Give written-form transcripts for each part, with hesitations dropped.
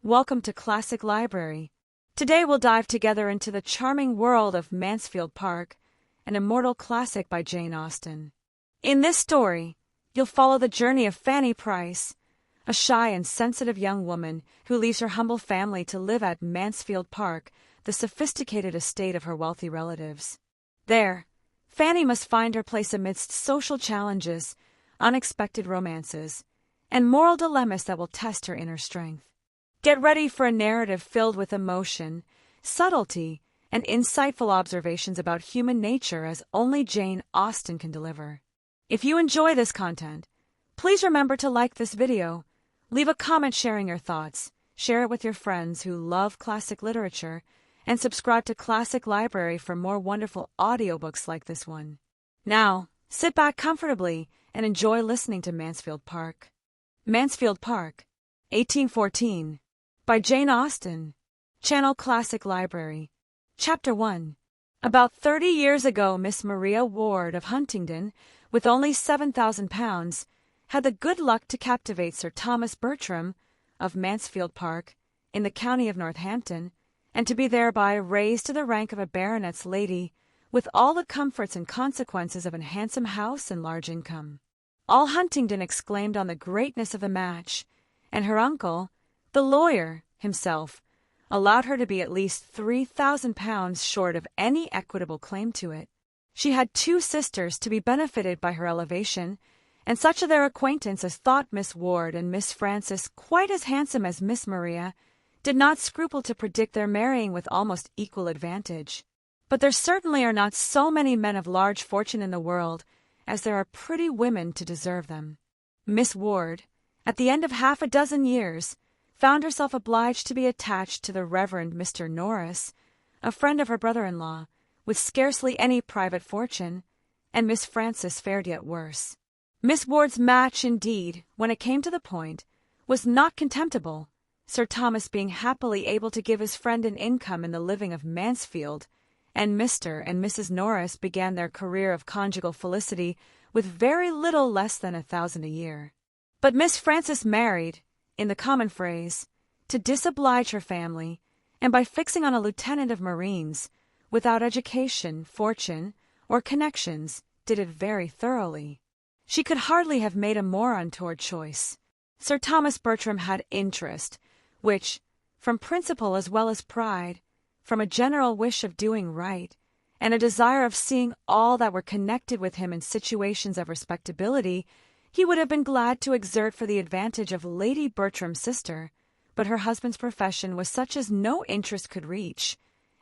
Welcome to Classic Library. Today we'll dive together into the charming world of Mansfield Park, an immortal classic by Jane Austen. In this story, you'll follow the journey of Fanny Price, a shy and sensitive young woman who leaves her humble family to live at Mansfield Park, the sophisticated estate of her wealthy relatives. There, Fanny must find her place amidst social challenges, unexpected romances, and moral dilemmas that will test her inner strength. Get ready for a narrative filled with emotion, subtlety, and insightful observations about human nature as only Jane Austen can deliver. If you enjoy this content, please remember to like this video, leave a comment sharing your thoughts, share it with your friends who love classic literature, and subscribe to Classic Library for more wonderful audiobooks like this one. Now, sit back comfortably and enjoy listening to Mansfield Park. Mansfield Park, 1814, by Jane Austen. Channel Classic Library. Chapter 1. About 30 years ago, Miss Maria Ward of Huntingdon, with only £7,000, had the good luck to captivate Sir Thomas Bertram of Mansfield Park, in the county of Northampton, and to be thereby raised to the rank of a baronet's lady, with all the comforts and consequences of a handsome house and large income. All Huntingdon exclaimed on the greatness of the match, and her uncle, the lawyer, himself, allowed her to be at least £3,000 short of any equitable claim to it. She had 2 sisters to be benefited by her elevation, and such of their acquaintance as thought Miss Ward and Miss Frances quite as handsome as Miss Maria did not scruple to predict their marrying with almost equal advantage. But there certainly are not so many men of large fortune in the world as there are pretty women to deserve them. Miss Ward, at the end of half a dozen years, found herself obliged to be attached to the Reverend Mr. Norris, a friend of her brother-in-law, with scarcely any private fortune, and Miss Frances fared yet worse. Miss Ward's match, indeed, when it came to the point, was not contemptible, Sir Thomas being happily able to give his friend an income in the living of Mansfield, and Mr. and Mrs. Norris began their career of conjugal felicity with very little less than £1,000 a year. But Miss Frances married, in the common phrase, to disoblige her family, and by fixing on a lieutenant of marines, without education, fortune, or connections, did it very thoroughly. She could hardly have made a more untoward choice. Sir Thomas Bertram had interest, which, from principle as well as pride, from a general wish of doing right, and a desire of seeing all that were connected with him in situations of respectability, he would have been glad to exert for the advantage of Lady Bertram's sister, but her husband's profession was such as no interest could reach,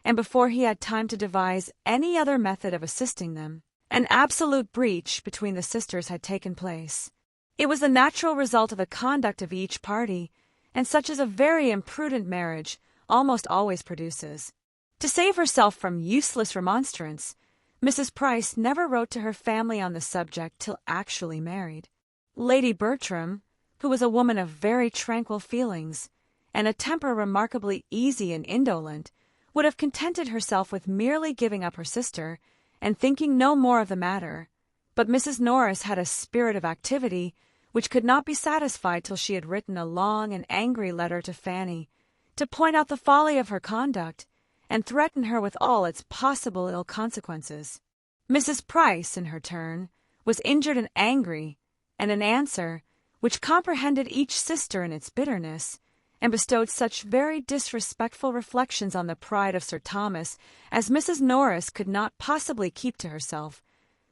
and before he had time to devise any other method of assisting them, an absolute breach between the sisters had taken place. It was the natural result of the conduct of each party, and such as a very imprudent marriage almost always produces. To save herself from useless remonstrance, Mrs. Price never wrote to her family on the subject till actually married. Lady Bertram, who was a woman of very tranquil feelings, and a temper remarkably easy and indolent, would have contented herself with merely giving up her sister, and thinking no more of the matter. But Mrs. Norris had a spirit of activity which could not be satisfied till she had written a long and angry letter to Fanny, to point out the folly of her conduct, and threaten her with all its possible ill consequences. Mrs. Price, in her turn, was injured and angry, and an answer, which comprehended each sister in its bitterness, and bestowed such very disrespectful reflections on the pride of Sir Thomas as Mrs. Norris could not possibly keep to herself,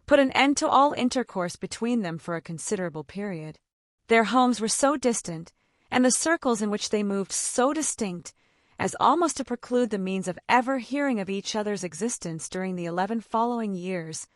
put an end to all intercourse between them for a considerable period. Their homes were so distant, and the circles in which they moved so distinct, as almost to preclude the means of ever hearing of each other's existence during the 11 following years,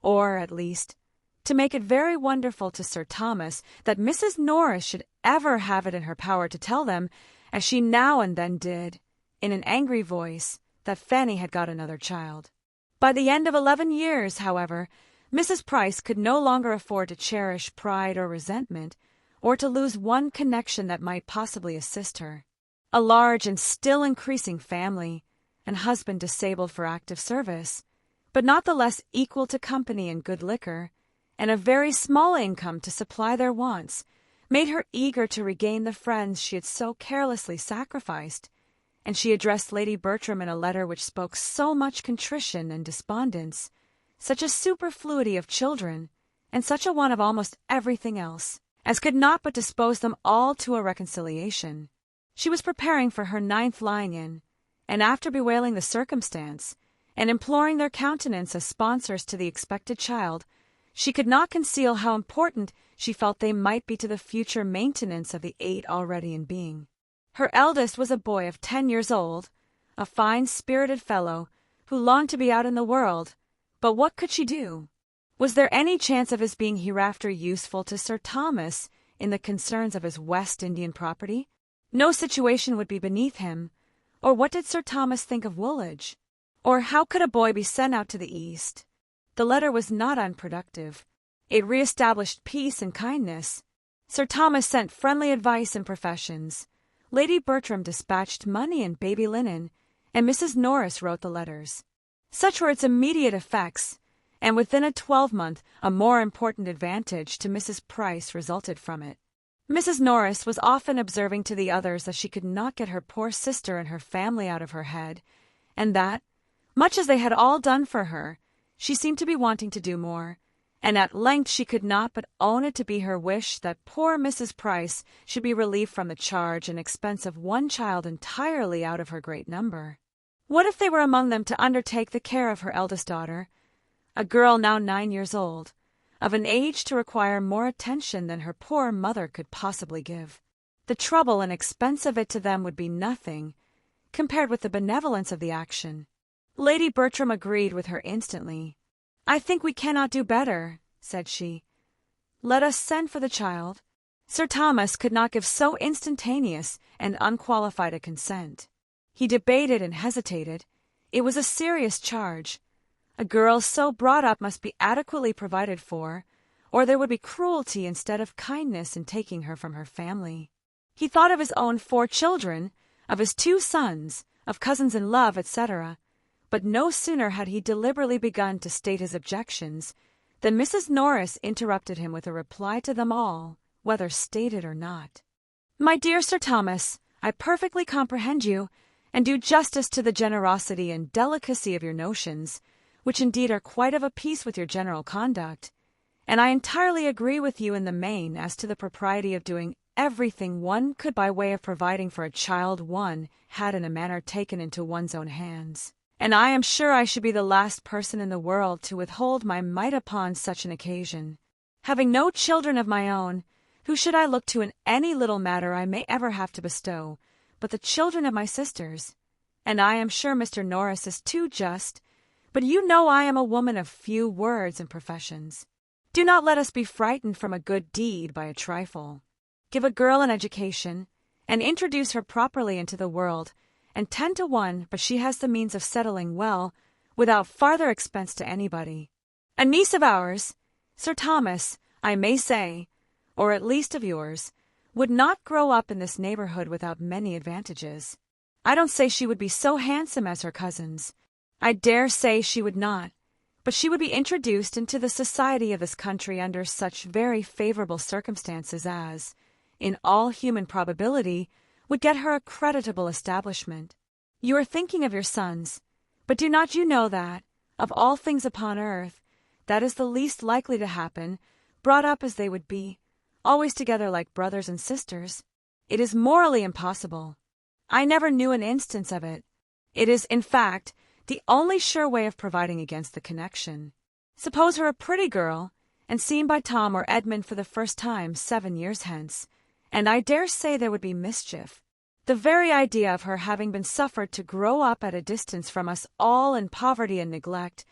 or, at least, to make it very wonderful to Sir Thomas that Mrs. Norris should ever have it in her power to tell them, as she now and then did, in an angry voice, that Fanny had got another child. By the end of 11 years, however, Mrs. Price could no longer afford to cherish pride or resentment, or to lose one connection that might possibly assist her. A large and still increasing family, and husband disabled for active service, but not the less equal to company and good liquor, and a very small income to supply their wants, made her eager to regain the friends she had so carelessly sacrificed, and she addressed Lady Bertram in a letter which spoke so much contrition and despondence, such a superfluity of children, and such a one of almost everything else, as could not but dispose them all to a reconciliation. She was preparing for her 9th lying in, and after bewailing the circumstance, and imploring their countenance as sponsors to the expected child, she could not conceal how important she felt they might be to the future maintenance of the 8 already in being. Her eldest was a boy of 10 years old, a fine spirited fellow, who longed to be out in the world, but what could she do? Was there any chance of his being hereafter useful to Sir Thomas in the concerns of his West Indian property? No situation would be beneath him, or what did Sir Thomas think of Woolwich? Or how could a boy be sent out to the East? The letter was not unproductive. It re-established peace and kindness. Sir Thomas sent friendly advice and professions. Lady Bertram dispatched money and baby linen, and Mrs. Norris wrote the letters. Such were its immediate effects, and within a 12-month a more important advantage to Mrs. Price resulted from it. Mrs. Norris was often observing to the others that she could not get her poor sister and her family out of her head, and that, much as they had all done for her, she seemed to be wanting to do more, and at length she could not but own it to be her wish that poor Mrs. Price should be relieved from the charge and expense of one child entirely out of her great number. What if they were among them to undertake the care of her eldest daughter, a girl now 9 years old, of an age to require more attention than her poor mother could possibly give? The trouble and expense of it to them would be nothing, compared with the benevolence of the action. Lady Bertram agreed with her instantly. "I think we cannot do better," said she. "Let us send for the child." Sir Thomas could not give so instantaneous and unqualified a consent. He debated and hesitated. It was a serious charge. A girl so brought up must be adequately provided for, or there would be cruelty instead of kindness in taking her from her family. He thought of his own 4 children, of his 2 sons, of cousins-in-law, etc., but no sooner had he deliberately begun to state his objections than Mrs. Norris interrupted him with a reply to them all, whether stated or not. "My dear Sir Thomas, I perfectly comprehend you, and do justice to the generosity and delicacy of your notions, which indeed are quite of a piece with your general conduct, and I entirely agree with you in the main as to the propriety of doing everything one could by way of providing for a child one had in a manner taken into one's own hands. And I am sure I should be the last person in the world to withhold my mite upon such an occasion. Having no children of my own, who should I look to in any little matter I may ever have to bestow, but the children of my sisters? And I am sure Mr. Norris is too just, but you know I am a woman of few words and professions. Do not let us be frightened from a good deed by a trifle. Give a girl an education, and introduce her properly into the world, and 10 to 1 but she has the means of settling well, without farther expense to anybody. A niece of ours, Sir Thomas, I may say, or at least of yours, would not grow up in this neighborhood without many advantages. I don't say she would be so handsome as her cousins. I dare say she would not, but she would be introduced into the society of this country under such very favorable circumstances as, in all human probability, would get her a creditable establishment. You are thinking of your sons, but do not you know that, of all things upon earth, that is the least likely to happen, brought up as they would be, always together like brothers and sisters? It is morally impossible. I never knew an instance of it. It is, in fact, the only sure way of providing against the connection. Suppose her a pretty girl, and seen by Tom or Edmund for the first time 7 years hence, and I dare say there would be mischief. The very idea of her having been suffered to grow up at a distance from us all in poverty and neglect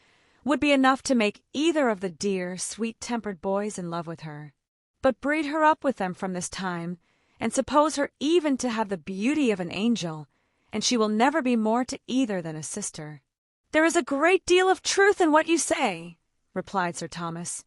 would be enough to make either of the dear, sweet-tempered boys in love with her. But breed her up with them from this time, and suppose her even to have the beauty of an angel, and she will never be more to either than a sister." "There is a great deal of truth in what you say," replied Sir Thomas,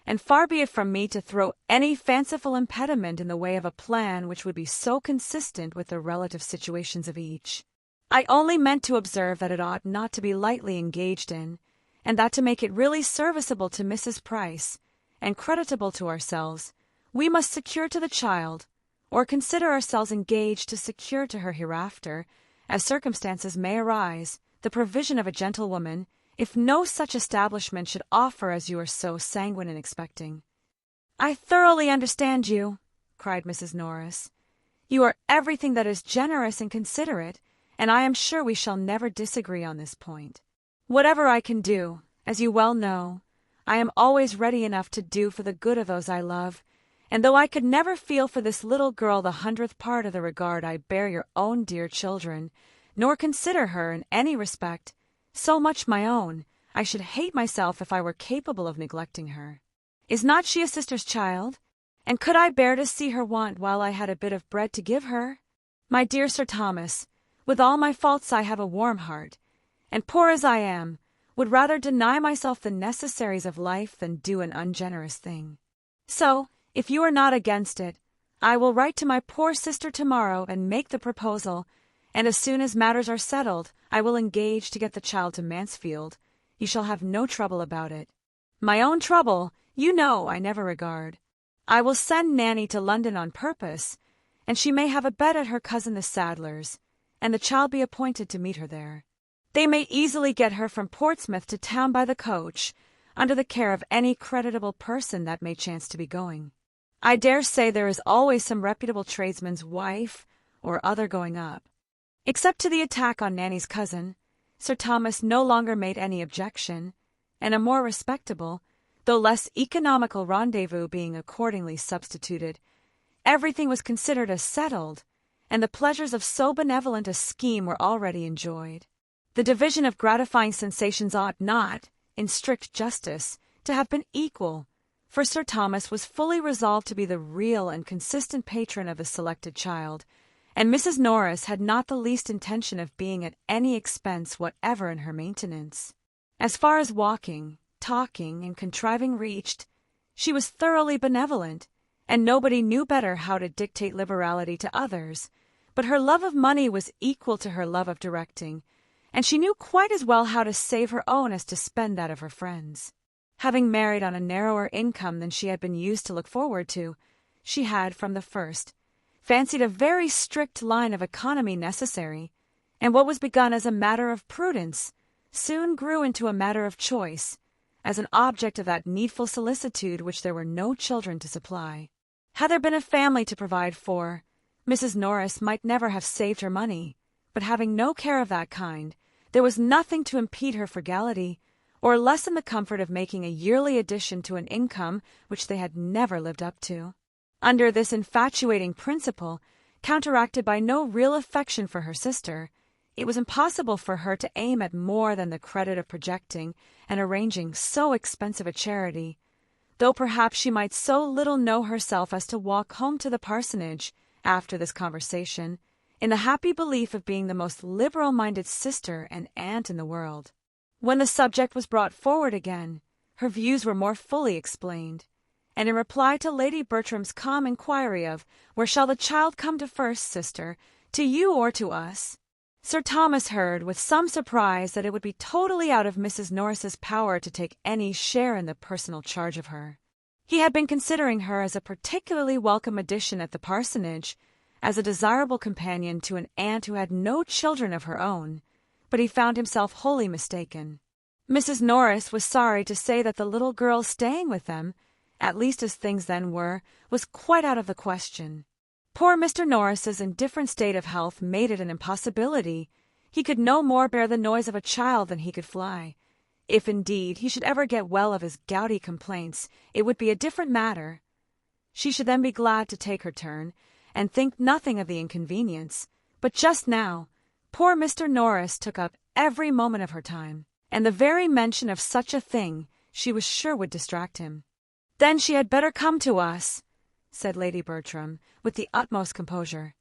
"and far be it from me to throw any fanciful impediment in the way of a plan which would be so consistent with the relative situations of each. I only meant to observe that it ought not to be lightly engaged in, and that to make it really serviceable to Mrs. Price, and creditable to ourselves, We must secure to the child, or consider ourselves engaged to secure to her hereafter, as circumstances may arise, the provision of a gentlewoman, if no such establishment should offer as you are so sanguine in expecting." "I thoroughly understand you," cried Mrs. Norris. "You are everything that is generous and considerate, and I am sure we shall never disagree on this point. Whatever I can do, as you well know, I am always ready enough to do for the good of those I love, and though I could never feel for this little girl the 100th part of the regard I bear your own dear children, nor consider her, in any respect, so much my own, I should hate myself if I were capable of neglecting her. Is not she a sister's child? And could I bear to see her want while I had a bit of bread to give her? My dear Sir Thomas, with all my faults I have a warm heart, and poor as I am, would rather deny myself the necessaries of life than do an ungenerous thing. So, if you are not against it, I will write to my poor sister tomorrow and make the proposal, and as soon as matters are settled, I will engage to get the child to Mansfield. You shall have no trouble about it. My own trouble, you know, I never regard. I will send Nanny to London on purpose, and she may have a bed at her cousin the Sadler's, and the child be appointed to meet her there. They may easily get her from Portsmouth to town by the coach, under the care of any creditable person that may chance to be going. I dare say there is always some reputable tradesman's wife or other going up. Except to the attack on Nanny's cousin, Sir Thomas no longer made any objection, and a more respectable, though less economical rendezvous being accordingly substituted, everything was considered as settled, and the pleasures of so benevolent a scheme were already enjoyed. The division of gratifying sensations ought not, in strict justice, to have been equal, for Sir Thomas was fully resolved to be the real and consistent patron of the selected child, and Mrs. Norris had not the least intention of being at any expense whatever in her maintenance. As far as walking, talking, and contriving reached, she was thoroughly benevolent, and nobody knew better how to dictate liberality to others, but her love of money was equal to her love of directing, and she knew quite as well how to save her own as to spend that of her friends. Having married on a narrower income than she had been used to look forward to, she had, from the first, fancied a very strict line of economy necessary, and what was begun as a matter of prudence soon grew into a matter of choice, as an object of that needful solicitude which there were no children to supply. Had there been a family to provide for, Mrs. Norris might never have saved her money, but having no care of that kind, there was nothing to impede her frugality, or lessen the comfort of making a yearly addition to an income which they had never lived up to. Under this infatuating principle, counteracted by no real affection for her sister, it was impossible for her to aim at more than the credit of projecting and arranging so expensive a charity, though perhaps she might so little know herself as to walk home to the parsonage, after this conversation, in the happy belief of being the most liberal-minded sister and aunt in the world. When the subject was brought forward again, her views were more fully explained, and in reply to Lady Bertram's calm inquiry of, "Where shall the child come to first, sister, to you or to us?" Sir Thomas heard with some surprise that it would be totally out of Mrs. Norris's power to take any share in the personal charge of her. He had been considering her as a particularly welcome addition at the parsonage, as a desirable companion to an aunt who had no children of her own, but he found himself wholly mistaken. Mrs. Norris was sorry to say that the little girl staying with them, at least as things then were, was quite out of the question. Poor Mr. Norris's indifferent state of health made it an impossibility. He could no more bear the noise of a child than he could fly. If, indeed, he should ever get well of his gouty complaints, it would be a different matter. She should then be glad to take her turn, and think nothing of the inconvenience. But just now, poor Mr. Norris took up every moment of her time, and the very mention of such a thing she was sure would distract him. "Then she had better come to us," said Lady Bertram, with the utmost composure.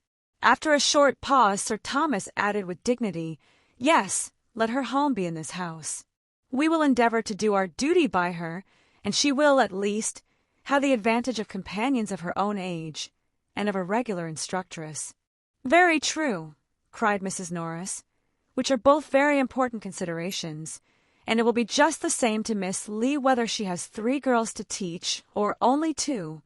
After a short pause, Sir Thomas added with dignity, "Yes, let her home be in this house. We will endeavour to do our duty by her, and she will, at least, have the advantage of companions of her own age, and of a regular instructress." "Very true," cried Mrs. Norris, "which are both very important considerations, and it will be just the same to Miss Lee whether she has 3 girls to teach, or only 2,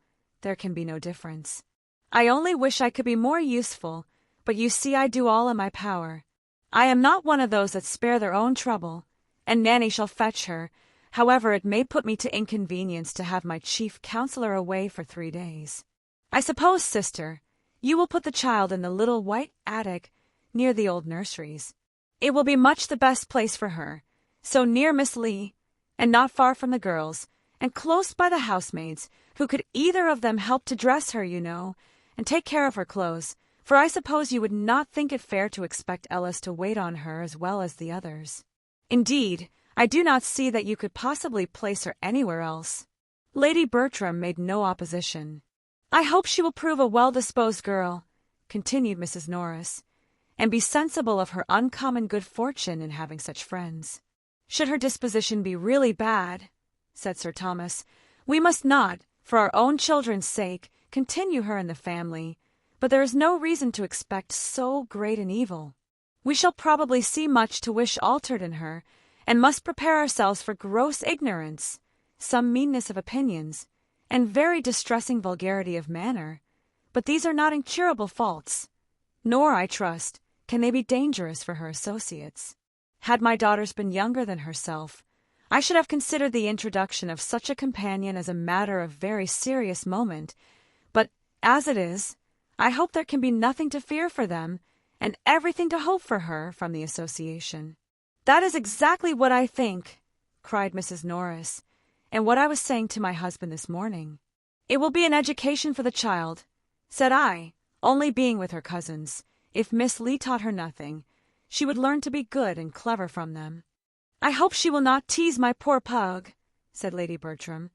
there can be no difference. I only wish I could be more useful, but you see I do all in my power. I am not one of those that spare their own trouble, and Nanny shall fetch her. However, it may put me to inconvenience to have my chief counselor away for 3 days. I suppose, sister, you will put the child in the little white attic near the old nurseries. It will be much the best place for her, so near Miss Lee, and not far from the girls, and close by the housemaids, who could either of them help to dress her, you know, and take care of her clothes, for I suppose you would not think it fair to expect Ellis to wait on her as well as the others. Indeed, I do not see that you could possibly place her anywhere else. Lady Bertram made no opposition. I hope she will prove a well-disposed girl, continued Mrs. Norris, and be sensible of her uncommon good fortune in having such friends. Should her disposition be really bad, said Sir Thomas, we must not, for our own children's sake, continue her in the family, but there is no reason to expect so great an evil. We shall probably see much to wish altered in her, and must prepare ourselves for gross ignorance, some meanness of opinions, and very distressing vulgarity of manner. But these are not incurable faults, nor, I trust, can they be dangerous for her associates. Had my daughters been younger than herself, I should have considered the introduction of such a companion as a matter of very serious moment, but as it is, I hope there can be nothing to fear for them, and everything to hope for her from the association. That is exactly what I think, cried Mrs. Norris, and what I was saying to my husband this morning. It will be an education for the child, said I, only being with her cousins. If Miss Lee taught her nothing, she would learn to be good and clever from them. I hope she will not tease my poor pug, said Lady Bertram.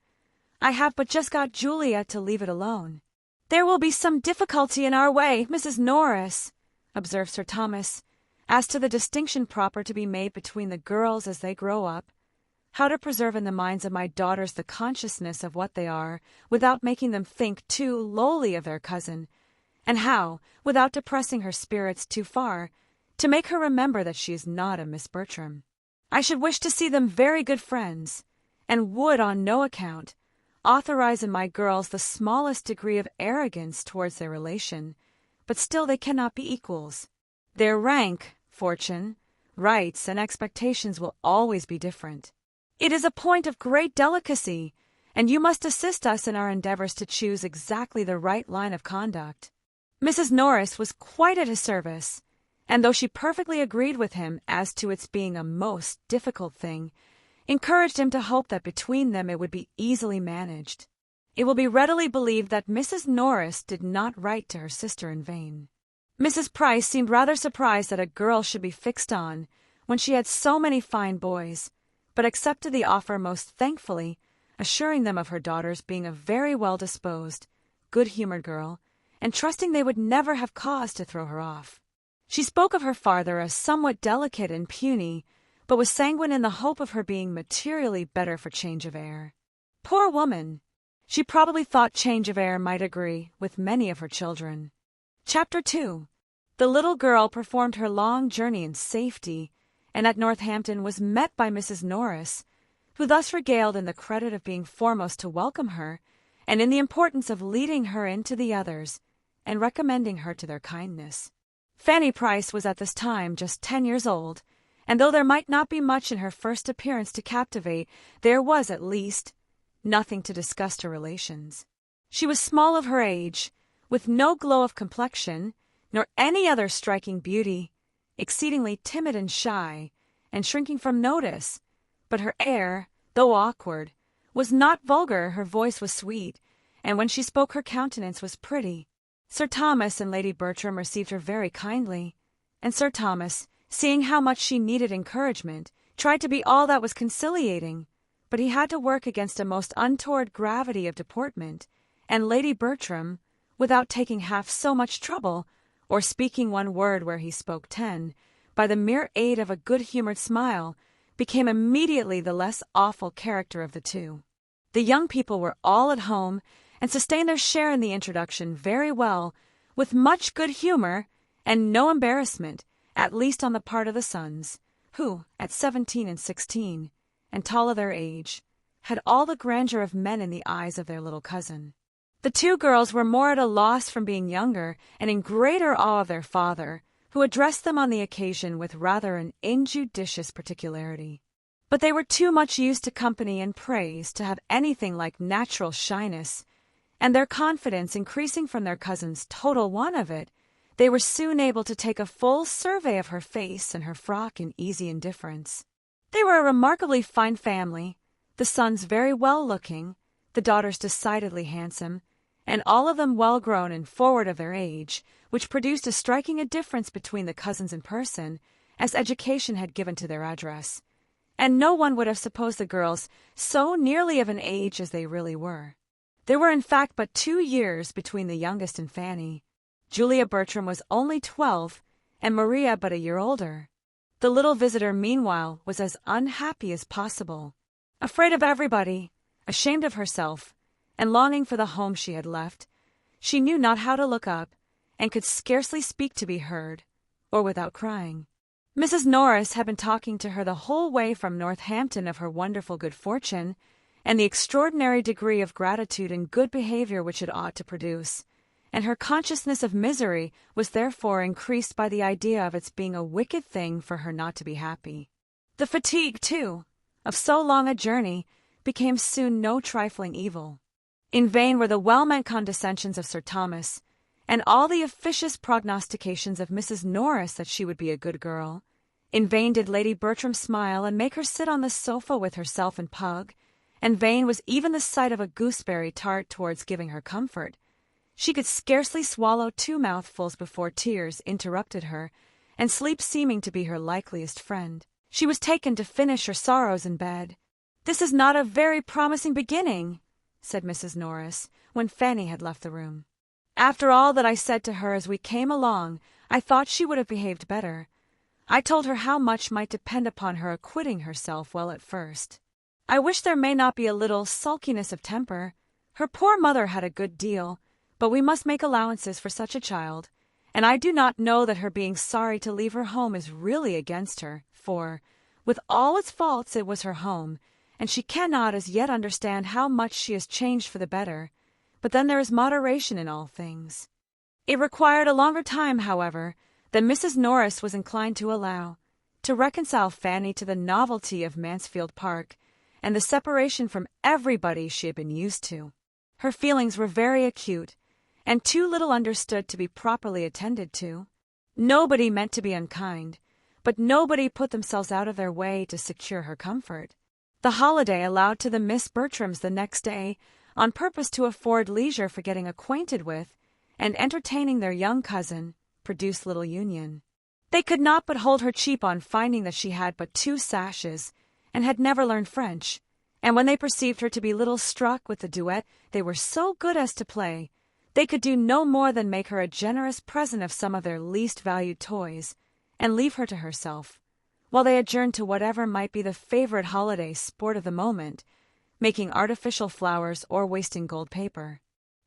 I have but just got Juliet to leave it alone. There will be some difficulty in our way, Mrs. Norris, observed Sir Thomas, as to the distinction proper to be made between the girls as they grow up, how to preserve in the minds of my daughters the consciousness of what they are, without making them think too lowly of their cousin, and how, without depressing her spirits too far, to make her remember that she is not a Miss Bertram. I should wish to see them very good friends, and would on no account authorize in my girls the smallest degree of arrogance towards their relation, but still they cannot be equals. Their rank, fortune, rights, and expectations will always be different. It is a point of great delicacy, and you must assist us in our endeavors to choose exactly the right line of conduct. Mrs. Norris was quite at his service, and though she perfectly agreed with him as to its being a most difficult thing, encouraged him to hope that between them it would be easily managed. It will be readily believed that Mrs. Norris did not write to her sister in vain. Mrs. Price seemed rather surprised that a girl should be fixed on when she had so many fine boys, but accepted the offer most thankfully, assuring them of her daughter's being a very well-disposed, good-humoured girl, and trusting they would never have cause to throw her off. She spoke of her father as somewhat delicate and puny, but was sanguine in the hope of her being materially better for change of air. Poor woman! She probably thought change of air might agree with many of her children. Chapter 2. The little girl performed her long journey in safety, and at Northampton was met by Mrs. Norris, who thus regaled in the credit of being foremost to welcome her, and in the importance of leading her into the others, and recommending her to their kindness. Fanny Price was at this time just 10 years old, and though there might not be much in her first appearance to captivate, there was, at least, nothing to disgust her relations. She was small of her age, with no glow of complexion, nor any other striking beauty, exceedingly timid and shy, and shrinking from notice, but her air, though awkward, was not vulgar, her voice was sweet, and when she spoke her countenance was pretty. Sir Thomas and Lady Bertram received her very kindly, and Sir Thomas, seeing how much she needed encouragement, tried to be all that was conciliating, but he had to work against a most untoward gravity of deportment, and Lady Bertram, without taking half so much trouble, or speaking one word where he spoke 10, by the mere aid of a good-humoured smile, became immediately the less awful character of the two. The young people were all at home, and sustained their share in the introduction very well, with much good humour, and no embarrassment, at least on the part of the sons, who, at 17 and 16, and tall of their age, had all the grandeur of men in the eyes of their little cousin. The two girls were more at a loss from being younger and in greater awe of their father, who addressed them on the occasion with rather an injudicious particularity. But they were too much used to company and praise to have anything like natural shyness, and their confidence increasing from their cousin's total want of it, they were soon able to take a full survey of her face and her frock in easy indifference. They were a remarkably fine family, the sons very well-looking, the daughters decidedly handsome, and all of them well-grown and forward of their age, which produced as striking a difference between the cousins in person as education had given to their address, and no one would have supposed the girls so nearly of an age as they really were. There were in fact but 2 years between the youngest and Fanny. Julia Bertram was only 12, and Maria but a year older. The little visitor, meanwhile, was as unhappy as possible, afraid of everybody, ashamed of herself, and longing for the home she had left. She knew not how to look up, and could scarcely speak to be heard, or without crying. Mrs. Norris had been talking to her the whole way from Northampton of her wonderful good fortune, and the extraordinary degree of gratitude and good behavior which it ought to produce, and her consciousness of misery was therefore increased by the idea of its being a wicked thing for her not to be happy. The fatigue, too, of so long a journey became soon no trifling evil. In vain were the well-meant condescensions of Sir Thomas, and all the officious prognostications of Mrs. Norris that she would be a good girl. In vain did Lady Bertram smile and make her sit on the sofa with herself and Pug, and vain was even the sight of a gooseberry tart towards giving her comfort. She could scarcely swallow 2 mouthfuls before tears interrupted her, and sleep seeming to be her likeliest friend. She was taken to finish her sorrows in bed. "This is not a very promising beginning," said Mrs. Norris, when Fanny had left the room. "After all that I said to her as we came along, I thought she would have behaved better. I told her how much might depend upon her acquitting herself well at first. I wish there may not be a little sulkiness of temper. Her poor mother had a good deal, but we must make allowances for such a child, and I do not know that her being sorry to leave her home is really against her, for, with all its faults, it was her home, and she cannot as yet understand how much she has changed for the better, but then there is moderation in all things." It required a longer time, however, than Mrs. Norris was inclined to allow, to reconcile Fanny to the novelty of Mansfield Park, and the separation from everybody she had been used to. Her feelings were very acute, and too little understood to be properly attended to. Nobody meant to be unkind, but nobody put themselves out of their way to secure her comfort. The holiday allowed to the Miss Bertrams the next day, on purpose to afford leisure for getting acquainted with and entertaining their young cousin, produced little union. They could not but hold her cheap on finding that she had but 2 sashes, and had never learned French, and when they perceived her to be little struck with the duet they were so good as to play, they could do no more than make her a generous present of some of their least valued toys, and leave her to herself, while they adjourned to whatever might be the favorite holiday sport of the moment, making artificial flowers or wasting gold paper.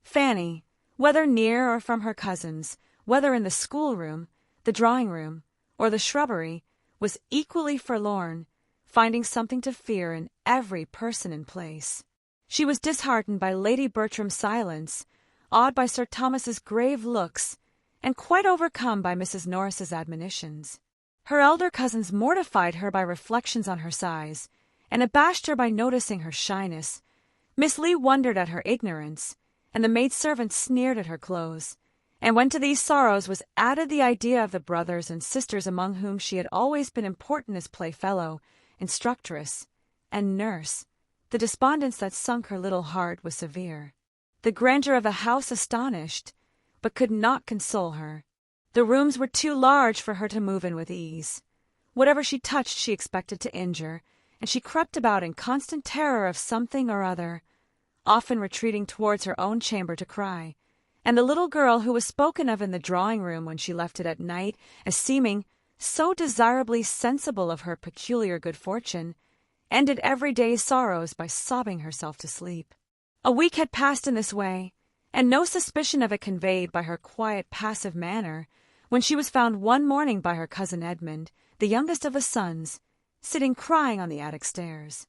Fanny, whether near or from her cousins, whether in the schoolroom, the drawing-room, or the shrubbery, was equally forlorn, finding something to fear in every person and place. She was disheartened by Lady Bertram's silence, awed by Sir Thomas's grave looks, and quite overcome by Mrs. Norris's admonitions. Her elder cousins mortified her by reflections on her size, and abashed her by noticing her shyness. Miss Lee wondered at her ignorance, and the maidservants sneered at her clothes. And when to these sorrows was added the idea of the brothers and sisters among whom she had always been important as playfellow, instructress, and nurse, the despondence that sunk her little heart was severe. The grandeur of the house astonished, but could not console her. The rooms were too large for her to move in with ease. Whatever she touched she expected to injure, and she crept about in constant terror of something or other, often retreating towards her own chamber to cry, and the little girl who was spoken of in the drawing-room when she left it at night as seeming so desirably sensible of her peculiar good fortune, ended every day's sorrows by sobbing herself to sleep. A week had passed in this way, and no suspicion of it conveyed by her quiet, passive manner, when she was found one morning by her cousin Edmund, the youngest of the sons, sitting crying on the attic stairs.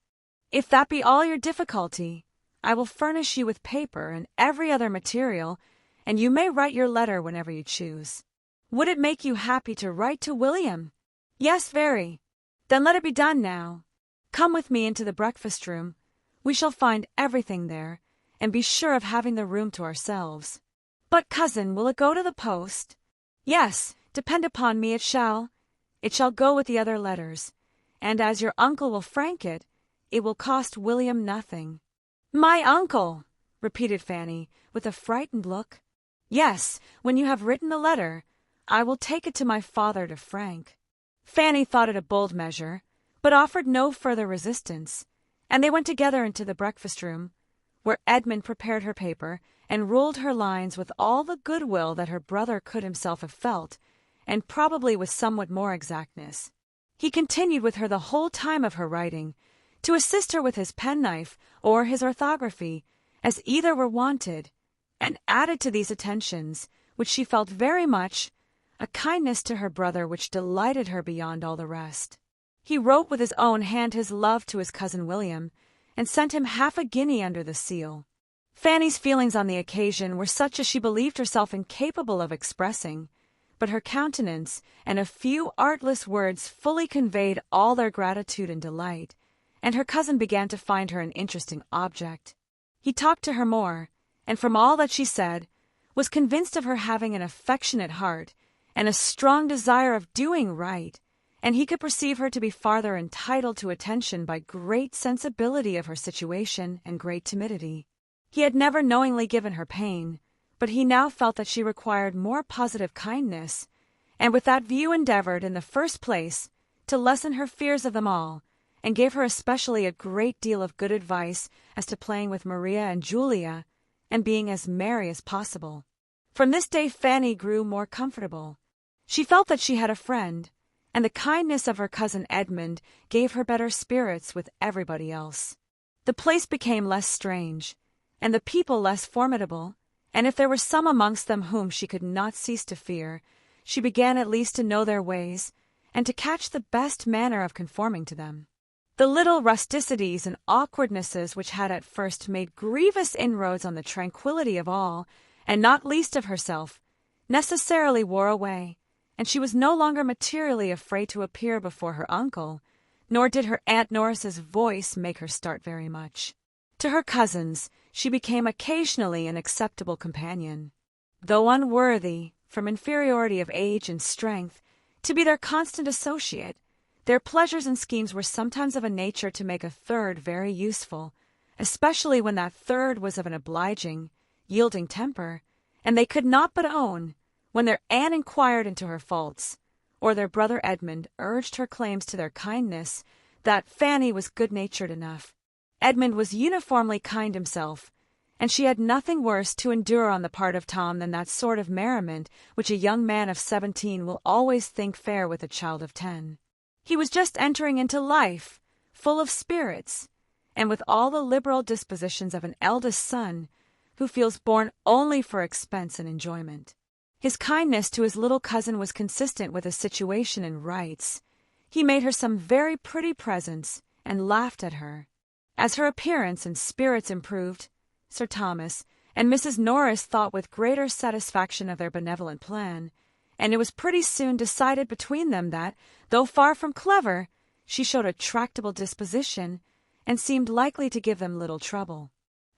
"If that be all your difficulty, I will furnish you with paper and every other material, and you may write your letter whenever you choose. Would it make you happy to write to William? Yes, very. Then let it be done now. Come with me into the breakfast room. We shall find everything there, and be sure of having the room to ourselves. But, cousin, will it go to the post? Yes, depend upon me, it shall. It shall go with the other letters, and as your uncle will frank it, it will cost William nothing. My uncle! Repeated Fanny, with a frightened look. Yes, when you have written the letter, I will take it to my father to frank. Fanny thought it a bold measure, but offered no further resistance, and they went together into the breakfast room, where Edmund prepared her paper and ruled her lines with all the goodwill that her brother could himself have felt, and probably with somewhat more exactness. He continued with her the whole time of her writing, to assist her with his penknife or his orthography, as either were wanted, and added to these attentions, which she felt very much, a kindness to her brother which delighted her beyond all the rest. He wrote with his own hand his love to his cousin William, and sent him half a guinea under the seal. Fanny's feelings on the occasion were such as she believed herself incapable of expressing, but her countenance and a few artless words fully conveyed all their gratitude and delight, and her cousin began to find her an interesting object. He talked to her more, and from all that she said, was convinced of her having an affectionate heart and a strong desire of doing right, and he could perceive her to be farther entitled to attention by great sensibility of her situation and great timidity. He had never knowingly given her pain, but he now felt that she required more positive kindness, and with that view endeavored, in the first place, to lessen her fears of them all, and gave her especially a great deal of good advice as to playing with Maria and Julia, and being as merry as possible. From this day Fanny grew more comfortable. She felt that she had a friend, and the kindness of her cousin Edmund gave her better spirits with everybody else. The place became less strange, and the people less formidable, and if there were some amongst them whom she could not cease to fear, she began at least to know their ways, and to catch the best manner of conforming to them. The little rusticities and awkwardnesses which had at first made grievous inroads on the tranquillity of all, and not least of herself, necessarily wore away, and she was no longer materially afraid to appear before her uncle, nor did her Aunt Norris's voice make her start very much. To her cousins she became occasionally an acceptable companion. Though unworthy, from inferiority of age and strength, to be their constant associate, their pleasures and schemes were sometimes of a nature to make a third very useful, especially when that third was of an obliging, yielding temper, and they could not but own, when their aunt inquired into her faults, or their brother Edmund urged her claims to their kindness, that Fanny was good-natured enough. Edmund was uniformly kind himself, and she had nothing worse to endure on the part of Tom than that sort of merriment which a young man of 17 will always think fair with a child of 10. He was just entering into life, full of spirits, and with all the liberal dispositions of an eldest son, who feels born only for expense and enjoyment. His kindness to his little cousin was consistent with his situation and rights. He made her some very pretty presents, and laughed at her. As her appearance and spirits improved, Sir Thomas and Mrs. Norris thought with greater satisfaction of their benevolent plan, and it was pretty soon decided between them that, though far from clever, she showed a tractable disposition, and seemed likely to give them little trouble.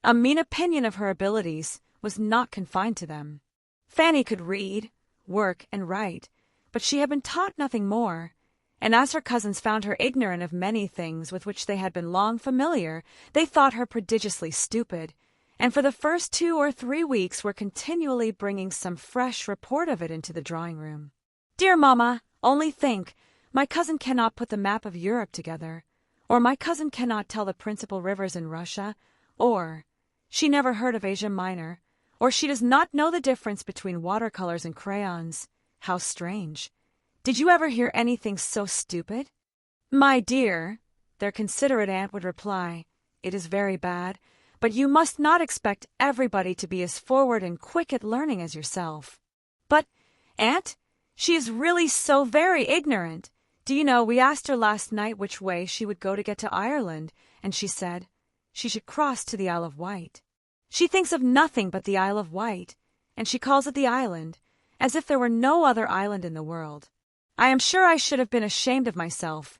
A mean opinion of her abilities was not confined to them. Fanny could read, work, and write, but she had been taught nothing more, and as her cousins found her ignorant of many things with which they had been long familiar, they thought her prodigiously stupid, and for the first 2 or 3 weeks were continually bringing some fresh report of it into the drawing-room. "Dear mamma, only think, my cousin cannot put the map of Europe together, or my cousin cannot tell the principal rivers in Russia, or she never heard of Asia Minor, or she does not know the difference between watercolors and crayons. How strange! Did you ever hear anything so stupid?" "My dear," their considerate aunt would reply, "it is very bad, but you must not expect everybody to be as forward and quick at learning as yourself." "But, aunt, she is really so very ignorant. Do you know, we asked her last night which way she would go to get to Ireland, and she said, she should cross to the Isle of Wight. She thinks of nothing but the Isle of Wight, and she calls it the island, as if there were no other island in the world. I am sure I should have been ashamed of myself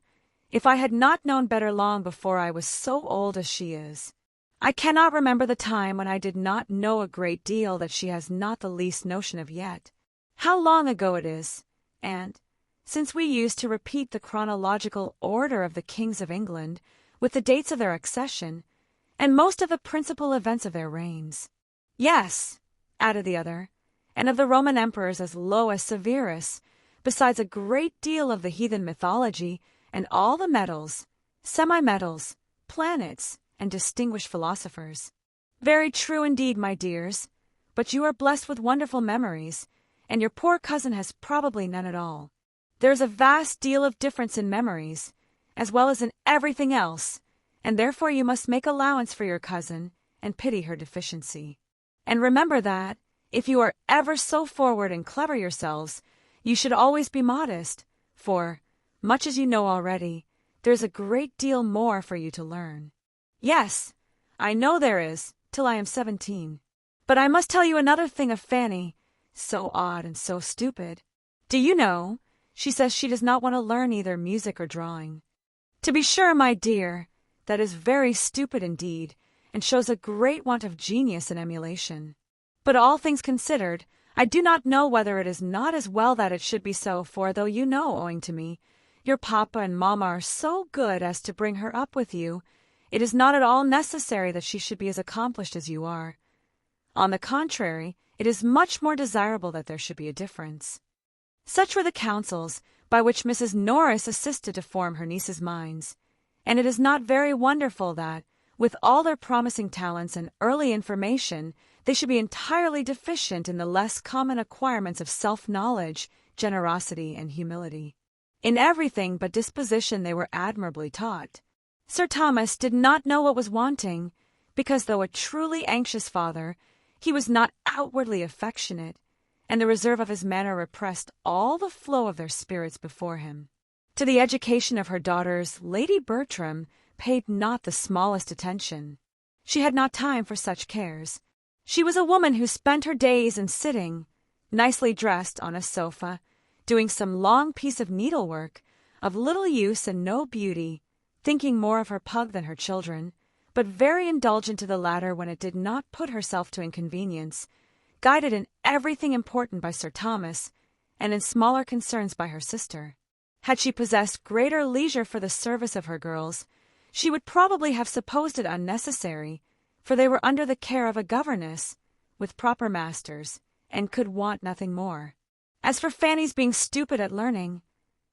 if I had not known better long before I was so old as she is. I cannot remember the time when I did not know a great deal that she has not the least notion of yet. How long ago it is, and, since we used to repeat the chronological order of the kings of England, with the dates of their accession, and most of the principal events of their reigns. Yes, added the other, and of the Roman emperors as low as Severus, besides a great deal of the heathen mythology, and all the metals, semi-metals, planets, and distinguished philosophers. Very true indeed, my dears, but you are blessed with wonderful memories, and your poor cousin has probably none at all. There is a vast deal of difference in memories, as well as in everything else, and therefore you must make allowance for your cousin and pity her deficiency. And remember that, if you are ever so forward and clever yourselves, you should always be modest, for, much as you know already, there is a great deal more for you to learn. Yes, I know there is, till I am 17. But I must tell you another thing of Fanny, so odd and so stupid. Do you know, she says she does not want to learn either music or drawing. To be sure, my dear, that is very stupid indeed, and shows a great want of genius and emulation. But all things considered, I do not know whether it is not as well that it should be so, for though you know, owing to me, your papa and mamma are so good as to bring her up with you, it is not at all necessary that she should be as accomplished as you are. On the contrary, it is much more desirable that there should be a difference. Such were the counsels by which Mrs. Norris assisted to form her niece's minds, and it is not very wonderful that, with all their promising talents and early information, they should be entirely deficient in the less common acquirements of self-knowledge, generosity, and humility. In everything but disposition they were admirably taught. Sir Thomas did not know what was wanting, because though a truly anxious father, he was not outwardly affectionate, and the reserve of his manner repressed all the flow of their spirits before him. To the education of her daughters, Lady Bertram paid not the smallest attention. She had not time for such cares. She was a woman who spent her days in sitting, nicely dressed, on a sofa, doing some long piece of needlework, of little use and no beauty, thinking more of her pug than her children, but very indulgent to the latter when it did not put herself to inconvenience, guided in everything important by Sir Thomas, and in smaller concerns by her sister. Had she possessed greater leisure for the service of her girls, she would probably have supposed it unnecessary, for they were under the care of a governess, with proper masters, and could want nothing more. As for Fanny's being stupid at learning,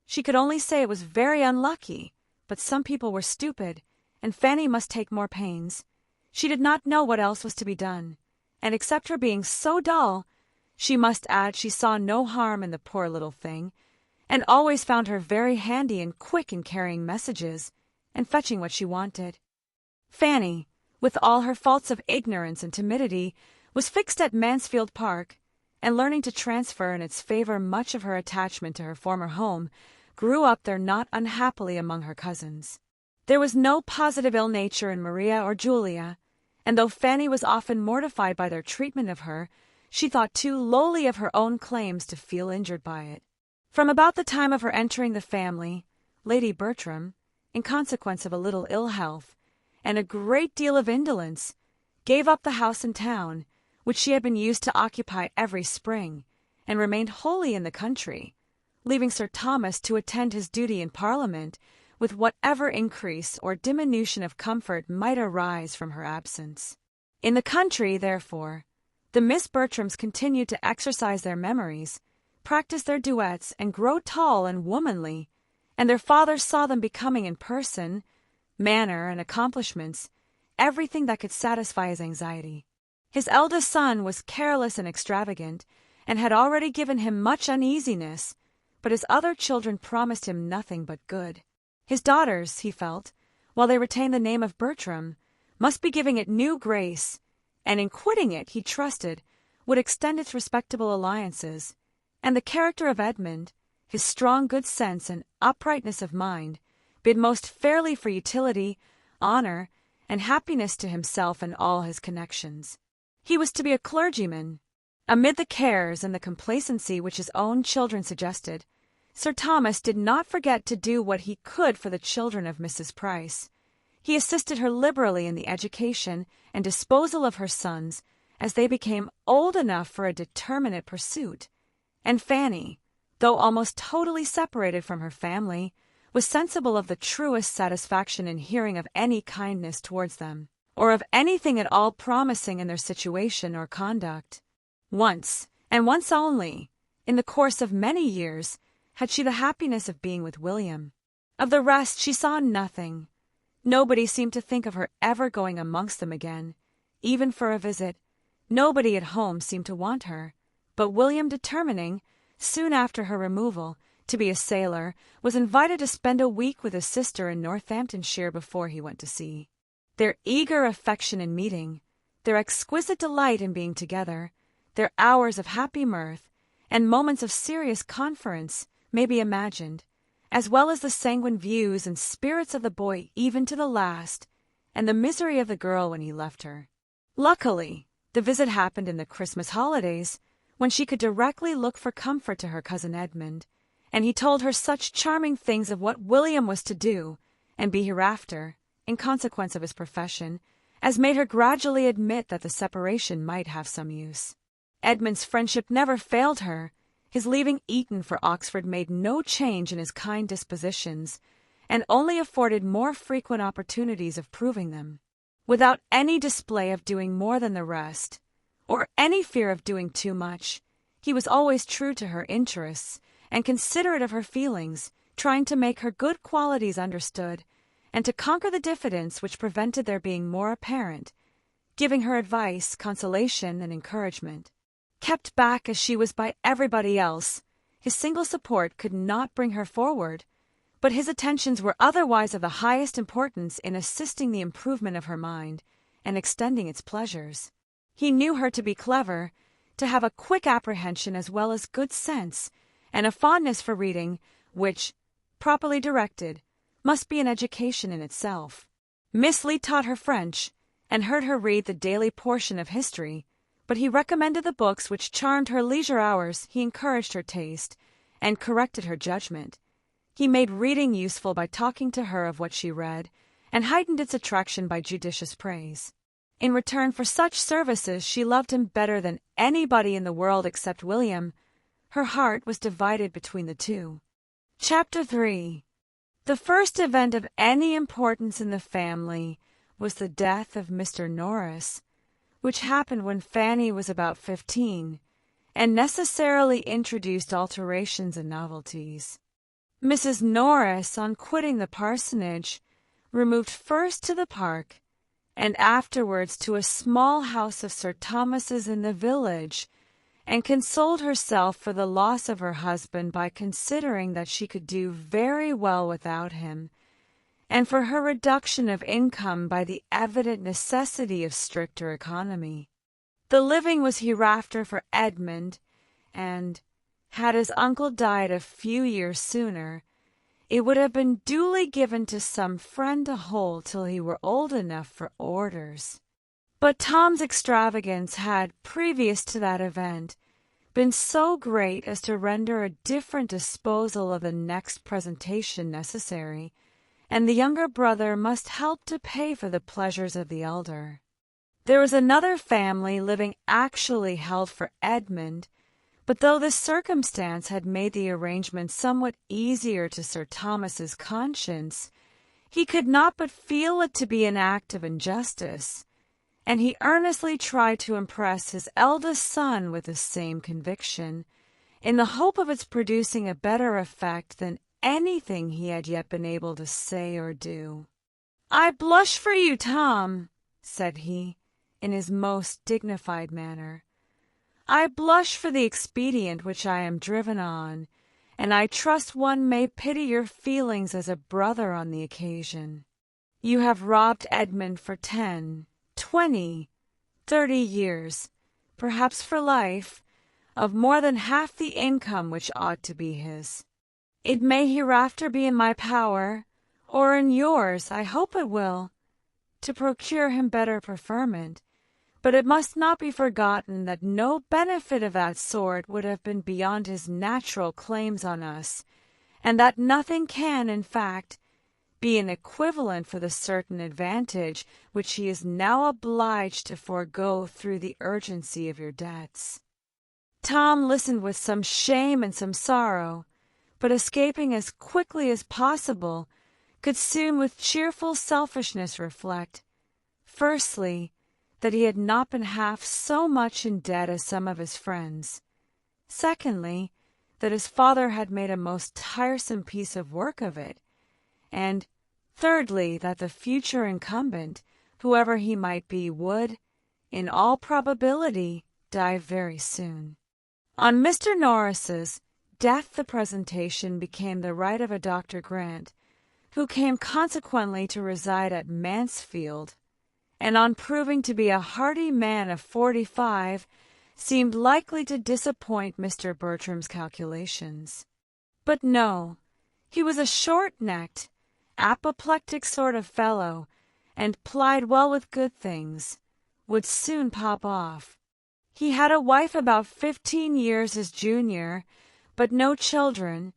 she could only say it was very unlucky, but some people were stupid, and Fanny must take more pains. She did not know what else was to be done, and except her being so dull, she must add she saw no harm in the poor little thing, and always found her very handy and quick in carrying messages, and fetching what she wanted. Fanny, with all her faults of ignorance and timidity, was fixed at Mansfield Park, and learning to transfer in its favor much of her attachment to her former home, grew up there not unhappily among her cousins. There was no positive ill nature in Maria or Julia, and though Fanny was often mortified by their treatment of her, she thought too lowly of her own claims to feel injured by it. From about the time of her entering the family, Lady Bertram, in consequence of a little ill health, and a great deal of indolence, gave up the house in town, which she had been used to occupy every spring, and remained wholly in the country, leaving Sir Thomas to attend his duty in Parliament with whatever increase or diminution of comfort might arise from her absence. In the country, therefore, the Miss Bertrams continued to exercise their memories, practice their duets, and grow tall and womanly, and their father saw them becoming in person, manner, and accomplishments everything that could satisfy his anxiety. His eldest son was careless and extravagant, and had already given him much uneasiness, but his other children promised him nothing but good. His daughters, he felt, while they retained the name of Bertram, must be giving it new grace, and in quitting it, he trusted, would extend its respectable alliances, and the character of Edmund, his strong good sense and uprightness of mind, bid most fairly for utility, honor, and happiness to himself and all his connections. He was to be a clergyman. Amid the cares and the complacency which his own children suggested, Sir Thomas did not forget to do what he could for the children of Mrs. Price. He assisted her liberally in the education and disposal of her sons as they became old enough for a determinate pursuit, and Fanny, though almost totally separated from her family, was sensible of the truest satisfaction in hearing of any kindness towards them, or of anything at all promising in their situation or conduct. Once, and once only, in the course of many years, had she the happiness of being with William. Of the rest she saw nothing. Nobody seemed to think of her ever going amongst them again, even for a visit. Nobody at home seemed to want her, but William, determining, soon after her removal, to be a sailor, was invited to spend a week with his sister in Northamptonshire before he went to sea. Their eager affection in meeting, their exquisite delight in being together, their hours of happy mirth, and moments of serious conference may be imagined, as well as the sanguine views and spirits of the boy even to the last, and the misery of the girl when he left her. Luckily, the visit happened in the Christmas holidays, when she could directly look for comfort to her cousin Edmund, and he told her such charming things of what William was to do and be hereafter, in consequence of his profession, as made her gradually admit that the separation might have some use. Edmund's friendship never failed her. His leaving Eton for Oxford made no change in his kind dispositions, and only afforded more frequent opportunities of proving them. Without any display of doing more than the rest, or any fear of doing too much, he was always true to her interests and considerate of her feelings, trying to make her good qualities understood, and to conquer the diffidence which prevented their being more apparent, giving her advice, consolation, and encouragement. Kept back as she was by everybody else, his single support could not bring her forward, but his attentions were otherwise of the highest importance in assisting the improvement of her mind and extending its pleasures. He knew her to be clever, to have a quick apprehension as well as good sense, and a fondness for reading, which, properly directed, must be an education in itself. Miss Lee taught her French, and heard her read the daily portion of history, but he recommended the books which charmed her leisure hours. He encouraged her taste, and corrected her judgment. He made reading useful by talking to her of what she read, and heightened its attraction by judicious praise. In return for such services she loved him better than anybody in the world except William. Her heart was divided between the two. Chapter 3. The first event of any importance in the family was the death of Mr. Norris, which happened when Fanny was about 15, and necessarily introduced alterations and novelties. Mrs. Norris, on quitting the parsonage, removed first to the park, and afterwards to a small house of Sir Thomas's in the village, and consoled herself for the loss of her husband by considering that she could do very well without him, and for her reduction of income by the evident necessity of stricter economy. The living was hereafter for Edmund, and, had his uncle died a few years sooner, it would have been duly given to some friend to hold till he were old enough for orders. But Tom's extravagance had, previous to that event, been so great as to render a different disposal of the next presentation necessary, and the younger brother must help to pay for the pleasures of the elder. There was another family living actually held for Edmund, but though this circumstance had made the arrangement somewhat easier to Sir Thomas's conscience, he could not but feel it to be an act of injustice, and he earnestly tried to impress his eldest son with the same conviction, in the hope of its producing a better effect than anything he had yet been able to say or do. "I blush for you, Tom," said he, in his most dignified manner. "I blush for the expedient which I am driven on, and I trust one may pity your feelings as a brother on the occasion. You have robbed Edmund for 10, 20, 30 years, perhaps for life, of more than half the income which ought to be his. It may hereafter be in my power, or in yours, I hope it will, to procure him better preferment, but it must not be forgotten that no benefit of that sort would have been beyond his natural claims on us, and that nothing can, in fact, be an equivalent for the certain advantage which he is now obliged to forego through the urgency of your debts. Tom listened with some shame and some sorrow, but escaping as quickly as possible, could soon with cheerful selfishness reflect, firstly, that he had not been half so much in debt as some of his friends, secondly, that his father had made a most tiresome piece of work of it, and thirdly, that the future incumbent, whoever he might be, would, in all probability, die very soon. On Mr. Norris's death the presentation became the right of a Dr. Grant, who came consequently to reside at Mansfield, and on proving to be a hearty man of 45, seemed likely to disappoint Mr. Bertram's calculations. But no, he was a short-necked, apoplectic sort of fellow, and plied well with good things, would soon pop off. He had a wife about 15 years his junior, but no children,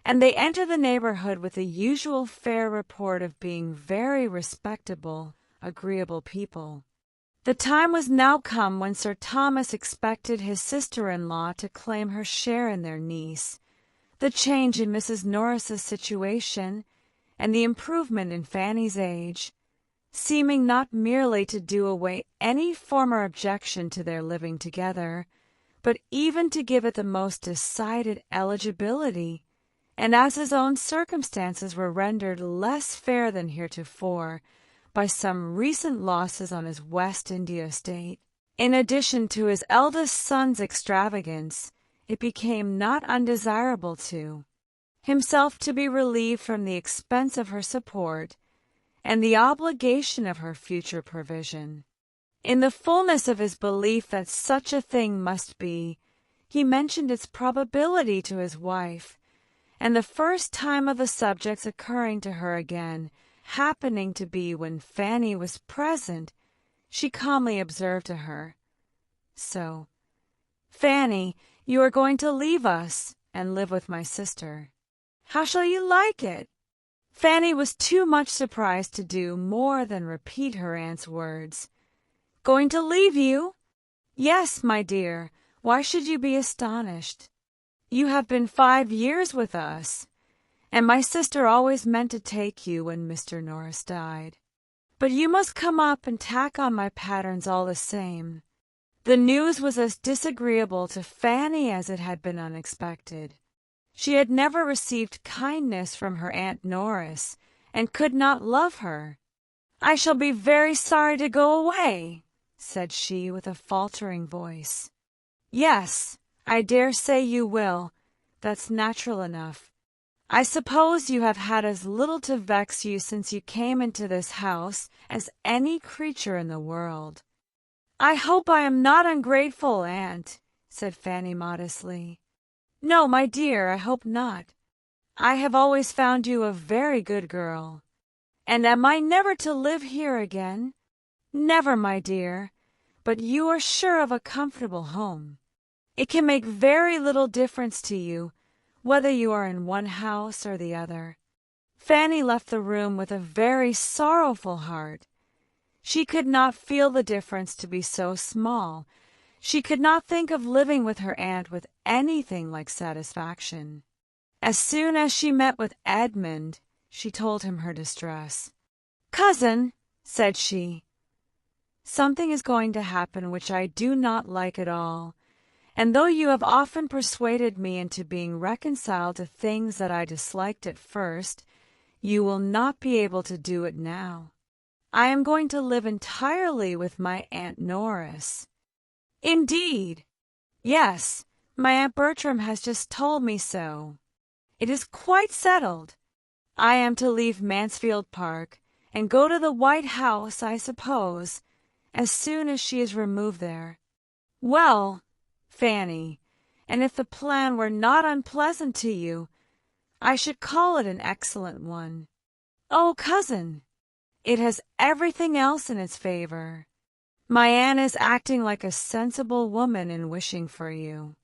and they entered the neighborhood with the usual fair report of being very respectable, agreeable people. The time was now come when Sir Thomas expected his sister-in-law to claim her share in their niece. The change in Mrs. Norris's situation, and the improvement in Fanny's age, seeming not merely to do away any former objection to their living together, but even to give it the most decided eligibility, and as his own circumstances were rendered less fair than heretofore by some recent losses on his West India estate, in addition to his eldest son's extravagance, it became not undesirable to himself to be relieved from the expense of her support and the obligation of her future provision. In the fullness of his belief that such a thing must be, he mentioned its probability to his wife, and the first time of the subject's occurring to her again, happening to be when Fanny was present, she calmly observed to her, "So, Fanny, you are going to leave us and live with my sister. How shall you like it?" Fanny was too much surprised to do more than repeat her aunt's words. "Going to leave you? Yes, my dear. Why should you be astonished? You have been 5 years with us, and my sister always meant to take you when Mr. Norris died. But you must come up and tack on my patterns all the same." The news was as disagreeable to Fanny as it had been unexpected. She had never received kindness from her Aunt Norris, and could not love her. "I shall be very sorry to go away," said she with a faltering voice. "Yes, I dare say you will. That's natural enough. I suppose you have had as little to vex you since you came into this house as any creature in the world." "I hope I am not ungrateful, aunt," said Fanny modestly. "No, my dear, I hope not. I have always found you a very good girl. And am I never to live here again?" "Never, my dear, but you are sure of a comfortable home. It can make very little difference to you whether you are in one house or the other." Fanny left the room with a very sorrowful heart. She could not feel the difference to be so small. She could not think of living with her aunt with anything like satisfaction. As soon as she met with Edmund, she told him her distress. "Cousin," said she, "something is going to happen which I do not like at all, and though you have often persuaded me into being reconciled to things that I disliked at first, you will not be able to do it now. I am going to live entirely with my Aunt Norris." "Indeed!" "Yes, my Aunt Bertram has just told me so. It is quite settled. I am to leave Mansfield Park and go to the White House, I suppose, as soon as she is removed there. Well, Fanny, and if the plan were not unpleasant to you, I should call it an excellent one." "Oh, cousin, It has everything else in its favor. My Anne is acting like a sensible woman in wishing for you.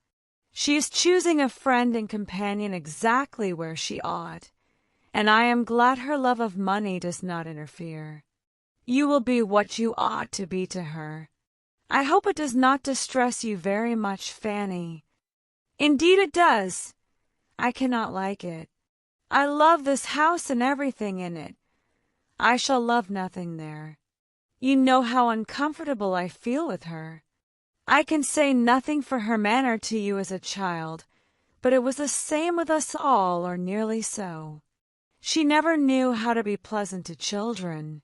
She is choosing a friend and companion exactly where she ought, and I am glad her love of money does not interfere. You will be what you ought to be to her. I hope it does not distress you very much, Fanny. Indeed it does. I cannot like it. I love this house and everything in it. I shall love nothing there. You know how uncomfortable I feel with her. I can say nothing for her manner to you as a child, but it was the same with us all, or nearly so. She never knew how to be pleasant to children.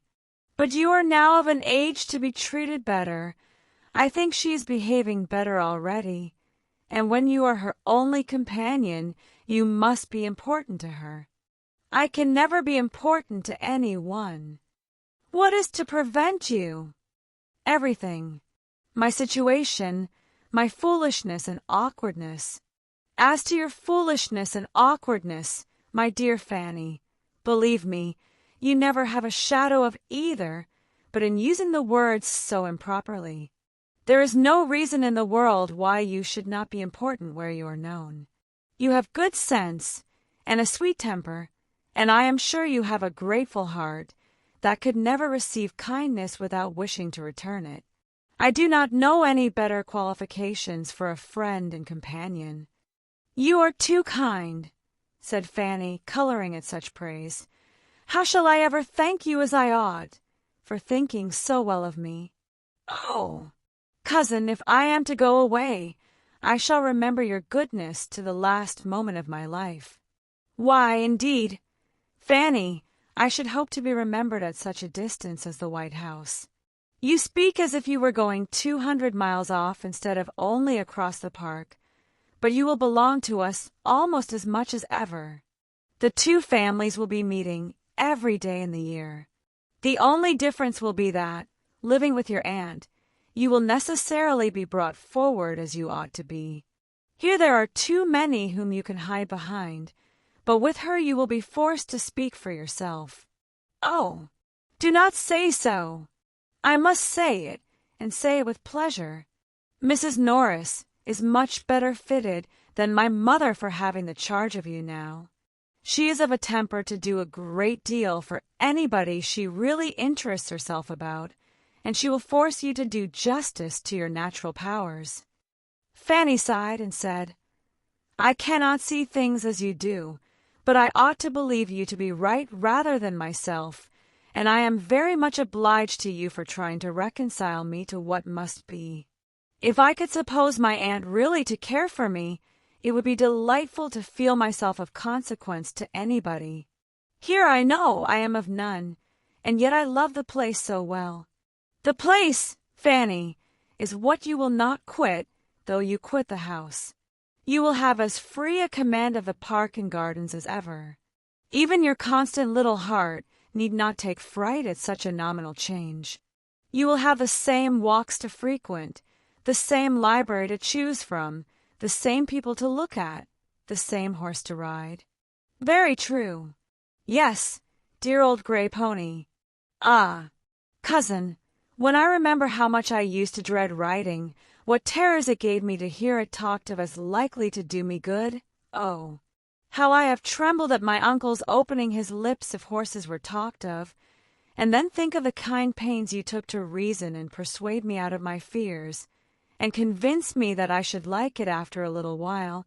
But you are now of an age to be treated better. I think she is behaving better already, and when you are her only companion, you must be important to her. I can never be important to any one. What is to prevent you? Everything. My situation, my foolishness and awkwardness. As to your foolishness and awkwardness, my dear Fanny, believe me, you never have a shadow of either, but in using the words so improperly. There is no reason in the world why you should not be important where you are known. You have good sense and a sweet temper, and I am sure you have a grateful heart that could never receive kindness without wishing to return it. I do not know any better qualifications for a friend and companion. You are too kind, said Fanny, coloring at such praise. How shall I ever thank you as I ought, for thinking so well of me? Oh, cousin, if I am to go away, I shall remember your goodness to the last moment of my life. Why, indeed, Fanny, I should hope to be remembered at such a distance as the White House. You speak as if you were going 200 miles off instead of only across the park, but you will belong to us almost as much as ever. The two families will be meeting every day in the year. The only difference will be that, living with your aunt, you will necessarily be brought forward as you ought to be. Here there are too many whom you can hide behind, but with her you will be forced to speak for yourself. Oh, do not say so! I must say it, and say it with pleasure. Mrs. Norris is much better fitted than my mother for having the charge of you now. She is of a temper to do a great deal for anybody she really interests herself about, and she will force you to do justice to your natural powers. Fanny sighed and said, I cannot see things as you do, but I ought to believe you to be right rather than myself, and I am very much obliged to you for trying to reconcile me to what must be. If I could suppose my aunt really to care for me, it would be delightful to feel myself of consequence to anybody. Here I know I am of none, and yet I love the place so well. The place, Fanny, is what you will not quit, though you quit the house. You will have as free a command of the park and gardens as ever. Even your constant little heart need not take fright at such a nominal change. You will have the same walks to frequent, the same library to choose from, the same people to look at, the same horse to ride. Very true. Yes, dear old gray pony. Ah, cousin, when I remember how much I used to dread riding, what terrors it gave me to hear it talked of as likely to do me good, oh, how I have trembled at my uncle's opening his lips if horses were talked of, and then think of the kind pains you took to reason and persuade me out of my fears, and convince me that I should like it after a little while,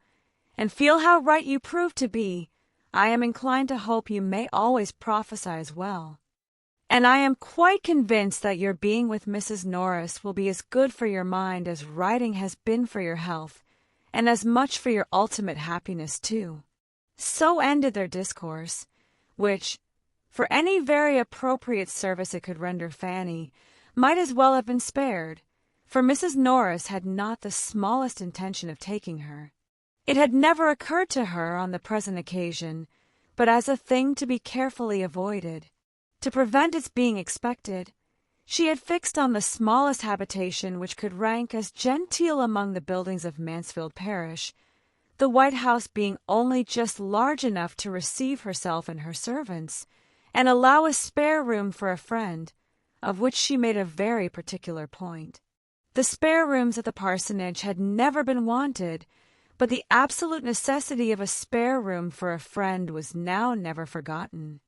and feel how right you proved to be, I am inclined to hope you may always prophesy as well. And I am quite convinced that your being with Mrs. Norris will be as good for your mind as riding has been for your health, and as much for your ultimate happiness too. So ended their discourse, which, for any very appropriate service it could render Fanny, might as well have been spared, for Mrs. Norris had not the smallest intention of taking her. It had never occurred to her on the present occasion, but as a thing to be carefully avoided. To prevent its being expected, she had fixed on the smallest habitation which could rank as genteel among the buildings of Mansfield parish, the White House being only just large enough to receive herself and her servants, and allow a spare room for a friend, of which she made a very particular point. The spare rooms at the parsonage had never been wanted, but the absolute necessity of a spare room for a friend was now never forgotten.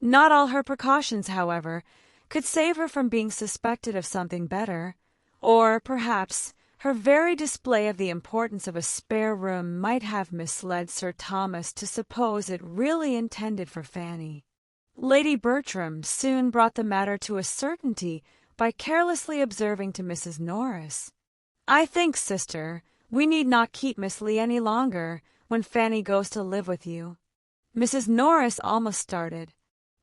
Not all her precautions, however, could save her from being suspected of something better, or, perhaps, her very display of the importance of a spare room might have misled Sir Thomas to suppose it really intended for Fanny. Lady Bertram soon brought the matter to a certainty by carelessly observing to Mrs. Norris, "I think, sister, we need not keep Miss Lee any longer when Fanny goes to live with you." Mrs. Norris almost started.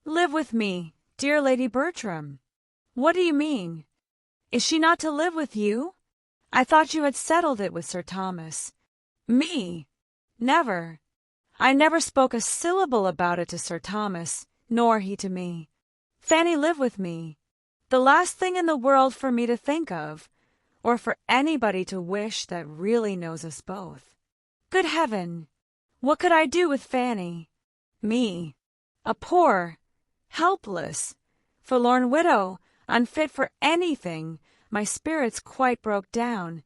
"Live with me, dear Lady Bertram? What do you mean? Is she not to live with you? I thought you had settled it with Sir Thomas." "Me? Never. I never spoke a syllable about it to Sir Thomas, nor he to me. Fanny live with me. The last thing in the world for me to think of, or for anybody to wish that really knows us both. Good heaven! What could I do with Fanny? Me, a poor, helpless, forlorn widow, unfit for anything, my spirits quite broke down.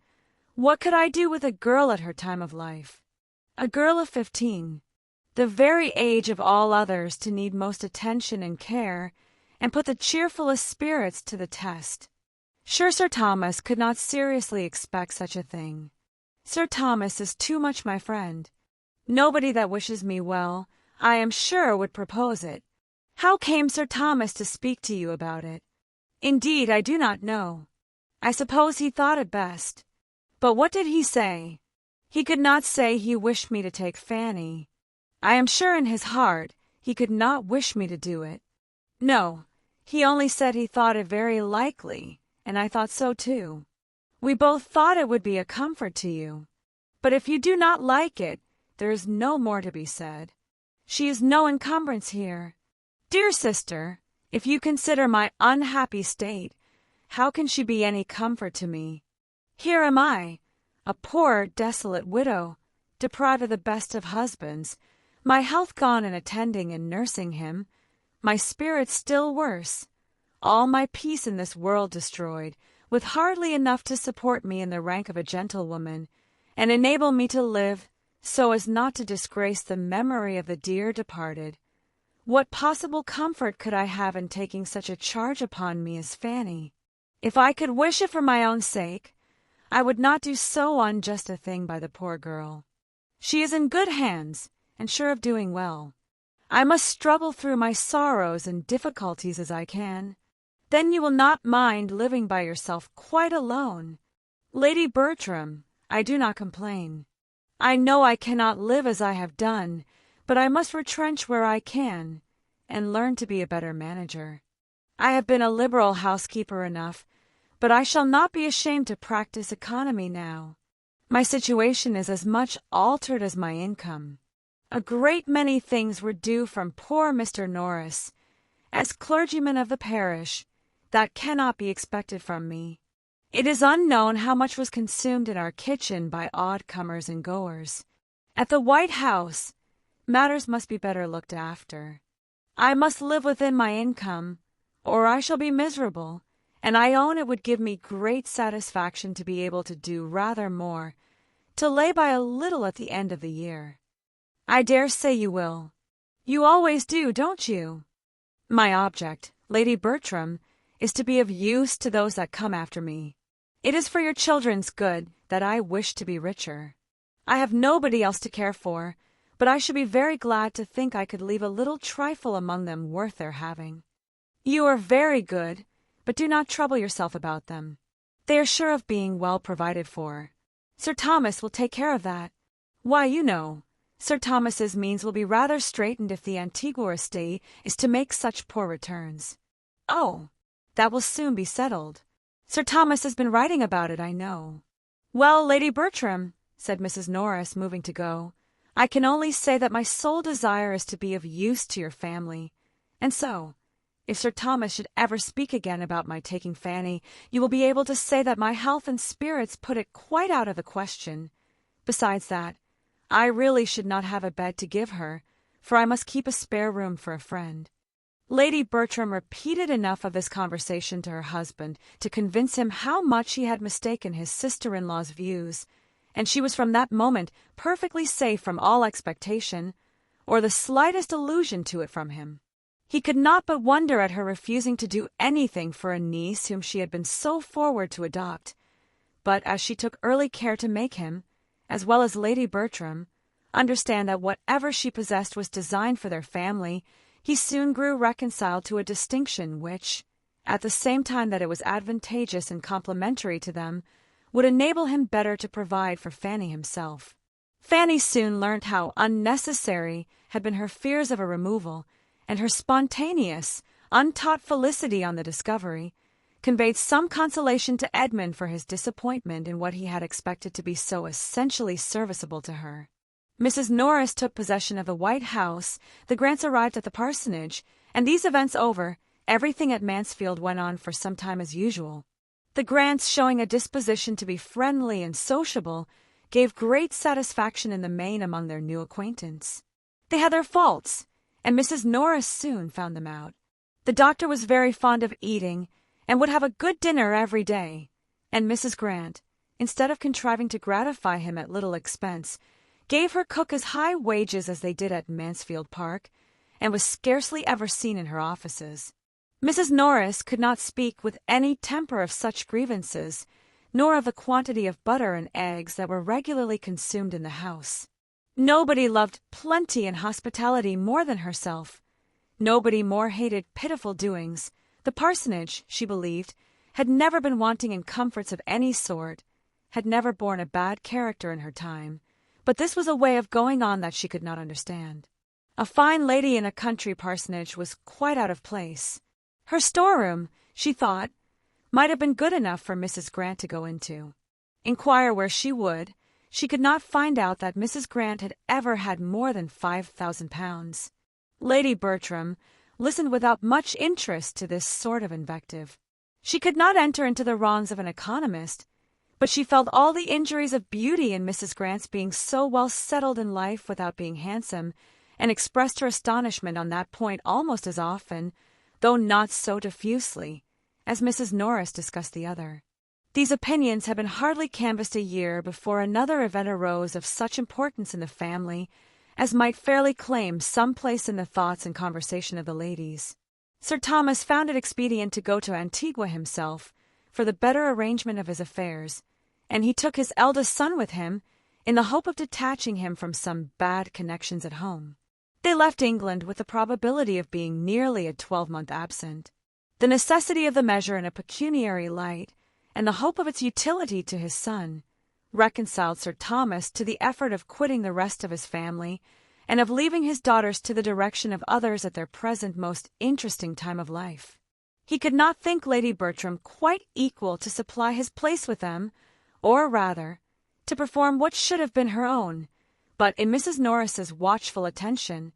What could I do with a girl at her time of life? A girl of 15, the very age of all others to need most attention and care, and put the cheerfulest spirits to the test. Sure, Sir Thomas could not seriously expect such a thing. Sir Thomas is too much my friend. Nobody that wishes me well, I am sure, would propose it. How came Sir Thomas to speak to you about it? Indeed, I do not know. I suppose he thought it best. But what did he say? He could not say he wished me to take Fanny. I am sure in his heart he could not wish me to do it. No, he only said he thought it very likely, and I thought so too. We both thought it would be a comfort to you. But if you do not like it, there is no more to be said. She is no encumbrance here. Dear sister, if you consider my unhappy state, how can she be any comfort to me? Here am I, a poor, desolate widow, deprived of the best of husbands, my health gone in attending and nursing him, my spirits still worse, all my peace in this world destroyed, with hardly enough to support me in the rank of a gentlewoman, and enable me to live so as not to disgrace the memory of the dear departed. What possible comfort could I have in taking such a charge upon me as Fanny? If I could wish it for my own sake, I would not do so unjust a thing by the poor girl. She is in good hands, and sure of doing well. I must struggle through my sorrows and difficulties as I can. Then you will not mind living by yourself quite alone. Lady Bertram, I do not complain. I know I cannot live as I have done, but I must retrench where I can, and learn to be a better manager. I have been a liberal housekeeper enough, but I shall not be ashamed to practice economy now. My situation is as much altered as my income. A great many things were due from poor Mr. Norris. As clergyman of the parish, that cannot be expected from me. It is unknown how much was consumed in our kitchen by odd comers and goers. At the White House, matters must be better looked after. I must live within my income, or I shall be miserable, and I own it would give me great satisfaction to be able to do rather more, to lay by a little at the end of the year. I dare say you will. You always do, don't you? My object, Lady Bertram, is to be of use to those that come after me. It is for your children's good that I wish to be richer. I have nobody else to care for, but I should be very glad to think I could leave a little trifle among them worth their having. You are very good, but do not trouble yourself about them. They are sure of being well provided for. Sir Thomas will take care of that. Why, you know, Sir Thomas's means will be rather straitened if the Antigua estate is to make such poor returns. Oh, that will soon be settled. Sir Thomas has been writing about it, I know. Well, Lady Bertram, said Mrs. Norris, moving to go, I can only say that my sole desire is to be of use to your family. And so, if Sir Thomas should ever speak again about my taking Fanny, you will be able to say that my health and spirits put it quite out of the question. Besides that, I really should not have a bed to give her, for I must keep a spare room for a friend. Lady Bertram repeated enough of this conversation to her husband to convince him how much he had mistaken his sister-in-law's views, and she was from that moment perfectly safe from all expectation, or the slightest allusion to it from him. He could not but wonder at her refusing to do anything for a niece whom she had been so forward to adopt, but as she took early care to make him, as well as Lady Bertram, understand that whatever she possessed was designed for their family, he soon grew reconciled to a distinction which, at the same time that it was advantageous and complimentary to them, would enable him better to provide for Fanny himself. Fanny soon learnt how unnecessary had been her fears of a removal, and her spontaneous, untaught felicity on the discovery conveyed some consolation to Edmund for his disappointment in what he had expected to be so essentially serviceable to her. Mrs. Norris took possession of the White House, the Grants arrived at the parsonage, and these events over, everything at Mansfield went on for some time as usual. The Grants, showing a disposition to be friendly and sociable, gave great satisfaction in the main among their new acquaintance. They had their faults, and Mrs. Norris soon found them out. The doctor was very fond of eating, and would have a good dinner every day, and Mrs. Grant, instead of contriving to gratify him at little expense, gave her cook as high wages as they did at Mansfield Park, and was scarcely ever seen in her offices. Mrs. Norris could not speak with any temper of such grievances, nor of the quantity of butter and eggs that were regularly consumed in the house. Nobody loved plenty and hospitality more than herself. Nobody more hated pitiful doings. The parsonage, she believed, had never been wanting in comforts of any sort, had never borne a bad character in her time, but this was a way of going on that she could not understand. A fine lady in a country parsonage was quite out of place. Her storeroom, she thought, might have been good enough for Mrs. Grant to go into. Inquire where she would, she could not find out that Mrs. Grant had ever had more than £5,000. Lady Bertram listened without much interest to this sort of invective. She could not enter into the wrongs of an economist, but she felt all the injuries of beauty in Mrs. Grant's being so well settled in life without being handsome, and expressed her astonishment on that point almost as often, though not so diffusely, as Mrs. Norris discussed the other. These opinions had been hardly canvassed a year before another event arose of such importance in the family as might fairly claim some place in the thoughts and conversation of the ladies. Sir Thomas found it expedient to go to Antigua himself for the better arrangement of his affairs, and he took his eldest son with him in the hope of detaching him from some bad connections at home. They left England with the probability of being nearly a 12-month absent. The necessity of the measure in a pecuniary light, and the hope of its utility to his son, reconciled Sir Thomas to the effort of quitting the rest of his family and of leaving his daughters to the direction of others at their present most interesting time of life. He could not think Lady Bertram quite equal to supply his place with them, or rather, to perform what should have been her own, but in Mrs. Norris's watchful attention,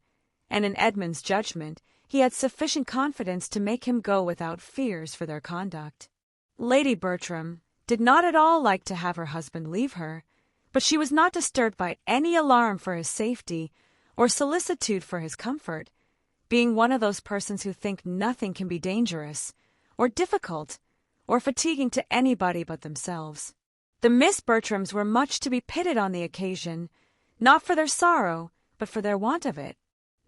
and in Edmund's judgment, he had sufficient confidence to make him go without fears for their conduct. Lady Bertram did not at all like to have her husband leave her, but she was not disturbed by any alarm for his safety or solicitude for his comfort, being one of those persons who think nothing can be dangerous, or difficult, or fatiguing to anybody but themselves. The Miss Bertrams were much to be pitied on the occasion, not for their sorrow, but for their want of it.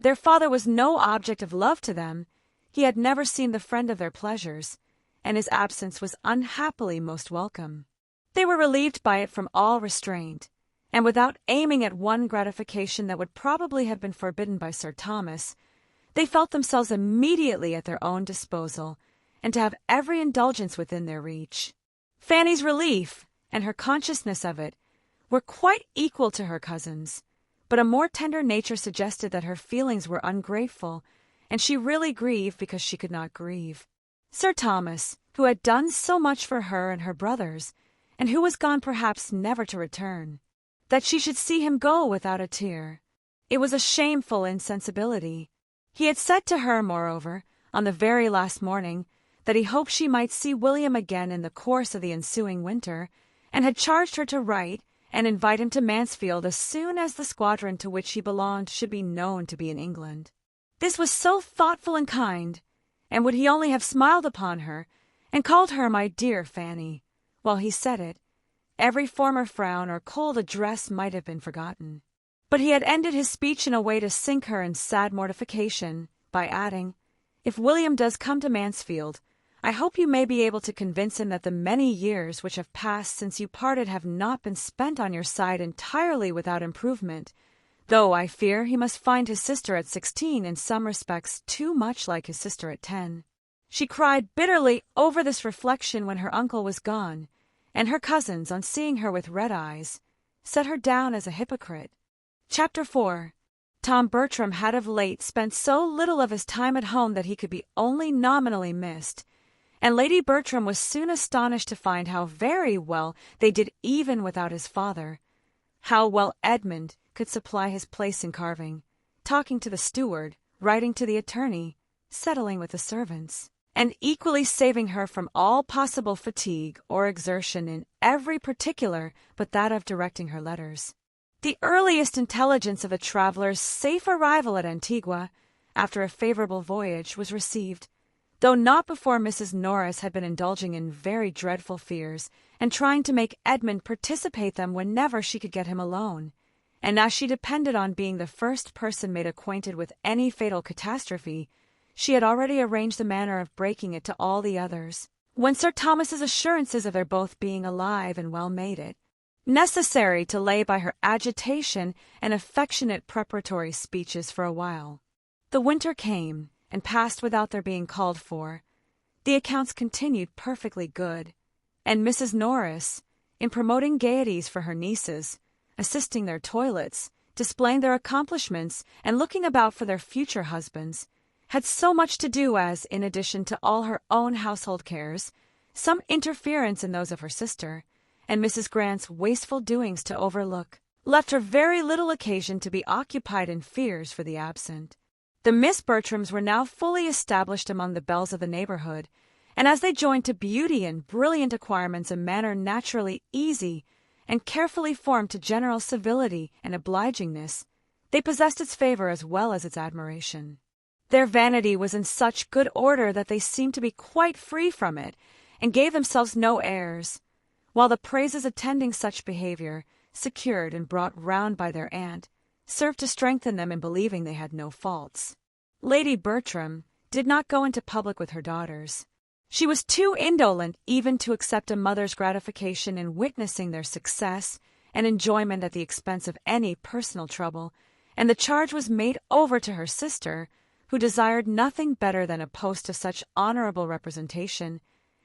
Their father was no object of love to them. He had never seemed the friend of their pleasures, and his absence was unhappily most welcome. They were relieved by it from all restraint, and without aiming at one gratification that would probably have been forbidden by Sir Thomas, they felt themselves immediately at their own disposal, and to have every indulgence within their reach. Fanny's relief, and her consciousness of it, were quite equal to her cousin's, but a more tender nature suggested that her feelings were ungrateful, and she really grieved because she could not grieve. Sir Thomas, who had done so much for her and her brothers, and who was gone perhaps never to return, that she should see him go without a tear. It was a shameful insensibility. He had said to her, moreover, on the very last morning, that he hoped she might see William again in the course of the ensuing winter, and had charged her to write and invite him to Mansfield as soon as the squadron to which he belonged should be known to be in England. This was so thoughtful and kind, and would he only have smiled upon her and called her my dear Fanny, while he said it, every former frown or cold address might have been forgotten. But he had ended his speech in a way to sink her in sad mortification, by adding, "If William does come to Mansfield, I hope you may be able to convince him that the many years which have passed since you parted have not been spent on your side entirely without improvement, though I fear he must find his sister at 16 in some respects too much like his sister at 10. She cried bitterly over this reflection when her uncle was gone, and her cousins, on seeing her with red eyes, set her down as a hypocrite. Chapter 4. Tom Bertram had of late spent so little of his time at home that he could be only nominally missed, and Lady Bertram was soon astonished to find how very well they did even without his father, how well Edmund could supply his place in carving, talking to the steward, writing to the attorney, settling with the servants, and equally saving her from all possible fatigue or exertion in every particular but that of directing her letters. The earliest intelligence of the traveller's safe arrival at Antigua, after a favourable voyage, was received, though not before Mrs. Norris had been indulging in very dreadful fears, and trying to make Edmund participate them whenever she could get him alone, and as she depended on being the first person made acquainted with any fatal catastrophe, she had already arranged the manner of breaking it to all the others, when Sir Thomas's assurances of their both being alive and well made it necessary to lay by her agitation and affectionate preparatory speeches for a while. The winter came, and passed without their being called for. The accounts continued perfectly good, and Mrs. Norris, in promoting gaieties for her nieces, assisting their toilets, displaying their accomplishments, and looking about for their future husbands, had so much to do as, in addition to all her own household cares, some interference in those of her sister, and Mrs. Grant's wasteful doings to overlook, left her very little occasion to be occupied in fears for the absent. The Miss Bertrams were now fully established among the belles of the neighbourhood, and as they joined to beauty and brilliant acquirements a manner naturally easy, and carefully formed to general civility and obligingness, they possessed its favour as well as its admiration. Their vanity was in such good order that they seemed to be quite free from it, and gave themselves no airs, while the praises attending such behaviour, secured and brought round by their aunt, served to strengthen them in believing they had no faults. Lady Bertram did not go into public with her daughters. She was too indolent even to accept a mother's gratification in witnessing their success and enjoyment at the expense of any personal trouble, and the charge was made over to her sister, who desired nothing better than a post of such honourable representation,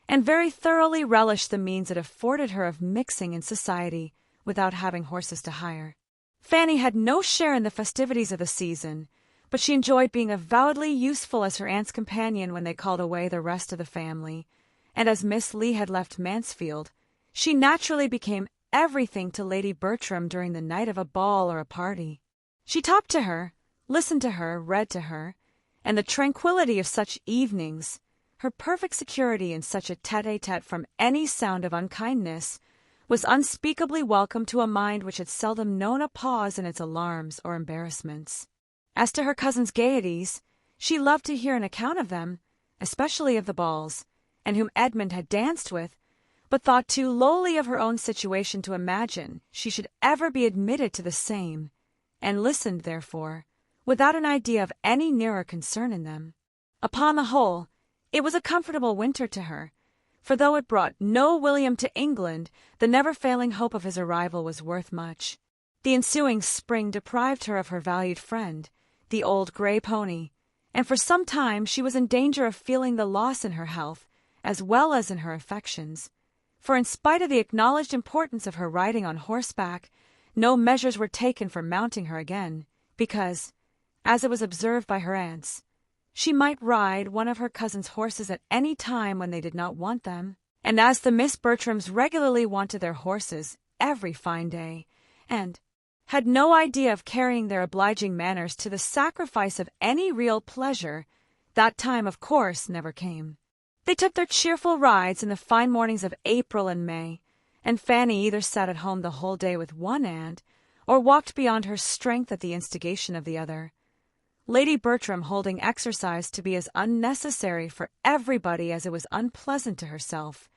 and very thoroughly relished the means it afforded her of mixing in society without having horses to hire. Fanny had no share in the festivities of the season, but she enjoyed being avowedly useful as her aunt's companion when they called away the rest of the family, and as Miss Lee had left Mansfield, she naturally became everything to Lady Bertram during the night of a ball or a party. She talked to her, listened to her, read to her, and the tranquillity of such evenings, her perfect security in such a tete-a-tete from any sound of unkindness, was unspeakably welcome to a mind which had seldom known a pause in its alarms or embarrassments. As to her cousin's gaieties, she loved to hear an account of them, especially of the balls, and whom Edmund had danced with, but thought too lowly of her own situation to imagine she should ever be admitted to the same, and listened, therefore, without an idea of any nearer concern in them. Upon the whole, it was a comfortable winter to her, for though it brought no William to England, the never-failing hope of his arrival was worth much. The ensuing spring deprived her of her valued friend, the old grey pony, and for some time she was in danger of feeling the loss in her health as well as in her affections, for in spite of the acknowledged importance of her riding on horseback, no measures were taken for mounting her again, because, as it was observed by her aunts, she might ride one of her cousin's horses at any time when they did not want them, and as the Miss Bertrams regularly wanted their horses every fine day, and had no idea of carrying their obliging manners to the sacrifice of any real pleasure, that time, of course, never came. They took their cheerful rides in the fine mornings of April and May, and Fanny either sat at home the whole day with one aunt, or walked beyond her strength at the instigation of the other. Lady Bertram holding exercise to be as unnecessary for everybody as it was unpleasant to herself,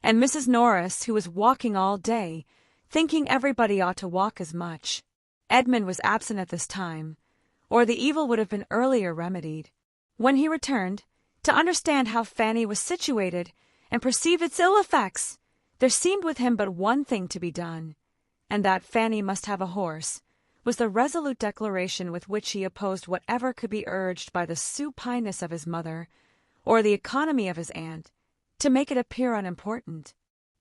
and Mrs. Norris, who was walking all day, thinking everybody ought to walk as much. Edmund was absent at this time, or the evil would have been earlier remedied. When he returned, to understand how Fanny was situated and perceive its ill effects, there seemed with him but one thing to be done, and that Fanny must have a horse, was the resolute declaration with which he opposed whatever could be urged by the supineness of his mother or the economy of his aunt to make it appear unimportant.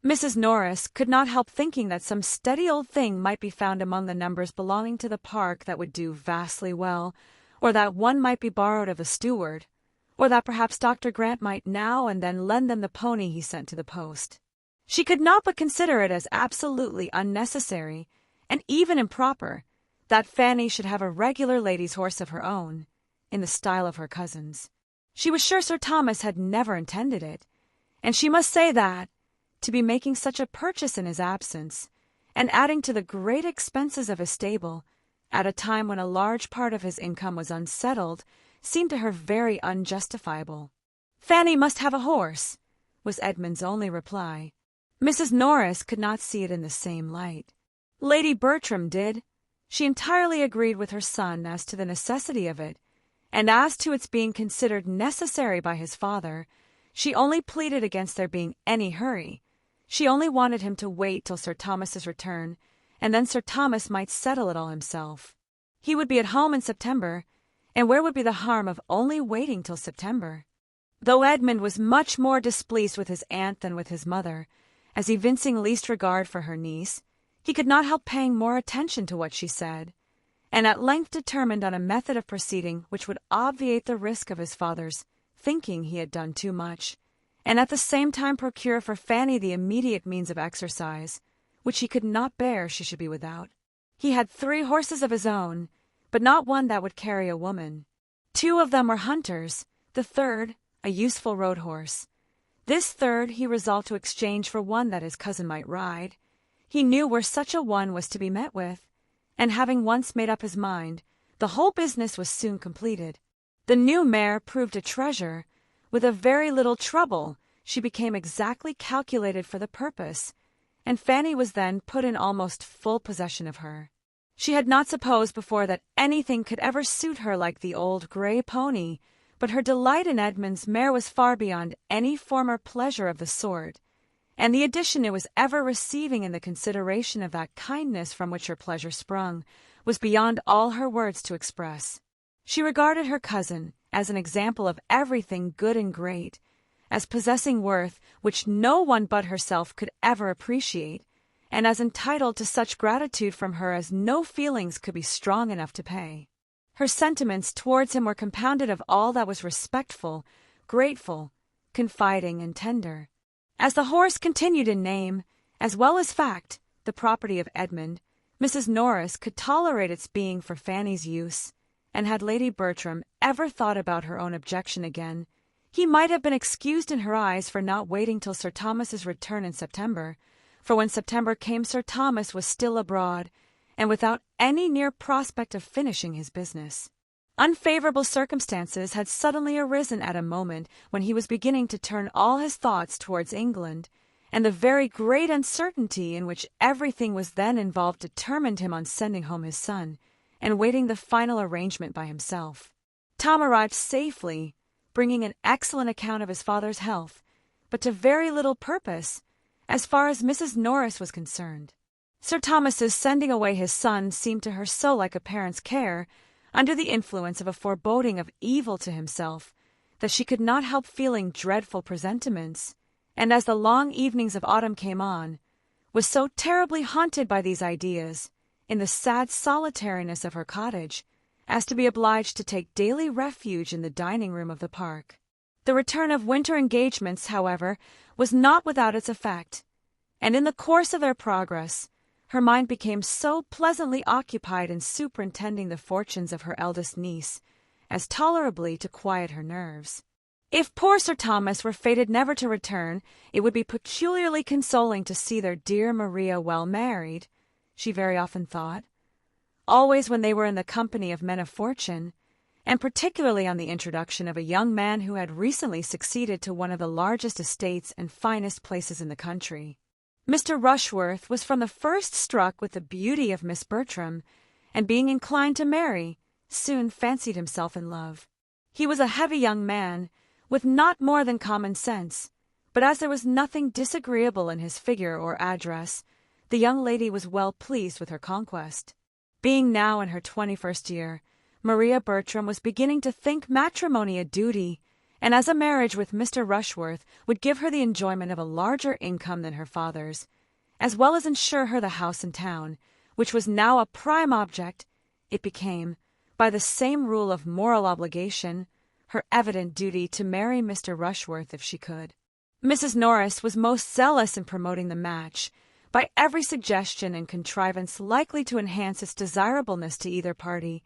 Mrs. Norris could not help thinking that some steady old thing might be found among the numbers belonging to the park that would do vastly well, or that one might be borrowed of the steward, or that perhaps Dr. Grant might now and then lend them the pony he sent to the post. She could not but consider it as absolutely unnecessary, and even improper, that Fanny should have a regular lady's horse of her own, in the style of her cousins. She was sure Sir Thomas had never intended it, and she must say that, to be making such a purchase in his absence, and adding to the great expenses of his stable, at a time when a large part of his income was unsettled, seemed to her very unjustifiable. "Fanny must have a horse," was Edmund's only reply. Mrs. Norris could not see it in the same light. Lady Bertram did. She entirely agreed with her son as to the necessity of it, and as to its being considered necessary by his father, she only pleaded against there being any hurry. She only wanted him to wait till Sir Thomas's return, and then Sir Thomas might settle it all himself. He would be at home in September, and where would be the harm of only waiting till September? Though Edmund was much more displeased with his aunt than with his mother, as evincing least regard for her niece, he could not help paying more attention to what she said, and at length determined on a method of proceeding which would obviate the risk of his father's thinking he had done too much, and at the same time procure for Fanny the immediate means of exercise, which he could not bear she should be without. He had 3 horses of his own, but not one that would carry a woman. 2 of them were hunters, the third a useful road horse. This third he resolved to exchange for one that his cousin might ride. He knew where such a one was to be met with, and having once made up his mind, the whole business was soon completed. The new mare proved a treasure. With a very little trouble, she became exactly calculated for the purpose, and Fanny was then put in almost full possession of her. She had not supposed before that anything could ever suit her like the old gray pony, but her delight in Edmund's mare was far beyond any former pleasure of the sort, and the addition it was ever receiving in the consideration of that kindness from which her pleasure sprung was beyond all her words to express. She regarded her cousin as an example of everything good and great, as possessing worth which no one but herself could ever appreciate, and as entitled to such gratitude from her as no feelings could be strong enough to pay. Her sentiments towards him were compounded of all that was respectful, grateful, confiding, and tender. As the horse continued in name, as well as fact, the property of Edmund, Mrs. Norris could tolerate its being for Fanny's use, and had Lady Bertram ever thought about her own objection again, he might have been excused in her eyes for not waiting till Sir Thomas's return in September, for when September came Sir Thomas was still abroad, and without any near prospect of finishing his business. Unfavorable circumstances had suddenly arisen at a moment when he was beginning to turn all his thoughts towards England, and the very great uncertainty in which everything was then involved determined him on sending home his son, and waiting the final arrangement by himself. Tom arrived safely, bringing an excellent account of his father's health, but to very little purpose, as far as Mrs. Norris was concerned. Sir Thomas's sending away his son seemed to her so like a parent's care, under the influence of a foreboding of evil to himself, that she could not help feeling dreadful presentiments, and as the long evenings of autumn came on, was so terribly haunted by these ideas, in the sad solitariness of her cottage, as to be obliged to take daily refuge in the dining-room of the park. The return of winter engagements, however, was not without its effect, and in the course of their progress, her mind became so pleasantly occupied in superintending the fortunes of her eldest niece as tolerably to quiet her nerves. If poor Sir Thomas were fated never to return, it would be peculiarly consoling to see their dear Maria well married, she very often thought, always when they were in the company of men of fortune, and particularly on the introduction of a young man who had recently succeeded to one of the largest estates and finest places in the country. Mr. Rushworth was from the first struck with the beauty of Miss Bertram, and being inclined to marry, soon fancied himself in love. He was a heavy young man, with not more than common sense, but as there was nothing disagreeable in his figure or address, the young lady was well pleased with her conquest. Being now in her 21st year, Maria Bertram was beginning to think matrimony a duty, and as a marriage with Mr. Rushworth would give her the enjoyment of a larger income than her father's, as well as ensure her the house in town, which was now a prime object, it became, by the same rule of moral obligation, her evident duty to marry Mr. Rushworth if she could. Mrs. Norris was most zealous in promoting the match, by every suggestion and contrivance likely to enhance its desirableness to either party,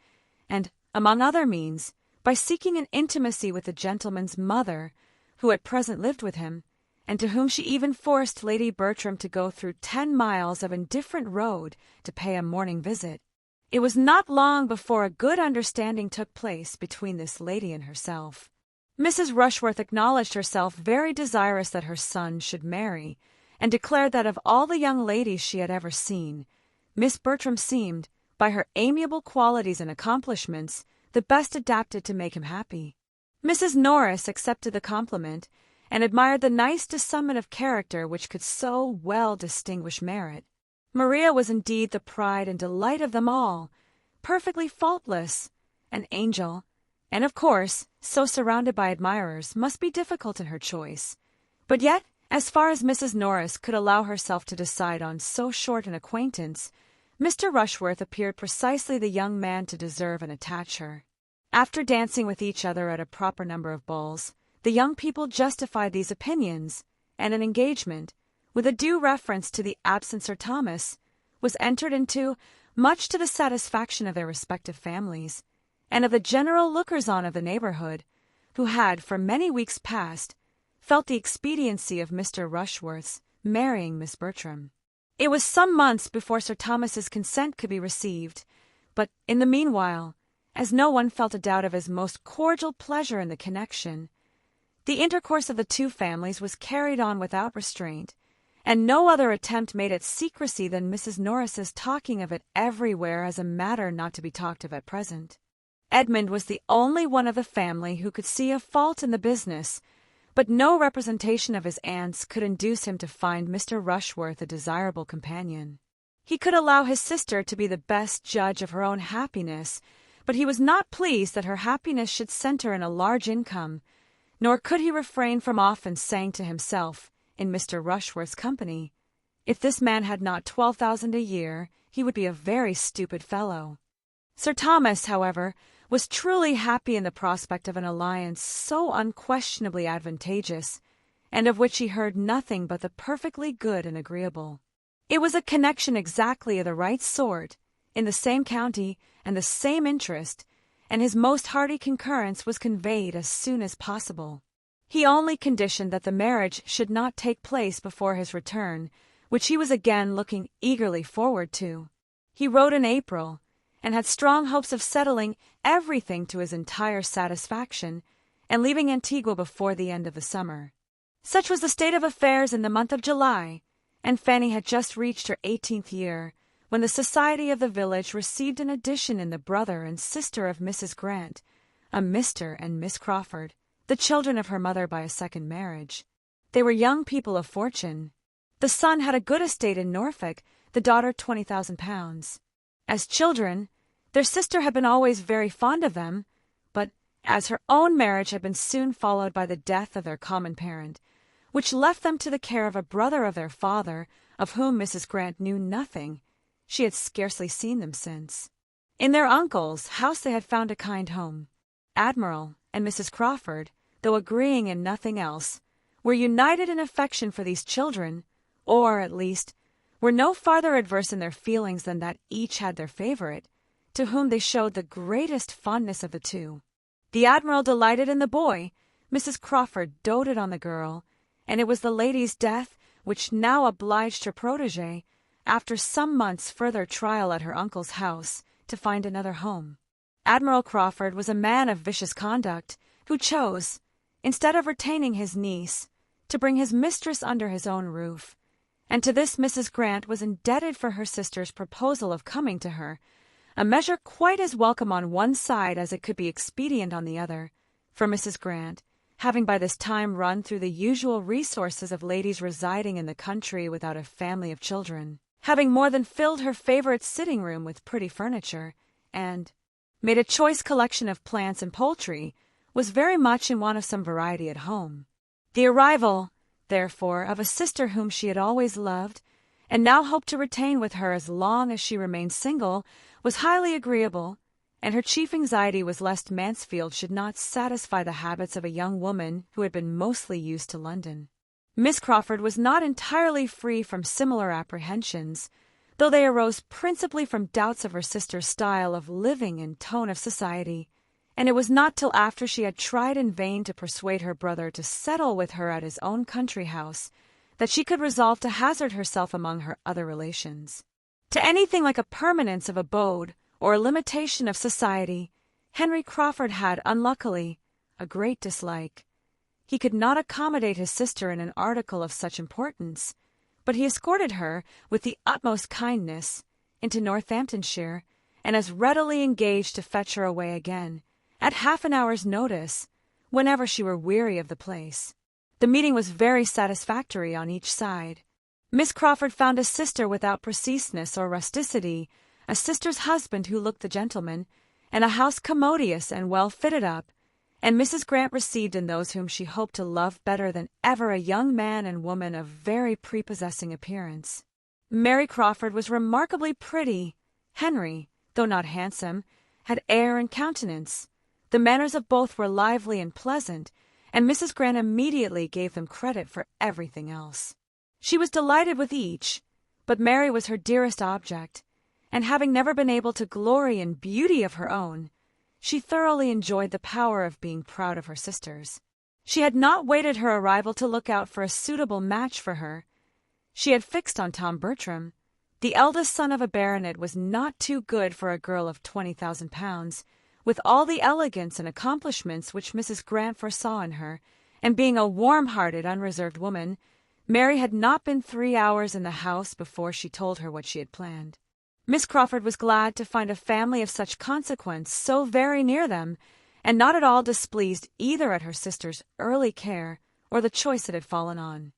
and, among other means, by seeking an intimacy with the gentleman's mother, who at present lived with him, and to whom she even forced Lady Bertram to go through 10 miles of indifferent road to pay a morning visit. It was not long before a good understanding took place between this lady and herself. Mrs. Rushworth acknowledged herself very desirous that her son should marry, and declared that of all the young ladies she had ever seen, Miss Bertram seemed, by her amiable qualities and accomplishments, the best adapted to make him happy. Mrs. Norris accepted the compliment, and admired the nice discernment of character which could so well distinguish merit. Maria was indeed the pride and delight of them all, perfectly faultless, an angel, and of course, so surrounded by admirers, must be difficult in her choice. But yet, as far as Mrs. Norris could allow herself to decide on so short an acquaintance, Mr. Rushworth appeared precisely the young man to deserve and attach her. After dancing with each other at a proper number of balls, the young people justified these opinions, and an engagement, with a due reference to the absent Sir Thomas, was entered into, much to the satisfaction of their respective families, and of the general lookers-on of the neighbourhood, who had, for many weeks past, felt the expediency of Mr. Rushworth's marrying Miss Bertram. It was some months before Sir Thomas's consent could be received, but in the meanwhile, as no one felt a doubt of his most cordial pleasure in the connection, the intercourse of the two families was carried on without restraint, and no other attempt made at secrecy than Mrs. Norris's talking of it everywhere as a matter not to be talked of at present. Edmund was the only one of the family who could see a fault in the business, but no representation of his aunt's could induce him to find Mr. Rushworth a desirable companion. He could allow his sister to be the best judge of her own happiness, but he was not pleased that her happiness should centre in a large income, nor could he refrain from often saying to himself, in Mr. Rushworth's company, if this man had not 12,000 a year, he would be a very stupid fellow. Sir Thomas, however, was truly happy in the prospect of an alliance so unquestionably advantageous, and of which he heard nothing but the perfectly good and agreeable. It was a connection exactly of the right sort, in the same county, and the same interest, and his most hearty concurrence was conveyed as soon as possible. He only conditioned that the marriage should not take place before his return, which he was again looking eagerly forward to. He wrote in April, and had strong hopes of settling everything to his entire satisfaction, and leaving Antigua before the end of the summer. Such was the state of affairs in the month of July, and Fanny had just reached her 18th year, when the society of the village received an addition in the brother and sister of Mrs. Grant, a Mr. and Miss Crawford, the children of her mother by a second marriage. They were young people of fortune. The son had a good estate in Norfolk, the daughter £20,000. As children, their sister had been always very fond of them, but as her own marriage had been soon followed by the death of their common parent, which left them to the care of a brother of their father, of whom Mrs. Grant knew nothing, she had scarcely seen them since. In their uncle's house they had found a kind home. Admiral and Mrs. Crawford, though agreeing in nothing else, were united in affection for these children, or, at least, were no farther adverse in their feelings than that each had their favourite, to whom they showed the greatest fondness of the two. The Admiral delighted in the boy, Mrs. Crawford doted on the girl, and it was the lady's death which now obliged her protégé, after some months' further trial at her uncle's house, to find another home. Admiral Crawford was a man of vicious conduct who chose, instead of retaining his niece, to bring his mistress under his own roof, and to this Mrs. Grant was indebted for her sister's proposal of coming to her, a measure quite as welcome on one side as it could be expedient on the other, for Mrs. Grant, having by this time run through the usual resources of ladies residing in the country without a family of children, having more than filled her favorite sitting-room with pretty furniture, and made a choice collection of plants and poultry, was very much in want of some variety at home. The arrival, therefore, of a sister whom she had always loved, and now hoped to retain with her as long as she remained single, was highly agreeable, and her chief anxiety was lest Mansfield should not satisfy the habits of a young woman who had been mostly used to London. Miss Crawford was not entirely free from similar apprehensions, though they arose principally from doubts of her sister's style of living and tone of society, and it was not till after she had tried in vain to persuade her brother to settle with her at his own country house that she could resolve to hazard herself among her other relations. To anything like a permanence of abode or a limitation of society, Henry Crawford had, unluckily, a great dislike. He could not accommodate his sister in an article of such importance, but he escorted her, with the utmost kindness, into Northamptonshire, and as readily engaged to fetch her away again, at half an hour's notice, whenever she were weary of the place. The meeting was very satisfactory on each side. Miss Crawford found a sister without preciseness or rusticity, a sister's husband who looked the gentleman, and a house commodious and well fitted up, and Mrs. Grant received in those whom she hoped to love better than ever a young man and woman of very prepossessing appearance. Mary Crawford was remarkably pretty. Henry, though not handsome, had air and countenance. The manners of both were lively and pleasant, and Mrs. Grant immediately gave them credit for everything else. She was delighted with each, but Mary was her dearest object, and having never been able to glory in beauty of her own, she thoroughly enjoyed the power of being proud of her sisters. She had not waited her arrival to look out for a suitable match for her. She had fixed on Tom Bertram. The eldest son of a baronet was not too good for a girl of 20,000 pounds, with all the elegance and accomplishments which Mrs. Grant foresaw in her, and being a warm-hearted, unreserved woman, Mary had not been 3 hours in the house before she told her what she had planned. Miss Crawford was glad to find a family of such consequence so very near them, and not at all displeased either at her sister's early care or the choice it had fallen on.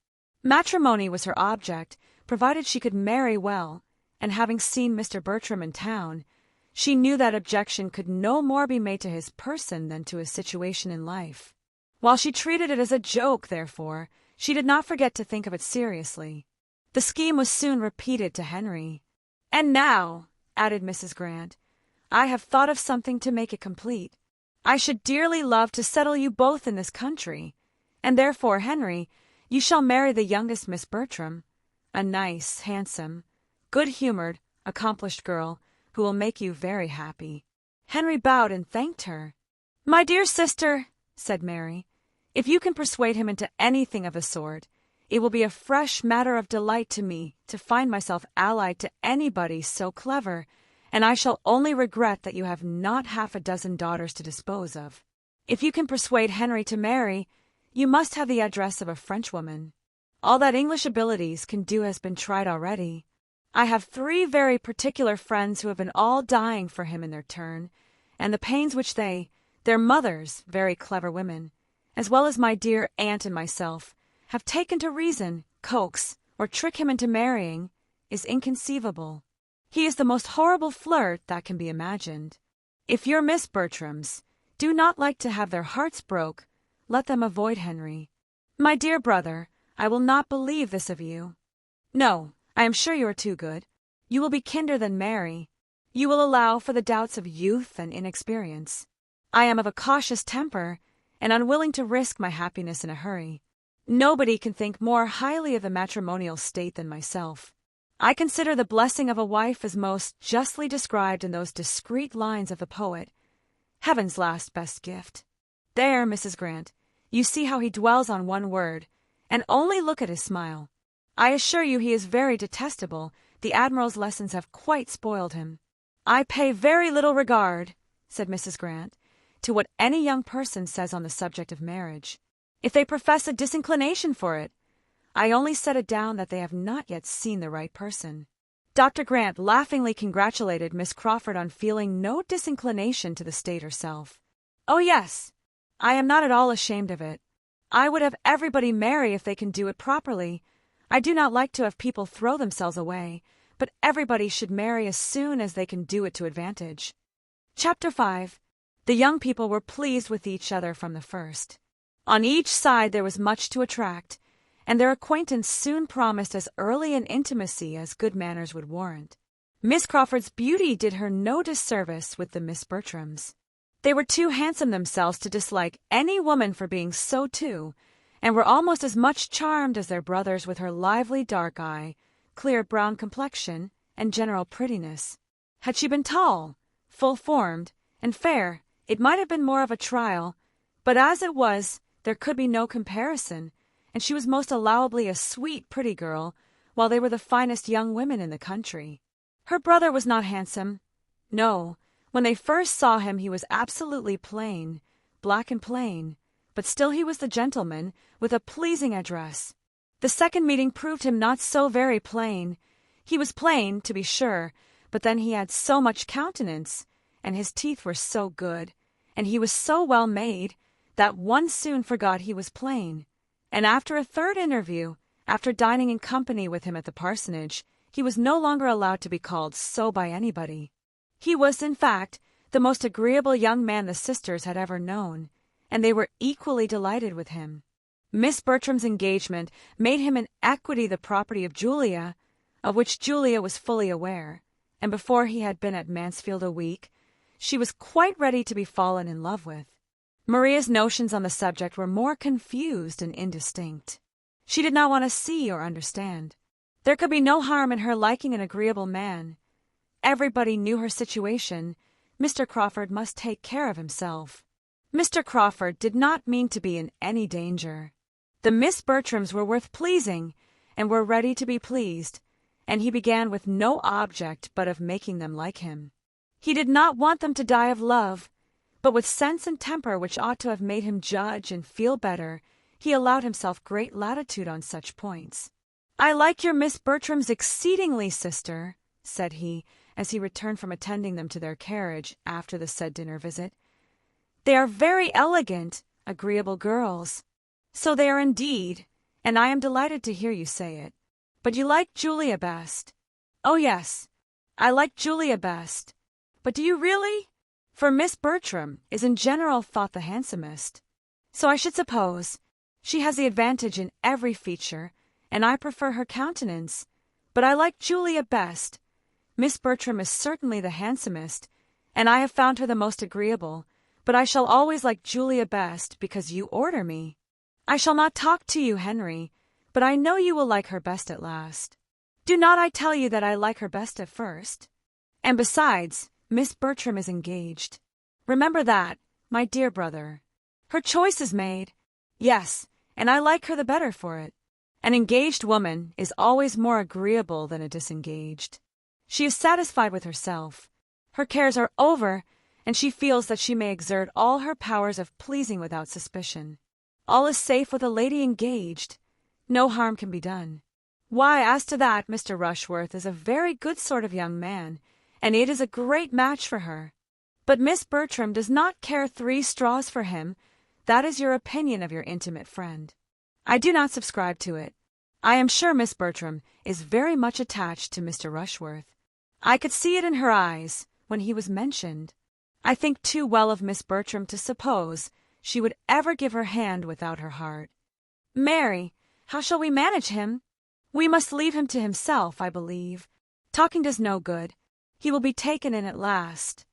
Matrimony was her object, provided she could marry well, and having seen Mr. Bertram in town, she knew that objection could no more be made to his person than to his situation in life. While she treated it as a joke, therefore, she did not forget to think of it seriously. The scheme was soon repeated to Henry. "And now," added Mrs. Grant, "I have thought of something to make it complete. I should dearly love to settle you both in this country, and therefore, Henry, you shall marry the youngest Miss Bertram, a nice, handsome, good-humored, accomplished girl who will make you very happy." Henry bowed and thanked her. "My dear sister," said Mary, "if you can persuade him into anything of the sort, it will be a fresh matter of delight to me to find myself allied to anybody so clever, and I shall only regret that you have not half a dozen daughters to dispose of. If you can persuade Henry to marry, you must have the address of a Frenchwoman. All that English abilities can do has been tried already. I have 3 very particular friends who have been all dying for him in their turn, and the pains which they, their mothers, very clever women, as well as my dear aunt and myself, have taken to reason, coax, or trick him into marrying, is inconceivable. He is the most horrible flirt that can be imagined. If your Miss Bertrams do not like to have their hearts broke, let them avoid Henry. My dear brother, I will not believe this of you. No, I am sure you are too good. You will be kinder than Mary. You will allow for the doubts of youth and inexperience. I am of a cautious temper, and unwilling to risk my happiness in a hurry. Nobody can think more highly of the matrimonial state than myself. I consider the blessing of a wife as most justly described in those discreet lines of the poet, "Heaven's last best gift." There, Mrs. Grant, you see how he dwells on one word, and only look at his smile. I assure you he is very detestable. The Admiral's lessons have quite spoiled him. I pay very little regard, said Mrs. Grant, to what any young person says on the subject of marriage. If they profess a disinclination for it, I only set it down that they have not yet seen the right person. Dr. Grant laughingly congratulated Miss Crawford on feeling no disinclination to the state herself. "Oh, yes, I am not at all ashamed of it. I would have everybody marry if they can do it properly. I do not like to have people throw themselves away, but everybody should marry as soon as they can do it to advantage." Chapter 5. The young people were pleased with each other from the first. On each side there was much to attract, and their acquaintance soon promised as early an intimacy as good manners would warrant. Miss Crawford's beauty did her no disservice with the Miss Bertrams. They were too handsome themselves to dislike any woman for being so too, and were almost as much charmed as their brothers with her lively dark eye, clear brown complexion, and general prettiness. Had she been tall, full-formed, and fair, it might have been more of a trial, but as it was, there could be no comparison, and she was most allowably a sweet, pretty girl, while they were the finest young women in the country. Her brother was not handsome. No, when they first saw him he was absolutely plain, black and plain, but still he was the gentleman, with a pleasing address. The second meeting proved him not so very plain. He was plain, to be sure, but then he had so much countenance, and his teeth were so good, and he was so well made, that one soon forgot he was plain. And after a third interview, after dining in company with him at the parsonage, he was no longer allowed to be called so by anybody. He was, in fact, the most agreeable young man the sisters had ever known, and they were equally delighted with him. Miss Bertram's engagement made him in equity the property of Julia, of which Julia was fully aware, and before he had been at Mansfield a week, she was quite ready to be fallen in love with. Maria's notions on the subject were more confused and indistinct. She did not want to see or understand. There could be no harm in her liking an agreeable man. Everybody knew her situation. Mr. Crawford must take care of himself. Mr. Crawford did not mean to be in any danger. The Miss Bertrams were worth pleasing, and were ready to be pleased, and he began with no object but of making them like him. He did not want them to die of love, but with sense and temper which ought to have made him judge and feel better, he allowed himself great latitude on such points. "I like your Miss Bertrams exceedingly, sister," said he, as he returned from attending them to their carriage after the said dinner visit. "They are very elegant, agreeable girls." "So they are indeed, and I am delighted to hear you say it. But you like Julia best." "Oh, yes, I like Julia best. But do you really? For Miss Bertram is in general thought the handsomest. So I should suppose. She has the advantage in every feature, and I prefer her countenance. But I like Julia best. Miss Bertram is certainly the handsomest, and I have found her the most agreeable, but I shall always like Julia best because you order me. I shall not talk to you, Henry, but I know you will like her best at last. Do not I tell you that I like her best at first? And besides, Miss Bertram is engaged. Remember that, my dear brother. Her choice is made. Yes, and I like her the better for it. An engaged woman is always more agreeable than a disengaged. She is satisfied with herself. Her cares are over, and she feels that she may exert all her powers of pleasing without suspicion. All is safe with a lady engaged. No harm can be done. Why, as to that, Mr. Rushworth is a very good sort of young man, and it is a great match for her. But Miss Bertram does not care 3 straws for him. That is your opinion of your intimate friend. I do not subscribe to it. I am sure Miss Bertram is very much attached to Mr. Rushworth. I could see it in her eyes when he was mentioned. I think too well of Miss Bertram to suppose she would ever give her hand without her heart. Mary, how shall we manage him? We must leave him to himself, I believe. Talking does no good. He will be taken in at last.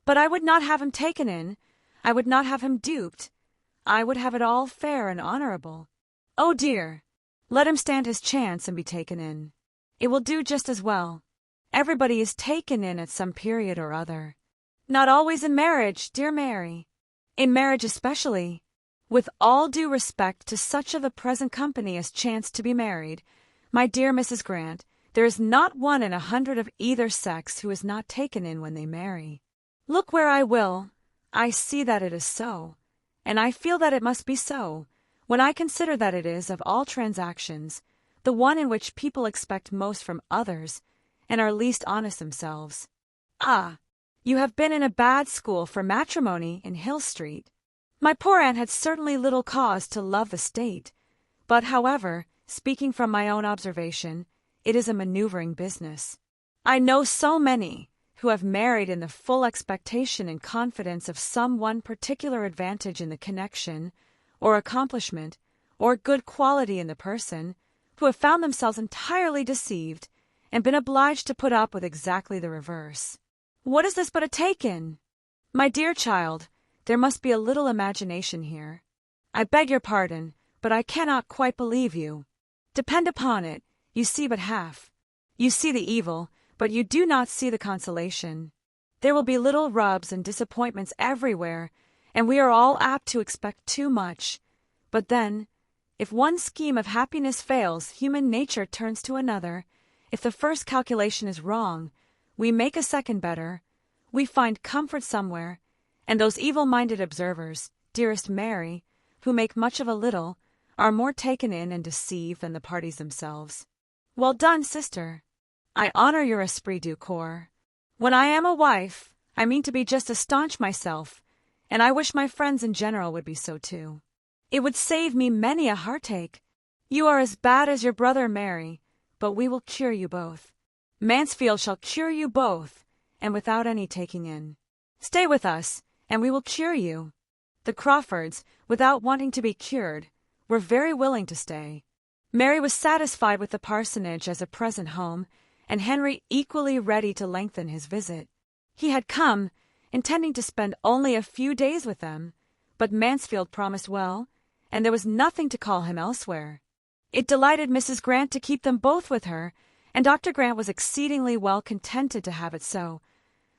But I would not have him taken in. I would not have him duped. I would have it all fair and honorable. Oh dear, let him stand his chance and be taken in. It will do just as well. Everybody is taken in at some period or other. Not always in marriage, dear Mary. In marriage especially. With all due respect to such of the present company as chance to be married, my dear Mrs. Grant, there is not one in 100 of either sex who is not taken in when they marry. Look where I will, I see that it is so, and I feel that it must be so, when I consider that it is, of all transactions, the one in which people expect most from others, and are least honest themselves. Ah, you have been in a bad school for matrimony in Hill Street. My poor aunt had certainly little cause to love the state, but, however, speaking from my own observation, it is a maneuvering business. I know so many who have married in the full expectation and confidence of some one particular advantage in the connection, or accomplishment, or good quality in the person, who have found themselves entirely deceived, and been obliged to put up with exactly the reverse. What is this but a take-in? My dear child, there must be a little imagination here. I beg your pardon, but I cannot quite believe you. Depend upon it, you see but half. You see the evil, but you do not see the consolation. There will be little rubs and disappointments everywhere, and we are all apt to expect too much. But then, if one scheme of happiness fails, human nature turns to another. If the first calculation is wrong, we make a second better. We find comfort somewhere, and those evil-minded observers, dearest Mary, who make much of a little, are more taken in and deceived than the parties themselves. Well done, sister. I honor your esprit du corps. When I am a wife, I mean to be just as staunch myself, and I wish my friends in general would be so too. It would save me many a heartache. You are as bad as your brother Mary, but we will cure you both. Mansfield shall cure you both, and without any taking in. Stay with us, and we will cure you. The Crawfords, without wanting to be cured, were very willing to stay. Mary was satisfied with the parsonage as a present home, and Henry equally ready to lengthen his visit. He had come, intending to spend only a few days with them, but Mansfield promised well, and there was nothing to call him elsewhere. It delighted Mrs. Grant to keep them both with her, and Dr. Grant was exceedingly well contented to have it so.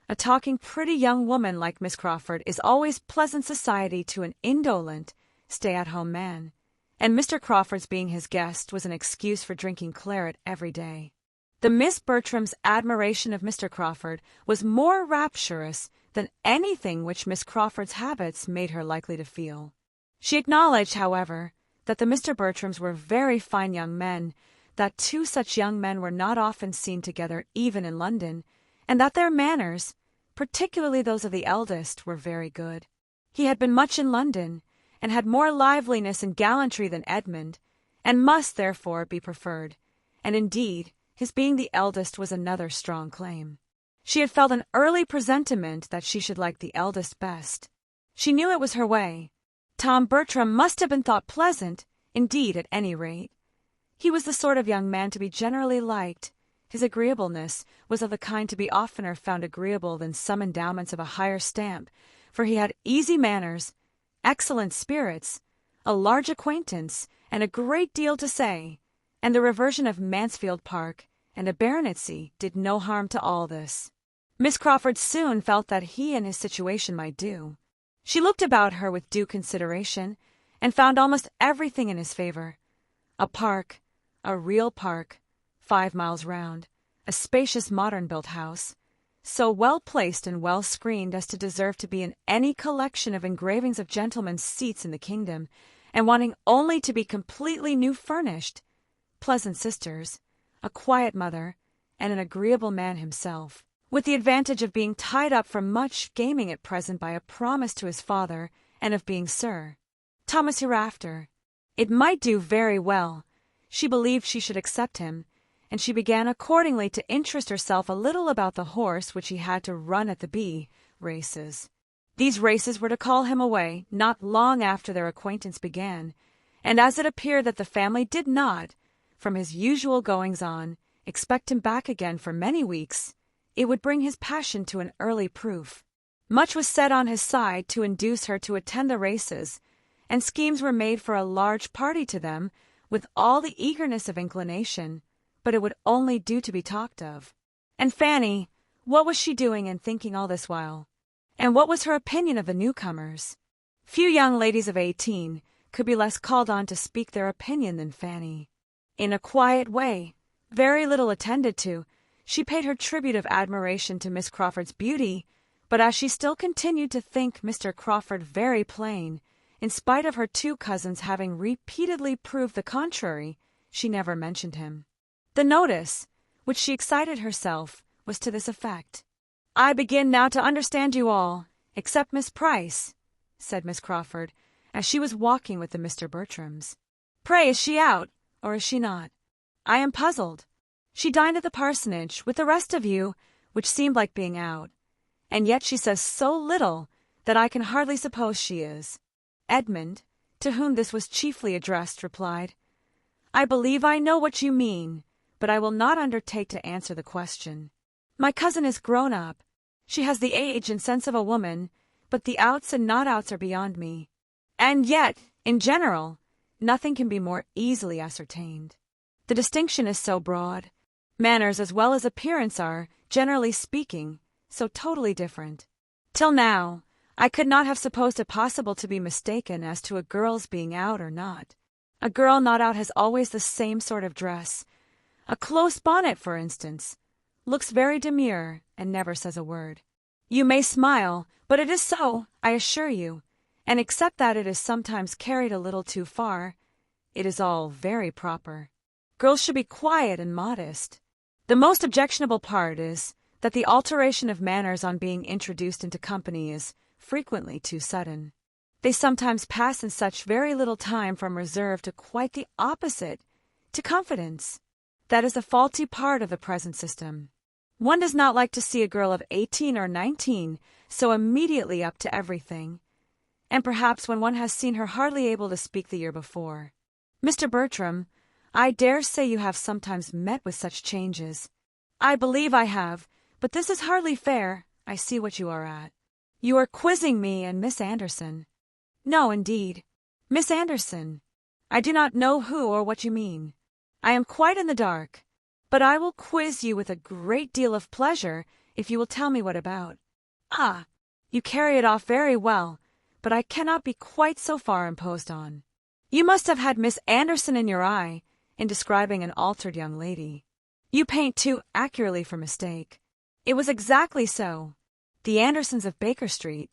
A talking, pretty young woman like Miss Crawford is always pleasant society to an indolent, stay-at-home man, and Mr. Crawford's being his guest was an excuse for drinking claret every day. The Miss Bertrams' admiration of Mr. Crawford was more rapturous than anything which Miss Crawford's habits made her likely to feel. She acknowledged, however, that the Mr. Bertrams were very fine young men, that two such young men were not often seen together even in London, and that their manners, particularly those of the eldest, were very good. He had been much in London, and had more liveliness and gallantry than Edmund, and must, therefore, be preferred, and indeed his being the eldest was another strong claim. She had felt an early presentiment that she should like the eldest best. She knew it was her way. Tom Bertram must have been thought pleasant, indeed, at any rate. He was the sort of young man to be generally liked. His agreeableness was of the kind to be oftener found agreeable than some endowments of a higher stamp, for he had easy manners, excellent spirits, a large acquaintance, and a great deal to say, and the reversion of Mansfield Park and a baronetcy did no harm to all this. Miss Crawford soon felt that he and his situation might do. She looked about her with due consideration, and found almost everything in his favor. A park, a real park, 5 miles round, a spacious modern-built house, so well placed and well screened as to deserve to be in any collection of engravings of gentlemen's seats in the kingdom, and wanting only to be completely new furnished, pleasant sisters, a quiet mother, and an agreeable man himself, with the advantage of being tied up for much gaming at present by a promise to his father, and of being Sir Thomas hereafter. It might do very well. She believed she should accept him, and she began accordingly to interest herself a little about the horse which he had to run at the bee races. These races were to call him away not long after their acquaintance began, and as it appeared that the family did not, from his usual goings-on, expect him back again for many weeks, it would bring his passion to an early proof. Much was said on his side to induce her to attend the races, and schemes were made for a large party to them, with all the eagerness of inclination, but it would only do to be talked of. And Fanny, what was she doing and thinking all this while? And what was her opinion of the newcomers? Few young ladies of 18 could be less called on to speak their opinion than Fanny. In a quiet way, very little attended to, she paid her tribute of admiration to Miss Crawford's beauty, But as she still continued to think Mr. Crawford very plain, in spite of her two cousins having repeatedly proved the contrary, she never mentioned him. The notice, which she excited herself, was to this effect. "I begin now to understand you all, except Miss Price," said Miss Crawford, as she was walking with the Mr. Bertrams. "Pray, is she out, or is she not? I am puzzled. She dined at the parsonage with the rest of you, which seemed like being out, and yet she says so little that I can hardly suppose she is." Edmund, to whom this was chiefly addressed, replied, "I believe I know what you mean, but I will not undertake to answer the question. My cousin is grown up. She has the age and sense of a woman, but the outs and not outs are beyond me. And yet, in general, nothing can be more easily ascertained. The distinction is so broad. Manners as well as appearance are, generally speaking, so totally different. Till now, I could not have supposed it possible to be mistaken as to a girl's being out or not. A girl not out has always the same sort of dress. A close bonnet, for instance, looks very demure and never says a word. You may smile, but it is so, I assure you, and except that it is sometimes carried a little too far, it is all very proper. Girls should be quiet and modest. The most objectionable part is that the alteration of manners on being introduced into company is frequently too sudden. They sometimes pass in such very little time from reserve to quite the opposite, to confidence. That is a faulty part of the present system. One does not like to see a girl of 18 or 19 so immediately up to everything, and perhaps when one has seen her hardly able to speak the year before. Mr. Bertram, I dare say you have sometimes met with such changes. I believe I have, but this is hardly fair. I see what you are at. You are quizzing me and Miss Anderson. No, indeed. Miss Anderson. I do not know who or what you mean. I am quite in the dark, but I will quiz you with a great deal of pleasure if you will tell me what about. Ah, you carry it off very well, but I cannot be quite so far imposed on. You must have had Miss Anderson in your eye in describing an altered young lady. You paint too accurately for mistake. It was exactly so. The Andersons of Baker Street.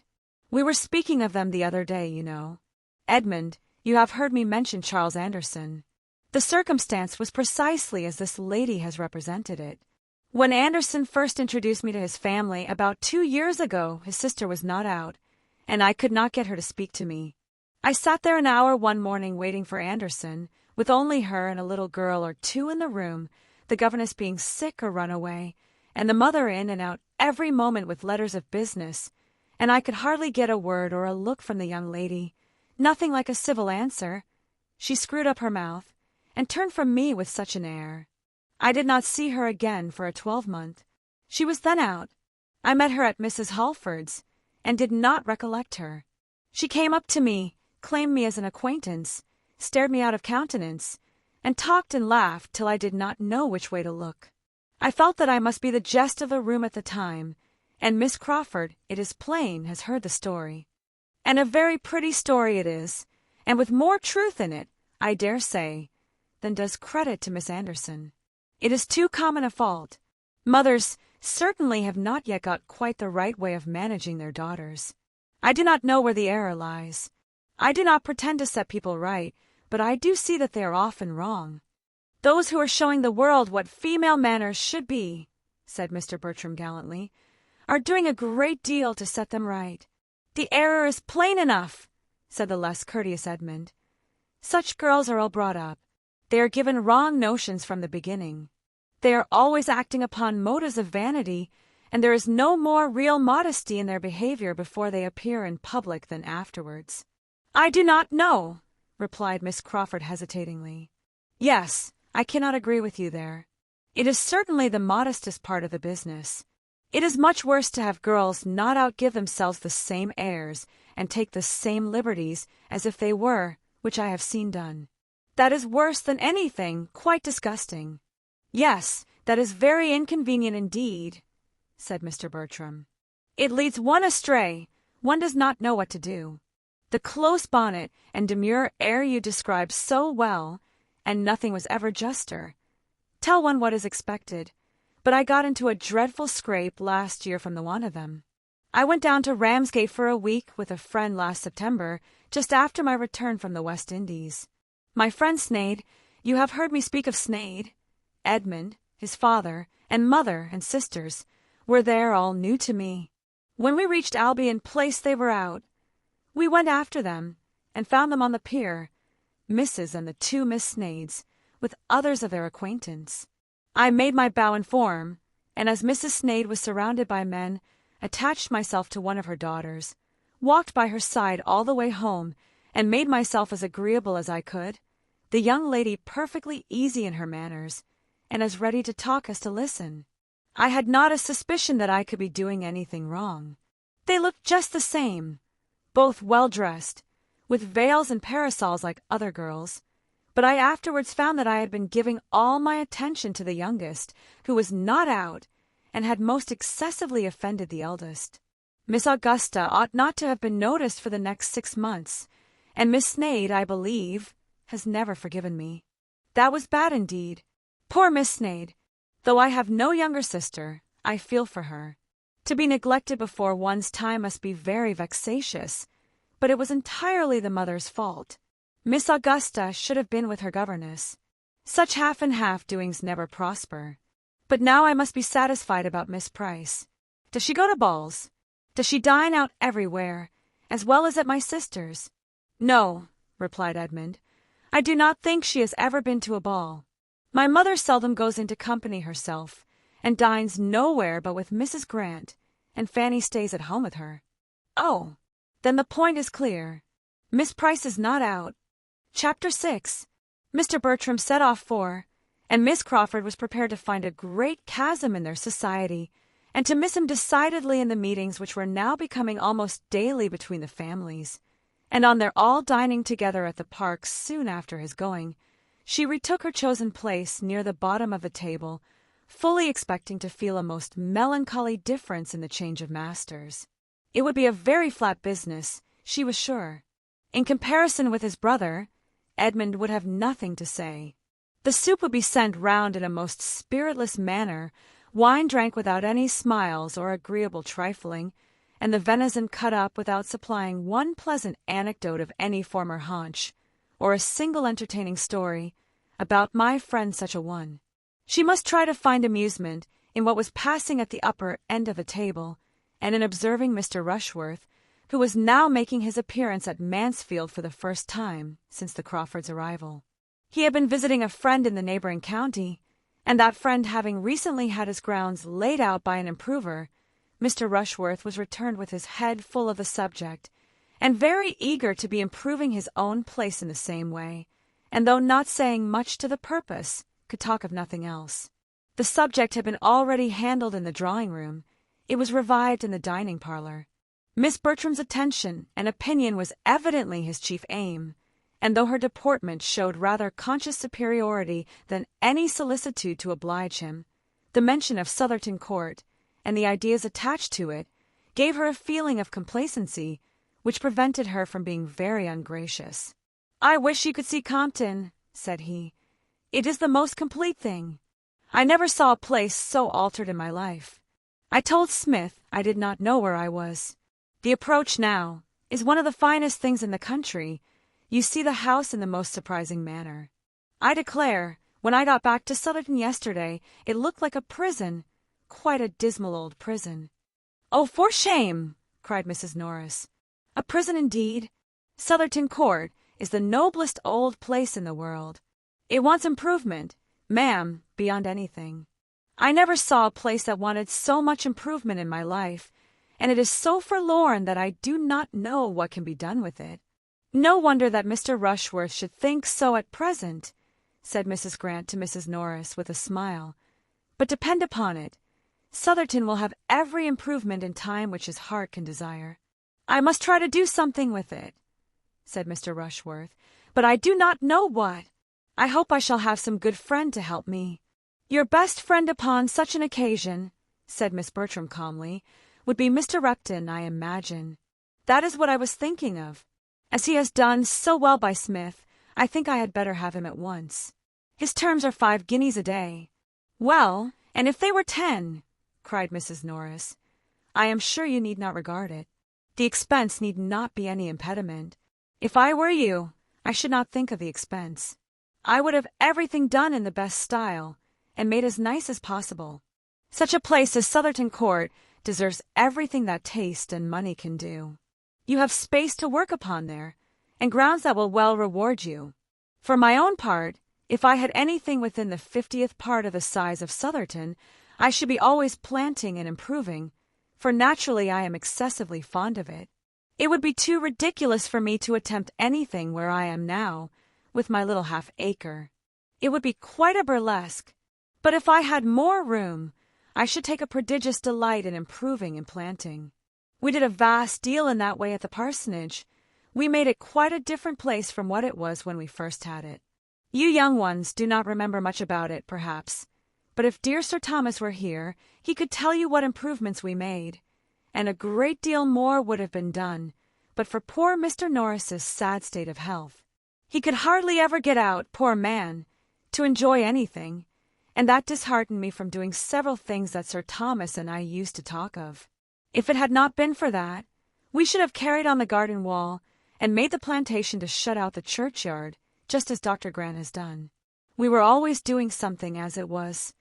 We were speaking of them the other day, you know. Edmund, you have heard me mention Charles Anderson. The circumstance was precisely as this lady has represented it. When Anderson first introduced me to his family about 2 years ago, his sister was not out, and I could not get her to speak to me. I sat there an hour one morning waiting for Anderson, with only her and a little girl or two in the room, the governess being sick or run away, and the mother in and out every moment with letters of business, and I could hardly get a word or a look from the young lady, nothing like a civil answer. She screwed up her mouth, and turned from me with such an air. I did not see her again for a 12-month. She was then out. I met her at Mrs. Halford's, and did not recollect her. She came up to me, claimed me as an acquaintance, stared me out of countenance, and talked and laughed till I did not know which way to look. I felt that I must be the jest of the room at the time, and Miss Crawford, it is plain, has heard the story. And a very pretty story it is, and with more truth in it, I dare say, than does credit to Miss Anderson. It is too common a fault. Mothers certainly have not yet got quite the right way of managing their daughters. I do not know where the error lies. I do not pretend to set people right, but I do see that they are often wrong. Those who are showing the world what female manners should be, said Mr. Bertram gallantly, are doing a great deal to set them right. The error is plain enough, said the less courteous Edmund. Such girls are all brought up. They are given wrong notions from the beginning. They are always acting upon motives of vanity, and there is no more real modesty in their behavior before they appear in public than afterwards. I do not know, replied Miss Crawford hesitatingly. Yes, I cannot agree with you there. It is certainly the modestest part of the business. It is much worse to have girls not outgive themselves the same airs and take the same liberties as if they were, which I have seen done. That is worse than anything, quite disgusting. Yes, that is very inconvenient indeed, said Mr. Bertram. It leads one astray. One does not know what to do. The close bonnet and demure air you describe so well, and nothing was ever juster, tell one what is expected, but I got into a dreadful scrape last year from the want of them. I went down to Ramsgate for a week with a friend last September, just after my return from the West Indies. My friend Sneyd, you have heard me speak of Sneyd, Edmund, his father, and mother and sisters, were there, all new to me. When we reached Albion Place they were out. We went after them, and found them on the pier, Mrs. and the 2 Miss Sneyds, with others of their acquaintance. I made my bow in form, and as Mrs. Sneyd was surrounded by men, attached myself to one of her daughters, walked by her side all the way home, and made myself as agreeable as I could, the young lady perfectly easy in her manners, and as ready to talk as to listen. I had not a suspicion that I could be doing anything wrong. They looked just the same, both well-dressed, with veils and parasols like other girls, but I afterwards found that I had been giving all my attention to the youngest, who was not out, and had most excessively offended the eldest. Miss Augusta ought not to have been noticed for the next 6 months, and Miss Sneyd, I believe, has never forgiven me. That was bad indeed. Poor Miss Sneyd! Though I have no younger sister, I feel for her. To be neglected before one's time must be very vexatious, but it was entirely the mother's fault. Miss Augusta should have been with her governess. Such half-and-half doings never prosper. But now I must be satisfied about Miss Price. Does she go to balls? Does she dine out everywhere, as well as at my sister's? No, replied Edmund. I do not think she has ever been to a ball. My mother seldom goes into company herself, and dines nowhere but with Mrs. Grant, and Fanny stays at home with her. Oh, then the point is clear. Miss Price is not out. Chapter 6. Mr. Bertram set off for, and Miss Crawford was prepared to find a great chasm in their society, and to miss him decidedly in the meetings which were now becoming almost daily between the families. And on their all dining together at the Park soon after his going, she retook her chosen place near the bottom of the table, fully expecting to feel a most melancholy difference in the change of masters. It would be a very flat business, she was sure. In comparison with his brother, Edmund would have nothing to say. The soup would be sent round in a most spiritless manner, wine drank without any smiles or agreeable trifling, and the venison cut up without supplying one pleasant anecdote of any former haunch, or a single entertaining story about my friend such a one. She must try to find amusement in what was passing at the upper end of the table, and in observing Mr. Rushworth, who was now making his appearance at Mansfield for the first time since the Crawfords' arrival. He had been visiting a friend in the neighboring county, and that friend having recently had his grounds laid out by an improver, Mr. Rushworth was returned with his head full of the subject, and very eager to be improving his own place in the same way, and though not saying much to the purpose, could talk of nothing else. The subject had been already handled in the drawing-room. It was revived in the dining-parlour. Miss Bertram's attention and opinion was evidently his chief aim, and though her deportment showed rather conscious superiority than any solicitude to oblige him, the mention of Southerton Court, and the ideas attached to it, gave her a feeling of complacency which prevented her from being very ungracious. "I wish you could see Compton," said he. "It is the most complete thing. I never saw a place so altered in my life. I told Smith I did not know where I was. The approach now is one of the finest things in the country. You see the house in the most surprising manner. I declare, when I got back to Southerton yesterday, it looked like a prison, quite a dismal old prison." "Oh, for shame!" cried Mrs. Norris. "A prison indeed! Southerton Court is the noblest old place in the world. It wants improvement, ma'am, beyond anything. I never saw a place that wanted so much improvement in my life, and it is so forlorn that I do not know what can be done with it." "No wonder that Mr. Rushworth should think so at present," said Mrs. Grant to Mrs. Norris with a smile. "But depend upon it, Southerton will have every improvement in time which his heart can desire." "I must try to do something with it," said Mr. Rushworth, "but I do not know what. I hope I shall have some good friend to help me." "Your best friend upon such an occasion," said Miss Bertram calmly, "would be Mr. Repton, I imagine. That is what I was thinking of. As he has done so well by Smith, I think I had better have him at once. His terms are 5 guineas a day." "Well, and if they were 10," cried Mrs. Norris. I am sure you need not regard it. The expense need not be any impediment. If I were you, I should not think of the expense. I would have everything done in the best style, and made as nice as possible. Such a place as Sotherton Court deserves everything that taste and money can do. You have space to work upon there, and grounds that will well reward you. For my own part, if I had anything within the 50th part of the size of Sotherton, I should be always planting and improving, for naturally I am excessively fond of it. It would be too ridiculous for me to attempt anything where I am now, with my little half-acre. It would be quite a burlesque, but if I had more room, I should take a prodigious delight in improving and planting. We did a vast deal in that way at the parsonage. We made it quite a different place from what it was when we first had it. You young ones do not remember much about it, perhaps, but if dear Sir Thomas were here, he could tell you what improvements we made, and a great deal more would have been done, but for poor Mr. Norris's sad state of health. He could hardly ever get out, poor man, to enjoy anything, and that disheartened me from doing several things that Sir Thomas and I used to talk of. If it had not been for that, we should have carried on the garden wall, and made the plantation to shut out the churchyard, just as Dr. Grant has done. We were always doing something as it was.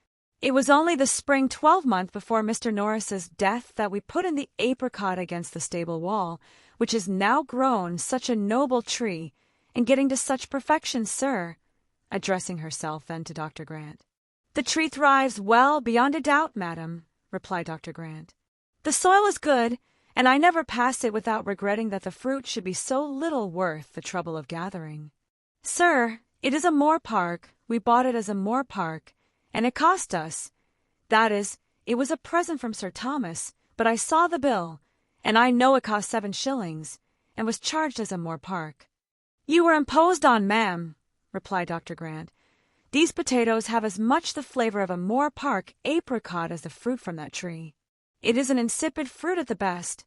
It was only the spring 12-month before Mr. Norris's death that we put in the apricot against the stable wall, which is now grown such a noble tree, and getting to such perfection, sir, addressing herself then to Dr. Grant. The tree thrives well beyond a doubt, madam, replied Dr. Grant. The soil is good, and I never pass it without regretting that the fruit should be so little worth the trouble of gathering. Sir, it is a moor park. We bought it as a moor park, and it cost us. That is, it was a present from Sir Thomas, but I saw the bill, and I know it cost 7 shillings, and was charged as a moor park. You were imposed on, ma'am, replied Dr. Grant. These potatoes have as much the flavor of a moor park apricot as the fruit from that tree. It is an insipid fruit at the best,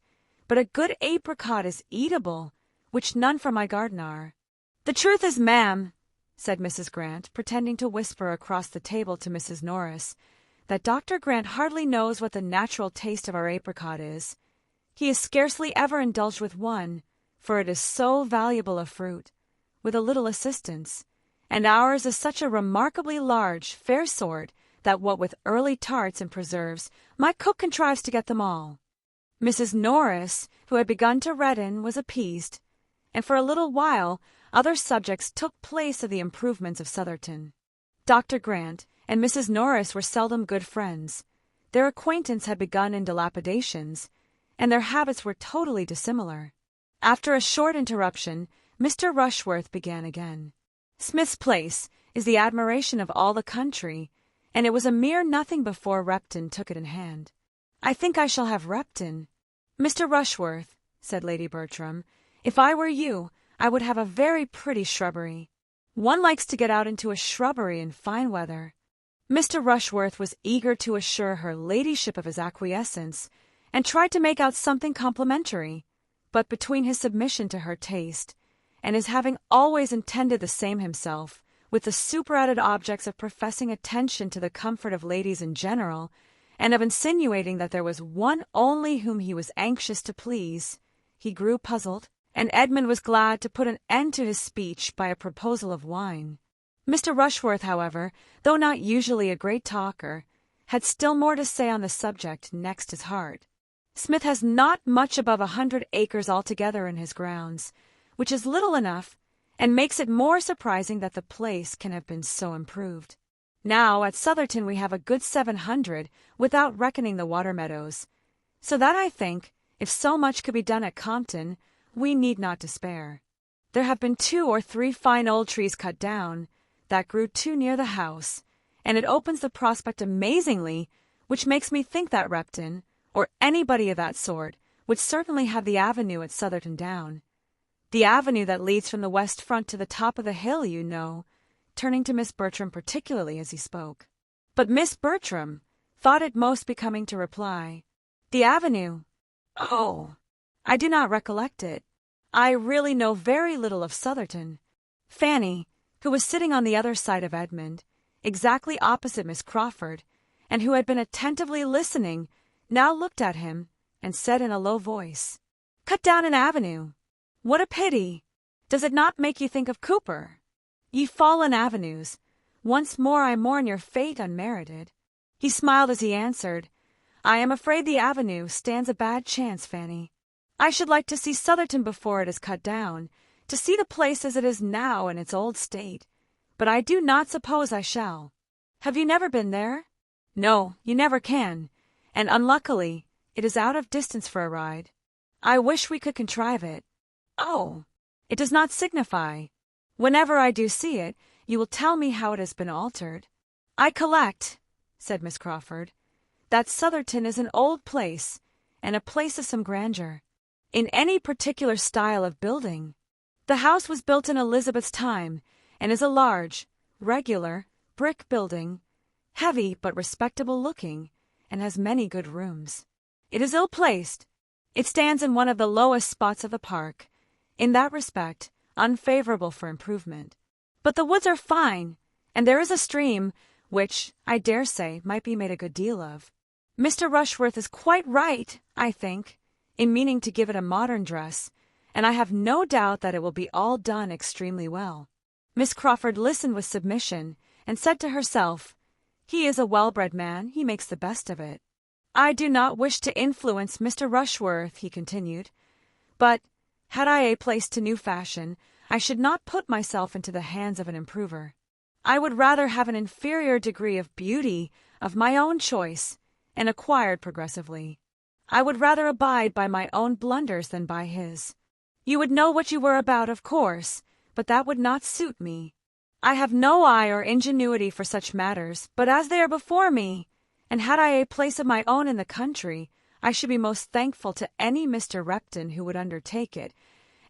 but a good apricot is eatable, which none from my garden are. The truth is, ma'am, said Mrs. Grant, pretending to whisper across the table to Mrs. Norris, that Dr. Grant hardly knows what the natural taste of our apricot is. He has scarcely ever indulged with one, for it is so valuable a fruit, with a little assistance, and ours is such a remarkably large, fair sort, that what with early tarts and preserves, my cook contrives to get them all. Mrs. Norris, who had begun to redden, was appeased, and for a little while other subjects took place of the improvements of Sotherton. Dr. Grant and Mrs. Norris were seldom good friends. Their acquaintance had begun in dilapidations, and their habits were totally dissimilar. After a short interruption, Mr. Rushworth began again. Smith's Place is the admiration of all the country, and it was a mere nothing before Repton took it in hand. I think I shall have Repton. Mr. Rushworth, said Lady Bertram, if I were you, I would have a very pretty shrubbery. One likes to get out into a shrubbery in fine weather. Mr. Rushworth was eager to assure her ladyship of his acquiescence, and tried to make out something complimentary, but between his submission to her taste, and his having always intended the same himself, with the superadded objects of professing attention to the comfort of ladies in general, and of insinuating that there was one only whom he was anxious to please, he grew puzzled, and Edmund was glad to put an end to his speech by a proposal of wine. Mr. Rushworth, however, though not usually a great talker, had still more to say on the subject next his heart. Smith has not much above 100 acres altogether in his grounds, which is little enough, and makes it more surprising that the place can have been so improved. Now at Sotherton we have a good 700, without reckoning the water meadows, so that I think, if so much could be done at Compton, we need not despair. There have been 2 or 3 fine old trees cut down, that grew too near the house, and it opens the prospect amazingly, which makes me think that Repton, or anybody of that sort, would certainly have the avenue at Sotherton down. The avenue that leads from the west front to the top of the hill, you know, turning to Miss Bertram particularly as he spoke. But Miss Bertram thought it most becoming to reply, "The avenue? Oh, I do not recollect it. I really know very little of Sotherton." Fanny, who was sitting on the other side of Edmund, exactly opposite Miss Crawford, and who had been attentively listening, now looked at him, and said in a low voice, "Cut down an avenue. What a pity! Does it not make you think of Cooper? Ye fallen avenues, once more I mourn your fate unmerited." He smiled as he answered, "I am afraid the avenue stands a bad chance, Fanny. I should like to see Southerton before it is cut down, to see the place as it is now in its old state, but I do not suppose I shall. Have you never been there?" "No, you never can, and unluckily it is out of distance for a ride. I wish we could contrive it." "Oh, it does not signify. Whenever I do see it, you will tell me how it has been altered." "I collect," said Miss Crawford, "that Southerton is an old place, and a place of some grandeur. In any particular style of building. The house was built in Elizabeth's time, and is a large, regular, brick building, heavy but respectable looking, and has many good rooms. It is ill-placed. It stands in one of the lowest spots of the park, in that respect unfavorable for improvement. But the woods are fine, and there is a stream, which, I dare say, might be made a good deal of. Mr. Rushworth is quite right, I think, in meaning to give it a modern dress, and I have no doubt that it will be all done extremely well." Miss Crawford listened with submission, and said to herself, "He is a well-bred man, he makes the best of it." "I do not wish to influence Mr. Rushworth," he continued, "but, had I a place to new fashion, I should not put myself into the hands of an improver. I would rather have an inferior degree of beauty of my own choice, and acquired progressively. I would rather abide by my own blunders than by his. You would know what you were about, of course, but that would not suit me. I have no eye or ingenuity for such matters, but as they are before me, and had I a place of my own in the country, I should be most thankful to any Mr. Repton who would undertake it,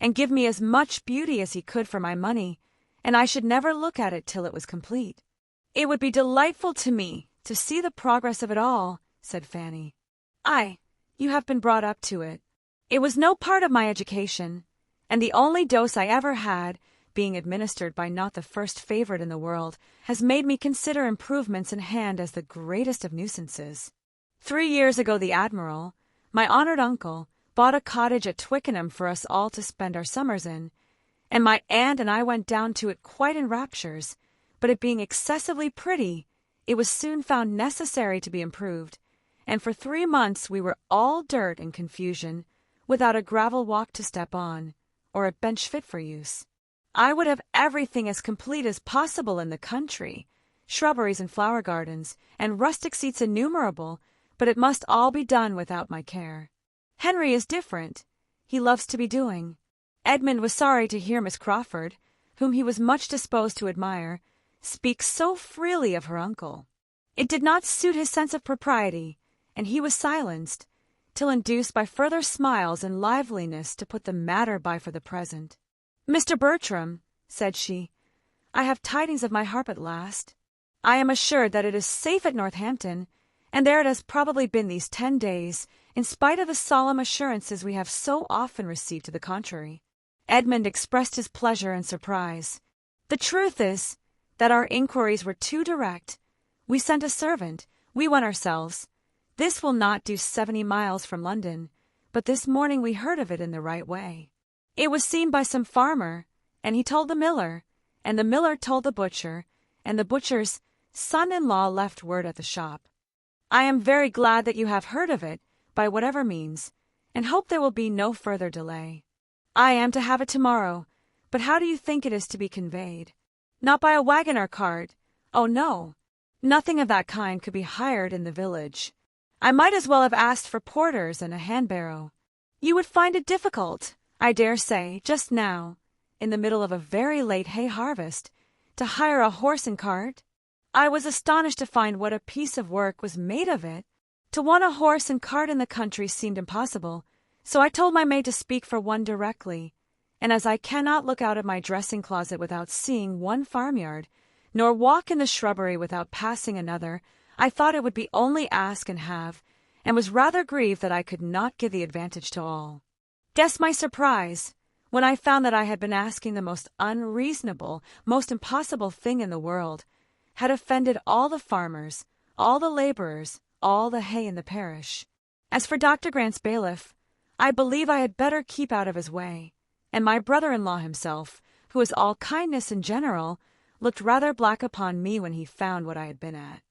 and give me as much beauty as he could for my money, and I should never look at it till it was complete." "It would be delightful to me to see the progress of it all," said Fanny. "You have been brought up to it. It was no part of my education, and the only dose I ever had, being administered by not the first favorite in the world, has made me consider improvements in hand as the greatest of nuisances. 3 years ago the Admiral, my honored uncle, bought a cottage at Twickenham for us all to spend our summers in, and my aunt and I went down to it quite in raptures, but it being excessively pretty, it was soon found necessary to be improved, and for 3 months we were all dirt and confusion, without a gravel walk to step on, or a bench fit for use. I would have everything as complete as possible in the country, shrubberies and flower gardens, and rustic seats innumerable, but it must all be done without my care. Henry is different. He loves to be doing. Edmund was sorry to hear Miss Crawford, whom he was much disposed to admire, speak so freely of her uncle. It did not suit his sense of propriety, and he was silenced, till induced by further smiles and liveliness to put the matter by for the present. "Mr. Bertram," said she, "I have tidings of my harp at last. I am assured that it is safe at Northampton, and there it has probably been these 10 days, in spite of the solemn assurances we have so often received to the contrary." Edmund expressed his pleasure and surprise. "The truth is, that our inquiries were too direct. We sent a servant, we went ourselves. This will not do 70 miles from London, but this morning we heard of it in the right way. It was seen by some farmer, and he told the miller, and the miller told the butcher, and the butcher's son-in-law left word at the shop. I am very glad that you have heard of it, by whatever means, and hope there will be no further delay. I am to have it tomorrow, but how do you think it is to be conveyed? Not by a wagon or cart. Oh, no. Nothing of that kind could be hired in the village. I might as well have asked for porters and a hand-barrow. You would find it difficult, I dare say, just now, in the middle of a very late hay harvest, to hire a horse and cart. I was astonished to find what a piece of work was made of it. To want a horse and cart in the country seemed impossible, so I told my maid to speak for one directly, and as I cannot look out of my dressing-closet without seeing one farmyard, nor walk in the shrubbery without passing another, I thought it would be only ask and have, and was rather grieved that I could not give the advantage to all. Guess my surprise, when I found that I had been asking the most unreasonable, most impossible thing in the world, had offended all the farmers, all the labourers, all the hay in the parish. As for Dr. Grant's bailiff, I believe I had better keep out of his way, and my brother-in-law himself, who is all kindness in general, looked rather black upon me when he found what I had been at.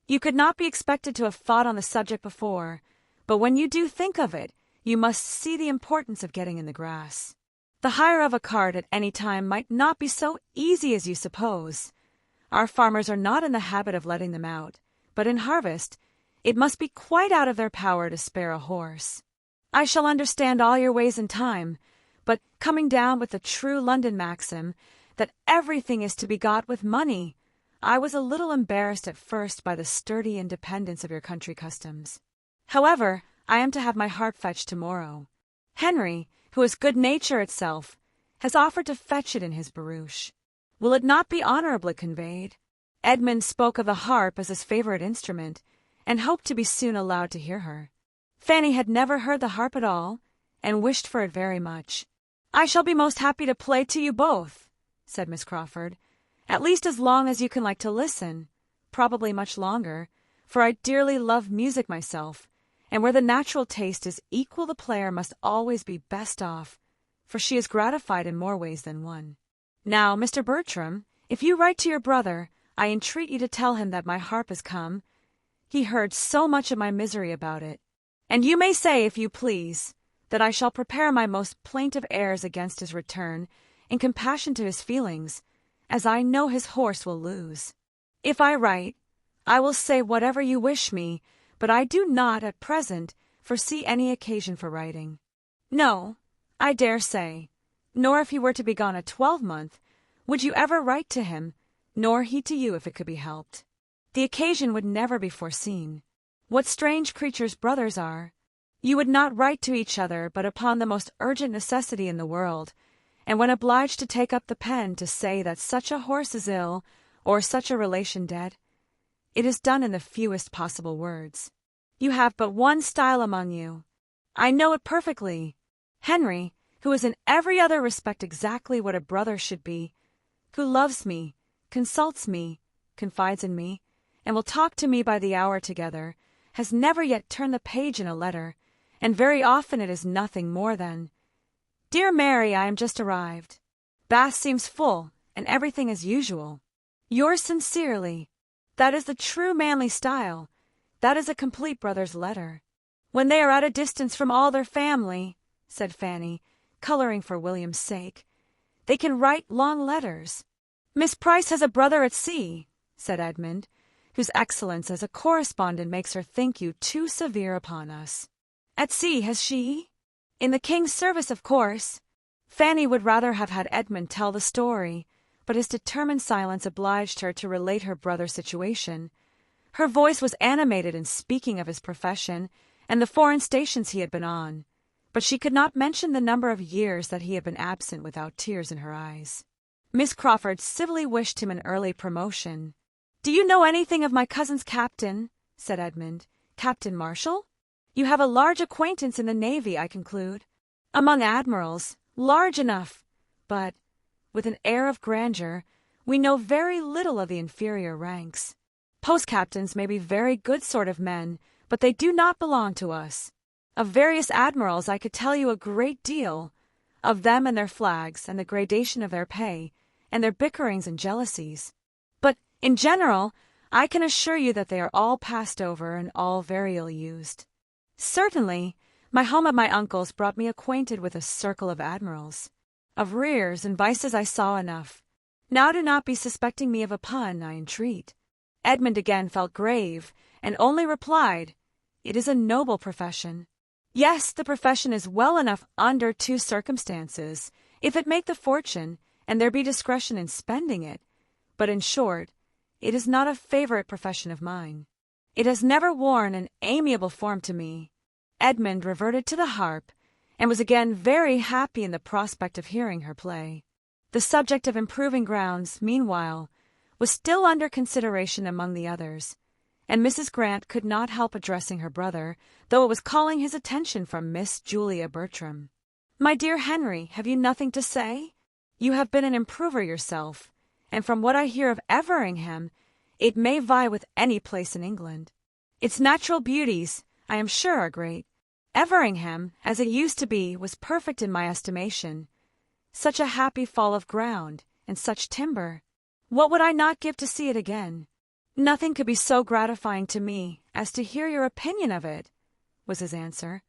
You could not be expected to have thought on the subject before, but when you do think of it, you must see the importance of getting in the grass. The hire of a cart at any time might not be so easy as you suppose. Our farmers are not in the habit of letting them out, but in harvest it must be quite out of their power to spare a horse. I shall understand all your ways in time, but coming down with the true London maxim that everything is to be got with money, I was a little embarrassed at first by the sturdy independence of your country customs. However, I am to have my harp fetched tomorrow. Henry, who is good nature itself, has offered to fetch it in his barouche. Will it not be honorably conveyed? Edmund spoke of the harp as his favorite instrument, and hoped to be soon allowed to hear her. Fanny had never heard the harp at all, and wished for it very much. "I shall be most happy to play to you both," said Miss Crawford, "at least as long as you can like to listen, probably much longer, for I dearly love music myself, and where the natural taste is equal the player must always be best off, for she is gratified in more ways than one. Now, Mr. Bertram, if you write to your brother, I entreat you to tell him that my harp is come. He heard so much of my misery about it. And you may say, if you please, that I shall prepare my most plaintive airs against his return, in compassion to his feelings, as I know his horse will lose. If I write, I will say whatever you wish me, but I do not, at present, foresee any occasion for writing. No, I dare say, nor if he were to be gone a 12-month, would you ever write to him, nor he to you if it could be helped. The occasion would never be foreseen. What strange creatures brothers are! You would not write to each other but upon the most urgent necessity in the world, and when obliged to take up the pen to say that such a horse is ill, or such a relation dead, it is done in the fewest possible words. You have but one style among you. I know it perfectly. Henry, who is in every other respect exactly what a brother should be, who loves me, consults me, confides in me, and will talk to me by the hour together, has never yet turned the page in a letter, and very often it is nothing more than, "Dear Mary, I am just arrived. Bath seems full, and everything as usual. Yours sincerely." That is the true manly style. That is a complete brother's letter. When they are at a distance from all their family, said Fanny, coloring for William's sake, they can write long letters. Miss Price has a brother at sea, said Edmund, whose excellence as a correspondent makes her think you too severe upon us. At sea, has she? In the king's service, of course. Fanny would rather have had Edmund tell the story, but his determined silence obliged her to relate her brother's situation. Her voice was animated in speaking of his profession and the foreign stations he had been on, but she could not mention the number of years that he had been absent without tears in her eyes. Miss Crawford civilly wished him an early promotion. "Do you know anything of my cousin's captain?" said Edmund. "Captain Marshall? You have a large acquaintance in the navy, I conclude." "Among admirals, large enough, but," with an air of grandeur, "we know very little of the inferior ranks. Post-captains may be very good sort of men, but they do not belong to us. Of various admirals I could tell you a great deal, of them and their flags, and the gradation of their pay, and their bickerings and jealousies. But, in general, I can assure you that they are all passed over and all very ill used. Certainly, my home at my uncle's brought me acquainted with a circle of admirals. Of rears and vices I saw enough. Now do not be suspecting me of a pun, I entreat." Edmund again felt grave, and only replied, "It is a noble profession." "Yes, the profession is well enough under two circumstances, if it make the fortune, and there be discretion in spending it. But in short, it is not a favorite profession of mine. It has never worn an amiable form to me." Edmund reverted to the harp, and was again very happy in the prospect of hearing her play. The subject of improving grounds, meanwhile, was still under consideration among the others, and Mrs. Grant could not help addressing her brother, though it was calling his attention from Miss Julia Bertram. "My dear Henry, have you nothing to say? You have been an improver yourself, and from what I hear of Everingham, it may vie with any place in England. Its natural beauties, I am sure, are great. Everingham, as it used to be, was perfect in my estimation. Such a happy fall of ground, and such timber! What would I not give to see it again? Nothing could be so gratifying to me as to hear your opinion of it, was his answer.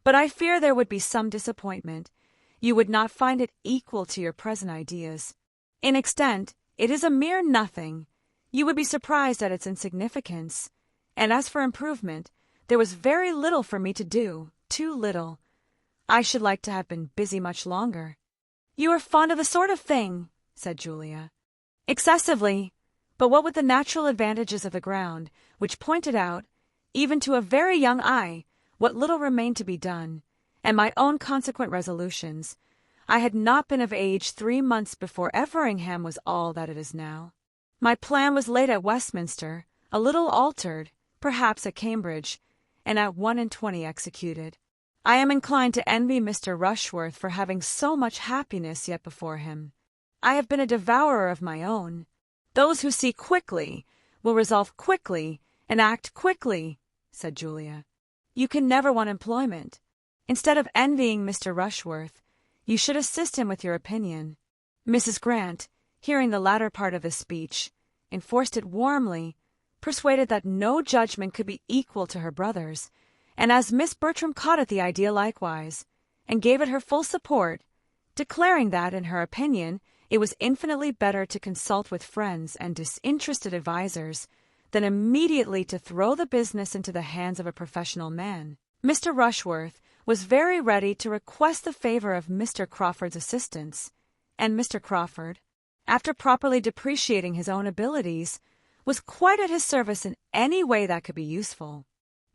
But I fear there would be some disappointment. You would not find it equal to your present ideas. In extent, it is a mere nothing. You would be surprised at its insignificance. And as for improvement, there was very little for me to do, too little. I should like to have been busy much longer. You are fond of the sort of thing, said Julia. Excessively, but what with the natural advantages of the ground, which pointed out, even to a very young eye, what little remained to be done, and my own consequent resolutions, I had not been of age 3 months before Everingham was all that it is now. My plan was laid at Westminster, a little altered, perhaps at Cambridge, and at 21 executed. I am inclined to envy Mr. Rushworth for having so much happiness yet before him. I have been a devourer of my own. Those who see quickly will resolve quickly and act quickly, said Julia. You can never want employment. Instead of envying Mr. Rushworth, you should assist him with your opinion. Mrs. Grant, hearing the latter part of the speech, enforced it warmly, persuaded that no judgment could be equal to her brother's, and as Miss Bertram caught at the idea likewise, and gave it her full support, declaring that, in her opinion, it was infinitely better to consult with friends and disinterested advisers than immediately to throw the business into the hands of a professional man. Mr. Rushworth was very ready to request the favor of Mr. Crawford's assistance, and Mr. Crawford, after properly depreciating his own abilities, was quite at his service in any way that could be useful.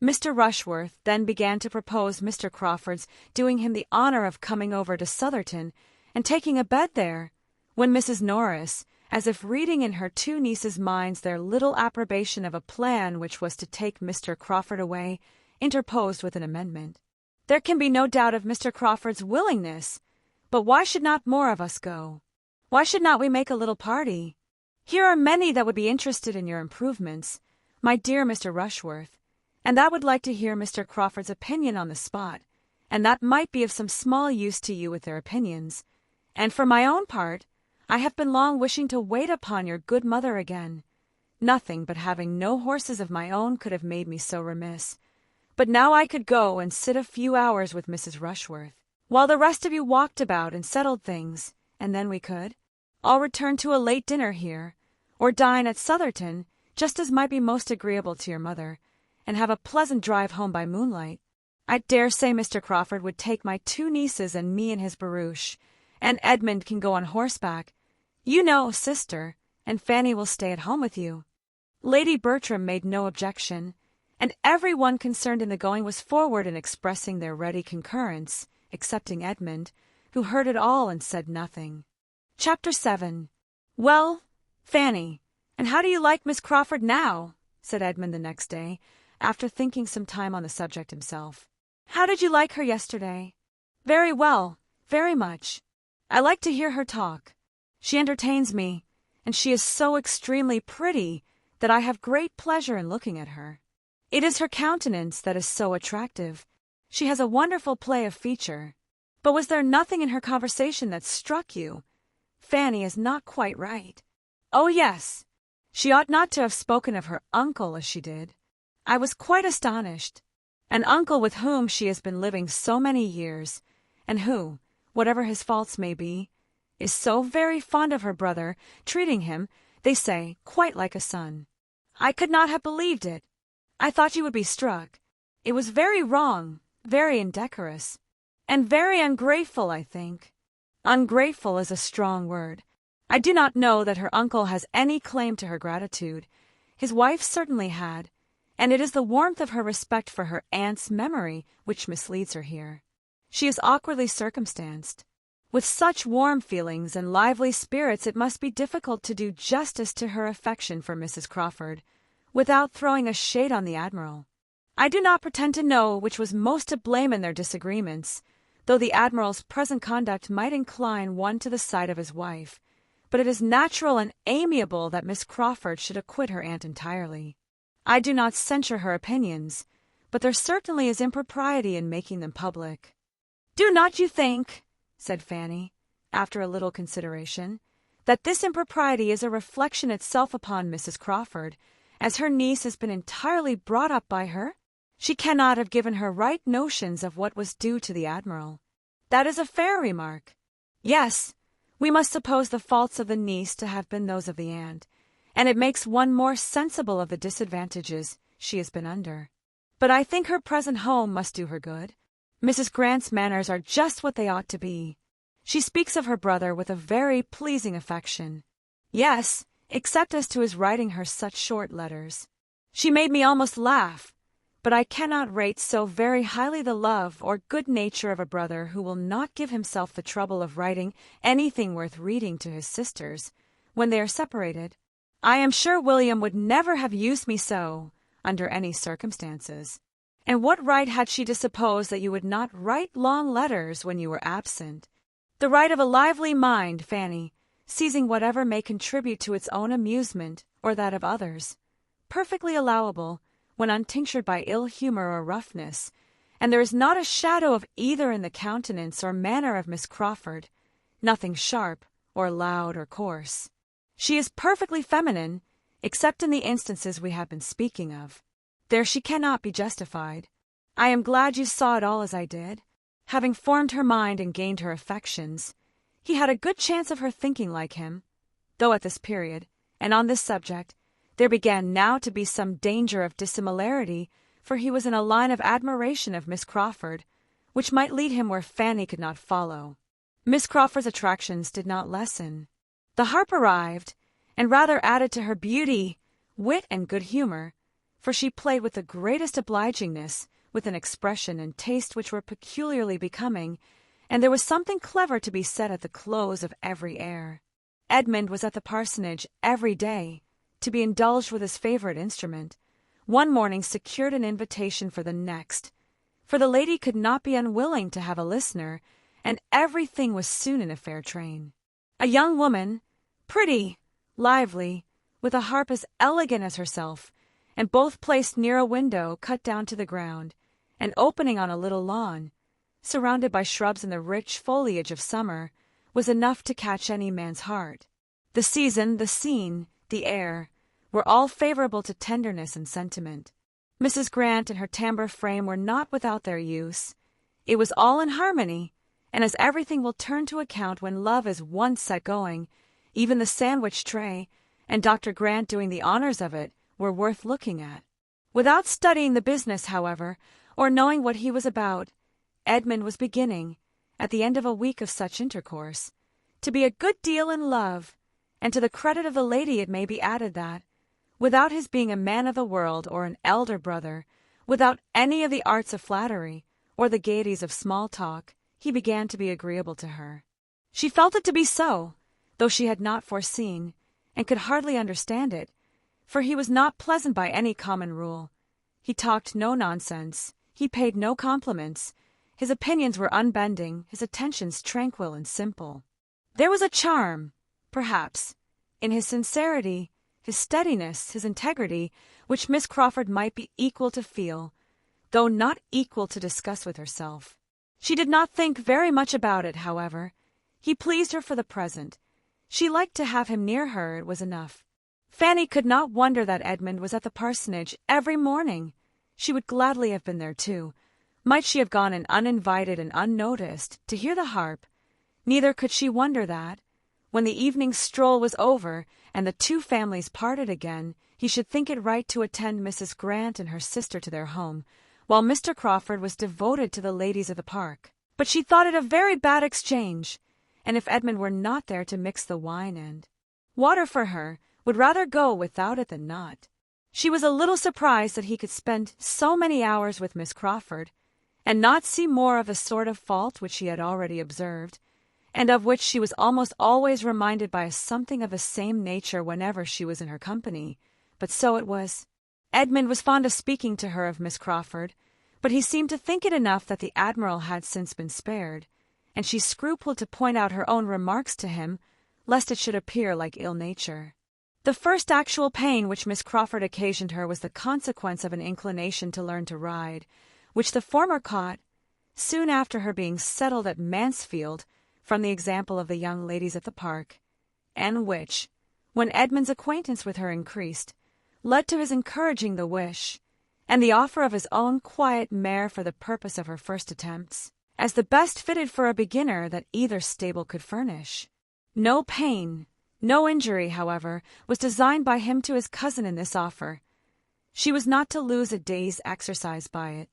Mr. Rushworth then began to propose Mr. Crawford's doing him the honor of coming over to Sotherton and taking a bed there, when Mrs. Norris, as if reading in her 2 nieces' minds their little approbation of a plan which was to take Mr. Crawford away, interposed with an amendment. There can be no doubt of Mr. Crawford's willingness, but why should not more of us go? Why should not we make a little party? Here are many that would be interested in your improvements, my dear Mr. Rushworth, and that would like to hear Mr. Crawford's opinion on the spot, and that might be of some small use to you with their opinions. And for my own part, I have been long wishing to wait upon your good mother again. Nothing but having no horses of my own could have made me so remiss. But now I could go and sit a few hours with Mrs. Rushworth, while the rest of you walked about and settled things, and then we could all return to a late dinner here, or dine at Sotherton, just as might be most agreeable to your mother, and have a pleasant drive home by moonlight. I dare say Mr. Crawford would take my 2 nieces and me in his barouche, and Edmund can go on horseback. You know, sister, and Fanny will stay at home with you. Lady Bertram made no objection, and every one concerned in the going was forward in expressing their ready concurrence, excepting Edmund, who heard it all and said nothing. Chapter 7. Well, Fanny, and how do you like Miss Crawford now? Said Edmund the next day, after thinking some time on the subject himself. How did you like her yesterday? Very well, very much. I like to hear her talk. She entertains me, and she is so extremely pretty that I have great pleasure in looking at her. It is her countenance that is so attractive. She has a wonderful play of feature. But was there nothing in her conversation that struck you? Fanny is not quite right. Oh, yes. She ought not to have spoken of her uncle as she did. I was quite astonished. An uncle with whom she has been living so many years, and who, whatever his faults may be, is so very fond of her brother, treating him, they say, quite like a son. I could not have believed it. I thought you would be struck. It was very wrong, very indecorous, and very ungrateful, I think. Ungrateful is a strong word. I do not know that her uncle has any claim to her gratitude. His wife certainly had, and it is the warmth of her respect for her aunt's memory which misleads her here. She is awkwardly circumstanced. With such warm feelings and lively spirits it must be difficult to do justice to her affection for Mrs. Crawford, without throwing a shade on the Admiral. I do not pretend to know which was most to blame in their disagreements, though the Admiral's present conduct might incline one to the side of his wife, but it is natural and amiable that Miss Crawford should acquit her aunt entirely. I do not censure her opinions, but there certainly is impropriety in making them public." "Do not you think," said Fanny, after a little consideration, "that this impropriety is a reflection itself upon Mrs. Crawford, as her niece has been entirely brought up by her? She cannot have given her right notions of what was due to the admiral." "That is a fair remark. Yes, we must suppose the faults of the niece to have been those of the aunt, and it makes one more sensible of the disadvantages she has been under. But I think her present home must do her good. Mrs. Grant's manners are just what they ought to be. She speaks of her brother with a very pleasing affection. Yes, except as to his writing her such short letters. She made me almost laugh, but I cannot rate so very highly the love or good nature of a brother who will not give himself the trouble of writing anything worth reading to his sisters when they are separated. I am sure William would never have used me so under any circumstances. And what right had she to suppose that you would not write long letters when you were absent? The right of a lively mind, Fanny, seizing whatever may contribute to its own amusement or that of others. Perfectly allowable, when untinctured by ill humor or roughness, and there is not a shadow of either in the countenance or manner of Miss Crawford, nothing sharp or loud or coarse. She is perfectly feminine, except in the instances we have been speaking of. There she cannot be justified. I am glad you saw it all as I did. Having formed her mind and gained her affections, he had a good chance of her thinking like him, though at this period, and on this subject, there began now to be some danger of dissimilarity, for he was in a line of admiration of Miss Crawford, which might lead him where Fanny could not follow. Miss Crawford's attractions did not lessen. The harp arrived, and rather added to her beauty, wit, and good humor, for she played with the greatest obligingness, with an expression and taste which were peculiarly becoming, and there was something clever to be said at the close of every air. Edmund was at the parsonage every day, to be indulged with his favorite instrument. One morning secured an invitation for the next, for the lady could not be unwilling to have a listener, and everything was soon in a fair train. A young woman, pretty, lively, with a harp as elegant as herself, and both placed near a window cut down to the ground, and opening on a little lawn, surrounded by shrubs in the rich foliage of summer, was enough to catch any man's heart. The season, the scene, the air, were all favorable to tenderness and sentiment. Mrs. Grant and her timbre frame were not without their use. It was all in harmony, and as everything will turn to account when love is once set going, even the sandwich tray, and Dr. Grant doing the honors of it, were worth looking at. Without studying the business, however, or knowing what he was about, Edmund was beginning, at the end of a week of such intercourse, to be a good deal in love, and to the credit of the lady it may be added that, without his being a man of the world or an elder brother, without any of the arts of flattery or the gaieties of small talk, he began to be agreeable to her. She felt it to be so, though she had not foreseen, and could hardly understand it, for he was not pleasant by any common rule. He talked no nonsense, he paid no compliments, his opinions were unbending, his attentions tranquil and simple. There was a charm, perhaps, in his sincerity, his steadiness, his integrity, which Miss Crawford might be equal to feel, though not equal to discuss with herself. She did not think very much about it, however. He pleased her for the present. She liked to have him near her, it was enough. Fanny could not wonder that Edmund was at the parsonage every morning. She would gladly have been there too. Might she have gone in uninvited and unnoticed to hear the harp, neither could she wonder that, when the evening stroll was over and the two families parted again, he should think it right to attend Mrs. Grant and her sister to their home, while Mr. Crawford was devoted to the ladies of the park. But she thought it a very bad exchange, and if Edmund were not there to mix the wine and water for her, would rather go without it than not. She was a little surprised that he could spend so many hours with Miss Crawford, and not see more of the sort of fault which she had already observed, and of which she was almost always reminded by something of the same nature whenever she was in her company. But so it was. Edmund was fond of speaking to her of Miss Crawford, but he seemed to think it enough that the admiral had since been spared, and she scrupled to point out her own remarks to him, lest it should appear like ill nature. The first actual pain which Miss Crawford occasioned her was the consequence of an inclination to learn to ride, which the former caught soon after her being settled at Mansfield from the example of the young ladies at the park, and which, when Edmund's acquaintance with her increased, led to his encouraging the wish, and the offer of his own quiet mare for the purpose of her first attempts, as the best fitted for a beginner that either stable could furnish. No pain, no injury, however, was designed by him to his cousin in this offer. She was not to lose a day's exercise by it.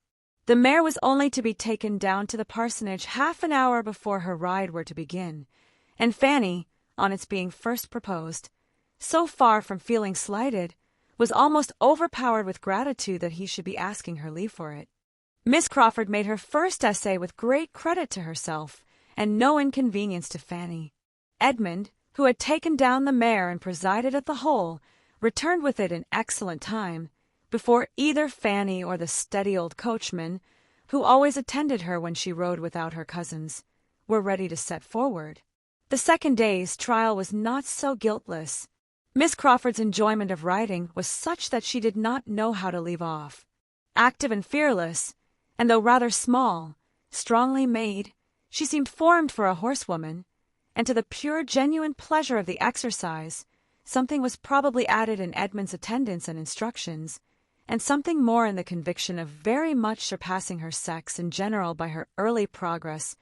The mare was only to be taken down to the parsonage half an hour before her ride were to begin, and Fanny, on its being first proposed, so far from feeling slighted, was almost overpowered with gratitude that he should be asking her leave for it. Miss Crawford made her first essay with great credit to herself, and no inconvenience to Fanny. Edmund, who had taken down the mare and presided at the whole, returned with it in excellent time, before either Fanny or the steady old coachman, who always attended her when she rode without her cousins, were ready to set forward. The second day's trial was not so guiltless. Miss Crawford's enjoyment of riding was such that she did not know how to leave off. Active and fearless, and though rather small, strongly made, she seemed formed for a horsewoman, and to the pure genuine pleasure of the exercise, something was probably added in Edmund's attendance and instructions, and something more in the conviction of very much surpassing her sex in general by her early progress,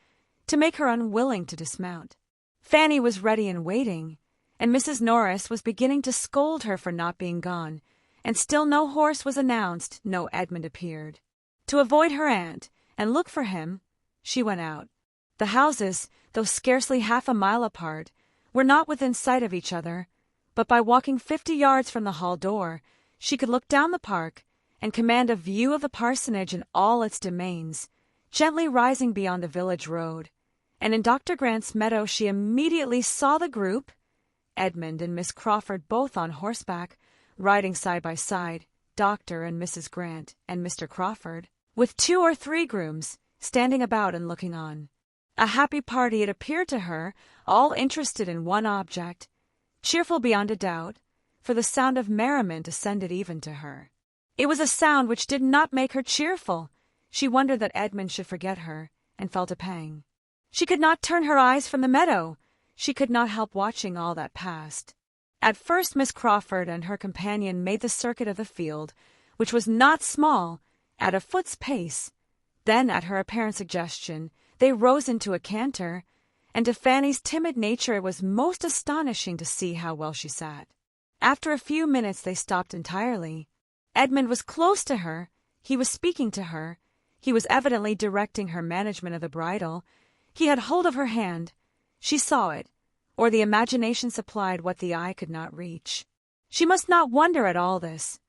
to make her unwilling to dismount. Fanny was ready and waiting, and Mrs. Norris was beginning to scold her for not being gone, and still no horse was announced, no Edmund appeared. To avoid her aunt, and look for him, she went out. The houses, though scarcely half a mile apart, were not within sight of each other, but by walking 50 yards from the hall door, she could look down the park and command a view of the parsonage and all its domains, gently rising beyond the village road. And in Dr. Grant's meadow she immediately saw the group, Edmund and Miss Crawford both on horseback, riding side by side, Dr. and Mrs. Grant and Mr. Crawford, with 2 or 3 grooms, standing about and looking on. A happy party it appeared to her, all interested in one object, cheerful beyond a doubt, for the sound of merriment ascended even to her. It was a sound which did not make her cheerful. She wondered that Edmund should forget her, and felt a pang. She could not turn her eyes from the meadow. She could not help watching all that passed. At first Miss Crawford and her companion made the circuit of the field, which was not small, at a foot's pace. Then, at her apparent suggestion, they rose into a canter, and to Fanny's timid nature it was most astonishing to see how well she sat. After a few minutes they stopped entirely. Edmund was close to her. He was speaking to her. He was evidently directing her management of the bridle. He had hold of her hand. She saw it, or the imagination supplied what the eye could not reach. She must not wonder at all this.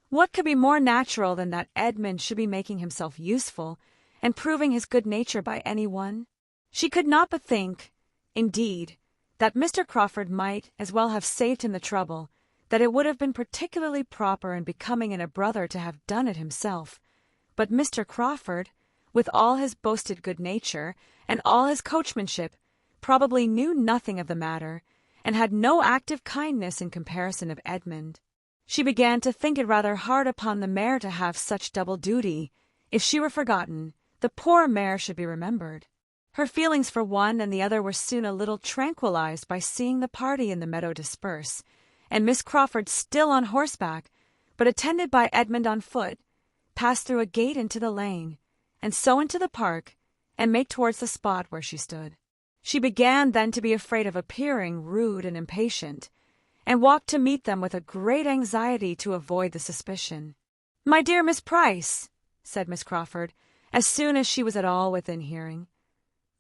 What could be more natural than that Edmund should be making himself useful, and proving his good nature by any one? She could not but think, indeed, that Mr. Crawford might as well have saved him the trouble, that it would have been particularly proper and becoming in a brother to have done it himself. But Mr. Crawford, with all his boasted good nature and all his coachmanship, probably knew nothing of the matter, and had no active kindness in comparison of Edmund. She began to think it rather hard upon the mare to have such double duty. If she were forgotten, the poor mare should be remembered. Her feelings for one and the other were soon a little tranquilized by seeing the party in the meadow disperse, and Miss Crawford still on horseback, but attended by Edmund on foot, pass through a gate into the lane, and so into the park, and make towards the spot where she stood. She began then to be afraid of appearing rude and impatient, and walked to meet them with a great anxiety to avoid the suspicion. "My dear Miss Price," said Miss Crawford, as soon as she was at all within hearing,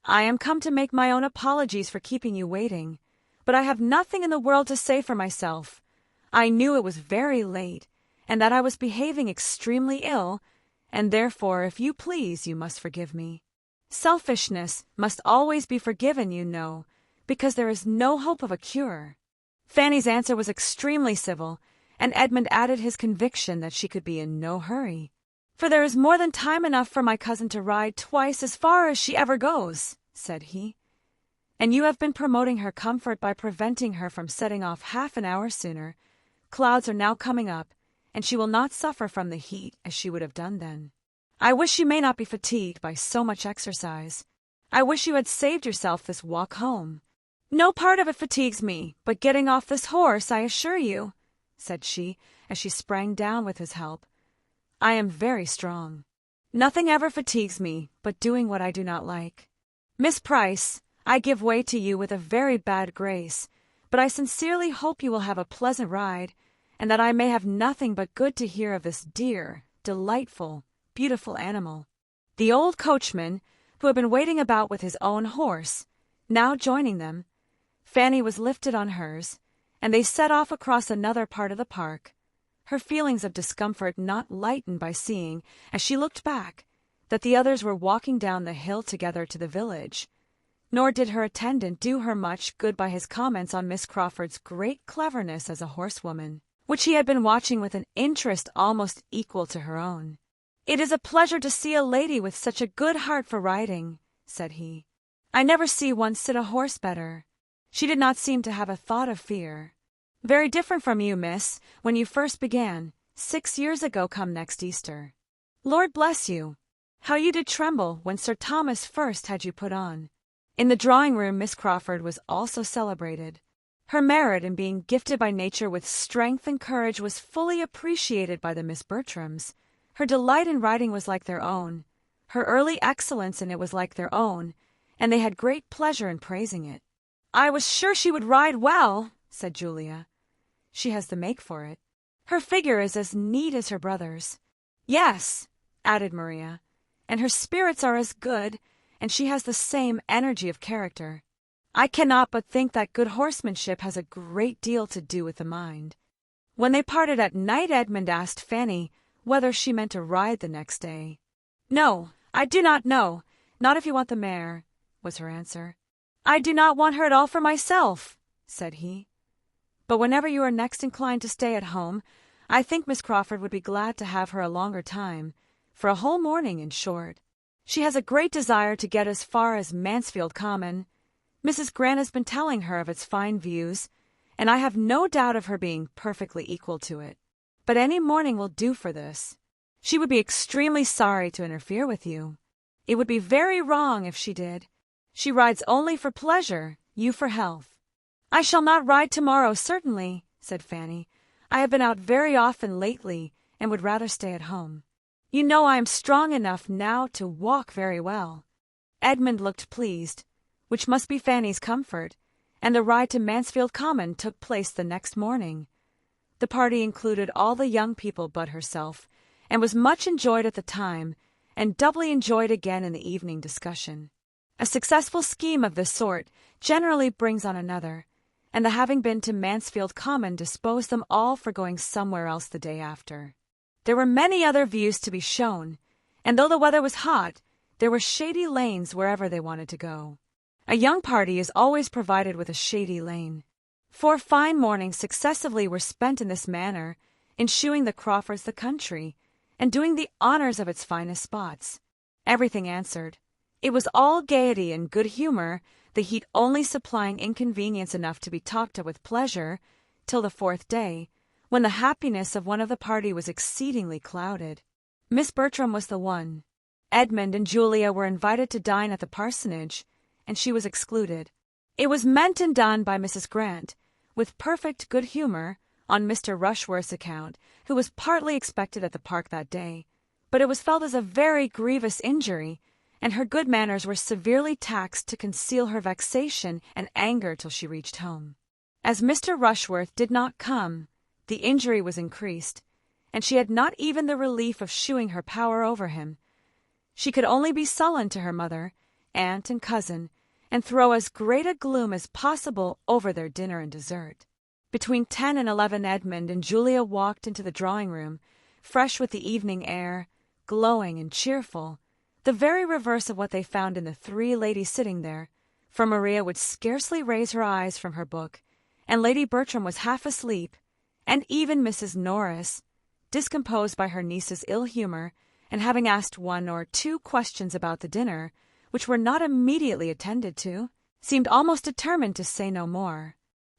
"I am come to make my own apologies for keeping you waiting, but I have nothing in the world to say for myself. I knew it was very late, and that I was behaving extremely ill, and therefore, if you please, you must forgive me. Selfishness must always be forgiven, you know, because there is no hope of a cure." Fanny's answer was extremely civil, and Edmund added his conviction that she could be in no hurry. "For there is more than time enough for my cousin to ride twice as far as she ever goes," said he, "and you have been promoting her comfort by preventing her from setting off half an hour sooner. clouds are now coming up, and she will not suffer from the heat as she would have done then. I wish you may not be fatigued by so much exercise. I wish you had saved yourself this walk home. No part of it fatigues me, but getting off this horse, I assure you," said she, as she sprang down with his help. "I am very strong. Nothing ever fatigues me but doing what I do not like. Miss Price, I give way to you with a very bad grace, but I sincerely hope you will have a pleasant ride, and that I may have nothing but good to hear of this dear, delightful, beautiful animal." The old coachman, who had been waiting about with his own horse, now joining them, Fanny was lifted on hers, and they set off across another part of the park, her feelings of discomfort not lightened by seeing, as she looked back, that the others were walking down the hill together to the village. Nor did her attendant do her much good by his comments on Miss Crawford's great cleverness as a horsewoman, which he had been watching with an interest almost equal to her own. "It is a pleasure to see a lady with such a good heart for riding," said he. "I never see one sit a horse better. She did not seem to have a thought of fear. Very different from you, miss, when you first began, 6 years ago come next Easter. Lord bless you, how you did tremble when Sir Thomas first had you put on." In the drawing-room Miss Crawford was also celebrated. Her merit in being gifted by nature with strength and courage was fully appreciated by the Miss Bertrams. Her delight in riding was like their own. Her early excellence in it was like their own, and they had great pleasure in praising it. "I was sure she would ride well," said Julia. "She has the make for it. Her figure is as neat as her brother's." "Yes," added Maria, "and her spirits are as good, and she has the same energy of character. I cannot but think that good horsemanship has a great deal to do with the mind." When they parted at night, Edmund asked Fanny whether she meant to ride the next day. "No, I do not know, not if you want the mare," was her answer. "I do not want her at all for myself," said he. "But whenever you are next inclined to stay at home, I think Miss Crawford would be glad to have her a longer time, for a whole morning in short. She has a great desire to get as far as Mansfield Common. Mrs. Grant has been telling her of its fine views, and I have no doubt of her being perfectly equal to it. But any morning will do for this. She would be extremely sorry to interfere with you. It would be very wrong if she did. She rides only for pleasure, you for health." "I shall not ride tomorrow, certainly," said Fanny. "I have been out very often lately, and would rather stay at home. You know I am strong enough now to walk very well." Edmund looked pleased, which must be Fanny's comfort, and the ride to Mansfield Common took place the next morning. The party included all the young people but herself, and was much enjoyed at the time, and doubly enjoyed again in the evening discussion. A successful scheme of this sort generally brings on another, and the having been to Mansfield Common disposed them all for going somewhere else the day after. There were many other views to be shown, and though the weather was hot, there were shady lanes wherever they wanted to go. A young party is always provided with a shady lane. 4 fine mornings successively were spent in this manner, in shewing the Crawfords the country, and doing the honours of its finest spots. Everything answered. It was all gaiety and good humour, the heat only supplying inconvenience enough to be talked of with pleasure, till the 4th day, when the happiness of one of the party was exceedingly clouded. Miss Bertram was the one. Edmund and Julia were invited to dine at the parsonage, and she was excluded. It was meant and done by Mrs. Grant, with perfect good humour, on Mr. Rushworth's account, who was partly expected at the park that day, but it was felt as a very grievous injury, and her good manners were severely taxed to conceal her vexation and anger till she reached home. As Mr. Rushworth did not come, the injury was increased, and she had not even the relief of shewing her power over him. She could only be sullen to her mother, aunt, and cousin, and throw as great a gloom as possible over their dinner and dessert. Between 10 and 11 Edmund and Julia walked into the drawing-room, fresh with the evening air, glowing and cheerful, the very reverse of what they found in the 3 ladies sitting there, for Maria would scarcely raise her eyes from her book, and Lady Bertram was half asleep, and even Mrs. Norris, discomposed by her niece's ill humour, and having asked 1 or 2 questions about the dinner, which were not immediately attended to, seemed almost determined to say no more.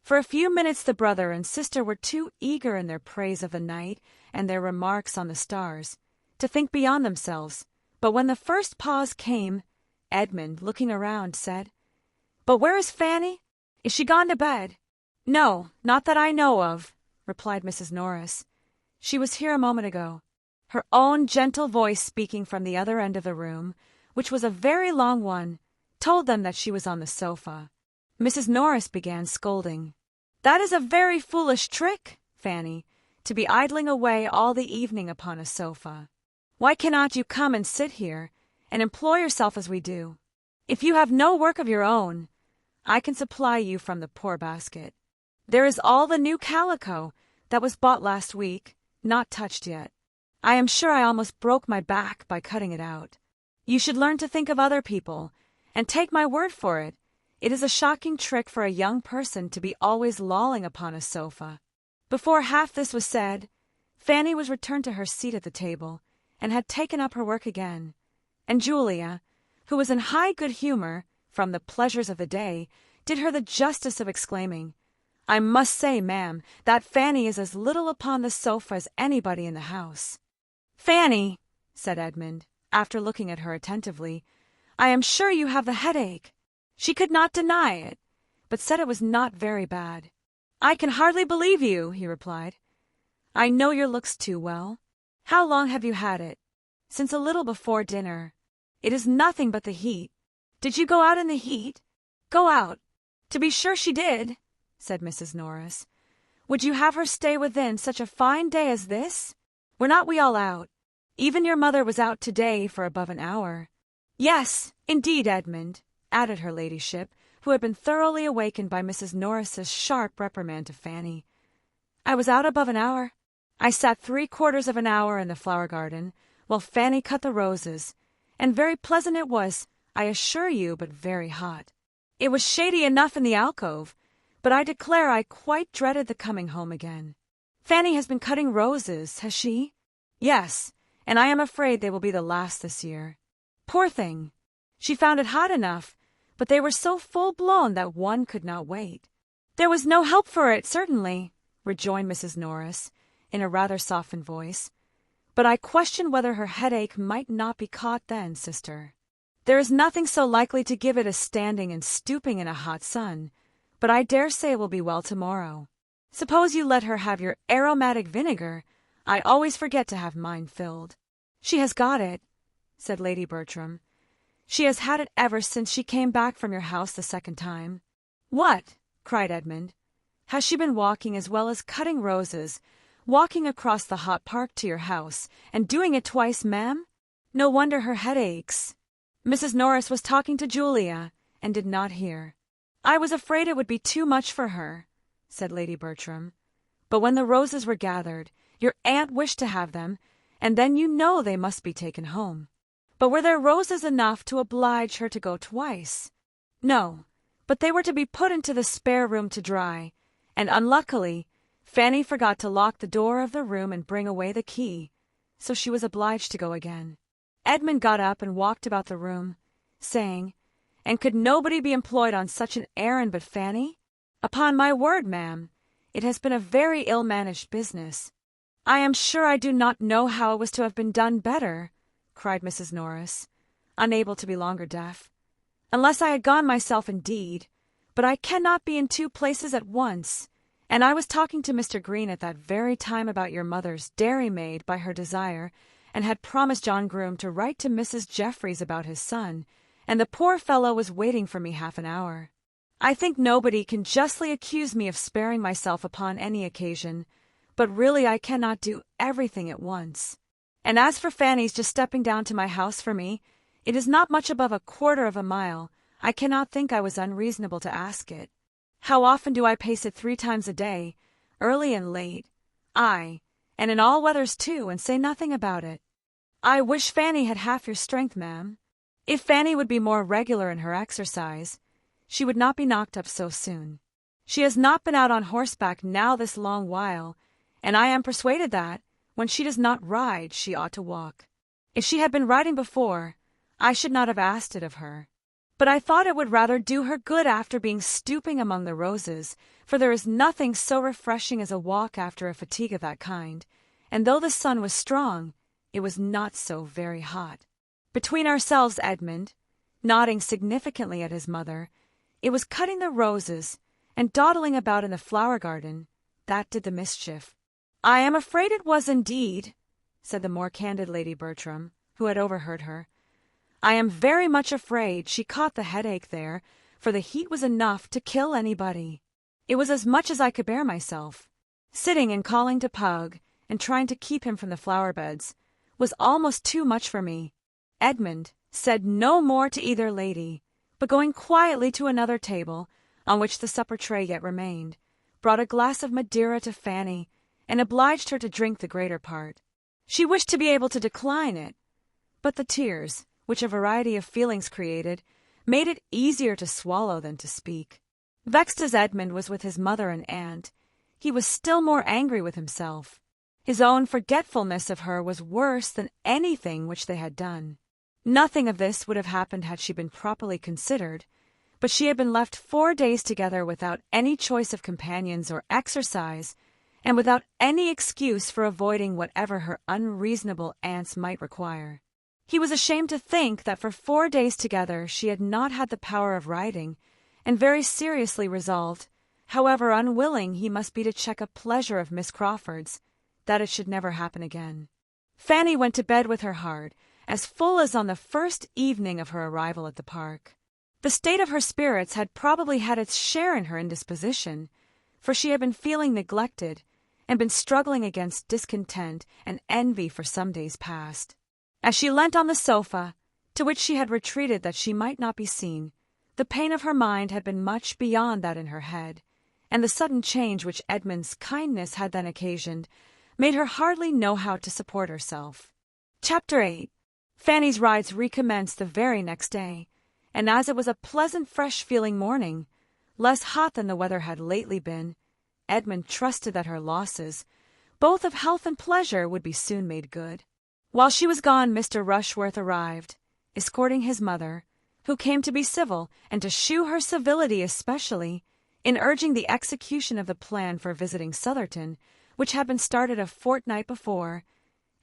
For a few minutes the brother and sister were too eager in their praise of the night and their remarks on the stars to think beyond themselves, but when the first pause came, Edmund, looking around, said, "But where is Fanny? Is she gone to bed?" "No, not that I know of," replied Mrs. Norris. "She was here a moment ago." Her own gentle voice speaking from the other end of the room, which was a very long one, told them that she was on the sofa. Mrs. Norris began scolding. "That is a very foolish trick, Fanny, to be idling away all the evening upon a sofa. Why cannot you come and sit here and employ yourself as we do? If you have no work of your own, I can supply you from the poor basket. There is all the new calico that was bought last week, not touched yet. I am sure I almost broke my back by cutting it out. You should learn to think of other people, and take my word for it, it is a shocking trick for a young person to be always lolling upon a sofa." Before half this was said, Fanny was returned to her seat at the table, and had taken up her work again, and Julia, who was in high good humor from the pleasures of the day, did her the justice of exclaiming, "I must say, ma'am, that Fanny is as little upon the sofa as anybody in the house." "Fanny," said Edmund, after looking at her attentively, "I am sure you have the headache." She could not deny it, but said it was not very bad. "I can hardly believe you," he replied. "I know your looks too well. How long have you had it?" "Since a little before dinner. It is nothing but the heat." "Did you go out in the heat?" "Go out? To be sure she did," said Mrs. Norris. "Would you have her stay within such a fine day as this? Were not we all out? Even your mother was out to-day for above an hour." "Yes, indeed, Edmund," added her ladyship, who had been thoroughly awakened by Mrs. Norris's sharp reprimand to Fanny. "I was out above an hour. I sat 3/4 of an hour in the flower garden, while Fanny cut the roses, and very pleasant it was, I assure you, but very hot. It was shady enough in the alcove, but I declare I quite dreaded the coming home again. Fanny has been cutting roses, has she?" "Yes, and I am afraid they will be the last this year." "Poor thing! She found it hot enough, but they were so full-blown that one could not wait." "There was no help for it, certainly," rejoined Mrs. Norris, in a rather softened voice. "But I question whether her headache might not be caught then, sister. There is nothing so likely to give it as standing and stooping in a hot sun, but I dare say it will be well tomorrow. Suppose you let her have your aromatic vinegar. I always forget to have mine filled." "She has got it," said Lady Bertram. "She has had it ever since she came back from your house the second time." "What?" cried Edmund. "Has she been walking as well as cutting roses, walking across the hot park to your house, and doing it twice, ma'am? No wonder her head aches." Mrs. Norris was talking to Julia, and did not hear. "I was afraid it would be too much for her," said Lady Bertram. "But when the roses were gathered, your aunt wished to have them, and then you know they must be taken home." "But were there roses enough to oblige her to go twice?" "No, but they were to be put into the spare room to dry, and unluckily Fanny forgot to lock the door of the room and bring away the key, so she was obliged to go again." Edmund got up and walked about the room, saying, "And could nobody be employed on such an errand but Fanny? Upon my word, ma'am, it has been a very ill-managed business." "I am sure I do not know how it was to have been done better," cried Mrs. Norris, unable to be longer deaf, "unless I had gone myself indeed. But I cannot be in 2 places at once, and I was talking to Mr. Green at that very time about your mother's dairymaid by her desire, and had promised John Groom to write to Mrs. Jeffreys about his son, and the poor fellow was waiting for me half an hour. I think nobody can justly accuse me of sparing myself upon any occasion, but really I cannot do everything at once. And as for Fanny's just stepping down to my house for me, it is not much above 1/4 of a mile. I cannot think I was unreasonable to ask it. How often do I pace it 3 times a day, early and late, aye, and in all weathers too, and say nothing about it. I wish Fanny had half your strength, ma'am. If Fanny would be more regular in her exercise, she would not be knocked up so soon. She has not been out on horseback now this long while, and I am persuaded that, when she does not ride, she ought to walk. If she had been riding before, I should not have asked it of her. But I thought it would rather do her good after being stooping among the roses, for there is nothing so refreshing as a walk after a fatigue of that kind, and though the sun was strong, it was not so very hot. Between ourselves, Edmund, nodding significantly at his mother, it was cutting the roses and dawdling about in the flower garden that did the mischief. I am afraid it was indeed, said the more candid Lady Bertram, who had overheard her. I am very much afraid she caught the headache there, for the heat was enough to kill anybody. It was as much as I could bear myself. Sitting and calling to Pug, and trying to keep him from the flower beds, was almost too much for me. Edmund said no more to either lady, but going quietly to another table, on which the supper tray yet remained, brought a glass of Madeira to Fanny, and obliged her to drink the greater part. She wished to be able to decline it, but the tears, which a variety of feelings created, made it easier to swallow than to speak. Vexed as Edmund was with his mother and aunt, he was still more angry with himself. His own forgetfulness of her was worse than anything which they had done. Nothing of this would have happened had she been properly considered, but she had been left 4 days together without any choice of companions or exercise, and without any excuse for avoiding whatever her unreasonable aunts might require. He was ashamed to think that for 4 days together she had not had the power of riding, and very seriously resolved, however unwilling he must be to check a pleasure of Miss Crawford's, that it should never happen again. Fanny went to bed with her heart as full as on the first evening of her arrival at the park. The state of her spirits had probably had its share in her indisposition, for she had been feeling neglected, and been struggling against discontent and envy for some days past. As she leant on the sofa, to which she had retreated that she might not be seen, the pain of her mind had been much beyond that in her head, and the sudden change which Edmund's kindness had then occasioned made her hardly know how to support herself. Chapter 8. Fanny's rides recommenced the very next day, and as it was a pleasant fresh-feeling morning, less hot than the weather had lately been, Edmund trusted that her losses, both of health and pleasure, would be soon made good. While she was gone, Mr. Rushworth arrived, escorting his mother, who came to be civil, and to shew her civility especially, in urging the execution of the plan for visiting Sotherton, which had been started a fortnight before,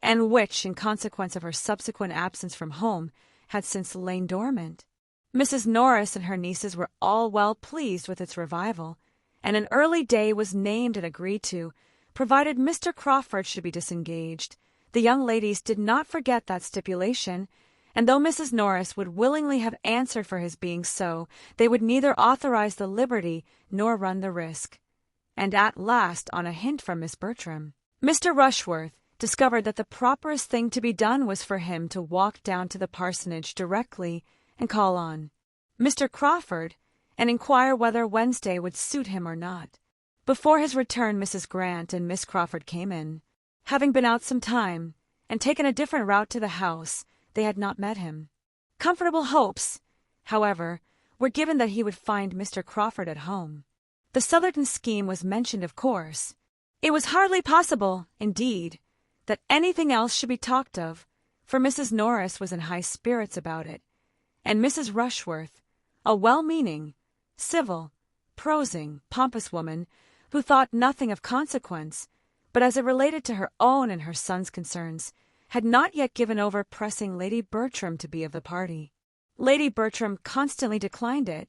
and which, in consequence of her subsequent absence from home, had since lain dormant. Mrs. Norris and her nieces were all well pleased with its revival, and an early day was named and agreed to, provided Mr. Crawford should be disengaged. The young ladies did not forget that stipulation, and though Mrs. Norris would willingly have answered for his being so, they would neither authorize the liberty nor run the risk. And at last, on a hint from Miss Bertram, Mr. Rushworth discovered that the properest thing to be done was for him to walk down to the parsonage directly and call on Mr. Crawford and inquire whether Wednesday would suit him or not. Before his return, Mrs. Grant and Miss Crawford came in. Having been out some time, and taken a different route to the house, they had not met him. Comfortable hopes, however, were given that he would find Mr. Crawford at home. The Sotherton scheme was mentioned, of course. It was hardly possible, indeed, that anything else should be talked of, for Mrs. Norris was in high spirits about it, and Mrs. Rushworth, a well-meaning, civil, prosing, pompous woman, who thought nothing of consequence, but as it related to her own and her son's concerns, had not yet given over pressing Lady Bertram to be of the party. Lady Bertram constantly declined it,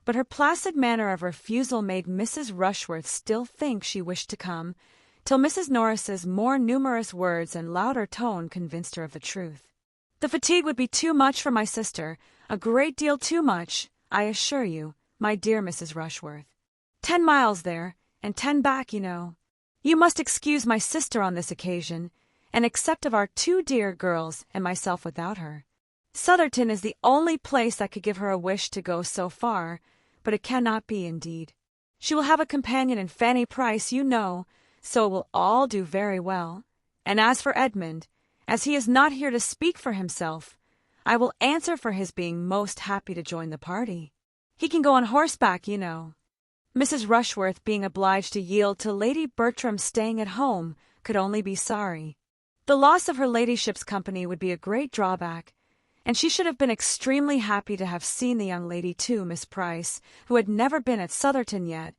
but her placid manner of refusal made Mrs. Rushworth still think she wished to come, till Mrs. Norris's more numerous words and louder tone convinced her of the truth. The fatigue would be too much for my sister, a great deal too much, I assure you, my dear Mrs. Rushworth. 10 miles there, and 10 back, you know. You must excuse my sister on this occasion, and accept of our 2 dear girls and myself without her. Sotherton is the only place that could give her a wish to go so far, but it cannot be indeed. She will have a companion in Fanny Price, you know, so it will all do very well. And as for Edmund, as he is not here to speak for himself, I will answer for his being most happy to join the party. He can go on horseback, you know. Mrs. Rushworth, being obliged to yield to Lady Bertram staying at home, could only be sorry. The loss of her ladyship's company would be a great drawback, and she should have been extremely happy to have seen the young lady too, Miss Price, who had never been at Sotherton yet,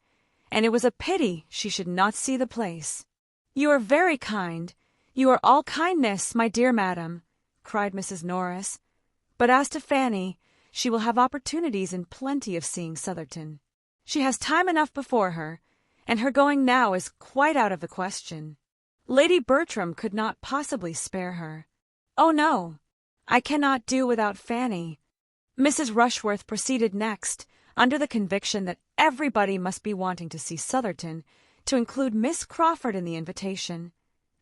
and it was a pity she should not see the place. "You are very kind. You are all kindness, my dear madam," cried Mrs. Norris. "But as to Fanny, she will have opportunities in plenty of seeing Sotherton. She has time enough before her, and her going now is quite out of the question. Lady Bertram could not possibly spare her. Oh, no, I cannot do without Fanny." Mrs. Rushworth proceeded next, under the conviction that everybody must be wanting to see Sotherton, to include Miss Crawford in the invitation,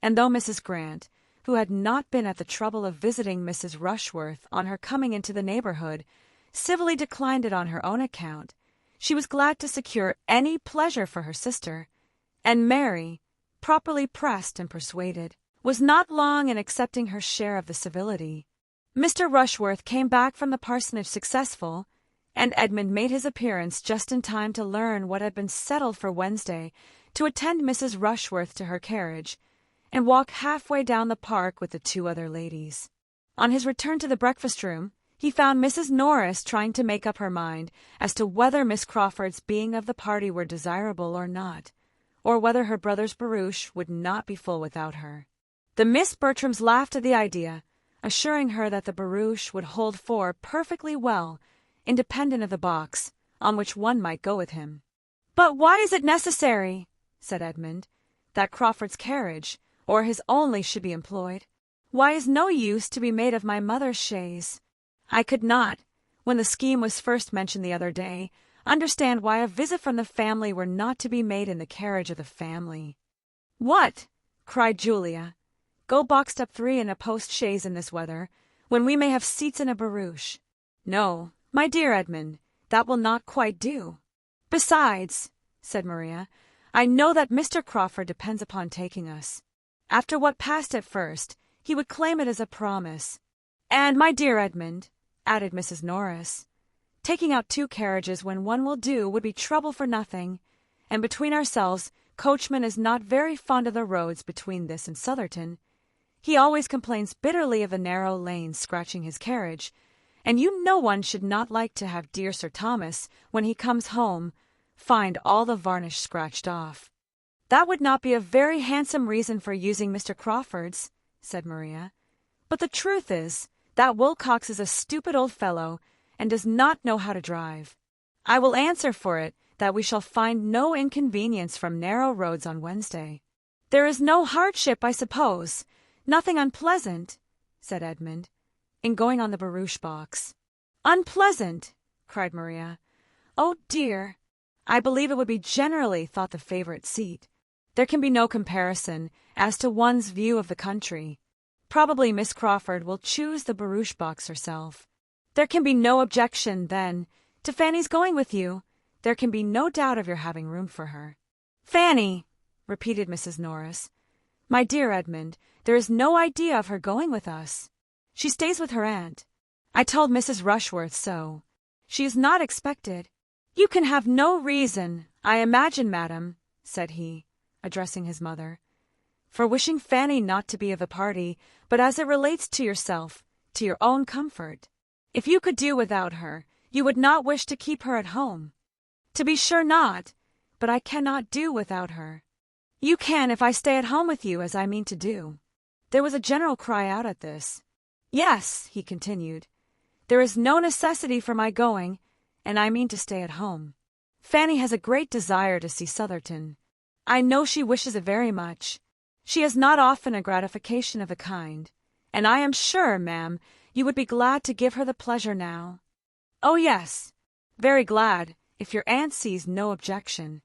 and though Mrs. Grant, who had not been at the trouble of visiting Mrs. Rushworth on her coming into the neighbourhood, civilly declined it on her own account, she was glad to secure any pleasure for her sister, and Mary, properly pressed and persuaded, was not long in accepting her share of the civility. Mr. Rushworth came back from the parsonage successful, and Edmund made his appearance just in time to learn what had been settled for Wednesday, to attend Mrs. Rushworth to her carriage, and walk halfway down the park with the two other ladies. On his return to the breakfast-room, he found Mrs. Norris trying to make up her mind as to whether Miss Crawford's being of the party were desirable or not, or whether her brother's barouche would not be full without her. The Miss Bertrams laughed at the idea, assuring her that the barouche would hold four perfectly well, independent of the box, on which one might go with him. "But why is it necessary," said Edmund, "that Crawford's carriage, or his only, should be employed? Why is no use to be made of my mother's chaise? I could not, when the scheme was first mentioned the other day, understand why a visit from the family were not to be made in the carriage of the family." "What!" cried Julia. "Go boxed up 3 in a post-chaise in this weather, when we may have seats in a barouche? No, my dear Edmund, that will not quite do." "Besides," said Maria, "I know that Mr. Crawford depends upon taking us. After what passed at first, he would claim it as a promise. And, my dear Edmund," added Mrs. Norris, "taking out 2 carriages when one will do would be trouble for nothing, and between ourselves, coachman is not very fond of the roads between this and Sotherton. He always complains bitterly of the narrow lanes scratching his carriage, and you know one should not like to have dear Sir Thomas, when he comes home, find all the varnish scratched off." "That would not be a very handsome reason for using Mr. Crawford's," said Maria. "But the truth is, that Wilcox is a stupid old fellow, and does not know how to drive. I will answer for it that we shall find no inconvenience from narrow roads on Wednesday." "There is no hardship, I suppose, nothing unpleasant," said Edmund, "in going on the barouche box." "Unpleasant!" cried Maria. "Oh dear! I believe it would be generally thought the favourite seat. There can be no comparison as to one's view of the country. Probably Miss Crawford will choose the barouche box herself. There can be no objection, then, to Fanny's going with you. There can be no doubt of your having room for her." "Fanny!" repeated Mrs. Norris. "My dear Edmund, there is no idea of her going with us. She stays with her aunt. I told Mrs. Rushworth so. She is not expected." "You can have no reason, I imagine, madam," said he, addressing his mother, "for wishing Fanny not to be of the party, but as it relates to yourself, to your own comfort. If you could do without her, you would not wish to keep her at home." "To be sure not, but I cannot do without her." "You can if I stay at home with you, as I mean to do." There was a general cry out at this. "Yes," he continued, "there is no necessity for my going, and I mean to stay at home. Fanny has a great desire to see Sotherton. I know she wishes it very much. She has not often a gratification of the kind, and I am sure, ma'am, you would be glad to give her the pleasure now." "Oh, yes, very glad, if your aunt sees no objection."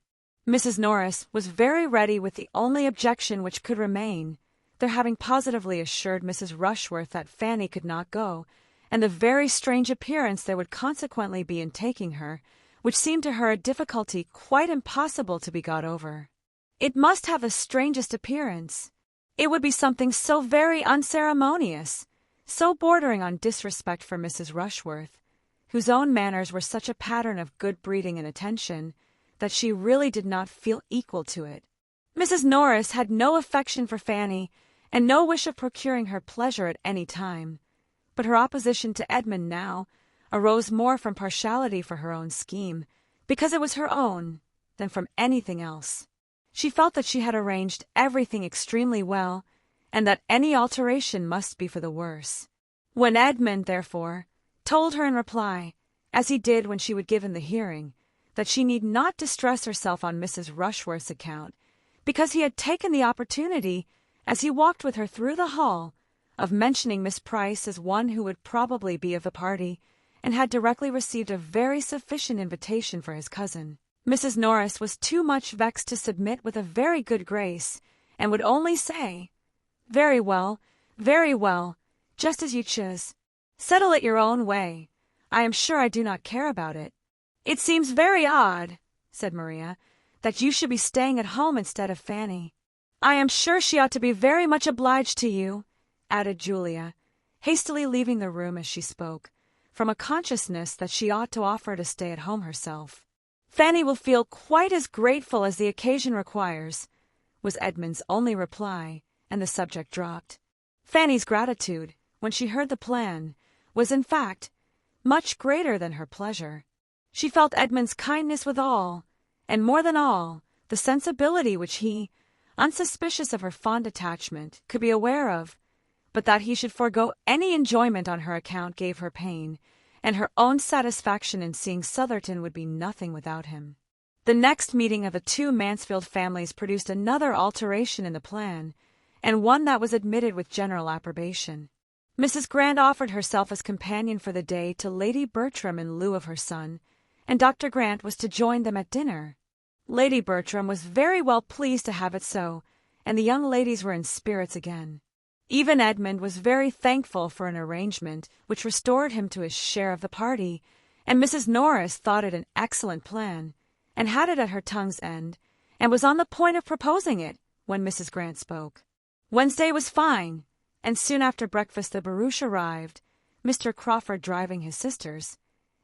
Mrs. Norris was very ready with the only objection which could remain, their having positively assured Mrs. Rushworth that Fanny could not go, and the very strange appearance there would consequently be in taking her, which seemed to her a difficulty quite impossible to be got over. It must have the strangest appearance. It would be something so very unceremonious, so bordering on disrespect for Mrs. Rushworth, whose own manners were such a pattern of good breeding and attention, that she really did not feel equal to it. Mrs. Norris had no affection for Fanny, and no wish of procuring her pleasure at any time, But her opposition to Edmund now arose more from partiality for her own scheme, because it was her own, than from anything else. She felt that she had arranged everything extremely well, and that any alteration must be for the worse. When Edmund, therefore, told her in reply, as he did when she would give him the hearing, that she need not distress herself on Mrs. Rushworth's account, because he had taken the opportunity, as he walked with her through the hall, of mentioning Miss Price as one who would probably be of the party, and had directly received a very sufficient invitation for his cousin. Mrs. Norris was too much vexed to submit with a very good grace, and would only say, very well, just as you choose. Settle it your own way. I am sure I do not care about it." "It seems very odd," said Maria, "that you should be staying at home instead of Fanny." "I am sure she ought to be very much obliged to you," added Julia, hastily leaving the room as she spoke, from a consciousness that she ought to offer to stay at home herself. "Fanny will feel quite as grateful as the occasion requires," was Edmund's only reply, and the subject dropped. Fanny's gratitude, when she heard the plan, was in fact much greater than her pleasure. She felt Edmund's kindness withal, and more than all, the sensibility which he, unsuspicious of her fond attachment, could be aware of, but that he should forego any enjoyment on her account gave her pain, and her own satisfaction in seeing Sotherton would be nothing without him. The next meeting of the two Mansfield families produced another alteration in the plan, and one that was admitted with general approbation. Mrs. Grant offered herself as companion for the day to Lady Bertram in lieu of her son, and Dr. Grant was to join them at dinner. Lady Bertram was very well pleased to have it so, and the young ladies were in spirits again. Even Edmund was very thankful for an arrangement which restored him to his share of the party, and Mrs. Norris thought it an excellent plan, and had it at her tongue's end, and was on the point of proposing it when Mrs. Grant spoke. Wednesday was fine, and soon after breakfast the barouche arrived, Mr. Crawford driving his sisters,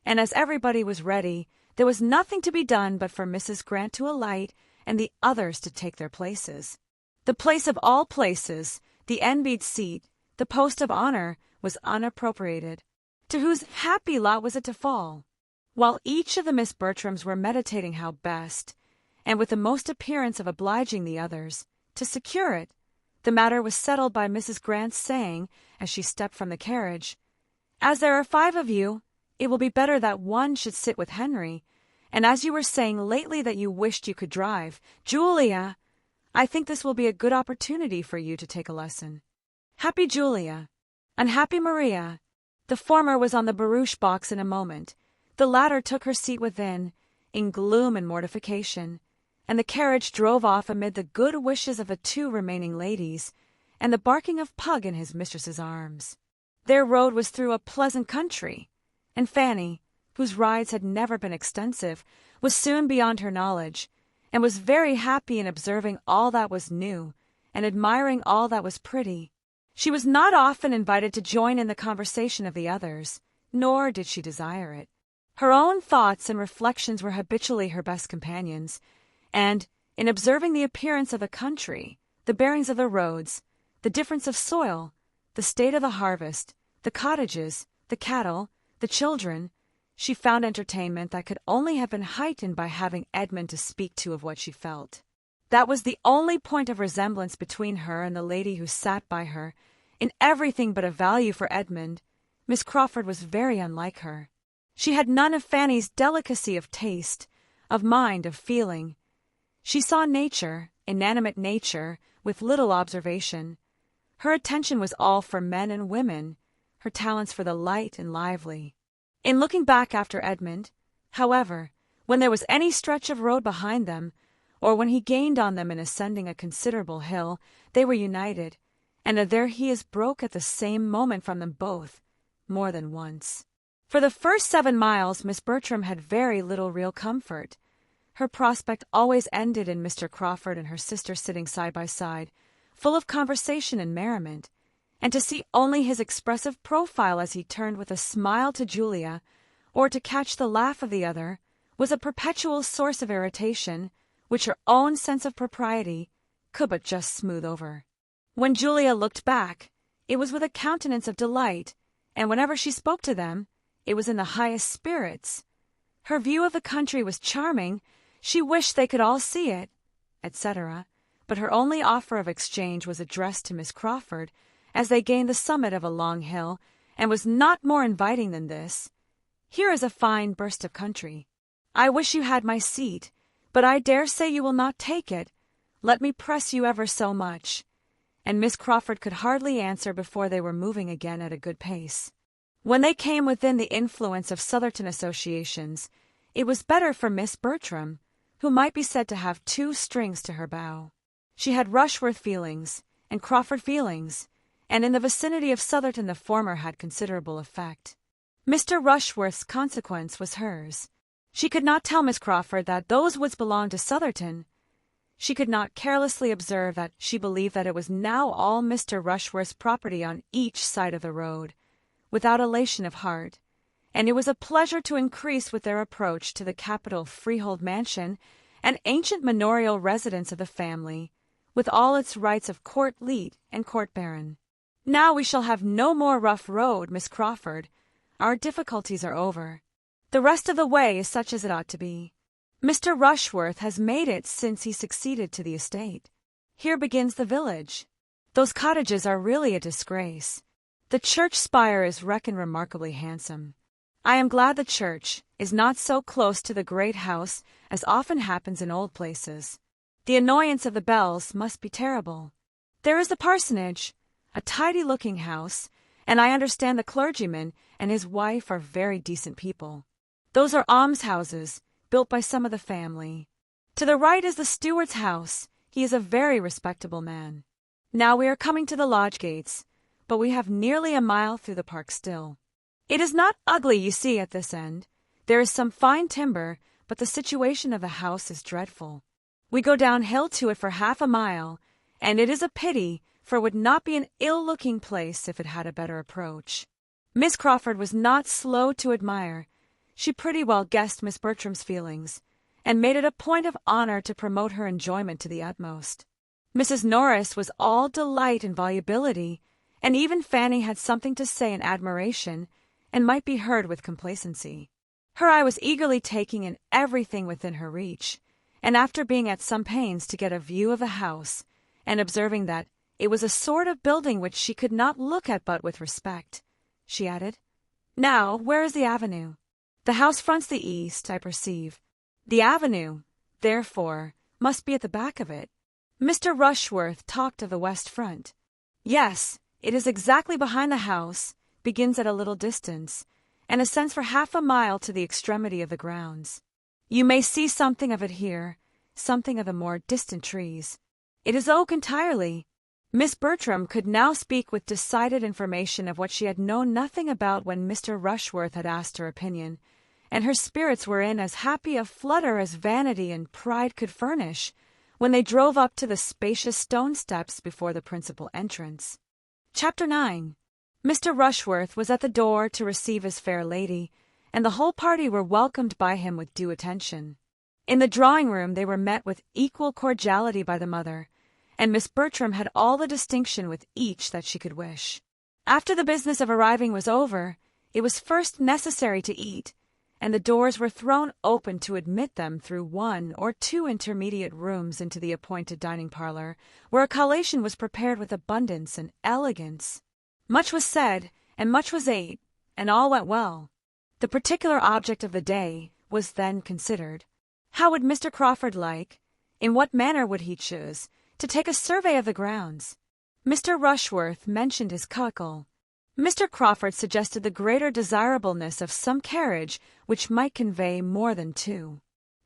and as everybody was ready, there was nothing to be done but for Mrs. Grant to alight and the others to take their places. The place of all places, the envied seat, the post of honor, was unappropriated. To whose happy lot was it to fall? While each of the Miss Bertrams were meditating how best, and with the most appearance of obliging the others, to secure it, the matter was settled by Mrs. Grant's saying, as she stepped from the carriage, "As there are 5 of you, it will be better that one should sit with Henry, and as you were saying lately that you wished you could drive, Julia, I think this will be a good opportunity for you to take a lesson." Happy Julia! Unhappy Maria! The former was on the barouche box in a moment. The latter took her seat within, in gloom and mortification, and the carriage drove off amid the good wishes of the 2 remaining ladies, and the barking of Pug in his mistress's arms. Their road was through a pleasant country, and Fanny, whose rides had never been extensive, was soon beyond her knowledge, and was very happy in observing all that was new, and admiring all that was pretty. She was not often invited to join in the conversation of the others, nor did she desire it. Her own thoughts and reflections were habitually her best companions, and, in observing the appearance of the country, the bearings of the roads, the difference of soil, the state of the harvest, the cottages, the cattle, the children, she found entertainment that could only have been heightened by having Edmund to speak to of what she felt. That was the only point of resemblance between her and the lady who sat by her. In everything but a value for Edmund, Miss Crawford was very unlike her. She had none of Fanny's delicacy of taste, of mind, of feeling. She saw nature, inanimate nature, with little observation. Her attention was all for men and women, her talents for the light and lively. In looking back after Edmund, however, when there was any stretch of road behind them, or when he gained on them in ascending a considerable hill, they were united, and their heels broke at the same moment from them both, more than once. For the first 7 miles Miss Bertram had very little real comfort. Her prospect always ended in Mr. Crawford and her sister sitting side by side, full of conversation and merriment, and to see only his expressive profile as he turned with a smile to Julia, or to catch the laugh of the other, was a perpetual source of irritation, which her own sense of propriety could but just smooth over. When Julia looked back, it was with a countenance of delight, and whenever she spoke to them, it was in the highest spirits. Her view of the country was charming, she wished they could all see it, etc., but her only offer of exchange was addressed to Miss Crawford as they gained the summit of a long hill, and was not more inviting than this. "Here is a fine burst of country. I wish you had my seat, but I dare say you will not take it. Let me press you ever so much." And Miss Crawford could hardly answer before they were moving again at a good pace. When they came within the influence of Southerton associations, it was better for Miss Bertram, who might be said to have two strings to her bow. She had Rushworth feelings and Crawford feelings, and in the vicinity of Southerton the former had considerable effect. Mr. Rushworth's consequence was hers. She could not tell Miss Crawford that those woods belonged to Southerton. She could not carelessly observe that she believed that it was now all Mr. Rushworth's property on each side of the road, without elation of heart, and it was a pleasure to increase with their approach to the capital freehold mansion and ancient manorial residence of the family, with all its rights of court leet and court baron. "Now we shall have no more rough road, Miss Crawford. Our difficulties are over. The rest of the way is such as it ought to be. Mr. Rushworth has made it since he succeeded to the estate. Here begins the village. Those cottages are really a disgrace. The church spire is reckoned remarkably handsome. I am glad the church is not so close to the great house as often happens in old places. The annoyance of the bells must be terrible. There is the parsonage, a tidy-looking house, and I understand the clergyman and his wife are very decent people. Those are almshouses, built by some of the family. To the right is the steward's house. He is a very respectable man. Now we are coming to the lodge gates, but we have nearly a mile through the park still. It is not ugly, you see, at this end. There is some fine timber, but the situation of the house is dreadful. We go downhill to it for half a mile, and it is a pity, for it would not be an ill-looking place if it had a better approach." Miss Crawford was not slow to admire. She pretty well guessed Miss Bertram's feelings, and made it a point of honor to promote her enjoyment to the utmost. Mrs. Norris was all delight and volubility, and even Fanny had something to say in admiration, and might be heard with complacency. Her eye was eagerly taking in everything within her reach, and after being at some pains to get a view of the house, and observing that it was a sort of building which she could not look at but with respect, she added, "Now, where is the avenue? The house fronts the east, I perceive. The avenue, therefore, must be at the back of it. Mr. Rushworth talked of the west front. Yes, it is exactly behind the house, begins at a little distance, and ascends for half a mile to the extremity of the grounds. You may see something of it here, something of the more distant trees. It is oak entirely." Miss Bertram could now speak with decided information of what she had known nothing about when Mr. Rushworth had asked her opinion, and her spirits were in as happy a flutter as vanity and pride could furnish, when they drove up to the spacious stone steps before the principal entrance. Chapter 9. Mr. Rushworth was at the door to receive his fair lady, and the whole party were welcomed by him with due attention. In the drawing-room they were met with equal cordiality by the mother, and Miss Bertram had all the distinction with each that she could wish. After the business of arriving was over, it was first necessary to eat, and the doors were thrown open to admit them through one or two intermediate rooms into the appointed dining-parlour, where a collation was prepared with abundance and elegance. Much was said, and much was ate, and all went well. The particular object of the day was then considered. How would Mr. Crawford like, in what manner would he choose, to take a survey of the grounds? Mr. Rushworth mentioned his cockle. Mr. Crawford suggested the greater desirableness of some carriage which might convey more than two.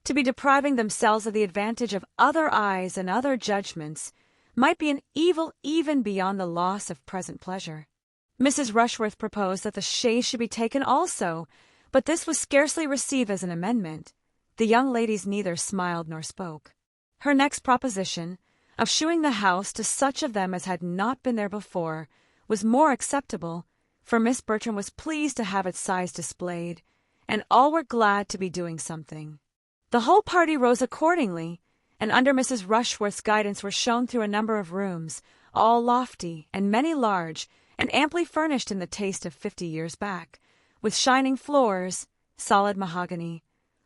To be depriving themselves of the advantage of other eyes and other judgments might be an evil even beyond the loss of present pleasure. Mrs. Rushworth proposed that the chaise should be taken also, but this was scarcely received as an amendment. The young ladies neither smiled nor spoke. Her next proposition, of shewing the house to such of them as had not been there before, was more acceptable, for Miss Bertram was pleased to have its size displayed, and all were glad to be doing something. The whole party rose accordingly, and under Mrs. Rushworth's guidance were shown through a number of rooms, all lofty and many large, and amply furnished in the taste of 50 years back, with shining floors, solid mahogany,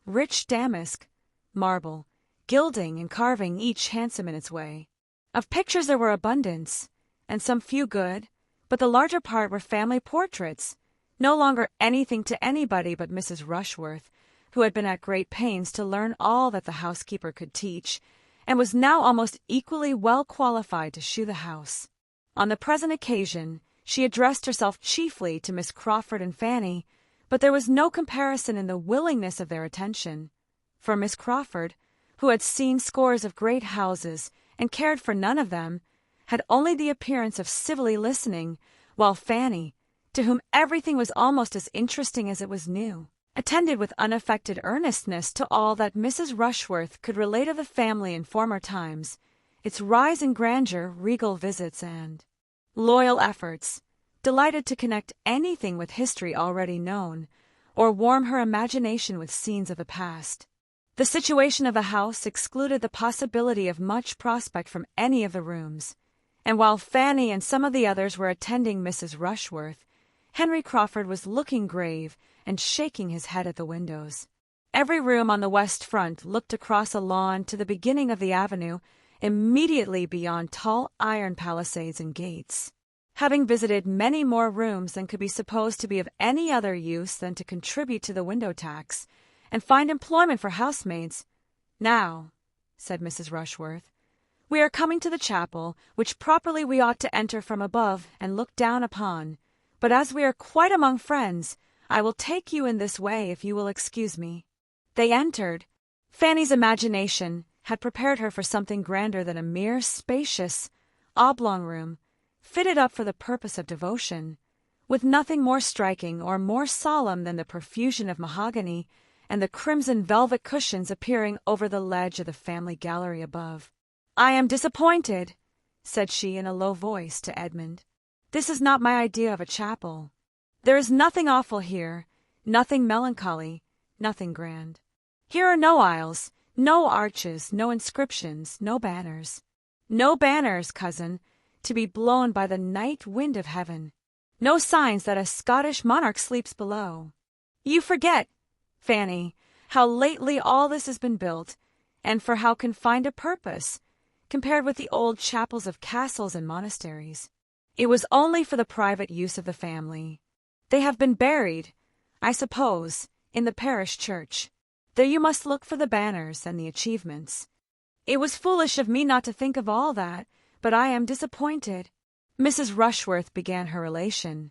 rich damask, marble, gilding and carving, each handsome in its way. Of pictures there were abundance, and some few good, but the larger part were family portraits, no longer anything to anybody but Mrs. Rushworth, who had been at great pains to learn all that the housekeeper could teach, and was now almost equally well qualified to shew the house. On the present occasion, she addressed herself chiefly to Miss Crawford and Fanny, but there was no comparison in the willingness of their attention, for Miss Crawford, who had seen scores of great houses and cared for none of them, had only the appearance of civilly listening, while Fanny, to whom everything was almost as interesting as it was new, attended with unaffected earnestness to all that Mrs. Rushworth could relate of the family in former times, its rise in grandeur, regal visits, and loyal efforts, delighted to connect anything with history already known, or warm her imagination with scenes of the past. The situation of the house excluded the possibility of much prospect from any of the rooms, and while Fanny and some of the others were attending Mrs. Rushworth, Henry Crawford was looking grave and shaking his head at the windows. Every room on the west front looked across a lawn to the beginning of the avenue, immediately beyond tall iron palisades and gates. Having visited many more rooms than could be supposed to be of any other use than to contribute to the window tax, and find employment for housemaids, "Now," said Mrs. Rushworth, "we are coming to the chapel, which properly we ought to enter from above and look down upon, but as we are quite among friends, I will take you in this way if you will excuse me." They entered. Fanny's imagination had prepared her for something grander than a mere spacious, oblong room, fitted up for the purpose of devotion, with nothing more striking or more solemn than the profusion of mahogany and the crimson velvet cushions appearing over the ledge of the family gallery above. "I am disappointed," said she in a low voice to Edmund. "This is not my idea of a chapel. There is nothing awful here, nothing melancholy, nothing grand. Here are no aisles, no arches, no inscriptions, no banners. No banners, cousin, to be blown by the night wind of heaven. No signs that a Scottish monarch sleeps below. You forget, Fanny, how lately all this has been built, and for how confined a purpose, compared with the old chapels of castles and monasteries. It was only for the private use of the family. They have been buried, I suppose, in the parish church. There you must look for the banners and the achievements. It was foolish of me not to think of all that, but I am disappointed." Mrs. Rushworth began her relation.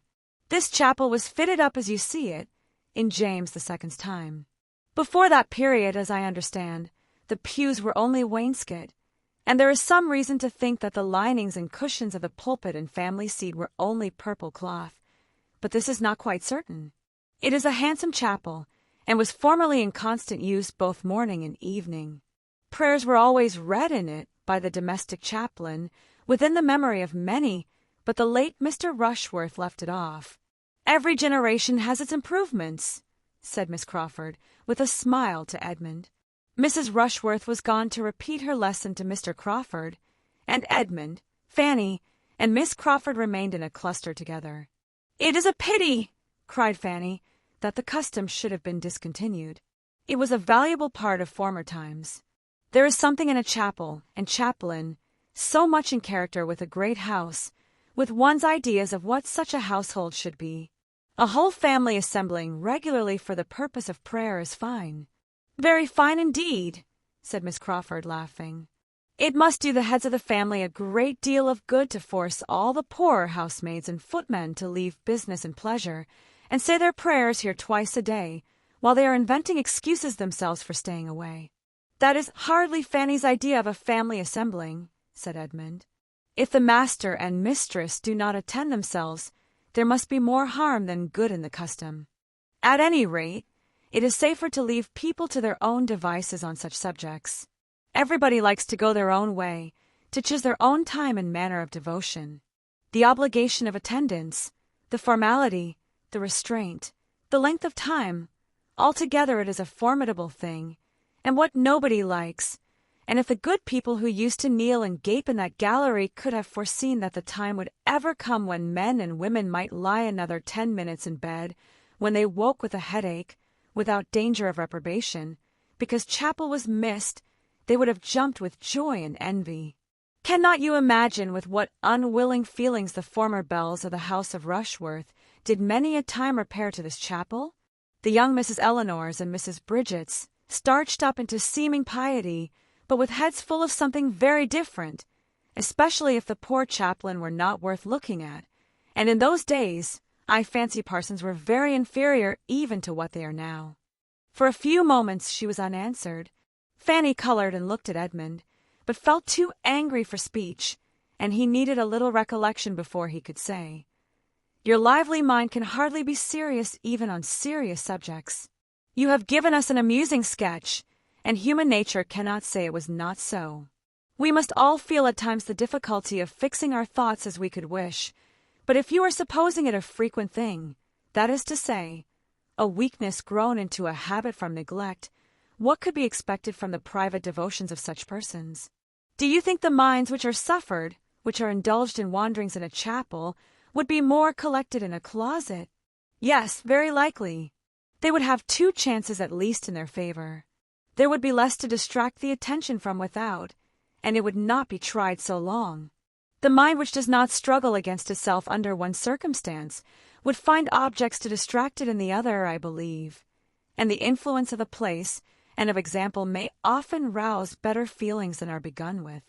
"This chapel was fitted up as you see it, in James II's time. Before that period, as I understand, the pews were only wainscot, and there is some reason to think that the linings and cushions of the pulpit and family seat were only purple cloth, but this is not quite certain. It is a handsome chapel, and was formerly in constant use both morning and evening. Prayers were always read in it by the domestic chaplain, within the memory of many, but the late Mr. Rushworth left it off. Every generation has its improvements," said Miss Crawford, with a smile to Edmund. Mrs. Rushworth was gone to repeat her lesson to Mr. Crawford, and Edmund, Fanny, and Miss Crawford remained in a cluster together. "It is a pity," cried Fanny, "that the custom should have been discontinued. It was a valuable part of former times. There is something in a chapel and chaplain, so much in character with a great house, with one's ideas of what such a household should be. A whole family assembling regularly for the purpose of prayer is fine." "Very fine indeed," said Miss Crawford, laughing. "It must do the heads of the family a great deal of good to force all the poorer housemaids and footmen to leave business and pleasure, and say their prayers here twice a day, while they are inventing excuses themselves for staying away." "That is hardly Fanny's idea of a family assembling," said Edmund. "If the master and mistress do not attend themselves, there must be more harm than good in the custom. At any rate, it is safer to leave people to their own devices on such subjects. Everybody likes to go their own way, to choose their own time and manner of devotion. The obligation of attendance, the formality, the restraint, the length of time, altogether it is a formidable thing, and what nobody likes, and if the good people who used to kneel and gape in that gallery could have foreseen that the time would ever come when men and women might lie another 10 minutes in bed, when they woke with a headache, without danger of reprobation, because chapel was missed, they would have jumped with joy and envy. Cannot you imagine with what unwilling feelings the former belles of the house of Rushworth did many a time repair to this chapel? The young Mrs. Eleanors and Mrs. Bridgets, starched up into seeming piety, but with heads full of something very different, especially if the poor chaplain were not worth looking at, and in those days I fancy parsons were very inferior even to what they are now. For a few moments she was unanswered. Fanny colored and looked at Edmund, but felt too angry for speech, and he needed a little recollection before he could say, "Your lively mind can hardly be serious even on serious subjects. You have given us an amusing sketch, and human nature cannot say it was not so. We must all feel at times the difficulty of fixing our thoughts as we could wish, but if you are supposing it a frequent thing, that is to say, a weakness grown into a habit from neglect, what could be expected from the private devotions of such persons? Do you think the minds which are suffered, which are indulged in wanderings in a chapel, would be more collected in a closet? Yes, very likely. They would have 2 chances at least in their favor. There would be less to distract the attention from without, and it would not be tried so long. The mind which does not struggle against itself under one circumstance would find objects to distract it in the other, I believe, and the influence of the place and of example may often rouse better feelings than are begun with.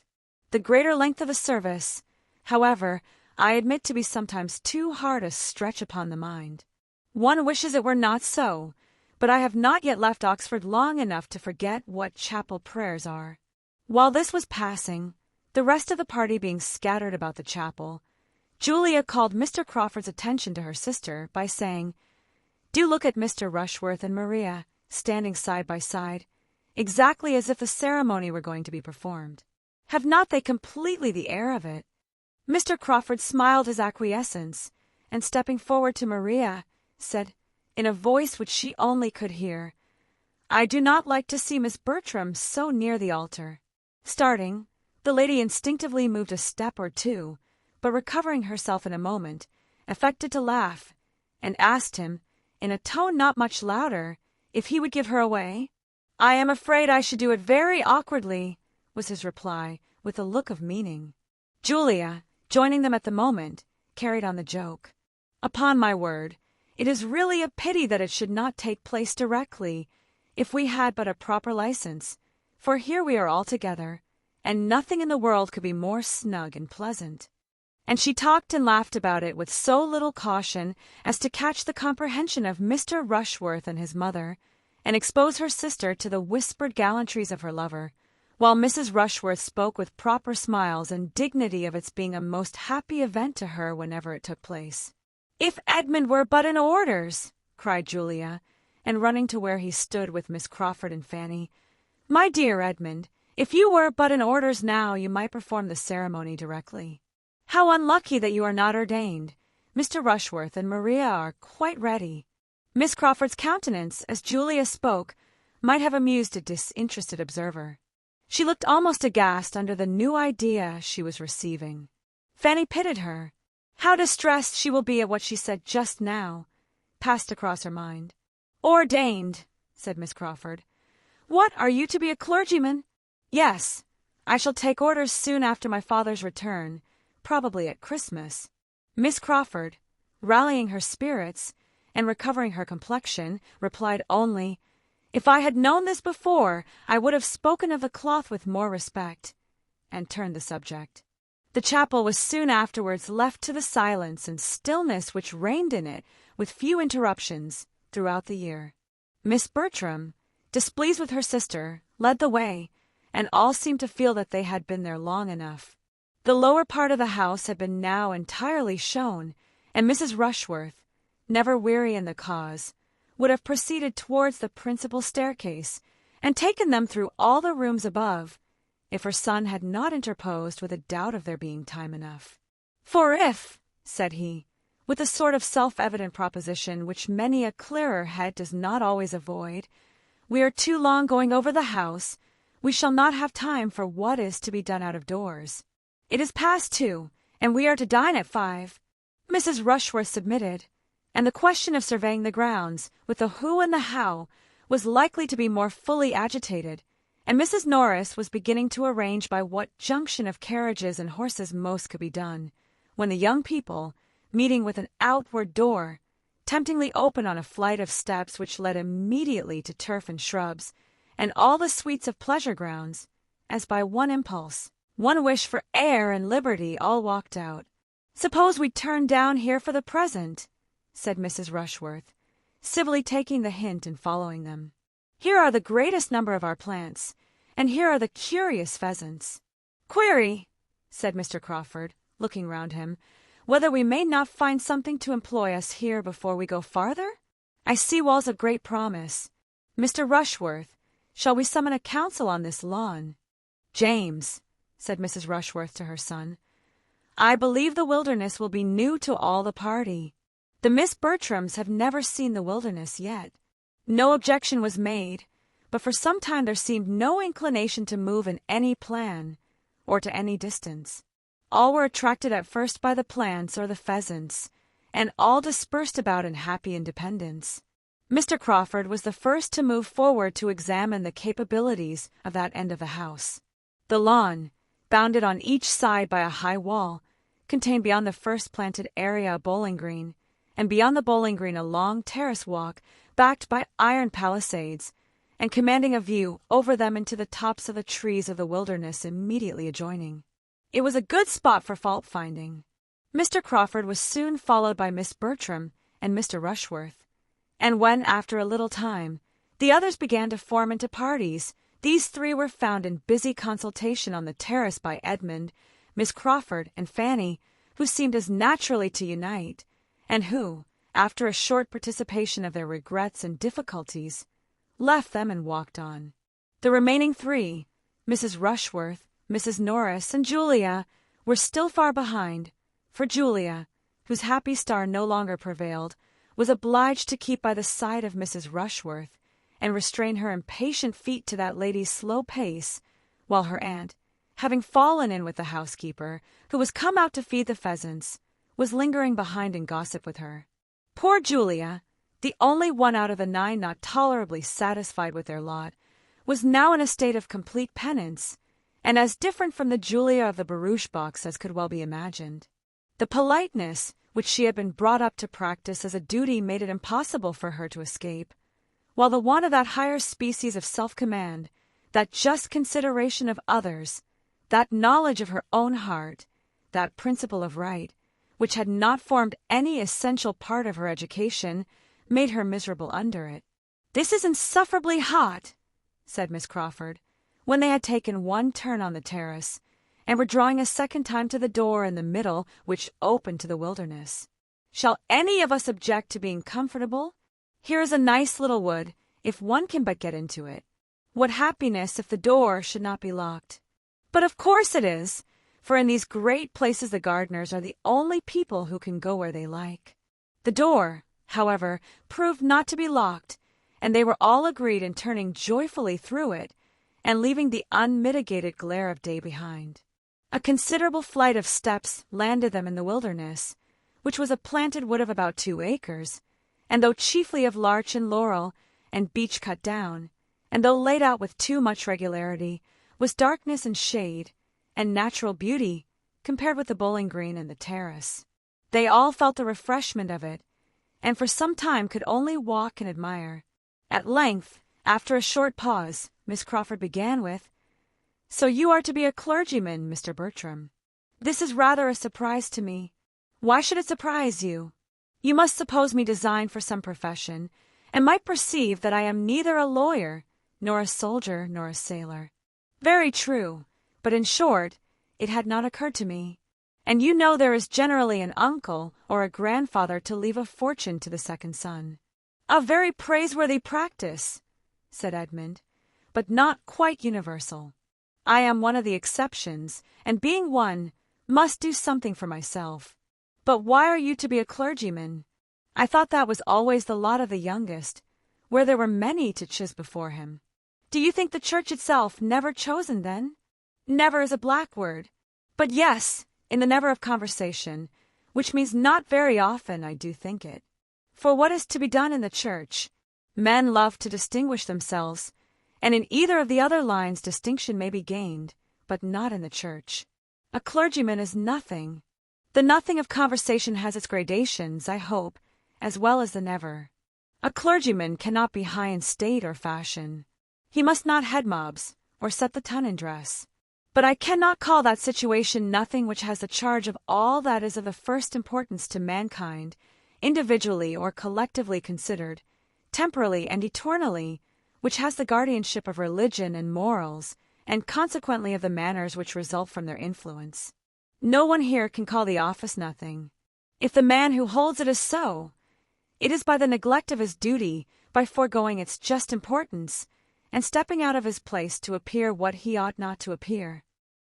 The greater length of a service, however, I admit to be sometimes too hard a stretch upon the mind. One wishes it were not so, but I have not yet left Oxford long enough to forget what chapel prayers are." While this was passing, the rest of the party being scattered about the chapel, Julia called Mr. Crawford's attention to her sister by saying, "Do look at Mr. Rushworth and Maria, standing side by side, exactly as if the ceremony were going to be performed. Have not they completely the air of it?" Mr. Crawford smiled his acquiescence, and stepping forward to Maria, said, in a voice which she only could hear, "I do not like to see Miss Bertram so near the altar." Starting, the lady instinctively moved a step or 2, but recovering herself in a moment, affected to laugh, and asked him, in a tone not much louder, if he would give her away. "I am afraid I should do it very awkwardly," was his reply, with a look of meaning. Julia, joining them at the moment, carried on the joke. "Upon my word, it is really a pity that it should not take place directly, if we had but a proper license, for here we are all together, and nothing in the world could be more snug and pleasant." And she talked and laughed about it with so little caution as to catch the comprehension of Mr. Rushworth and his mother, and expose her sister to the whispered gallantries of her lover, while Mrs. Rushworth spoke with proper smiles and dignity of its being a most happy event to her whenever it took place. "If Edmund were but in orders!" cried Julia, and running to where he stood with Miss Crawford and Fanny, "My dear Edmund, if you were but in orders now, you might perform the ceremony directly. How unlucky that you are not ordained! Mr. Rushworth and Maria are quite ready." Miss Crawford's countenance, as Julia spoke, might have amused a disinterested observer. She looked almost aghast under the new idea she was receiving. Fanny pitied her. How distressed she will be at what she said just now, passed across her mind. "Ordained," said Miss Crawford. "What, are you to be a clergyman?" "Yes. I shall take orders soon after my father's return, probably at Christmas." Miss Crawford, rallying her spirits and recovering her complexion, replied only, "If I had known this before, I would have spoken of the cloth with more respect," and turned the subject. The chapel was soon afterwards left to the silence and stillness which reigned in it, with few interruptions, throughout the year. Miss Bertram, displeased with her sister, led the way, and all seemed to feel that they had been there long enough. The lower part of the house had been now entirely shown, and Mrs. Rushworth, never weary in the cause, would have proceeded towards the principal staircase, and taken them through all the rooms above, if her son had not interposed with a doubt of there being time enough. "For if," said he, with a sort of self-evident proposition which many a clearer head does not always avoid, "we are too long going over the house, we shall not have time for what is to be done out of doors. It is past 2, and we are to dine at 5. Mrs. Rushworth submitted, and the question of surveying the grounds, with the who and the how, was likely to be more fully agitated, and Mrs. Norris was beginning to arrange by what junction of carriages and horses most could be done, when the young people, meeting with an outward door, temptingly open on a flight of steps which led immediately to turf and shrubs, and all the suites of pleasure grounds, as by one impulse, one wish for air and liberty, all walked out. "Suppose we turn down here for the present," said Mrs. Rushworth, civilly taking the hint and following them. "Here are the greatest number of our plants, and here are the curious pheasants. Query," said Mr. Crawford, looking round him, "whether we may not find something to employ us here before we go farther? I see walls of great promise. Mr. Rushworth, shall we summon a council on this lawn?" "James," said Mrs. Rushworth to her son, "I believe the wilderness will be new to all the party. The Miss Bertrams have never seen the wilderness yet." No objection was made, but for some time there seemed no inclination to move in any plan, or to any distance. All were attracted at first by the plants or the pheasants, and all dispersed about in happy independence. Mr. Crawford was the first to move forward to examine the capabilities of that end of the house. The lawn, bounded on each side by a high wall, contained beyond the first planted area a bowling green, and beyond the bowling green a long terrace walk backed by iron palisades, and commanding a view over them into the tops of the trees of the wilderness immediately adjoining. It was a good spot for fault-finding. Mr. Crawford was soon followed by Miss Bertram and Mr. Rushworth, and when, after a little time, the others began to form into parties, these 3 were found in busy consultation on the terrace by Edmund, Miss Crawford, and Fanny, who seemed as naturally to unite, and who, after a short participation of their regrets and difficulties, left them and walked on. The remaining 3, Mrs. Rushworth, Mrs. Norris, and Julia, were still far behind, for Julia, whose happy star no longer prevailed, was obliged to keep by the side of Mrs. Rushworth, and restrain her impatient feet to that lady's slow pace, while her aunt, having fallen in with the housekeeper, who was come out to feed the pheasants, was lingering behind in gossip with her. Poor Julia, the only one out of the 9 not tolerably satisfied with their lot, was now in a state of complete penance, and as different from the Julia of the barouche box as could well be imagined. The politeness which she had been brought up to practice as a duty made it impossible for her to escape, while the want of that higher species of self-command, that just consideration of others, that knowledge of her own heart, that principle of right, which had not formed any essential part of her education, made her miserable under it. "This is insufferably hot," said Miss Crawford, when they had taken one turn on the terrace, and were drawing a second time to the door in the middle which opened to the wilderness. "Shall any of us object to being comfortable? Here is a nice little wood, if one can but get into it. What happiness if the door should not be locked! But of course it is, for in these great places the gardeners are the only people who can go where they like." The door, however, proved not to be locked, and they were all agreed in turning joyfully through it, and leaving the unmitigated glare of day behind. A considerable flight of steps landed them in the wilderness, which was a planted wood of about 2 acres, and though chiefly of larch and laurel, and beech cut down, and though laid out with too much regularity, was darkness and shade, and natural beauty, compared with the bowling green and the terrace. They all felt the refreshment of it, and for some time could only walk and admire. At length, after a short pause, Miss Crawford began with, "So you are to be a clergyman, Mr. Bertram. This is rather a surprise to me. Why should it surprise you? You must suppose me designed for some profession, and might perceive that I am neither a lawyer, nor a soldier, nor a sailor." "Very true, but in short, it had not occurred to me. And you know there is generally an uncle or a grandfather to leave a fortune to the second son." "A very praiseworthy practice," said Edmund, "but not quite universal. I am one of the exceptions, and being one, must do something for myself. But why are you to be a clergyman? I thought that was always the lot of the youngest, where there were many to choose before him." Do you think the church itself never chosen then? Never is a black word. But yes, in the never of conversation, which means not very often, I do think it. For what is to be done in the church? Men love to distinguish themselves, and in either of the other lines distinction may be gained, but not in the church. A clergyman is nothing. The nothing of conversation has its gradations, I hope, as well as the never. A clergyman cannot be high in state or fashion. He must not head mobs, or set the ton in dress. But I cannot call that situation nothing which has the charge of all that is of the first importance to mankind, individually or collectively considered, temporally and eternally, which has the guardianship of religion and morals, and consequently of the manners which result from their influence. No one here can call the office nothing. If the man who holds it is so, it is by the neglect of his duty, by foregoing its just importance, and stepping out of his place to appear what he ought not to appear.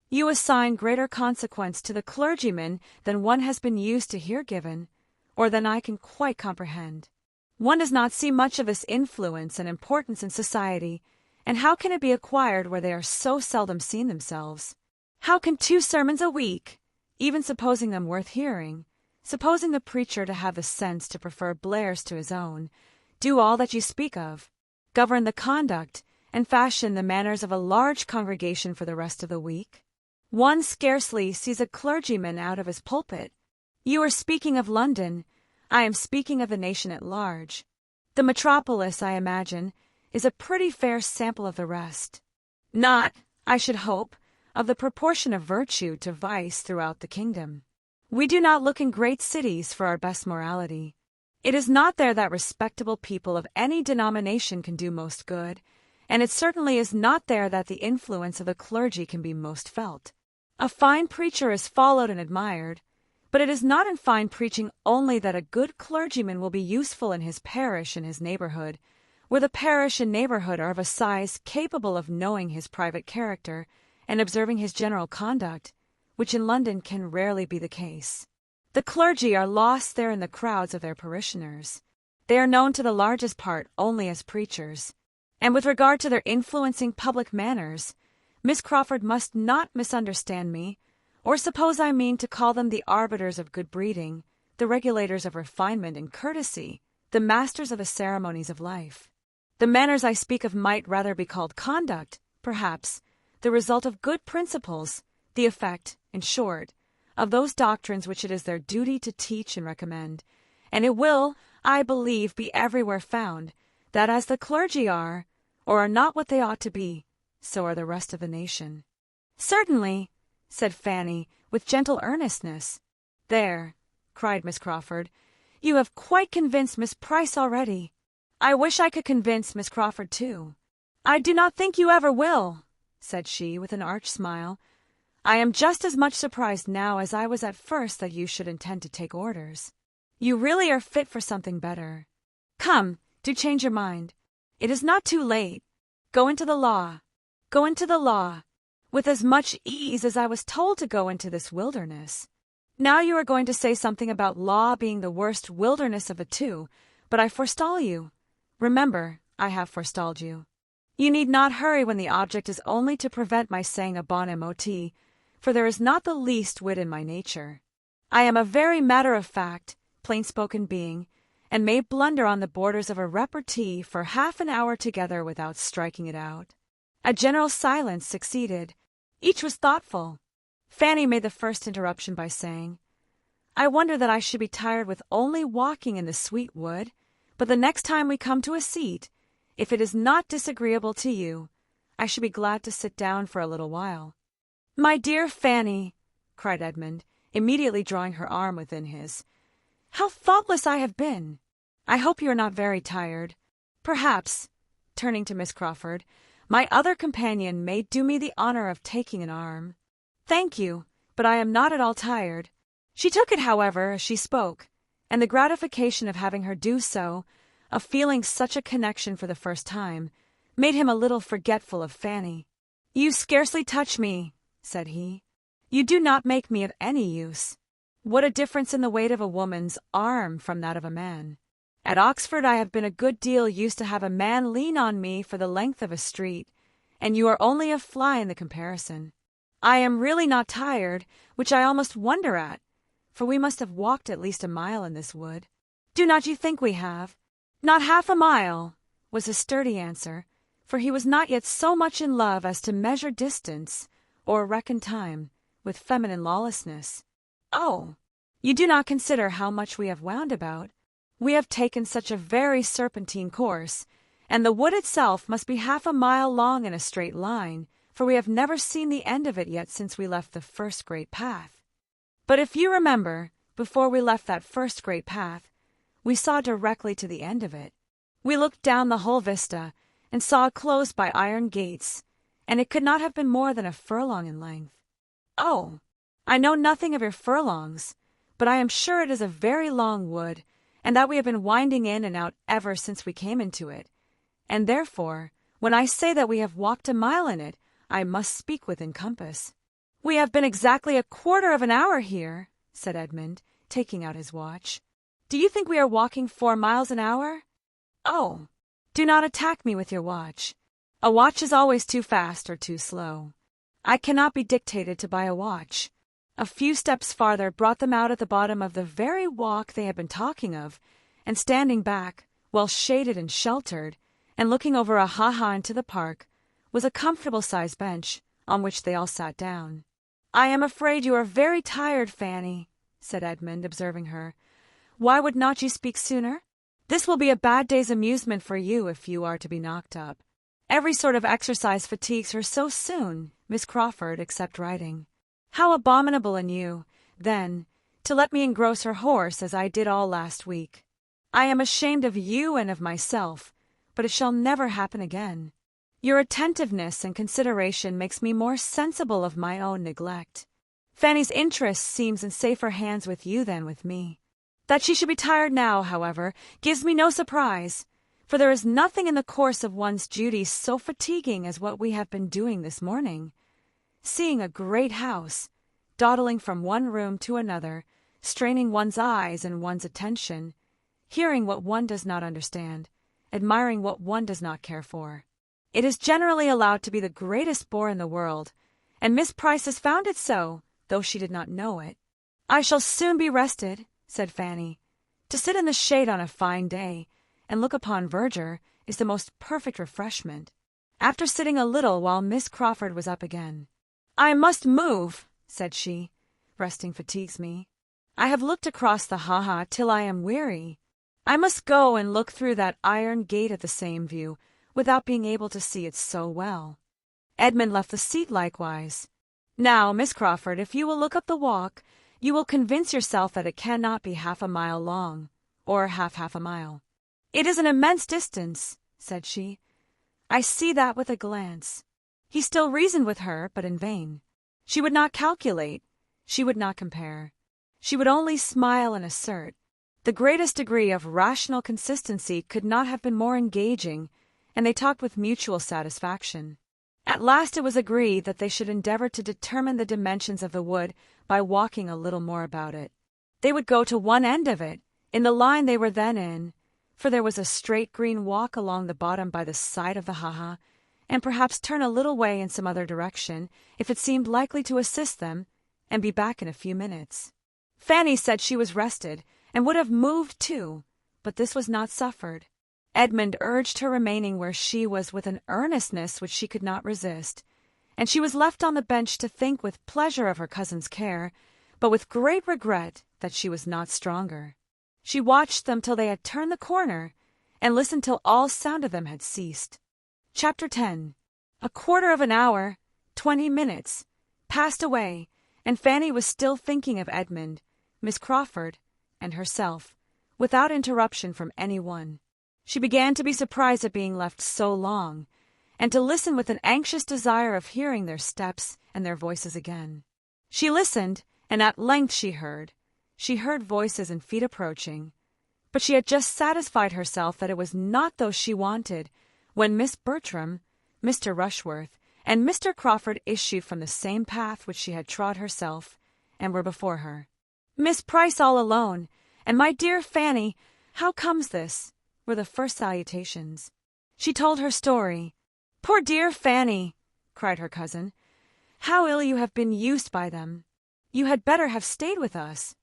You assign greater consequence to the clergyman than one has been used to hear given, or than I can quite comprehend. One does not see much of this influence and importance in society, and how can it be acquired where they are so seldom seen themselves? How can 2 sermons a week, even supposing them worth hearing, supposing the preacher to have the sense to prefer Blair's to his own, do all that you speak of, govern the conduct, and fashion the manners of a large congregation for the rest of the week? One scarcely sees a clergyman out of his pulpit. You are speaking of London. I am speaking of the nation at large. The metropolis, I imagine, is a pretty fair sample of the rest. Not, I should hope, of the proportion of virtue to vice throughout the kingdom. We do not look in great cities for our best morality. It is not there that respectable people of any denomination can do most good, and it certainly is not there that the influence of the clergy can be most felt. A fine preacher is followed and admired, but it is not in fine preaching only that a good clergyman will be useful in his parish and his neighborhood, where the parish and neighborhood are of a size capable of knowing his private character and observing his general conduct, which in London can rarely be the case. The clergy are lost there in the crowds of their parishioners. They are known to the largest part only as preachers, and with regard to their influencing public manners, Miss Crawford must not misunderstand me, or suppose I mean to call them the arbiters of good breeding, the regulators of refinement and courtesy, the masters of the ceremonies of life. The manners I speak of might rather be called conduct, perhaps, the result of good principles, the effect, in short, of those doctrines which it is their duty to teach and recommend, and it will, I believe, be everywhere found, that as the clergy are, or are not what they ought to be, so are the rest of the nation. Certainly, said Fanny, with gentle earnestness. There, cried Miss Crawford, you have quite convinced Miss Price already. I wish I could convince Miss Crawford too. I do not think you ever will, said she, with an arch smile. I am just as much surprised now as I was at first that you should intend to take orders. You really are fit for something better. Come, do change your mind. It is not too late. Go into the law. Go into the law, with as much ease as I was told to go into this wilderness. Now you are going to say something about law being the worst wilderness of the two, but I forestall you. Remember, I have forestalled you. You need not hurry when the object is only to prevent my saying a bon mot, for there is not the least wit in my nature. I am a very matter-of-fact, plain-spoken being, and may blunder on the borders of a repartee for half an hour together without striking it out. A general silence succeeded. Each was thoughtful. Fanny made the first interruption by saying, I wonder that I should be tired with only walking in the sweet wood, but the next time we come to a seat, if it is not disagreeable to you, I should be glad to sit down for a little while. My dear Fanny, cried Edmund, immediately drawing her arm within his, how thoughtless I have been! I hope you are not very tired. Perhaps, turning to Miss Crawford, my other companion may do me the honor of taking an arm. Thank you, but I am not at all tired. She took it, however, as she spoke, and the gratification of having her do so, of feeling such a connection for the first time, made him a little forgetful of Fanny. You scarcely touch me, said he. You do not make me of any use. What a difference in the weight of a woman's arm from that of a man! At Oxford I have been a good deal used to have a man lean on me for the length of a street, and you are only a fly in the comparison. I am really not tired, which I almost wonder at, for we must have walked at least a mile in this wood. Do not you think we have? Not half a mile, was his sturdy answer, for he was not yet so much in love as to measure distance or reckon time with feminine lawlessness. Oh, you do not consider how much we have wound about. We have taken such a very serpentine course, and the wood itself must be half a mile long in a straight line, for we have never seen the end of it yet since we left the first great path. But if you remember, before we left that first great path, we saw directly to the end of it. We looked down the whole vista, and saw it closed by iron gates, and it could not have been more than a furlong in length. Oh, I know nothing of your furlongs, but I am sure it is a very long wood, and that we have been winding in and out ever since we came into it. And therefore, when I say that we have walked a mile in it, I must speak within compass. We have been exactly a quarter of an hour here, said Edmund, taking out his watch. Do you think we are walking 4 miles an hour? Oh, do not attack me with your watch. A watch is always too fast or too slow. I cannot be dictated to by a watch. A few steps farther brought them out at the bottom of the very walk they had been talking of, and standing back, well shaded and sheltered, and looking over a ha-ha into the park, was a comfortable-sized bench, on which they all sat down. I am afraid you are very tired, Fanny, said Edmund, observing her. Why would not you speak sooner? This will be a bad day's amusement for you if you are to be knocked up. Every sort of exercise fatigues her so soon, Miss Crawford, except riding. How abominable in you, then, to let me engross her horse as I did all last week. I am ashamed of you and of myself, but it shall never happen again. Your attentiveness and consideration makes me more sensible of my own neglect. Fanny's interest seems in safer hands with you than with me. That she should be tired now, however, gives me no surprise, for there is nothing in the course of one's duties so fatiguing as what we have been doing this morning. Seeing a great house, dawdling from one room to another, straining one's eyes and one's attention, hearing what one does not understand, admiring what one does not care for. It is generally allowed to be the greatest bore in the world, and Miss Price has found it so, though she did not know it. I shall soon be rested, said Fanny. To sit in the shade on a fine day, and look upon verdure, is the most perfect refreshment. After sitting a little while Miss Crawford was up again. I must move, said she. Resting fatigues me. I have looked across the ha-ha till I am weary. I must go and look through that iron gate at the same view, without being able to see it so well. Edmund left the seat likewise. Now, Miss Crawford, if you will look up the walk, you will convince yourself that it cannot be half a mile long, or half a mile. It is an immense distance, said she. I see that with a glance. He still reasoned with her, but in vain. She would not calculate. She would not compare. She would only smile and assert. The greatest degree of rational consistency could not have been more engaging, and they talked with mutual satisfaction. At last it was agreed that they should endeavor to determine the dimensions of the wood by walking a little more about it. They would go to one end of it, in the line they were then in, for there was a straight green walk along the bottom by the side of the ha-ha, and perhaps turn a little way in some other direction, if it seemed likely to assist them, and be back in a few minutes. Fanny said she was rested, and would have moved too, but this was not suffered. Edmund urged her remaining where she was with an earnestness which she could not resist, and she was left on the bench to think with pleasure of her cousin's care, but with great regret that she was not stronger. She watched them till they had turned the corner, and listened till all sound of them had ceased. Chapter 10. A quarter of an hour, 20 minutes, passed away, and Fanny was still thinking of Edmund, Miss Crawford, and herself, without interruption from any one. She began to be surprised at being left so long, and to listen with an anxious desire of hearing their steps and their voices again. She listened, and at length she heard. She heard voices and feet approaching, but she had just satisfied herself that it was not those she wanted, when Miss Bertram, Mr. Rushworth, and Mr. Crawford issued from the same path which she had trod herself, and were before her. Miss Price all alone, and my dear Fanny, how comes this? Were the first salutations. She told her story. "Poor dear Fanny!" cried her cousin. "How ill you have been used by them! You had better have stayed with us."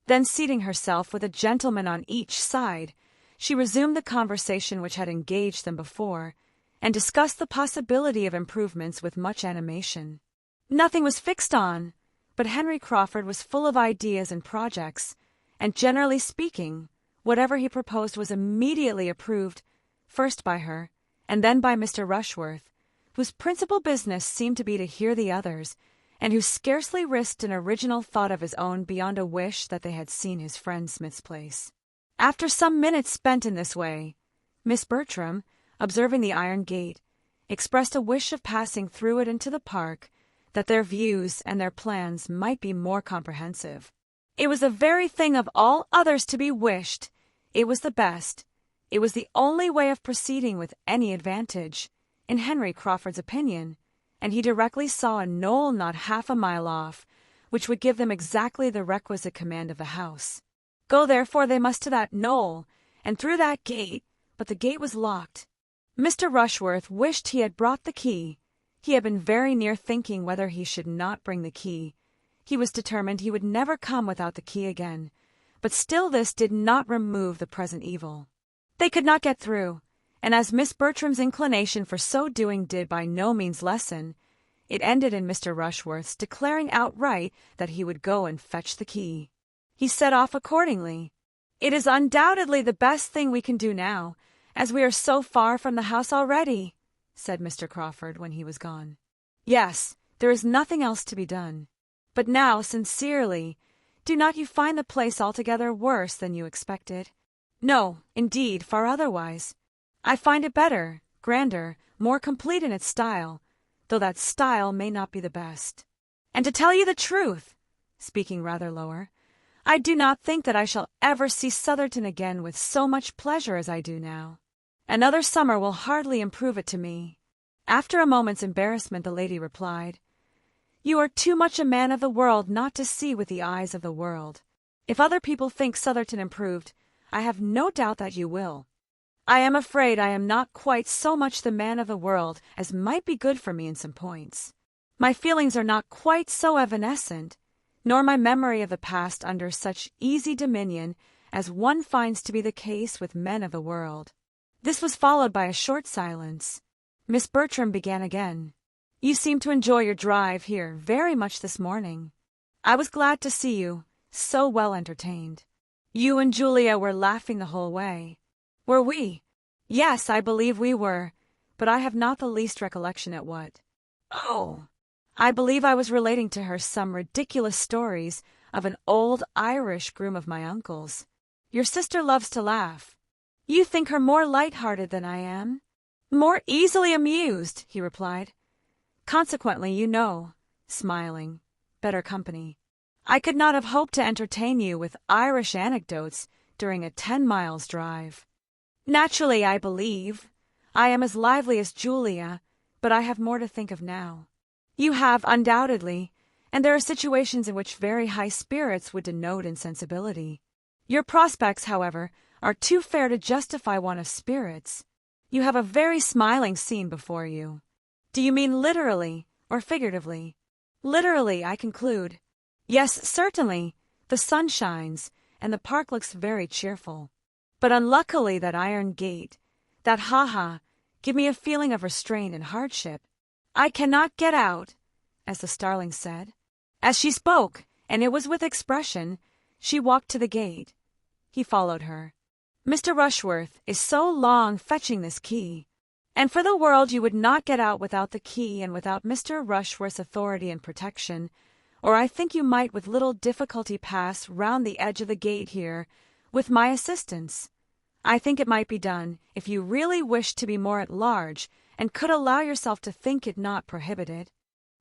Then, seating herself with a gentleman on each side, she resumed the conversation which had engaged them before, and discussed the possibility of improvements with much animation. Nothing was fixed on, but Henry Crawford was full of ideas and projects, and generally speaking, whatever he proposed was immediately approved, first by her, and then by Mr. Rushworth, whose principal business seemed to be to hear the others, and who scarcely risked an original thought of his own beyond a wish that they had seen his friend Smith's place. After some minutes spent in this way, Miss Bertram, observing the iron gate, expressed a wish of passing through it into the park, that their views and their plans might be more comprehensive. It was the very thing of all others to be wished. It was the best. It was the only way of proceeding with any advantage, in Henry Crawford's opinion, and he directly saw a knoll not half a mile off, which would give them exactly the requisite command of the house. Go therefore they must to that knoll, and through that gate, but the gate was locked. Mr. Rushworth wished he had brought the key. He had been very near thinking whether he should not bring the key. He was determined he would never come without the key again, but still this did not remove the present evil. They could not get through, and as Miss Bertram's inclination for so doing did by no means lessen, it ended in Mr. Rushworth's declaring outright that he would go and fetch the key. He set off accordingly. "It is undoubtedly the best thing we can do now, as we are so far from the house already," said Mr. Crawford when he was gone. "Yes, there is nothing else to be done. But now, sincerely, do not you find the place altogether worse than you expected?" "No, indeed, far otherwise. I find it better, grander, more complete in its style, though that style may not be the best. And to tell you the truth," speaking rather lower, "I do not think that I shall ever see Southerton again with so much pleasure as I do now. Another summer will hardly improve it to me." After a moment's embarrassment, the lady replied, "You are too much a man of the world not to see with the eyes of the world. If other people think Southerton improved, I have no doubt that you will. I am afraid I am not quite so much the man of the world as might be good for me in some points. My feelings are not quite so evanescent, nor my memory of the past under such easy dominion as one finds to be the case with men of the world." This was followed by a short silence. Miss Bertram began again. "You seem to enjoy your drive here very much this morning. I was glad to see you, so well entertained. You and Julia were laughing the whole way. Were we? Yes, I believe we were, but I have not the least recollection at what. Oh, I believe I was relating to her some ridiculous stories of an old Irish groom of my uncle's. Your sister loves to laugh. You think her more light-hearted than I am?" "More easily amused," he replied. "Consequently, you know," smiling, "better company. I could not have hoped to entertain you with Irish anecdotes during a 10 miles drive. Naturally, I believe. I am as lively as Julia, but I have more to think of now. You have, undoubtedly, and there are situations in which very high spirits would denote insensibility. Your prospects, however, are too fair to justify one of spirits. You have a very smiling scene before you. Do you mean literally or figuratively? Literally, I conclude. Yes, certainly. The sun shines, and the park looks very cheerful. But unluckily that iron gate, that ha-ha, give me a feeling of restraint and hardship. I cannot get out, as the starling said. As she spoke, and it was with expression, she walked to the gate. He followed her. "Mr. Rushworth is so long fetching this key, and for the world you would not get out without the key and without Mr. Rushworth's authority and protection, or I think you might with little difficulty pass round the edge of the gate here, with my assistance. I think it might be done, if you really wished to be more at large, and could allow yourself to think it not prohibited."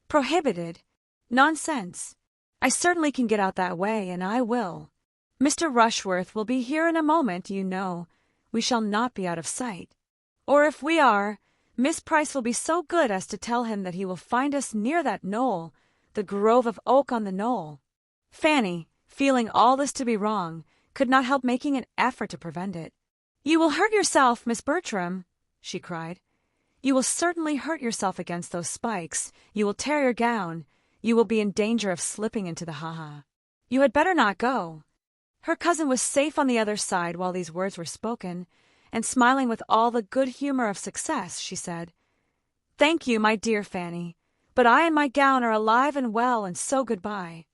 "Prohibited? Nonsense! I certainly can get out that way, and I will. Mr. Rushworth will be here in a moment, you know. We shall not be out of sight. Or if we are, Miss Price will be so good as to tell him that he will find us near that knoll, the grove of oak on the knoll." Fanny, feeling all this to be wrong, could not help making an effort to prevent it. "You will hurt yourself, Miss Bertram," she cried. You will certainly hurt yourself against those spikes. You will tear your gown. You will be in danger of slipping into the ha-ha. You had better not go." Her cousin was safe on the other side while these words were spoken, and smiling with all the good humor of success, she said, "Thank you, my dear Fanny, but I and my gown are alive and well, and so goodbye."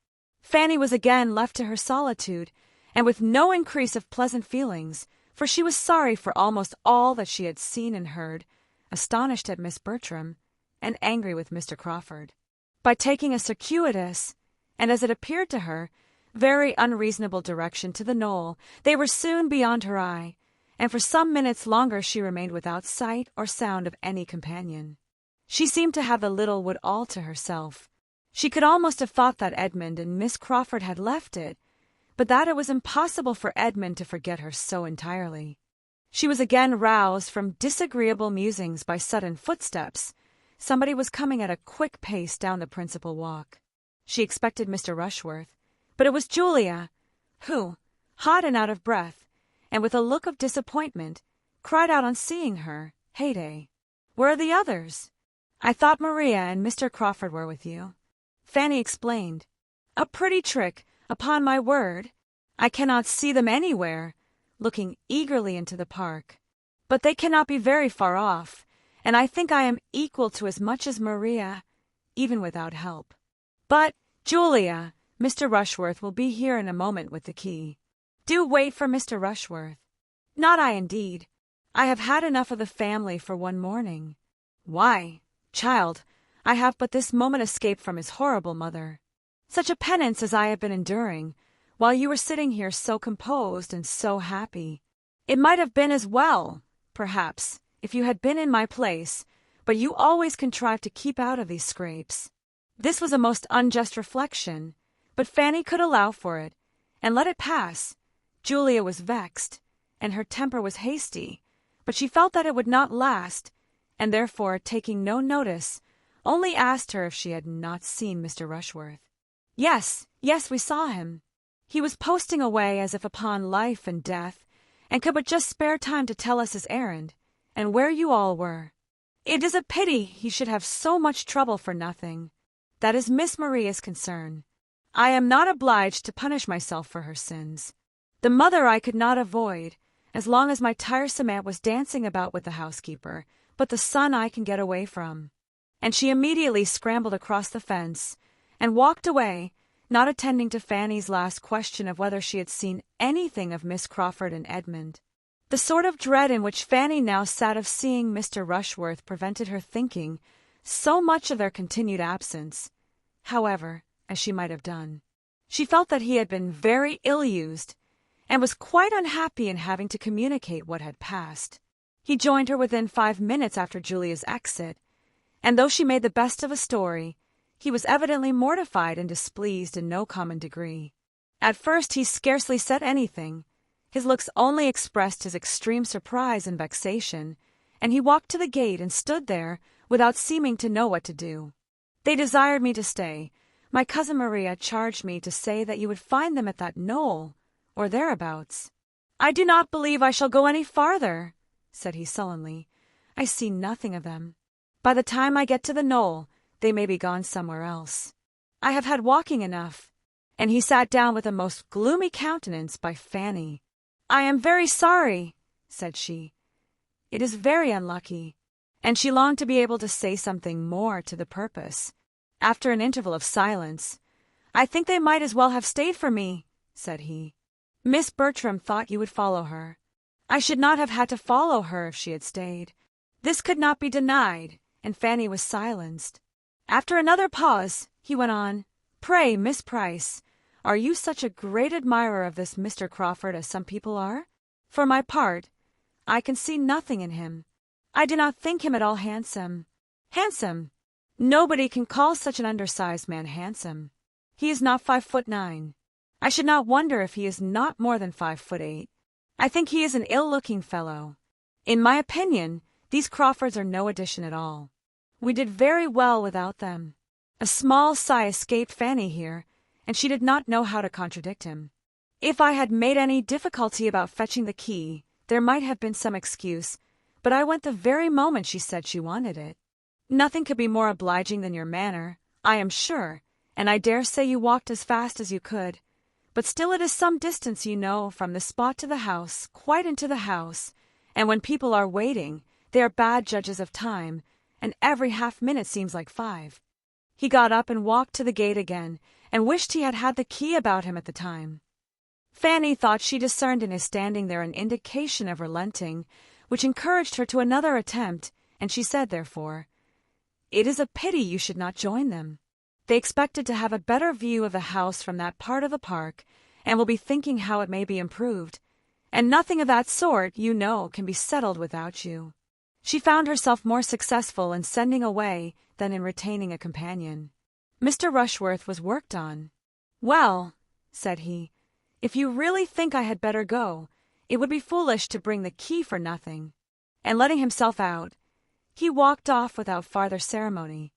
Fanny was again left to her solitude, and with no increase of pleasant feelings, for she was sorry for almost all that she had seen and heard, astonished at Miss Bertram, and angry with Mr. Crawford. By taking a circuitous, and as it appeared to her, very unreasonable direction to the knoll, they were soon beyond her eye, and for some minutes longer she remained without sight or sound of any companion. She seemed to have the little wood all to herself. She could almost have thought that Edmund and Miss Crawford had left it, but that it was impossible for Edmund to forget her so entirely. She was again roused from disagreeable musings by sudden footsteps. Somebody was coming at a quick pace down the principal walk. She expected Mr. Rushworth, but it was Julia, who, hot and out of breath, and with a look of disappointment, cried out on seeing her, "Heyday! Where are the others? I thought Maria and Mr. Crawford were with you." Fanny explained, "A pretty trick, upon my word! I cannot see them anywhere," looking eagerly into the park. "But they cannot be very far off, and I think I am equal to as much as Maria, even without help. But, Julia, Mr. Rushworth will be here in a moment with the key. Do wait for Mr. Rushworth." "Not I, indeed. I have had enough of the family for one morning." "Why, child, I have but this moment escaped from his horrible mother. Such a penance as I have been enduring, while you were sitting here so composed and so happy. It might have been as well, perhaps, if you had been in my place, but you always contrive to keep out of these scrapes." This was a most unjust reflection, but Fanny could allow for it, and let it pass. Julia was vexed, and her temper was hasty, but she felt that it would not last, and therefore, taking no notice, only asked her if she had not seen Mr. Rushworth. Yes, we saw him. He was posting away as if upon life and death, and could but just spare time to tell us his errand, and where you all were. It is a pity he should have so much trouble for nothing. That is Miss Maria's concern. I am not obliged to punish myself for her sins. The mother I could not avoid, as long as my tiresome aunt was dancing about with the housekeeper, but the son I can get away from." And she immediately scrambled across the fence, and walked away, not attending to Fanny's last question of whether she had seen anything of Miss Crawford and Edmund. The sort of dread in which Fanny now sat of seeing Mr. Rushworth prevented her thinking so much of their continued absence, however, as she might have done. She felt that he had been very ill-used, and was quite unhappy in having to communicate what had passed. He joined her within 5 minutes after Julia's exit, and though she made the best of a story, he was evidently mortified and displeased in no common degree. At first he scarcely said anything. His looks only expressed his extreme surprise and vexation, and he walked to the gate and stood there without seeming to know what to do. "They desired me to stay. My cousin Maria charged me to say that you would find them at that knoll, or thereabouts." "I do not believe I shall go any farther," said he sullenly. "I see nothing of them. By the time I get to the knoll, they may be gone somewhere else. I have had walking enough." And he sat down with a most gloomy countenance by Fanny. "I am very sorry," said she. "It is very unlucky." And she longed to be able to say something more to the purpose. After an interval of silence, "I think they might as well have stayed for me," said he. "Miss Bertram thought you would follow her. I should not have had to follow her if she had stayed." This could not be denied, and Fanny was silenced. After another pause, he went on, "Pray, Miss Price, are you such a great admirer of this Mr. Crawford as some people are? For my part, I can see nothing in him. I do not think him at all handsome." "Handsome? Nobody can call such an undersized man handsome. He is not 5'9". I should not wonder if he is not more than 5'8". I think he is an ill-looking fellow. In my opinion, these Crawfords are no addition at all. We did very well without them." A small sigh escaped Fanny here, and she did not know how to contradict him. "If I had made any difficulty about fetching the key, there might have been some excuse, but I went the very moment she said she wanted it. Nothing could be more obliging than your manner, I am sure, and I dare say you walked as fast as you could. But still it is some distance, you know, from the spot to the house, quite into the house, and when people are waiting, they are bad judges of time, and every half-minute seems like 5. He got up and walked to the gate again, and wished he had had the key about him at the time. Fanny thought she discerned in his standing there an indication of relenting, which encouraged her to another attempt, and she said, therefore, "It is a pity you should not join them. They expected to have a better view of the house from that part of the park, and will be thinking how it may be improved, and nothing of that sort, you know, can be settled without you." She found herself more successful in sending away than in retaining a companion. Mr. Rushworth was worked on. "Well," said he, "if you really think I had better go, it would be foolish to bring the key for nothing." And letting himself out, he walked off without farther ceremony.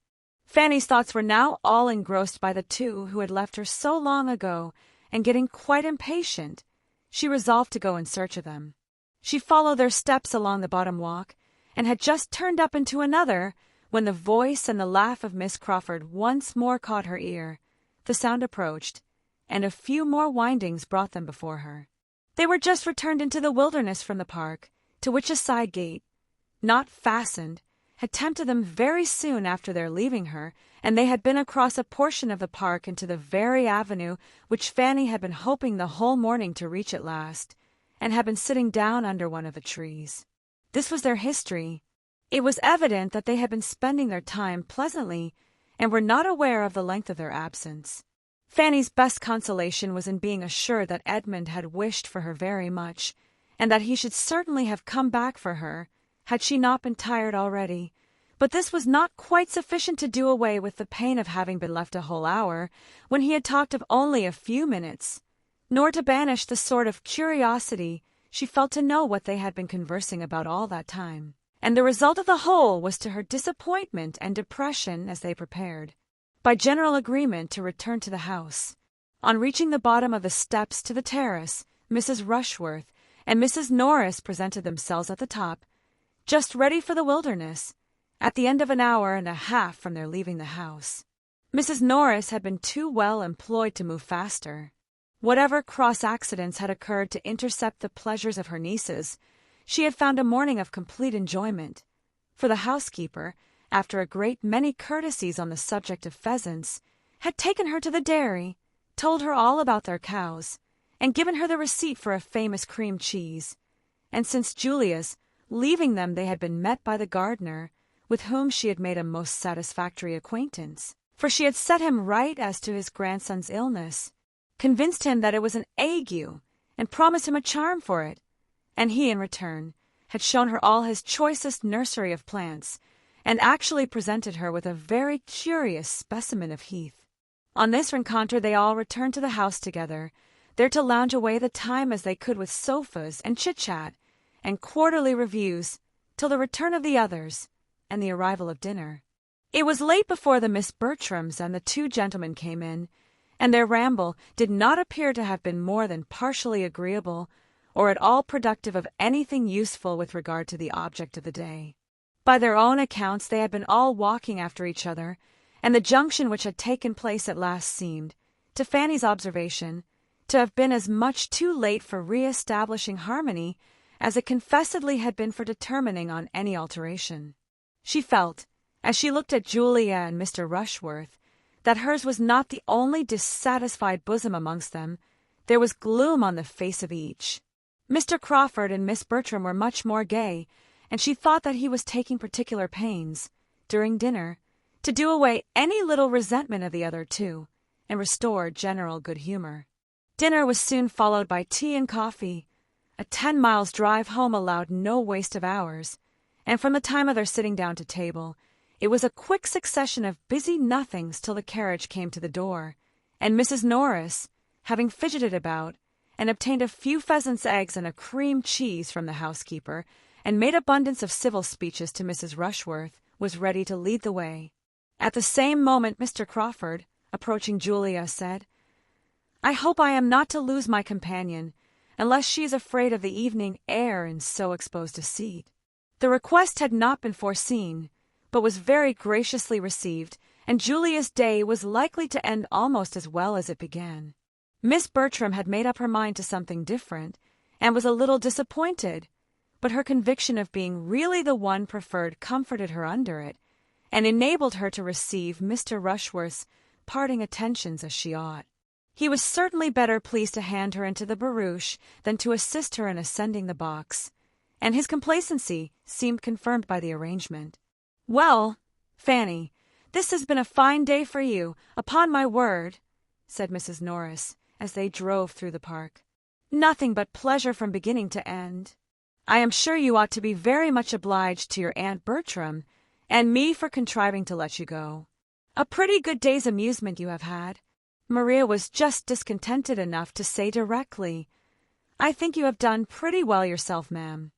Fanny's thoughts were now all engrossed by the two who had left her so long ago, and getting quite impatient, she resolved to go in search of them. She followed their steps along the bottom walk, and had just turned up into another, when the voice and the laugh of Miss Crawford once more caught her ear. The sound approached, and a few more windings brought them before her. They were just returned into the wilderness from the park, to which a side gate, not fastened, had tempted them very soon after their leaving her, and they had been across a portion of the park into the very avenue which Fanny had been hoping the whole morning to reach at last, and had been sitting down under one of the trees. This was their history. It was evident that they had been spending their time pleasantly, and were not aware of the length of their absence. Fanny's best consolation was in being assured that Edmund had wished for her very much, and that he should certainly have come back for her, had she not been tired already. But this was not quite sufficient to do away with the pain of having been left a whole hour, when he had talked of only a few minutes, nor to banish the sort of curiosity she felt to know what they had been conversing about all that time. And the result of the whole was to her disappointment and depression as they prepared, by general agreement, to return to the house. On reaching the bottom of the steps to the terrace, Mrs. Rushworth and Mrs. Norris presented themselves at the top, just ready for the wilderness, at the end of an hour and a half from their leaving the house. Mrs. Norris had been too well employed to move faster. Whatever cross accidents had occurred to intercept the pleasures of her nieces, she had found a morning of complete enjoyment, for the housekeeper, after a great many courtesies on the subject of pheasants, had taken her to the dairy, told her all about their cows, and given her the receipt for a famous cream cheese. And since Julia's leaving them, they had been met by the gardener, with whom she had made a most satisfactory acquaintance, for she had set him right as to his grandson's illness, convinced him that it was an ague, and promised him a charm for it, and he, in return, had shown her all his choicest nursery of plants, and actually presented her with a very curious specimen of heath. On this rencontre they all returned to the house together, there to lounge away the time as they could with sofas and chit-chat, and quarterly reviews, till the return of the others, and the arrival of dinner. It was late before the Miss Bertrams and the two gentlemen came in, and their ramble did not appear to have been more than partially agreeable, or at all productive of anything useful with regard to the object of the day. By their own accounts they had been all walking after each other, and the junction which had taken place at last seemed, to Fanny's observation, to have been as much too late for re-establishing harmony as it confessedly had been for determining on any alteration. She felt, as she looked at Julia and Mr. Rushworth, that hers was not the only dissatisfied bosom amongst them. There was gloom on the face of each. Mr. Crawford and Miss Bertram were much more gay, and she thought that he was taking particular pains, during dinner, to do away any little resentment of the other two, and restore general good humour. Dinner was soon followed by tea and coffee. A 10 miles drive home allowed no waste of hours, and from the time of their sitting down to table, it was a quick succession of busy nothings till the carriage came to the door, and Mrs. Norris, having fidgeted about, and obtained a few pheasants' eggs and a cream cheese from the housekeeper, and made abundance of civil speeches to Mrs. Rushworth, was ready to lead the way. At the same moment Mr. Crawford, approaching Julia, said, "I hope I am not to lose my companion, unless she is afraid of the evening air and so exposed a seat." The request had not been foreseen, but was very graciously received, and Julia's day was likely to end almost as well as it began. Miss Bertram had made up her mind to something different, and was a little disappointed, but her conviction of being really the one preferred comforted her under it, and enabled her to receive Mr. Rushworth's parting attentions as she ought. He was certainly better pleased to hand her into the barouche than to assist her in ascending the box, and his complacency seemed confirmed by the arrangement. "Well, Fanny, this has been a fine day for you, upon my word," said Mrs. Norris, as they drove through the park. "Nothing but pleasure from beginning to end. I am sure you ought to be very much obliged to your Aunt Bertram and me for contriving to let you go. A pretty good day's amusement you have had." Maria was just discontented enough to say directly, "I think you have done pretty well yourself, ma'am.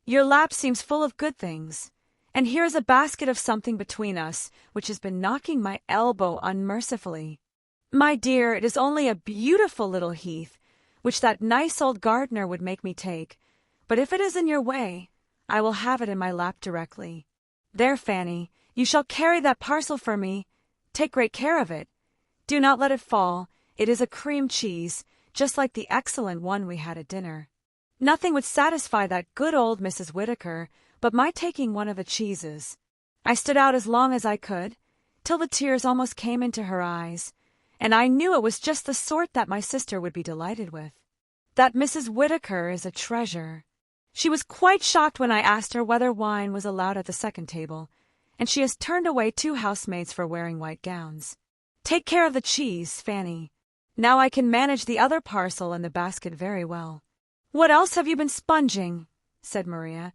Your lap seems full of good things, and here is a basket of something between us which has been knocking my elbow unmercifully. My dear, it is only a beautiful little heath, which that nice old gardener would make me take, but if it is in your way, I will have it in my lap directly. There, Fanny, you shall carry that parcel for me. Take great care of it. Do not let it fall. It is a cream cheese, just like the excellent one we had at dinner. Nothing would satisfy that good old Mrs. Whittaker but my taking one of the cheeses." I stood out as long as I could, till the tears almost came into her eyes, and I knew it was just the sort that my sister would be delighted with. That Mrs. Whittaker is a treasure. She was quite shocked when I asked her whether wine was allowed at the second table, and she has turned away 2 housemaids for wearing white gowns. Take care of the cheese, Fanny. Now I can manage the other parcel and the basket very well. What else have you been sponging?" said Maria,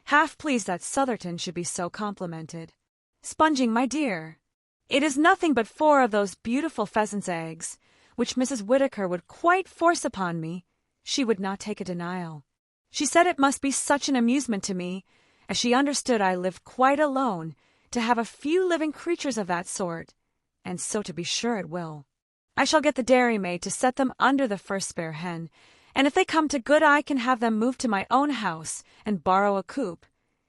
half pleased that Sotherton should be so complimented. "Sponging, my dear. It is nothing but 4 of those beautiful pheasant's eggs, which Mrs. Whittaker would quite force upon me. She would not take a denial. She said it must be such an amusement to me, as she understood I lived quite alone, to have a few living creatures of that sort, and so to be sure it will. I shall get the dairymaid to set them under the first spare hen, and if they come to good I can have them moved to my own house and borrow a coop,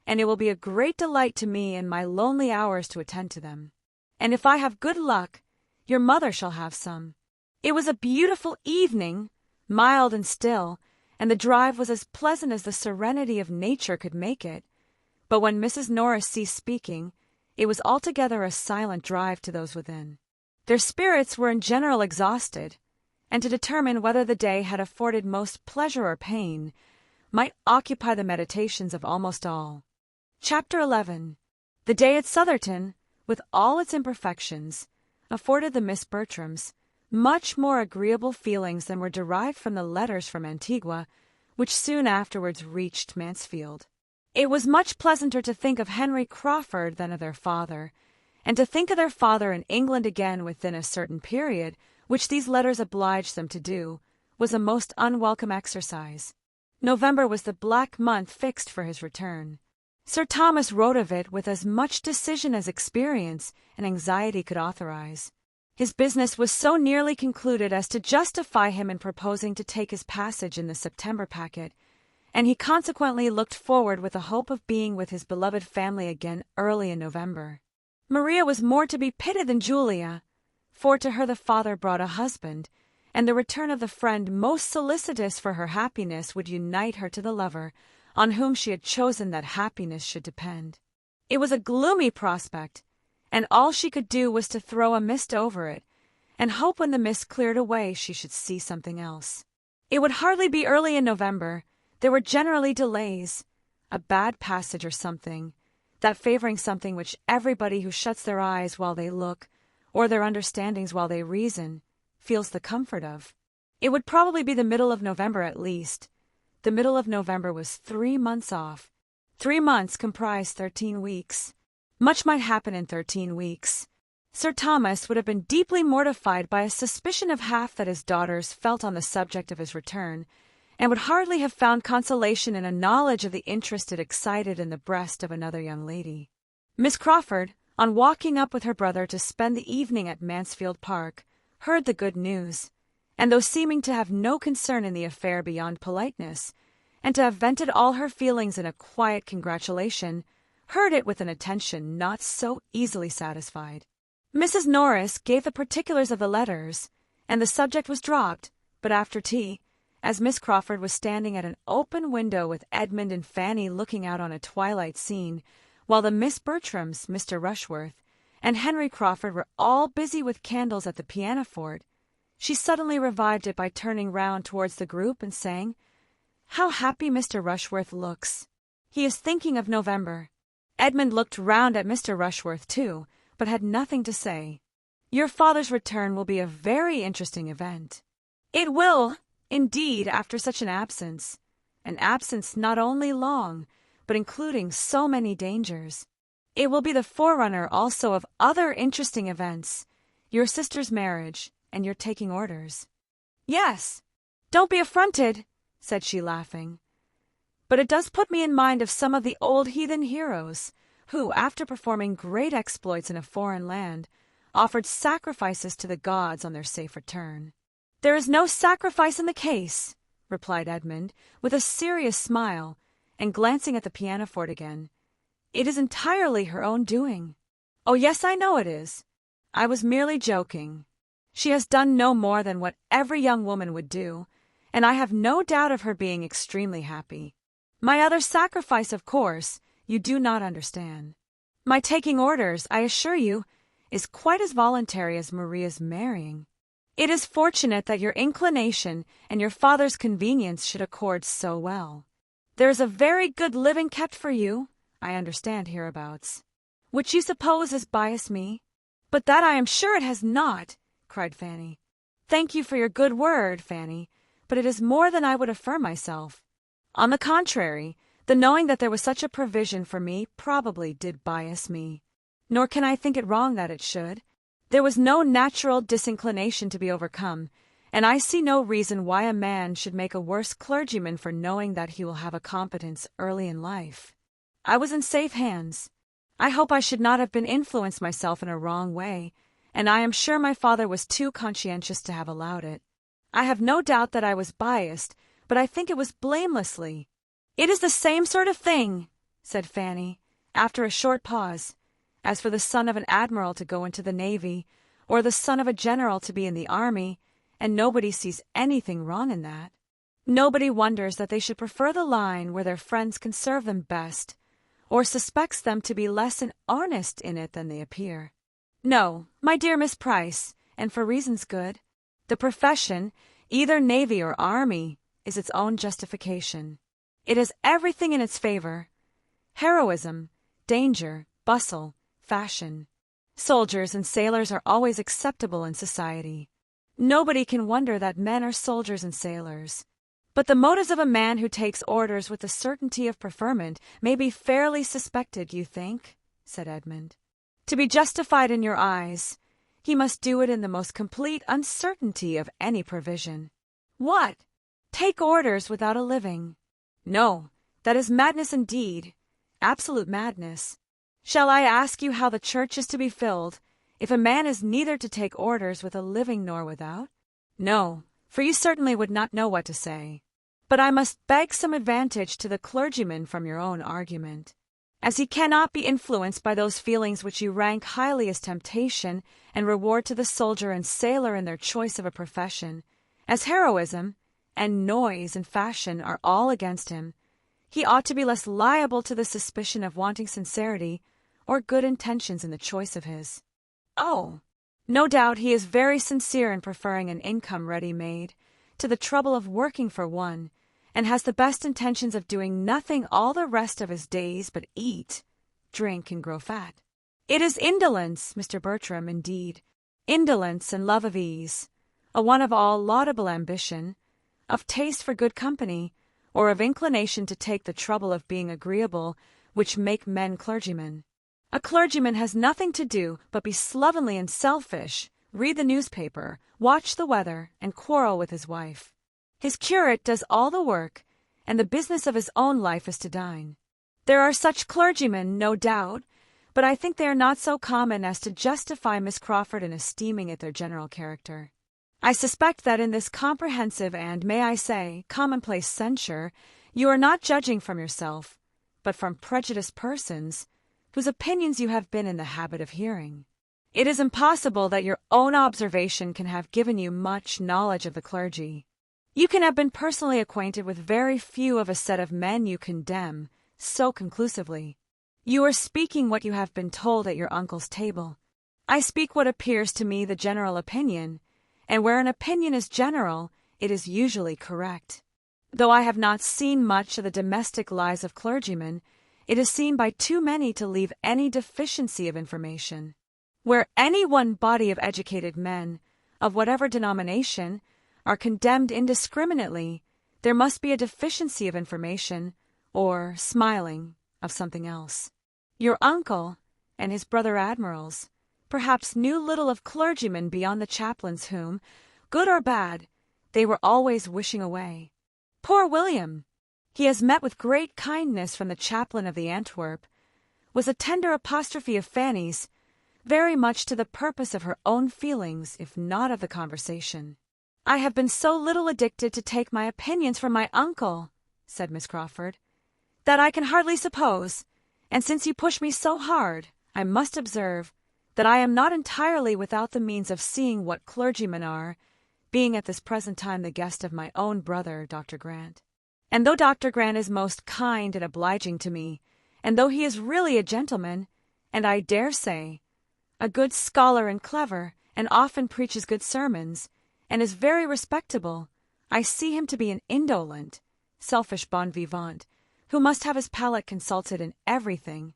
and it will be a great delight to me in my lonely hours to attend to them. And if I have good luck, your mother shall have some. It was a beautiful evening, mild and still, and the drive was as pleasant as the serenity of nature could make it. But when Mrs. Norris ceased speaking, it was altogether a silent drive to those within. Their spirits were in general exhausted, and to determine whether the day had afforded most pleasure or pain might occupy the meditations of almost all. Chapter 11. The day at Sotherton, with all its imperfections, afforded the Miss Bertrams much more agreeable feelings than were derived from the letters from Antigua, which soon afterwards reached Mansfield. It was much pleasanter to think of Henry Crawford than of their father, and to think of their father in England again within a certain period, which these letters obliged them to do, was a most unwelcome exercise. November was the black month fixed for his return. Sir Thomas wrote of it with as much decision as experience and anxiety could authorize. His business was so nearly concluded as to justify him in proposing to take his passage in the September packet, and he consequently looked forward with the hope of being with his beloved family again early in November. Maria was more to be pitied than Julia, for to her the father brought a husband, and the return of the friend most solicitous for her happiness would unite her to the lover on whom she had chosen that happiness should depend. It was a gloomy prospect, and all she could do was to throw a mist over it, and hope when the mist cleared away she should see something else. It would hardly be early in November. There were generally delays, a bad passage or something, that favoring something which everybody who shuts their eyes while they look, or their understandings while they reason, feels the comfort of. It would probably be the middle of November at least. The middle of November was 3 months off. 3 months comprised 13 weeks. Much might happen in 13 weeks. Sir Thomas would have been deeply mortified by a suspicion of half that his daughters felt on the subject of his return, and would hardly have found consolation in a knowledge of the interest it excited in the breast of another young lady. Miss Crawford, on walking up with her brother to spend the evening at Mansfield Park, heard the good news, and though seeming to have no concern in the affair beyond politeness, and to have vented all her feelings in a quiet congratulation, heard it with an attention not so easily satisfied. Mrs. Norris gave the particulars of the letters, and the subject was dropped, but after tea, as Miss Crawford was standing at an open window with Edmund and Fanny looking out on a twilight scene, while the Miss Bertrams, Mr. Rushworth, and Henry Crawford were all busy with candles at the pianoforte, she suddenly revived it by turning round towards the group and saying, "How happy Mr. Rushworth looks! He is thinking of November." Edmund looked round at Mr. Rushworth too, but had nothing to say. "Your father's return will be a very interesting event." "It will, indeed, after such an absence not only long, but including so many dangers. It will be the forerunner also of other interesting events, your sister's marriage, and your taking orders." "Yes, don't be affronted," said she, laughing. "But it does put me in mind of some of the old heathen heroes, who, after performing great exploits in a foreign land, offered sacrifices to the gods on their safe return." "There is no sacrifice in the case," replied Edmund, with a serious smile, and glancing at the pianoforte again. "It is entirely her own doing." "Oh, yes, I know it is. I was merely joking. She has done no more than what every young woman would do, and I have no doubt of her being extremely happy. My other sacrifice, of course, you do not understand. My taking orders, I assure you, is quite as voluntary as Maria's marrying. It is fortunate that your inclination and your father's convenience should accord so well. There is a very good living kept for you, I understand hereabouts, which you suppose has biased me. But that I am sure it has not," cried Fanny. "Thank you for your good word, Fanny, but it is more than I would affirm myself. On the contrary, the knowing that there was such a provision for me probably did bias me. Nor can I think it wrong that it should. There was no natural disinclination to be overcome, and I see no reason why a man should make a worse clergyman for knowing that he will have a competence early in life. I was in safe hands. I hope I should not have been influenced myself in a wrong way, and I am sure my father was too conscientious to have allowed it. I have no doubt that I was biased, but I think it was blamelessly." "It is the same sort of thing," said Fanny, after a short pause, "as for the son of an admiral to go into the navy, or the son of a general to be in the army, and nobody sees anything wrong in that. Nobody wonders that they should prefer the line where their friends can serve them best, or suspects them to be less in earnest in it than they appear. No, my dear Miss Price, and for reasons good. The profession, either navy or army, is its own justification. It has everything in its favor: heroism, danger, bustle, fashion. Soldiers and sailors are always acceptable in society. Nobody can wonder that men are soldiers and sailors. But the motives of a man who takes orders with the certainty of preferment may be fairly suspected, you think?" said Edmund. "To be justified in your eyes, he must do it in the most complete uncertainty of any provision." "What? Take orders without a living? No, that is madness indeed, absolute madness. Shall I ask you how the church is to be filled, if a man is neither to take orders with a living nor without? No, for you certainly would not know what to say. But I must beg some advantage to the clergyman from your own argument. As he cannot be influenced by those feelings which you rank highly as temptation and reward to the soldier and sailor in their choice of a profession, as heroism and noise and fashion are all against him, he ought to be less liable to the suspicion of wanting sincerity or good intentions in the choice of his. Oh, no doubt he is very sincere in preferring an income ready-made to the trouble of working for one, and has the best intentions of doing nothing all the rest of his days but eat, drink, and grow fat. It is indolence, Mr. Bertram, indeed, indolence and love of ease, a one of all laudable ambition, of taste for good company, or of inclination to take the trouble of being agreeable, which make men clergymen. A clergyman has nothing to do but be slovenly and selfish, read the newspaper, watch the weather, and quarrel with his wife. His curate does all the work, and the business of his own life is to dine. There are such clergymen, no doubt, but I think they are not so common as to justify Miss Crawford in esteeming it their general character. I suspect that in this comprehensive and, may I say, commonplace censure, You are not judging from yourself, but from prejudiced persons whose opinions you have been in the habit of hearing. It is impossible that your own observation can have given you much knowledge of the clergy. You can have been personally acquainted with very few of a set of men you condemn so conclusively. You are speaking what you have been told at your uncle's table. I speak what appears to me the general opinion, and where an opinion is general, it is usually correct. Though I have not seen much of the domestic lives of clergymen, it is seen by too many to leave any deficiency of information. Where any one body of educated men, of whatever denomination, are condemned indiscriminately, there must be a deficiency of information, or, smiling, of something else. Your uncle and his brother admirals perhaps knew little of clergymen beyond the chaplains whom, good or bad, they were always wishing away. Poor William! He has met with great kindness from the chaplain of the Antwerp, was a tender apostrophe of Fanny's, very much to the purpose of her own feelings, if not of the conversation. I have been so little addicted to take my opinions from my uncle, said Miss Crawford, that I can hardly suppose, and since you push me so hard, I must observe that I am not entirely without the means of seeing what clergymen are, being at this present time the guest of my own brother, Dr. Grant. And though Dr. Grant is most kind and obliging to me, and though he is really a gentleman, and I dare say, a good scholar and clever, and often preaches good sermons, and is very respectable, I see him to be an indolent, selfish bon vivant, who must have his palate consulted in everything,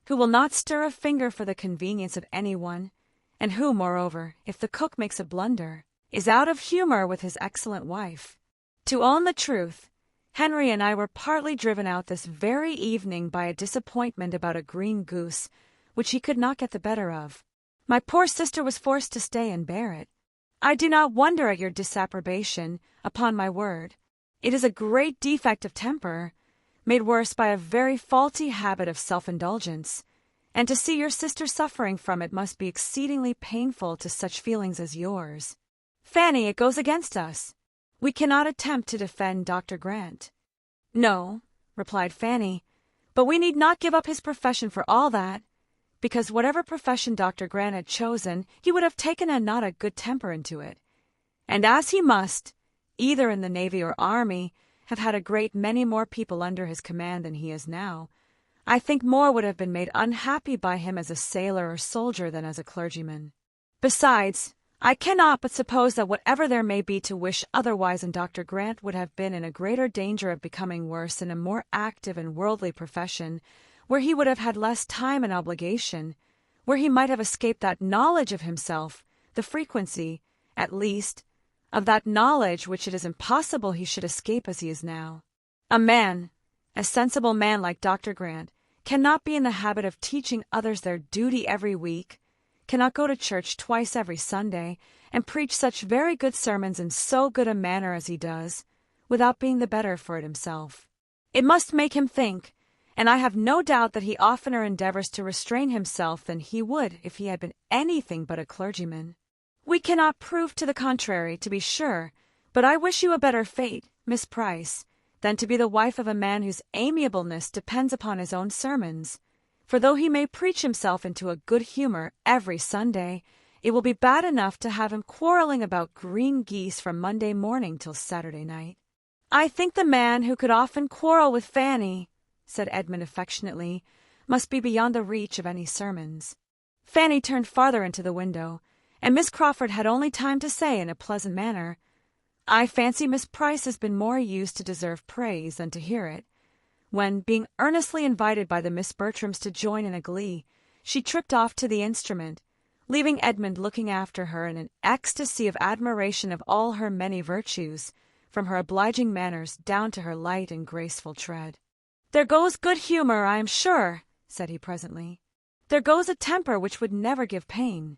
who will not stir a finger for the convenience of any one, and who, moreover, if the cook makes a blunder, is out of humour with his excellent wife. To own the truth, Henry and I were partly driven out this very evening by a disappointment about a green goose, which he could not get the better of. My poor sister was forced to stay and bear it. I do not wonder at your disapprobation, upon my word. It is a great defect of temper, made worse by a very faulty habit of self-indulgence, and to see your sister suffering from it must be exceedingly painful to such feelings as yours. Fanny, it goes against us. We cannot attempt to defend Dr. Grant. No, replied Fanny, but we need not give up his profession for all that, because whatever profession Dr. Grant had chosen, he would have taken a not a good temper into it. And as he must, either in the Navy or Army, have had a great many more people under his command than he is now, I think more would have been made unhappy by him as a sailor or soldier than as a clergyman. Besides, I cannot but suppose that whatever there may be to wish otherwise in Dr. Grant would have been in a greater danger of becoming worse in a more active and worldly profession, where he would have had less time and obligation, where he might have escaped that knowledge of himself, the frequency, at least, of that knowledge which it is impossible he should escape as he is now. A sensible man like Dr. Grant, cannot be in the habit of teaching others their duty every week, cannot go to church twice every Sunday, and preach such very good sermons in so good a manner as he does, without being the better for it himself. It must make him think, and I have no doubt that he oftener endeavours to restrain himself than he would if he had been anything but a clergyman. We cannot prove to the contrary, to be sure, but I wish you a better fate, Miss Price, than to be the wife of a man whose amiableness depends upon his own sermons. For though he may preach himself into a good humour every Sunday, it will be bad enough to have him quarrelling about green geese from Monday morning till Saturday night. I think the man who could often quarrel with Fanny, said Edmund affectionately, must be beyond the reach of any sermons. Fanny turned farther into the window, and Miss Crawford had only time to say in a pleasant manner, "I fancy Miss Price has been more used to deserve praise than to hear it," when, being earnestly invited by the Miss Bertrams to join in a glee, she tripped off to the instrument, leaving Edmund looking after her in an ecstasy of admiration of all her many virtues, from her obliging manners down to her light and graceful tread. "There goes good humour, I am sure," said he presently. "There goes a temper which would never give pain.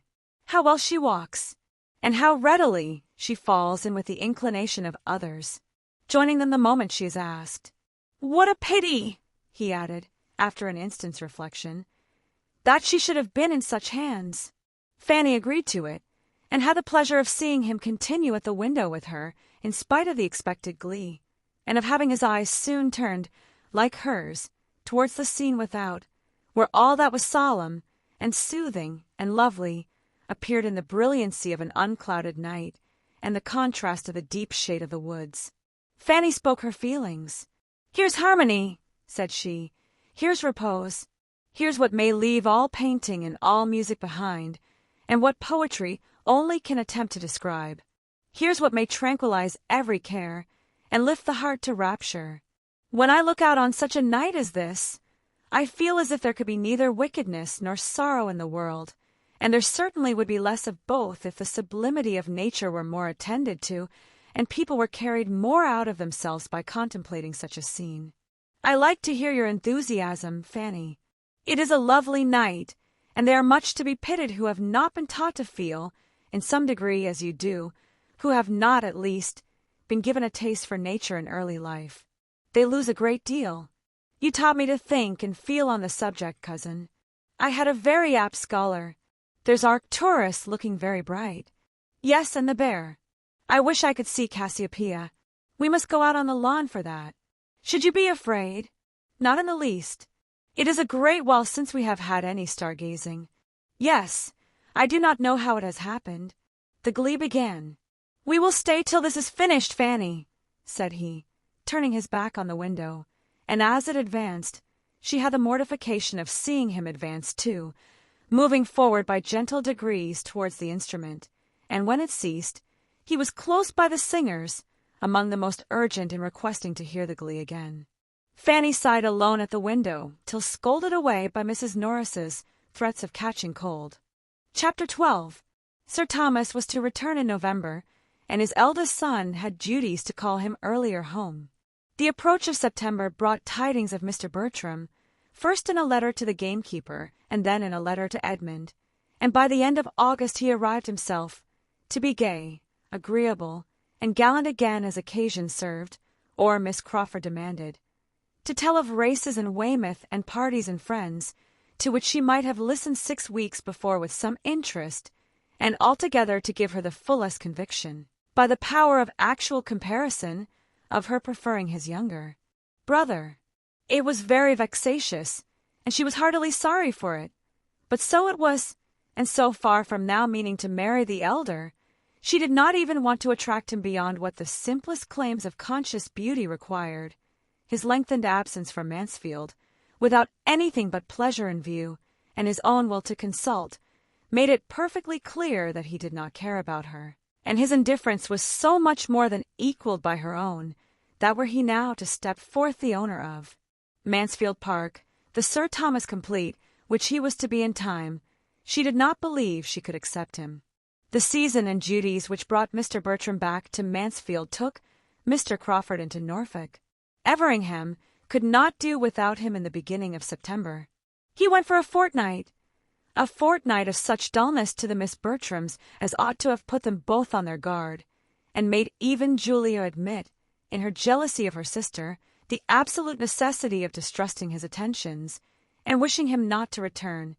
How well she walks, and how readily she falls in with the inclination of others, joining them the moment she is asked. What a pity," he added, after an instant's reflection, "that she should have been in such hands." Fanny agreed to it, and had the pleasure of seeing him continue at the window with her, in spite of the expected glee, and of having his eyes soon turned, like hers, towards the scene without, where all that was solemn, and soothing, and lovely, appeared in the brilliancy of an unclouded night, and the contrast of the deep shade of the woods. Fanny spoke her feelings. "Here's harmony," said she. "Here's repose. Here's what may leave all painting and all music behind, and what poetry only can attempt to describe. Here's what may tranquilize every care, and lift the heart to rapture. When I look out on such a night as this, I feel as if there could be neither wickedness nor sorrow in the world, and there certainly would be less of both if the sublimity of nature were more attended to, and people were carried more out of themselves by contemplating such a scene. I like to hear your enthusiasm, Fanny. It is a lovely night, and they are much to be pitied who have not been taught to feel, in some degree as you do, who have not, at least, been given a taste for nature in early life. They lose a great deal. You taught me to think and feel on the subject, cousin. I had a very apt scholar. There's Arcturus looking very bright. Yes, and the bear. I wish I could see Cassiopeia. We must go out on the lawn for that. Should you be afraid? Not in the least. It is a great while since we have had any stargazing. Yes, I do not know how it has happened. The glee began. We will stay till this is finished, Fanny, said he, turning his back on the window, and as it advanced, she had the mortification of seeing him advance too, moving forward by gentle degrees towards the instrument, and when it ceased, he was close by the singers, among the most urgent in requesting to hear the glee again. Fanny sighed alone at the window, till scolded away by Mrs. Norris's threats of catching cold. Chapter 12. Sir Thomas was to return in November, and his eldest son had duties to call him earlier home. The approach of September brought tidings of Mr. Bertram, first in a letter to the gamekeeper, and then in a letter to Edmund, and by the end of August he arrived himself, to be gay, agreeable, and gallant again as occasion served, or Miss Crawford demanded, to tell of races in Weymouth and parties and friends, to which she might have listened 6 weeks before with some interest, and altogether to give her the fullest conviction, by the power of actual comparison, of her preferring his younger brother. It was very vexatious, and she was heartily sorry for it, but so it was, and so far from now meaning to marry the elder, she did not even want to attract him beyond what the simplest claims of conscious beauty required. His lengthened absence from Mansfield, without anything but pleasure in view, and his own will to consult, made it perfectly clear that he did not care about her, and his indifference was so much more than equalled by her own, that were he now to step forth the owner of Mansfield Park, the Sir Thomas complete, which he was to be in time, she did not believe she could accept him. The season and duties which brought Mr. Bertram back to Mansfield took Mr. Crawford into Norfolk. Everingham could not do without him in the beginning of September. He went for a fortnight of such dullness to the Miss Bertrams as ought to have put them both on their guard, and made even Julia admit, in her jealousy of her sister, the absolute necessity of distrusting his attentions, and wishing him not to return,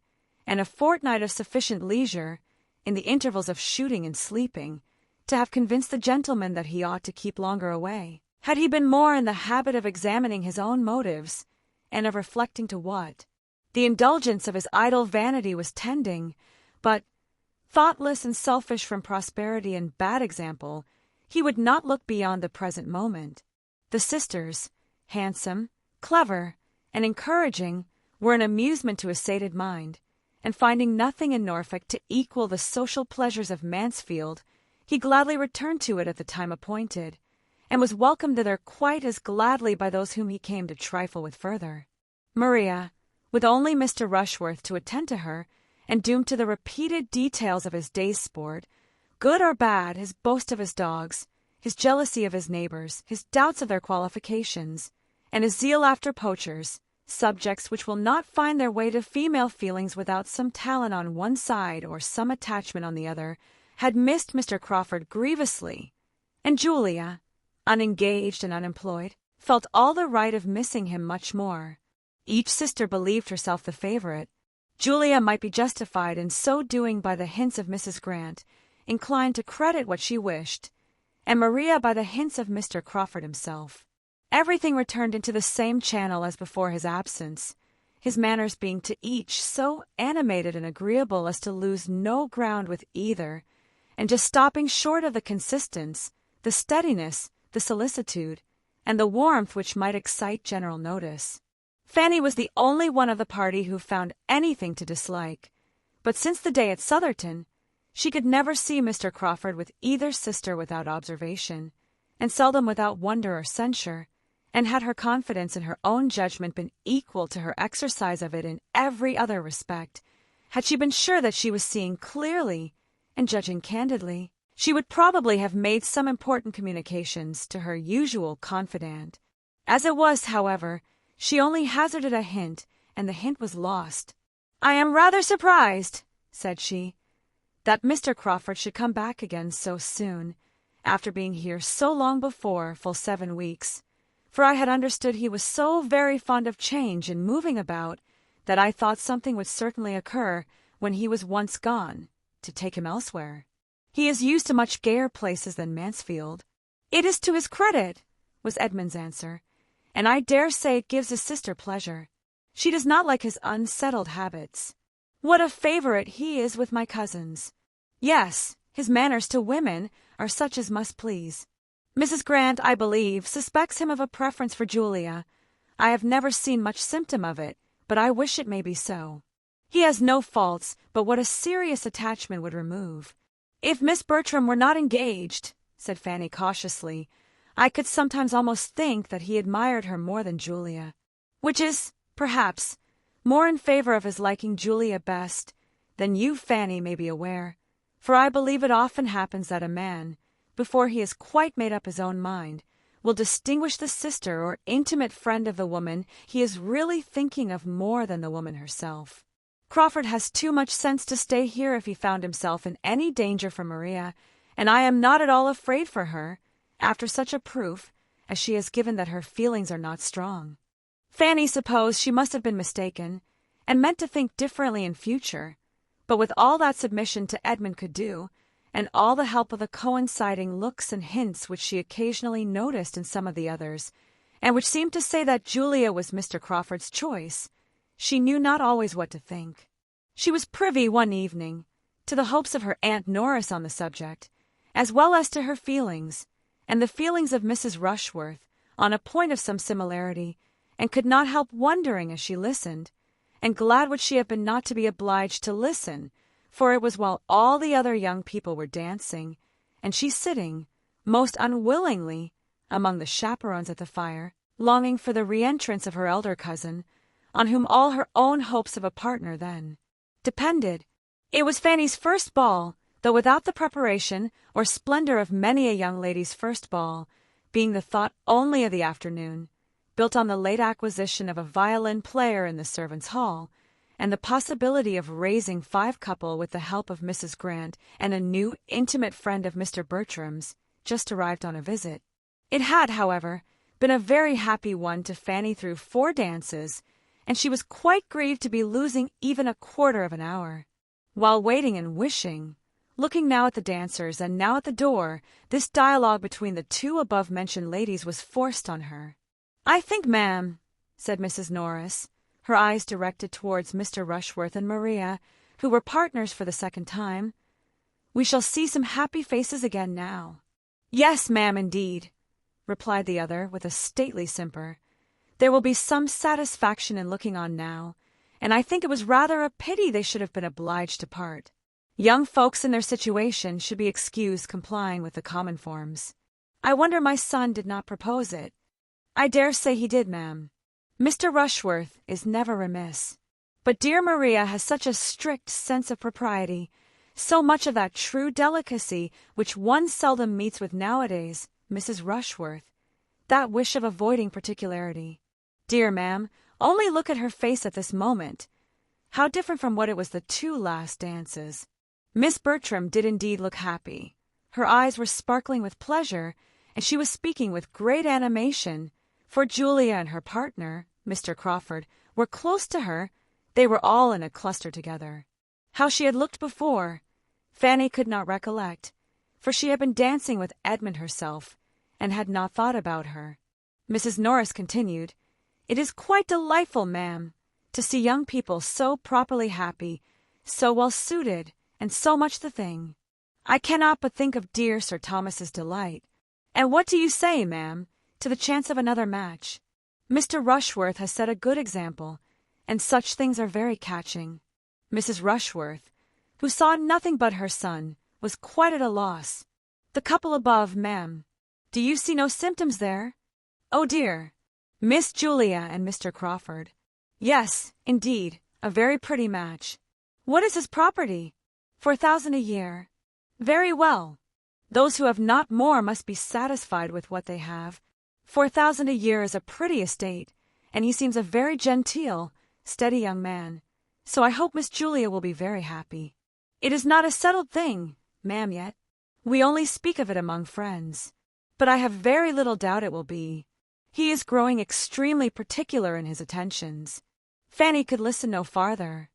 and a fortnight of sufficient leisure, in the intervals of shooting and sleeping, to have convinced the gentleman that he ought to keep longer away, had he been more in the habit of examining his own motives, and of reflecting to what the indulgence of his idle vanity was tending, but, thoughtless and selfish from prosperity and bad example, he would not look beyond the present moment. The sisters, handsome, clever, and encouraging, were an amusement to his sated mind, and finding nothing in Norfolk to equal the social pleasures of Mansfield, he gladly returned to it at the time appointed, and was welcomed thither quite as gladly by those whom he came to trifle with further. Maria, with only Mr. Rushworth to attend to her, and doomed to the repeated details of his day's sport, good or bad, his boast of his dogs, his jealousy of his neighbors, his doubts of their qualifications, and his zeal after poachers, subjects which will not find their way to female feelings without some talent on one side or some attachment on the other, had missed Mr. Crawford grievously, and Julia, unengaged and unemployed, felt all the right of missing him much more. Each sister believed herself the favorite. Julia might be justified in so doing by the hints of Mrs. Grant, inclined to credit what she wished, and Maria by the hints of Mr. Crawford himself. Everything returned into the same channel as before his absence, his manners being to each so animated and agreeable as to lose no ground with either, and just stopping short of the consistence, the steadiness, the solicitude, and the warmth which might excite general notice. Fanny was the only one of the party who found anything to dislike, but since the day at Southerton, she could never see Mr. Crawford with either sister without observation, and seldom without wonder or censure, and had her confidence in her own judgment been equal to her exercise of it in every other respect, had she been sure that she was seeing clearly and judging candidly, she would probably have made some important communications to her usual confidant. As it was, however, she only hazarded a hint, and the hint was lost. "I am rather surprised," said she, "that Mr. Crawford should come back again so soon, after being here so long before, full 7 weeks, for I had understood he was so very fond of change and moving about that I thought something would certainly occur when he was once gone, to take him elsewhere. He is used to much gayer places than Mansfield." "It is to his credit," was Edmund's answer, "and I dare say it gives his sister pleasure. She does not like his unsettled habits. What a favourite he is with my cousins! Yes, his manners to women are such as must please. Mrs. Grant, I believe, suspects him of a preference for Julia. I have never seen much symptom of it, but I wish it may be so. He has no faults, but what a serious attachment would remove. If Miss Bertram were not engaged," said Fanny cautiously, "I could sometimes almost think that he admired her more than Julia, which is, perhaps, more in favour of his liking Julia best than you, Fanny, may be aware, for I believe it often happens that a man, before he has quite made up his own mind, will distinguish the sister or intimate friend of the woman he is really thinking of more than the woman herself. Crawford has too much sense to stay here if he found himself in any danger from Maria, and I am not at all afraid for her, after such a proof as she has given that her feelings are not strong." Fanny supposed she must have been mistaken, and meant to think differently in future, but with all that submission to Edmund could do, and all the help of the coinciding looks and hints which she occasionally noticed in some of the others, and which seemed to say that Julia was Mr. Crawford's choice, she knew not always what to think. She was privy one evening to the hopes of her Aunt Norris on the subject, as well as to her feelings, and the feelings of Mrs. Rushworth, on a point of some similarity, and could not help wondering as she listened, and glad would she have been not to be obliged to listen, for it was while all the other young people were dancing, and she sitting, most unwillingly, among the chaperons at the fire, longing for the re-entrance of her elder cousin, on whom all her own hopes of a partner then depended. It was Fanny's first ball, though without the preparation or splendour of many a young lady's first ball, being the thought only of the afternoon, built on the late acquisition of a violin player in the servants' hall, and the possibility of raising 5 couple with the help of Mrs. Grant and a new intimate friend of Mr. Bertram's, just arrived on a visit. It had, however, been a very happy one to Fanny through 4 dances, and she was quite grieved to be losing even a quarter of an hour. While waiting and wishing, looking now at the dancers and now at the door, this dialogue between the 2 above-mentioned ladies was forced on her. "I think, ma'am," said Mrs. Norris, her eyes directed towards Mr. Rushworth and Maria, who were partners for the second time, "we shall see some happy faces again now." "Yes, ma'am, indeed," replied the other with a stately simper. "There will be some satisfaction in looking on now, and I think it was rather a pity they should have been obliged to part. Young folks in their situation should be excused complying with the common forms. I wonder my son did not propose it." "I dare say he did, ma'am. Mr. Rushworth is never remiss. But dear Maria has such a strict sense of propriety, so much of that true delicacy which one seldom meets with nowadays, Mrs. Rushworth, that wish of avoiding particularity. Dear ma'am, only look at her face at this moment. How different from what it was the 2 last dances. Miss Bertram did indeed look happy. Her eyes were sparkling with pleasure, and she was speaking with great animation, for Julia and her partner, Mr. Crawford, were close to her. They were all in a cluster together. How she had looked before, Fanny could not recollect, for she had been dancing with Edmund herself, and had not thought about her. Mrs. Norris continued, "It is quite delightful, ma'am, to see young people so properly happy, so well suited, and so much the thing. I cannot but think of dear Sir Thomas's delight. And what do you say, ma'am, to the chance of another match? Mr. Rushworth has set a good example, and such things are very catching." Mrs. Rushworth, who saw nothing but her son, was quite at a loss. "The couple above, ma'am. Do you see no symptoms there?" "Oh dear. Miss Julia and Mr. Crawford. Yes, indeed, a very pretty match. What is his property?" "4,000 a year." "Very well. Those who have not more must be satisfied with what they have. 4,000 a year is a pretty estate, and he seems a very genteel, steady young man, so I hope Miss Julia will be very happy. It is not a settled thing, ma'am, yet. We only speak of it among friends, but I have very little doubt it will be. He is growing extremely particular in his attentions." Fanny could listen no farther.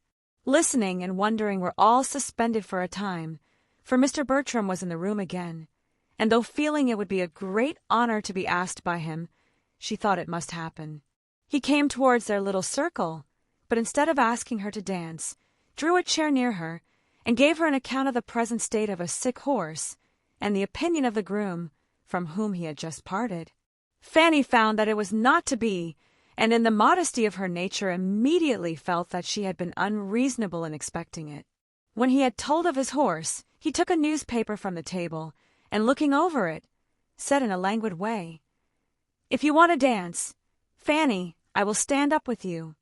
Listening and wondering were all suspended for a time, for Mr. Bertram was in the room again, and though feeling it would be a great honor to be asked by him, she thought it must happen. He came towards their little circle, but instead of asking her to dance, drew a chair near her, and gave her an account of the present state of a sick horse, and the opinion of the groom, from whom he had just parted. Fanny found that it was not to be, and in the modesty of her nature immediately felt that she had been unreasonable in expecting it. When he had told of his horse, he took a newspaper from the table, and looking over it, said in a languid way, "If you want to dance, Fanny, I will stand up with you."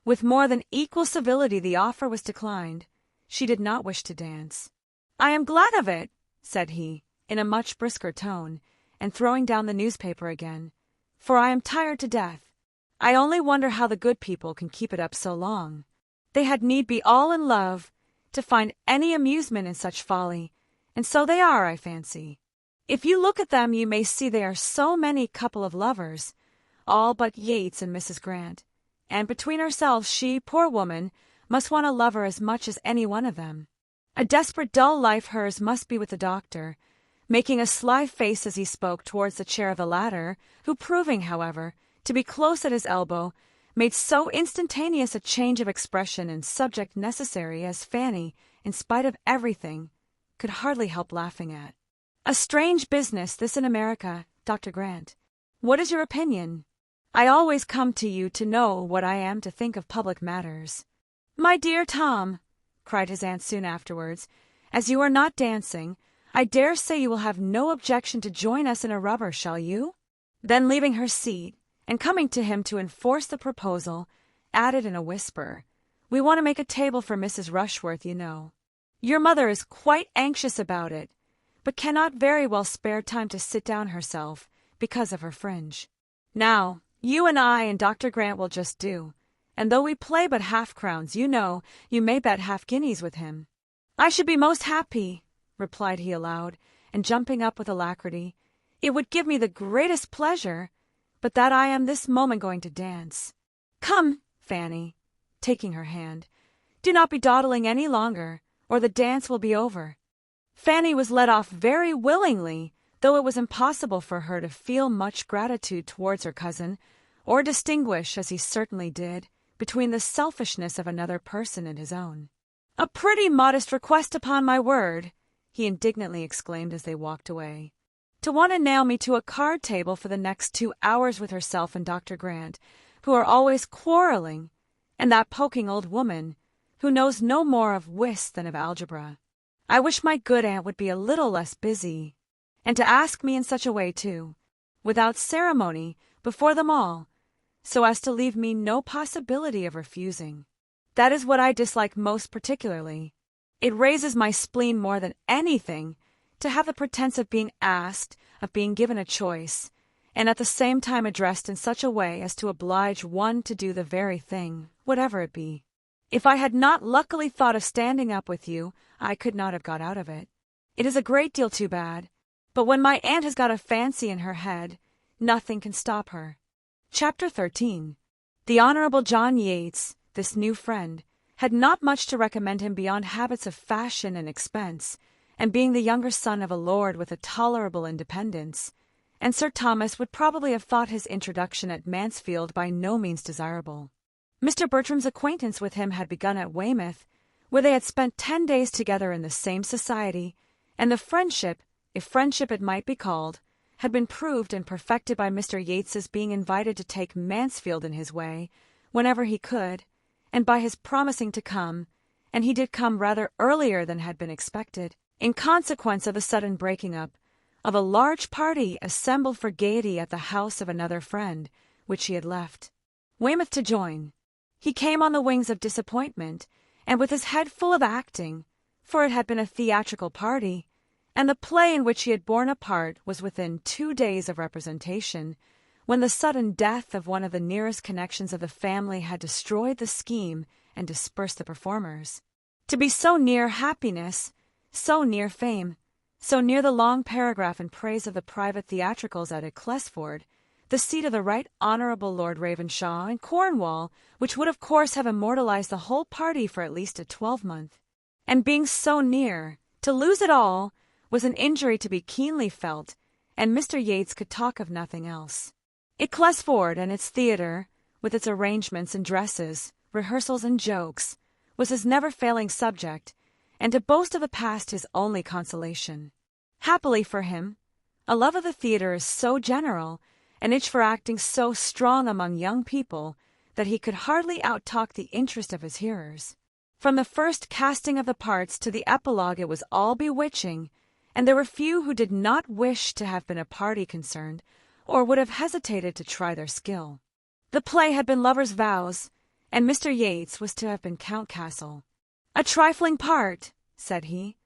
With more than equal civility the offer was declined. She did not wish to dance. "I am glad of it," said he, in a much brisker tone, and throwing down the newspaper again, "for I am tired to death. I only wonder how the good people can keep it up so long. They had need be all in love to find any amusement in such folly, and so they are, I fancy. If you look at them you may see they are so many couple of lovers, all but Yates and Mrs. Grant, and between ourselves she, poor woman, must want a lover as much as any one of them. A desperate dull life hers must be with the doctor," making a sly face as he spoke towards the chair of the latter, who proving, however, to be close at his elbow, made so instantaneous a change of expression and subject necessary as Fanny, in spite of everything, could hardly help laughing at. "A strange business, this in America, Dr. Grant. What is your opinion? I always come to you to know what I am to think of public matters." "My dear Tom," cried his aunt soon afterwards, "as you are not dancing, I dare say you will have no objection to join us in a rubber, shall you?" Then leaving her seat, and coming to him to enforce the proposal, added in a whisper, "We want to make a table for Mrs. Rushworth, you know. Your mother is quite anxious about it, but cannot very well spare time to sit down herself, because of her fringe. Now, you and I and Dr. Grant will just do, and though we play but half-crowns, you know, you may bet half-guineas with him." "I should be most happy," replied he aloud, and jumping up with alacrity. "It would give me the greatest pleasure, but that I am this moment going to dance. Come, Fanny," taking her hand, "do not be dawdling any longer, or the dance will be over." Fanny was led off very willingly, though it was impossible for her to feel much gratitude towards her cousin, or distinguish, as he certainly did, between the selfishness of another person and his own. "A pretty modest request, upon my word," he indignantly exclaimed as they walked away. "To want to nail me to a card table for the next 2 hours with herself and Dr. Grant, who are always quarrelling, and that poking old woman, who knows no more of whist than of algebra. I wish my good aunt would be a little less busy. And to ask me in such a way, too, without ceremony, before them all, so as to leave me no possibility of refusing. That is what I dislike most particularly. It raises my spleen more than anything to have the pretense of being asked, of being given a choice, and at the same time addressed in such a way as to oblige one to do the very thing, whatever it be. If I had not luckily thought of standing up with you, I could not have got out of it. It is a great deal too bad, but when my aunt has got a fancy in her head, nothing can stop her." Chapter 13. The Honorable John Yates, this new friend, had not much to recommend him beyond habits of fashion and expense, and being the younger son of a lord with a tolerable independence, and Sir Thomas would probably have thought his introduction at Mansfield by no means desirable. Mr. Bertram's acquaintance with him had begun at Weymouth, where they had spent 10 days together in the same society, and the friendship, if friendship it might be called, had been proved and perfected by Mr. Yates's being invited to take Mansfield in his way, whenever he could, and by his promising to come, and he did come rather earlier than had been expected, in consequence of the sudden breaking up of a large party assembled for gaiety at the house of another friend, which he had left Weymouth to join. He came on the wings of disappointment, and with his head full of acting, for it had been a theatrical party, and the play in which he had borne a part was within 2 days of representation, when the sudden death of one of the nearest connections of the family had destroyed the scheme and dispersed the performers. To be so near happiness, so near fame, so near the long paragraph in praise of the private theatricals at Acclesford, the seat of the Right Honourable Lord Ravenshaw in Cornwall, which would of course have immortalized the whole party for at least a 12-month. And being so near, to lose it all was an injury to be keenly felt, and Mr. Yates could talk of nothing else. Acclesford and its theatre, with its arrangements and dresses, rehearsals and jokes, was his never-failing subject, and to boast of the past his only consolation. Happily for him, a love of the theatre is so general, an itch for acting so strong among young people, that he could hardly out-talk the interest of his hearers. From the first casting of the parts to the epilogue it was all bewitching, and there were few who did not wish to have been a party concerned, or would have hesitated to try their skill. The play had been Lovers' Vows, and Mr. Yates was to have been Count Castle. "A trifling part," said he,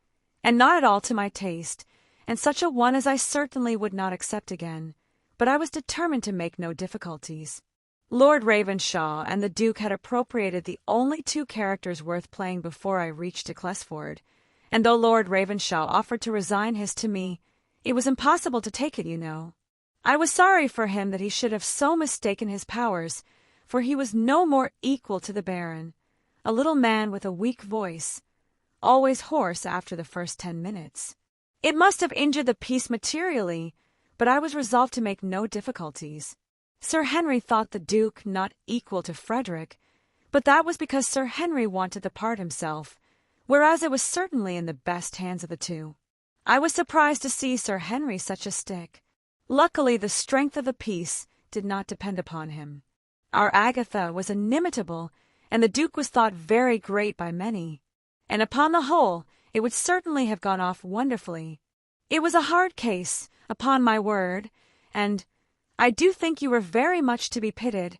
"and not at all to my taste, and such a one as I certainly would not accept again, but I was determined to make no difficulties. Lord Ravenshaw and the Duke had appropriated the only 2 characters worth playing before I reached Acclesford, and though Lord Ravenshaw offered to resign his to me, it was impossible to take it, you know. I was sorry for him that he should have so mistaken his powers, for he was no more equal to the Baron, a little man with a weak voice, always hoarse after the first 10 minutes. It must have injured the piece materially, but I was resolved to make no difficulties. Sir Henry thought the Duke not equal to Frederick, but that was because Sir Henry wanted the part himself, whereas it was certainly in the best hands of the 2. I was surprised to see Sir Henry such a stick. Luckily the strength of the piece did not depend upon him. Our Agatha was inimitable, and the Duke was thought very great by many, and upon the whole it would certainly have gone off wonderfully. It was a hard case, upon my word, and "I do think you were very much to be pitied,"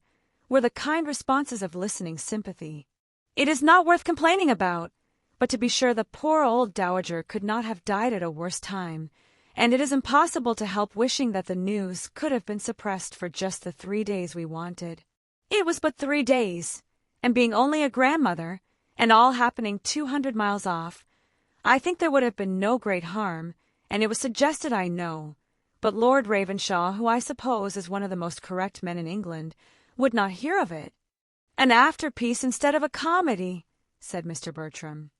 were the kind responses of listening sympathy. "It is not worth complaining about, but to be sure the poor old dowager could not have died at a worse time, and it is impossible to help wishing that the news could have been suppressed for just the 3 days we wanted. It was but 3 days, and being only a grandmother, and all happening 200 miles off, I think there would have been no great harm, and it was suggested, I know, but Lord Ravenshaw, who I suppose is one of the most correct men in England, would not hear of it. An after-piece instead of a comedy," said Mr. Bertram.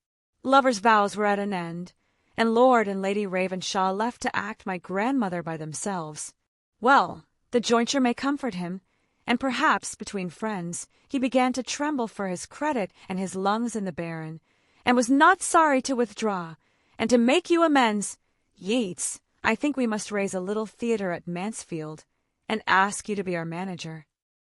Lovers' Vows were at an end, and Lord and Lady Ravenshaw left to act my grandmother by themselves. Well, the jointure may comfort him, and perhaps, between friends, he began to tremble for his credit and his lungs in the Baron, and was not sorry to withdraw, and to make you amends. Yates, I think we must raise a little theatre at Mansfield, and ask you to be our manager."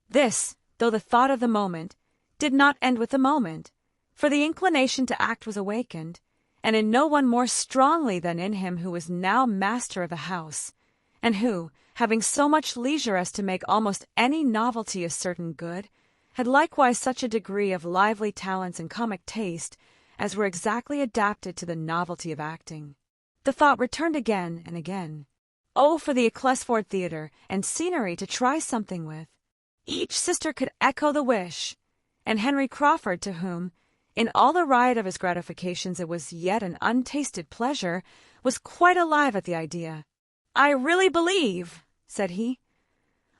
This, though the thought of the moment, did not end with the moment, for the inclination to act was awakened, and in no one more strongly than in him who was now master of the house, and who, having so much leisure as to make almost any novelty a certain good, had likewise such a degree of lively talents and comic taste as were exactly adapted to the novelty of acting. The thought returned again and again. Oh, for the Acclesford Theatre and scenery to try something with! Each sister could echo the wish, and Henry Crawford, to whom, in all the riot of his gratifications, it was yet an untasted pleasure, was quite alive at the idea. "I really believe," said he,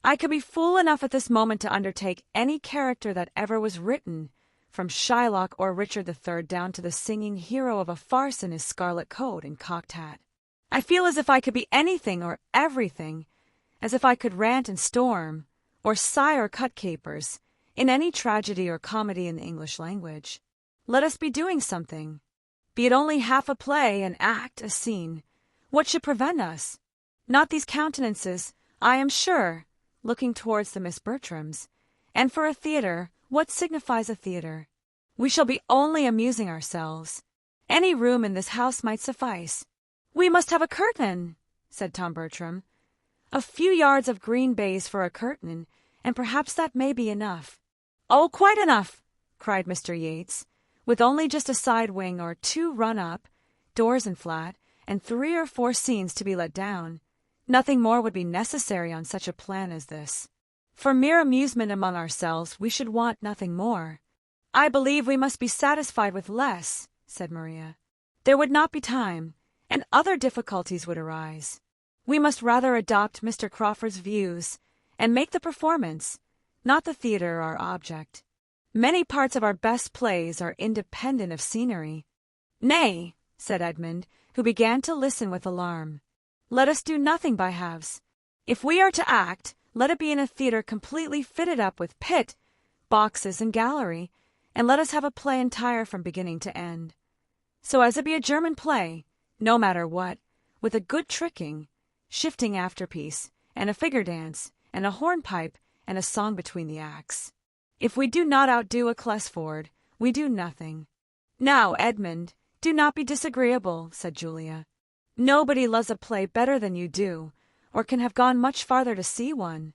"I could be fool enough at this moment to undertake any character that ever was written, from Shylock or Richard III down to the singing hero of a farce in his scarlet coat and cocked hat. I feel as if I could be anything or everything, as if I could rant and storm, or sigh or cut capers, in any tragedy or comedy in the English language. Let us be doing something. Be it only half a play, an act, a scene. What should prevent us? Not these countenances, I am sure, looking towards the Miss Bertrams. And for a theatre, what signifies a theatre? We shall be only amusing ourselves. Any room in this house might suffice. We must have a curtain, said Tom Bertram. A few yards of green baize for a curtain, and perhaps that may be enough. Oh, quite enough, cried Mr. Yates, with only just a side wing or two run up, doors in flat, and 3 or 4 scenes to be let down. Nothing more would be necessary on such a plan as this. For mere amusement among ourselves we should want nothing more. I believe we must be satisfied with less, said Maria. There would not be time, and other difficulties would arise. We must rather adopt Mr. Crawford's views, and make the performance, not the theatre, our object. Many parts of our best plays are independent of scenery. Nay, said Edmund, who began to listen with alarm. Let us do nothing by halves. If we are to act, let it be in a theatre completely fitted up with pit, boxes, and gallery, and let us have a play entire from beginning to end. So as to be a German play, no matter what, with a good tricking, shifting afterpiece, and a figure dance, and a hornpipe, and a song between the acts. If we do not outdo a Clesford, we do nothing. Now, Edmund, do not be disagreeable, said Julia. Nobody loves a play better than you do, or can have gone much farther to see one.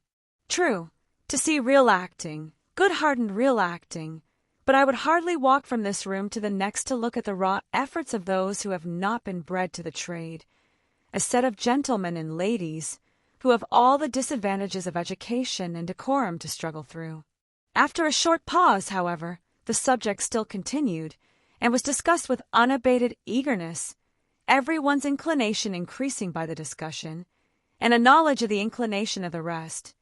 True, to see real acting, good-hearted real acting, but I would hardly walk from this room to the next to look at the raw efforts of those who have not been bred to the trade, a set of gentlemen and ladies who have all the disadvantages of education and decorum to struggle through. After a short pause, however, the subject still continued, and was discussed with unabated eagerness, everyone's inclination increasing by the discussion, and a knowledge of the inclination of the rest.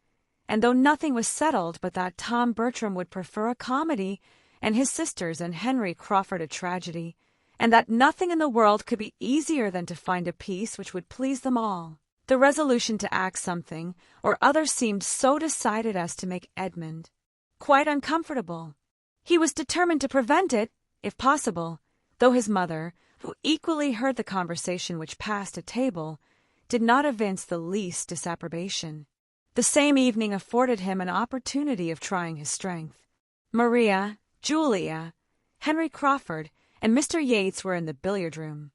And though nothing was settled but that Tom Bertram would prefer a comedy, and his sisters and Henry Crawford a tragedy, and that nothing in the world could be easier than to find a piece which would please them all, the resolution to act something or other seemed so decided as to make Edmund quite uncomfortable. He was determined to prevent it, if possible, though his mother, who equally heard the conversation which passed at table, did not evince the least disapprobation. The same evening afforded him an opportunity of trying his strength. Maria, Julia, Henry Crawford, and Mr. Yates were in the billiard-room.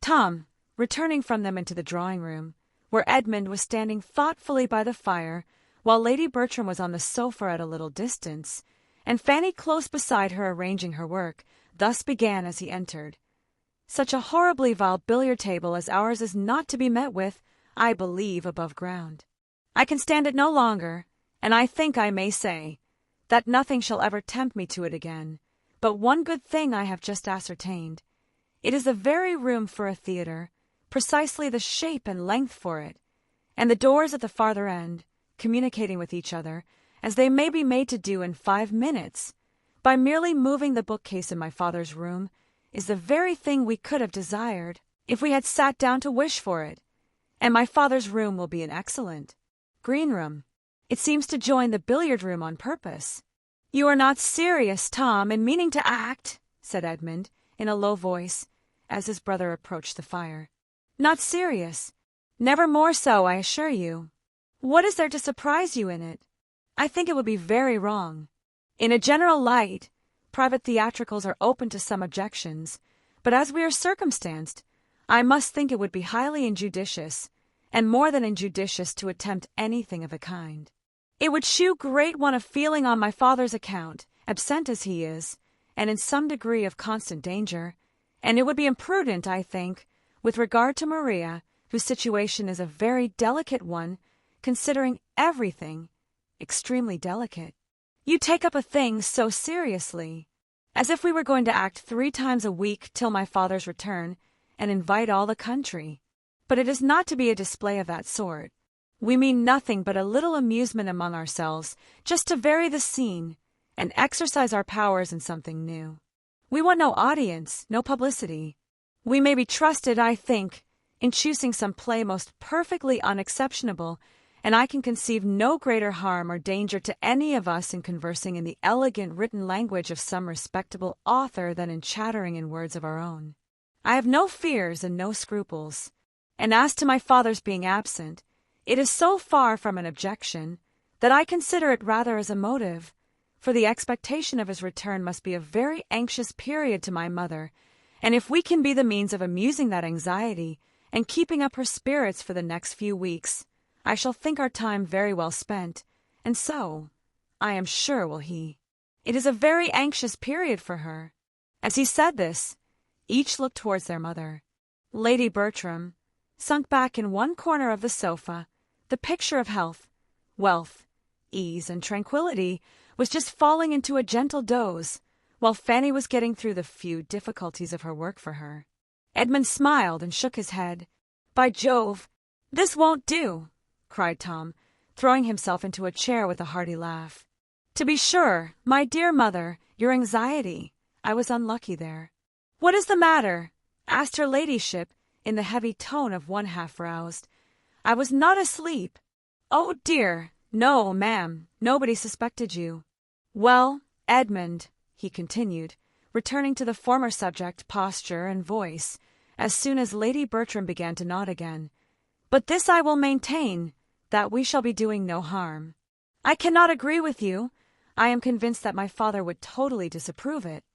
Tom, returning from them into the drawing-room, where Edmund was standing thoughtfully by the fire, while Lady Bertram was on the sofa at a little distance, and Fanny close beside her arranging her work, thus began as he entered. Such a horribly vile billiard-table as ours is not to be met with, I believe, above ground. I can stand it no longer, and I think I may say that nothing shall ever tempt me to it again. But one good thing I have just ascertained. It is the very room for a theatre, precisely the shape and length for it, and the doors at the farther end, communicating with each other, as they may be made to do in 5 minutes, by merely moving the bookcase in my father's room, is the very thing we could have desired, if we had sat down to wish for it. And my father's room will be an excellent green room. It seems to join the billiard-room on purpose. You are not serious, Tom, in meaning to act, said Edmund, in a low voice, as his brother approached the fire. Not serious. Never more so, I assure you. What is there to surprise you in it? I think it would be very wrong. In a general light, private theatricals are open to some objections, but as we are circumstanced, I must think it would be highly injudicious, and more than injudicious, to attempt anything of the kind. It would shew great want of feeling on my father's account, absent as he is, and in some degree of constant danger, and it would be imprudent, I think, with regard to Maria, whose situation is a very delicate one, considering everything, extremely delicate. You take up a thing so seriously, as if we were going to act 3 times a week till my father's return, and invite all the country. But it is not to be a display of that sort. We mean nothing but a little amusement among ourselves, just to vary the scene, and exercise our powers in something new. We want no audience, no publicity. We may be trusted, I think, in choosing some play most perfectly unexceptionable, and I can conceive no greater harm or danger to any of us in conversing in the elegant written language of some respectable author than in chattering in words of our own. I have no fears and no scruples, and as to my father's being absent, it is so far from an objection that I consider it rather as a motive, for the expectation of his return must be a very anxious period to my mother, and if we can be the means of amusing that anxiety and keeping up her spirits for the next few weeks, I shall think our time very well spent, and so, I am sure, will he. It is a very anxious period for her. As he said this, each looked towards their mother. Lady Bertram, sunk back in one corner of the sofa, the picture of health, wealth, ease, and tranquillity, was just falling into a gentle doze, while Fanny was getting through the few difficulties of her work for her. Edmund smiled and shook his head. "By Jove, this won't do!" cried Tom, throwing himself into a chair with a hearty laugh. "To be sure, my dear mother, your anxiety. I was unlucky there." "What is the matter?" asked her ladyship, in the heavy tone of one half-roused. "I was not asleep." "Oh, dear, no, ma'am, nobody suspected you." "Well, Edmund," he continued, returning to the former subject, posture, and voice, as soon as Lady Bertram began to nod again, "but this I will maintain, that we shall be doing no harm. I cannot agree with you. I am convinced that my father would totally disapprove it,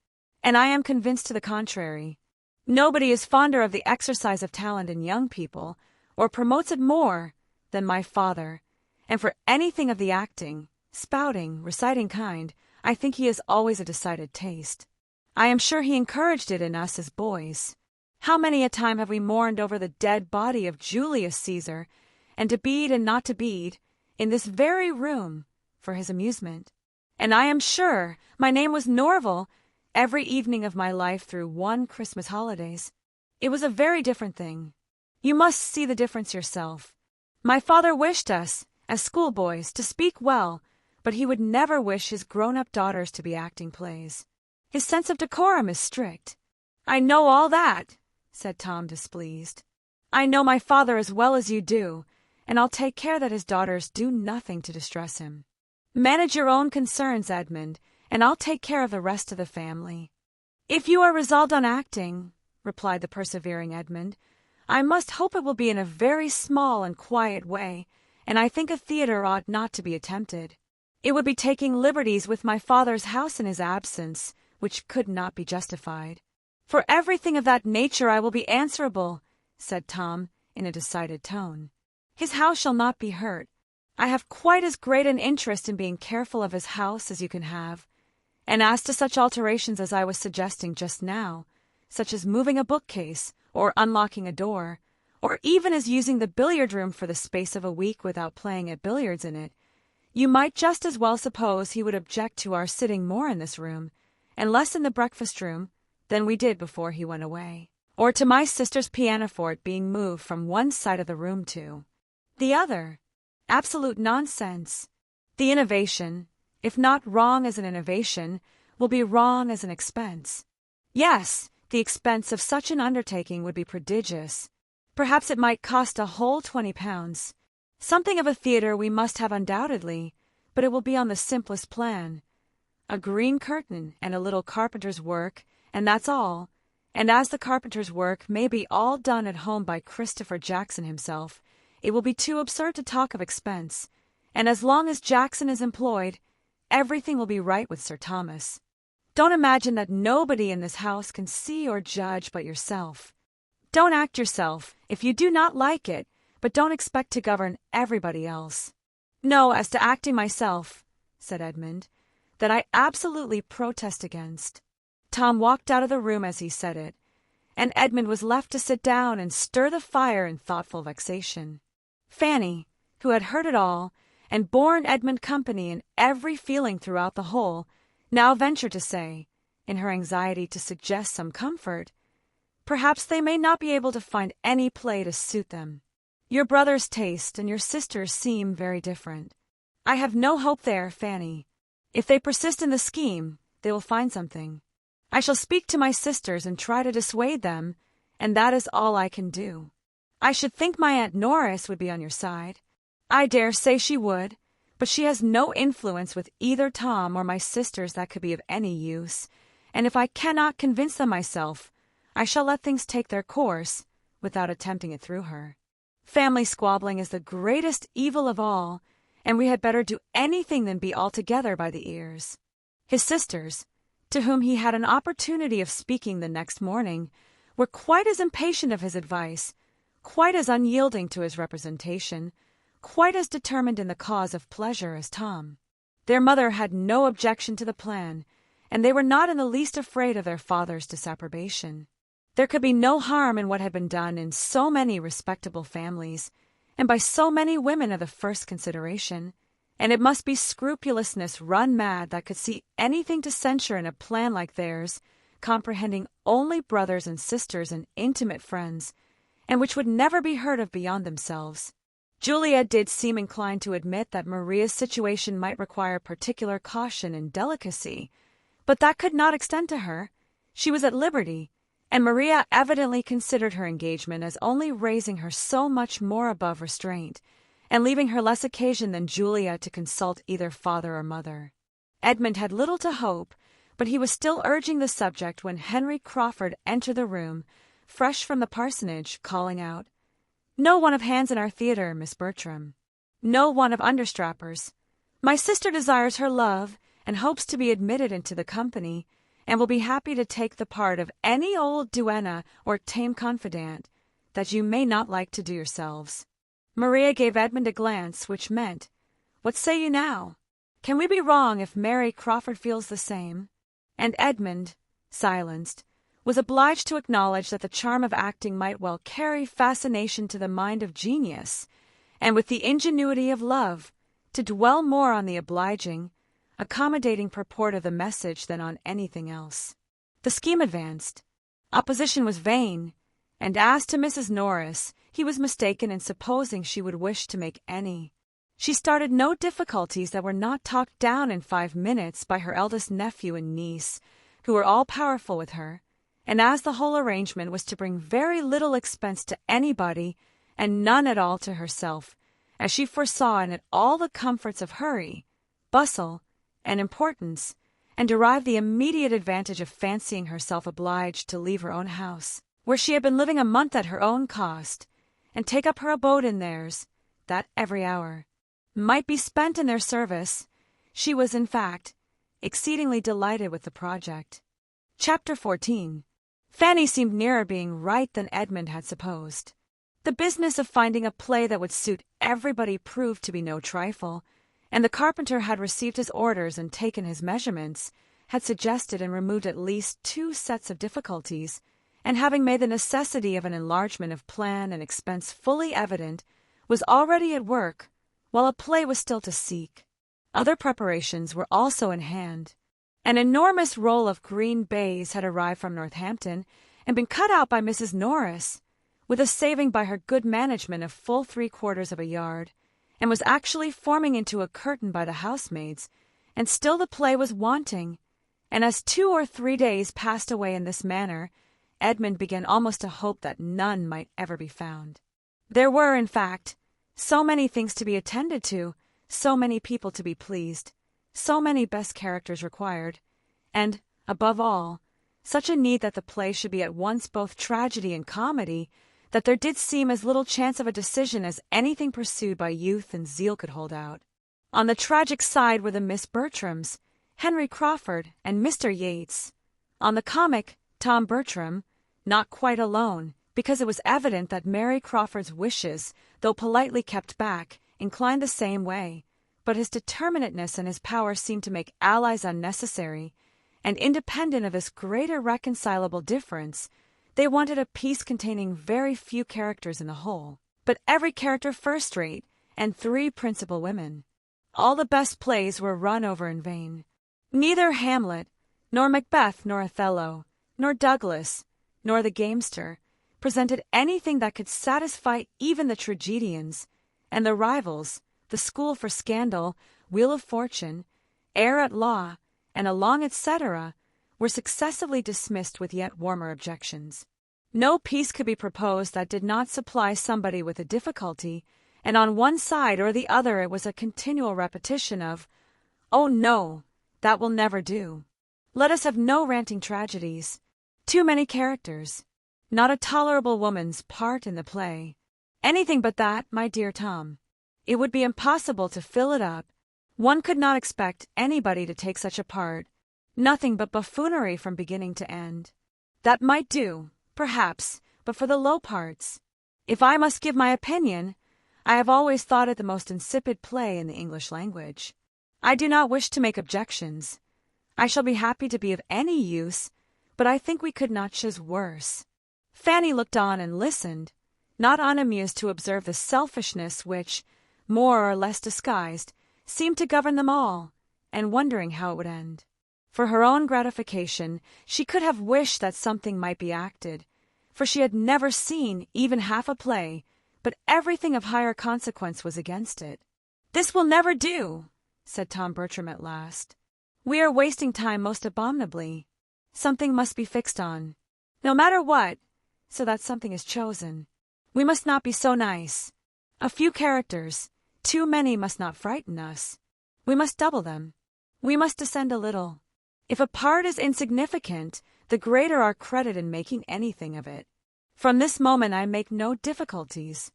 and I am convinced to the contrary. Nobody is fonder of the exercise of talent in young people, or promotes it more, than my father, and for anything of the acting, spouting, reciting kind, I think he has always a decided taste. I am sure he encouraged it in us as boys. How many a time have we mourned over the dead body of Julius Caesar, and to bead and not to bead, in this very room, for his amusement. And I am sure my name was Norval every evening of my life through one Christmas holidays. It was a very different thing. You must see the difference yourself. My father wished us, as schoolboys, to speak well, but he would never wish his grown-up daughters to be acting plays. His sense of decorum is strict." "I know all that," said Tom, displeased. "I know my father as well as you do, and I'll take care that his daughters do nothing to distress him. Manage your own concerns, Edmund, and I'll take care of the rest of the family." "If you are resolved on acting," replied the persevering Edmund, "I must hope it will be in a very small and quiet way, and I think a theatre ought not to be attempted. It would be taking liberties with my father's house in his absence, which could not be justified." "For everything of that nature I will be answerable," said Tom, in a decided tone. "His house shall not be hurt. I have quite as great an interest in being careful of his house as you can have. And as to such alterations as I was suggesting just now, such as moving a bookcase, or unlocking a door, or even as using the billiard-room for the space of a week without playing at billiards in it, you might just as well suppose he would object to our sitting more in this room, and less in the breakfast-room, than we did before he went away, or to my sister's pianoforte being moved from one side of the room to the other. Absolute nonsense. The innovation, if not wrong as an innovation, will be wrong as an expense. Yes, the expense of such an undertaking would be prodigious. Perhaps it might cost a whole £20. Something of a theatre we must have undoubtedly, but it will be on the simplest plan. A green curtain and a little carpenter's work, and that's all. And as the carpenter's work may be all done at home by Christopher Jackson himself, it will be too absurd to talk of expense, and as long as Jackson is employed, everything will be right with Sir Thomas. Don't imagine that nobody in this house can see or judge but yourself. Don't act yourself, if you do not like it, but don't expect to govern everybody else." "No, as to acting myself," said Edmund, "that I absolutely protest against." Tom walked out of the room as he said it, and Edmund was left to sit down and stir the fire in thoughtful vexation. Fanny, who had heard it all, and borne Edmund company in every feeling throughout the whole, now ventured to say, in her anxiety to suggest some comfort, "Perhaps they may not be able to find any play to suit them. Your brother's taste and your sister's seem very different. I have no hope there, Fanny. If they persist in the scheme, they will find something. I shall speak to my sisters and try to dissuade them, and that is all I can do. I should think my Aunt Norris would be on your side. I dare say she would, but she has no influence with either Tom or my sisters that could be of any use, and if I cannot convince them myself, I shall let things take their course without attempting it through her. Family squabbling is the greatest evil of all, and we had better do anything than be altogether by the ears. His sisters, to whom he had an opportunity of speaking the next morning, were quite as impatient of his advice, quite as unyielding to his representation, quite as determined in the cause of pleasure as Tom. Their mother had no objection to the plan, and they were not in the least afraid of their father's disapprobation. There could be no harm in what had been done in so many respectable families, and by so many women of the first consideration, and it must be scrupulousness run mad that could see anything to censure in a plan like theirs, comprehending only brothers and sisters and intimate friends, and which would never be heard of beyond themselves. Julia did seem inclined to admit that Maria's situation might require particular caution and delicacy, but that could not extend to her. She was at liberty, and Maria evidently considered her engagement as only raising her so much more above restraint, and leaving her less occasion than Julia to consult either father or mother. Edmund had little to hope, but he was still urging the subject when Henry Crawford entered the room, fresh from the parsonage, calling out, "No want of hands in our theatre, Miss Bertram. No want of understrappers. My sister desires her love, and hopes to be admitted into the company, and will be happy to take the part of any old duenna or tame confidante that you may not like to do yourselves." Maria gave Edmund a glance which meant, "What say you now? Can we be wrong if Mary Crawford feels the same?" And Edmund, silenced, was obliged to acknowledge that the charm of acting might well carry fascination to the mind of genius, and with the ingenuity of love, to dwell more on the obliging, accommodating purport of the message than on anything else. The scheme advanced. Opposition was vain, and as to Mrs. Norris, he was mistaken in supposing she would wish to make any. She started no difficulties that were not talked down in 5 minutes by her eldest nephew and niece, who were all powerful with her, and as the whole arrangement was to bring very little expense to anybody, and none at all to herself, as she foresaw in it all the comforts of hurry, bustle, and importance, and derived the immediate advantage of fancying herself obliged to leave her own house, where she had been living a month at her own cost, and take up her abode in theirs, that every hour might be spent in their service. She was, in fact, exceedingly delighted with the project. Chapter 14. Fanny seemed nearer being right than Edmund had supposed. The business of finding a play that would suit everybody proved to be no trifle, and the carpenter had received his orders and taken his measurements, had suggested and removed at least 2 sets of difficulties, and having made the necessity of an enlargement of plan and expense fully evident, was already at work, while a play was still to seek. Other preparations were also in hand. An enormous roll of green baize had arrived from Northampton, and been cut out by Mrs. Norris, with a saving by her good management of full 3/4 of a yard, and was actually forming into a curtain by the housemaids, and still the play was wanting, and as 2 or 3 days passed away in this manner, Edmund began almost to hope that none might ever be found. There were, in fact, so many things to be attended to, so many people to be pleased, so many best characters required, and, above all, such a need that the play should be at once both tragedy and comedy, that there did seem as little chance of a decision as anything pursued by youth and zeal could hold out. On the tragic side were the Miss Bertrams, Henry Crawford, and Mr. Yates. On the comic, Tom Bertram, not quite alone, because it was evident that Mary Crawford's wishes, though politely kept back, inclined the same way, but his determinateness and his power seemed to make allies unnecessary, and independent of this great irreconcilable difference, they wanted a piece containing very few characters in the whole, but every character first-rate, and 3 principal women. All the best plays were run over in vain. Neither Hamlet, nor Macbeth, nor Othello, nor Douglas, nor the Gamester, presented anything that could satisfy even the tragedians, and the rivals, the School for Scandal, Wheel of Fortune, Heir at Law, and a long etc., were successively dismissed with yet warmer objections. No piece could be proposed that did not supply somebody with a difficulty, and on one side or the other it was a continual repetition of, "Oh no, that will never do. Let us have no ranting tragedies. Too many characters. Not a tolerable woman's part in the play. Anything but that, my dear Tom. It would be impossible to fill it up. One could not expect anybody to take such a part. Nothing but buffoonery from beginning to end. That might do, perhaps, but for the low parts. If I must give my opinion, I have always thought it the most insipid play in the English language. I do not wish to make objections. I shall be happy to be of any use, but I think we could not choose worse." Fanny looked on and listened, not unamused to observe the selfishness which, more or less disguised, seemed to govern them all, and wondering how it would end. For her own gratification, she could have wished that something might be acted, for she had never seen even half a play, but everything of higher consequence was against it. "This will never do," said Tom Bertram at last. "We are wasting time most abominably. Something must be fixed on, no matter what, so that something is chosen. We must not be so nice. A few characters, too many must not frighten us. We must double them. We must descend a little. If a part is insignificant, the greater our credit in making anything of it. From this moment I make no difficulties.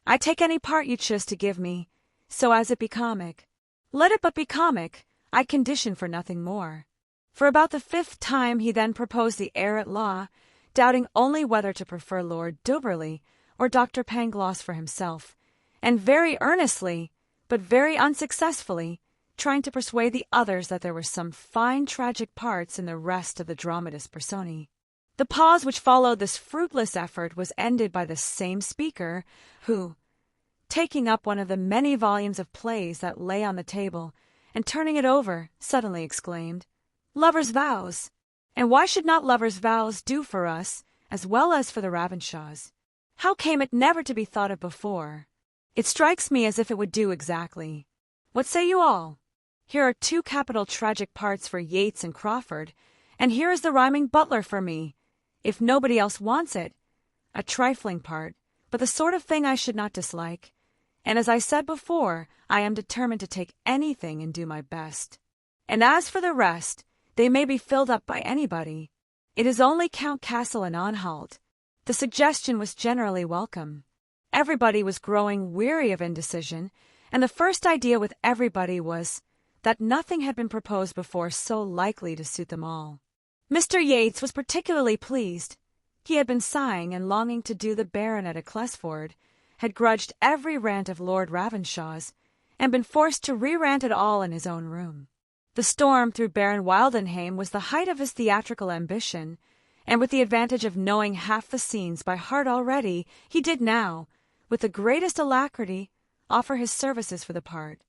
I take any part you choose to give me, so as it be comic. Let it but be comic, I condition for nothing more." For about the 5th time he then proposed the heir at law, doubting only whether to prefer Lord Duberly or Dr. Pangloss for himself, and very earnestly, but very unsuccessfully, trying to persuade the others that there were some fine tragic parts in the rest of the dramatis personae. The pause which followed this fruitless effort was ended by the same speaker, who, taking up one of the many volumes of plays that lay on the table, and turning it over, suddenly exclaimed, "Lovers' Vows! And why should not Lovers' Vows do for us, as well as for the Ravenshaws? How came it never to be thought of before? It strikes me as if it would do exactly. What say you all? Here are 2 capital tragic parts for Yates and Crawford, and here is the rhyming butler for me, if nobody else wants it. A trifling part, but the sort of thing I should not dislike. And as I said before, I am determined to take anything and do my best. And as for the rest, they may be filled up by anybody. It is only Count Castle and Anhalt." The suggestion was generally welcome. Everybody was growing weary of indecision, and the first idea with everybody was that nothing had been proposed before so likely to suit them all. Mr. Yates was particularly pleased. He had been sighing and longing to do the Baronet at Clesford, had grudged every rant of Lord Ravenshaw's, and been forced to re-rant it all in his own room. The storm through Baron Wildenheim was the height of his theatrical ambition, and with the advantage of knowing half the scenes by heart already, he did now, with the greatest alacrity, offer his services for the part.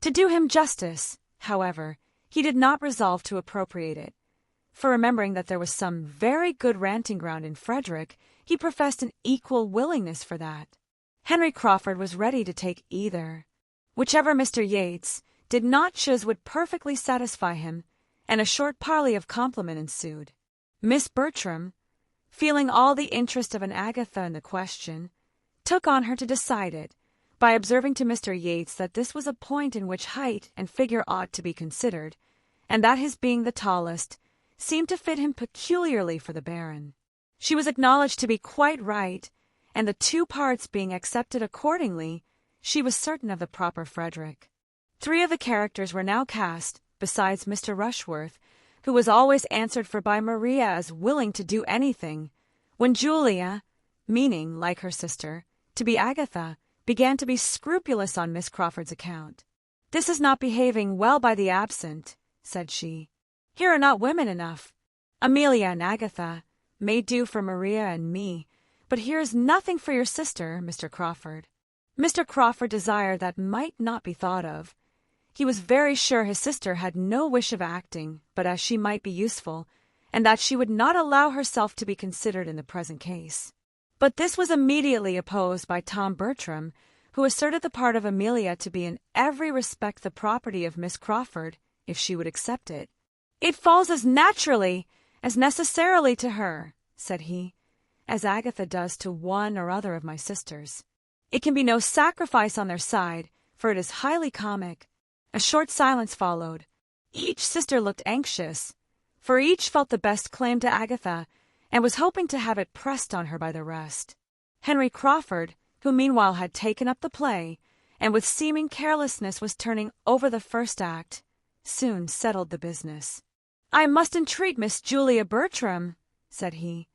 To do him justice, however, he did not resolve to appropriate it, for remembering that there was some very good ranting ground in Frederick, he professed an equal willingness for that. Henry Crawford was ready to take either. Whichever Mr. Yates did not choose would perfectly satisfy him, and a short parley of compliment ensued. Miss Bertram, feeling all the interest of an Agatha in the question, took on her to decide it, by observing to Mr. Yates that this was a point in which height and figure ought to be considered, and that his being the tallest seemed to fit him peculiarly for the Baron. She was acknowledged to be quite right, and the 2 parts being accepted accordingly, she was certain of the proper Frederick. 3 of the characters were now cast, besides Mr. Rushworth, who was always answered for by Maria as willing to do anything, when Julia, meaning, like her sister, to be Agatha, began to be scrupulous on Miss Crawford's account. "This is not behaving well by the absent," said she. "Here are not women enough. Amelia and Agatha may do for Maria and me, but here is nothing for your sister, Mr. Crawford." Mr. Crawford desired that might not be thought of. He was very sure his sister had no wish of acting, but as she might be useful, and that she would not allow herself to be considered in the present case. But this was immediately opposed by Tom Bertram, who asserted the part of Amelia to be in every respect the property of Miss Crawford, if she would accept it. "It falls as naturally, as necessarily to her," said he, "as Agatha does to one or other of my sisters. It can be no sacrifice on their side, for it is highly comic. A short silence followed. Each sister looked anxious, for each felt the best claim to Agatha, and was hoping to have it pressed on her by the rest. Henry Crawford, who meanwhile had taken up the play, and with seeming carelessness was turning over the first act, soon settled the business. "I must entreat Miss Julia Bertram," said he,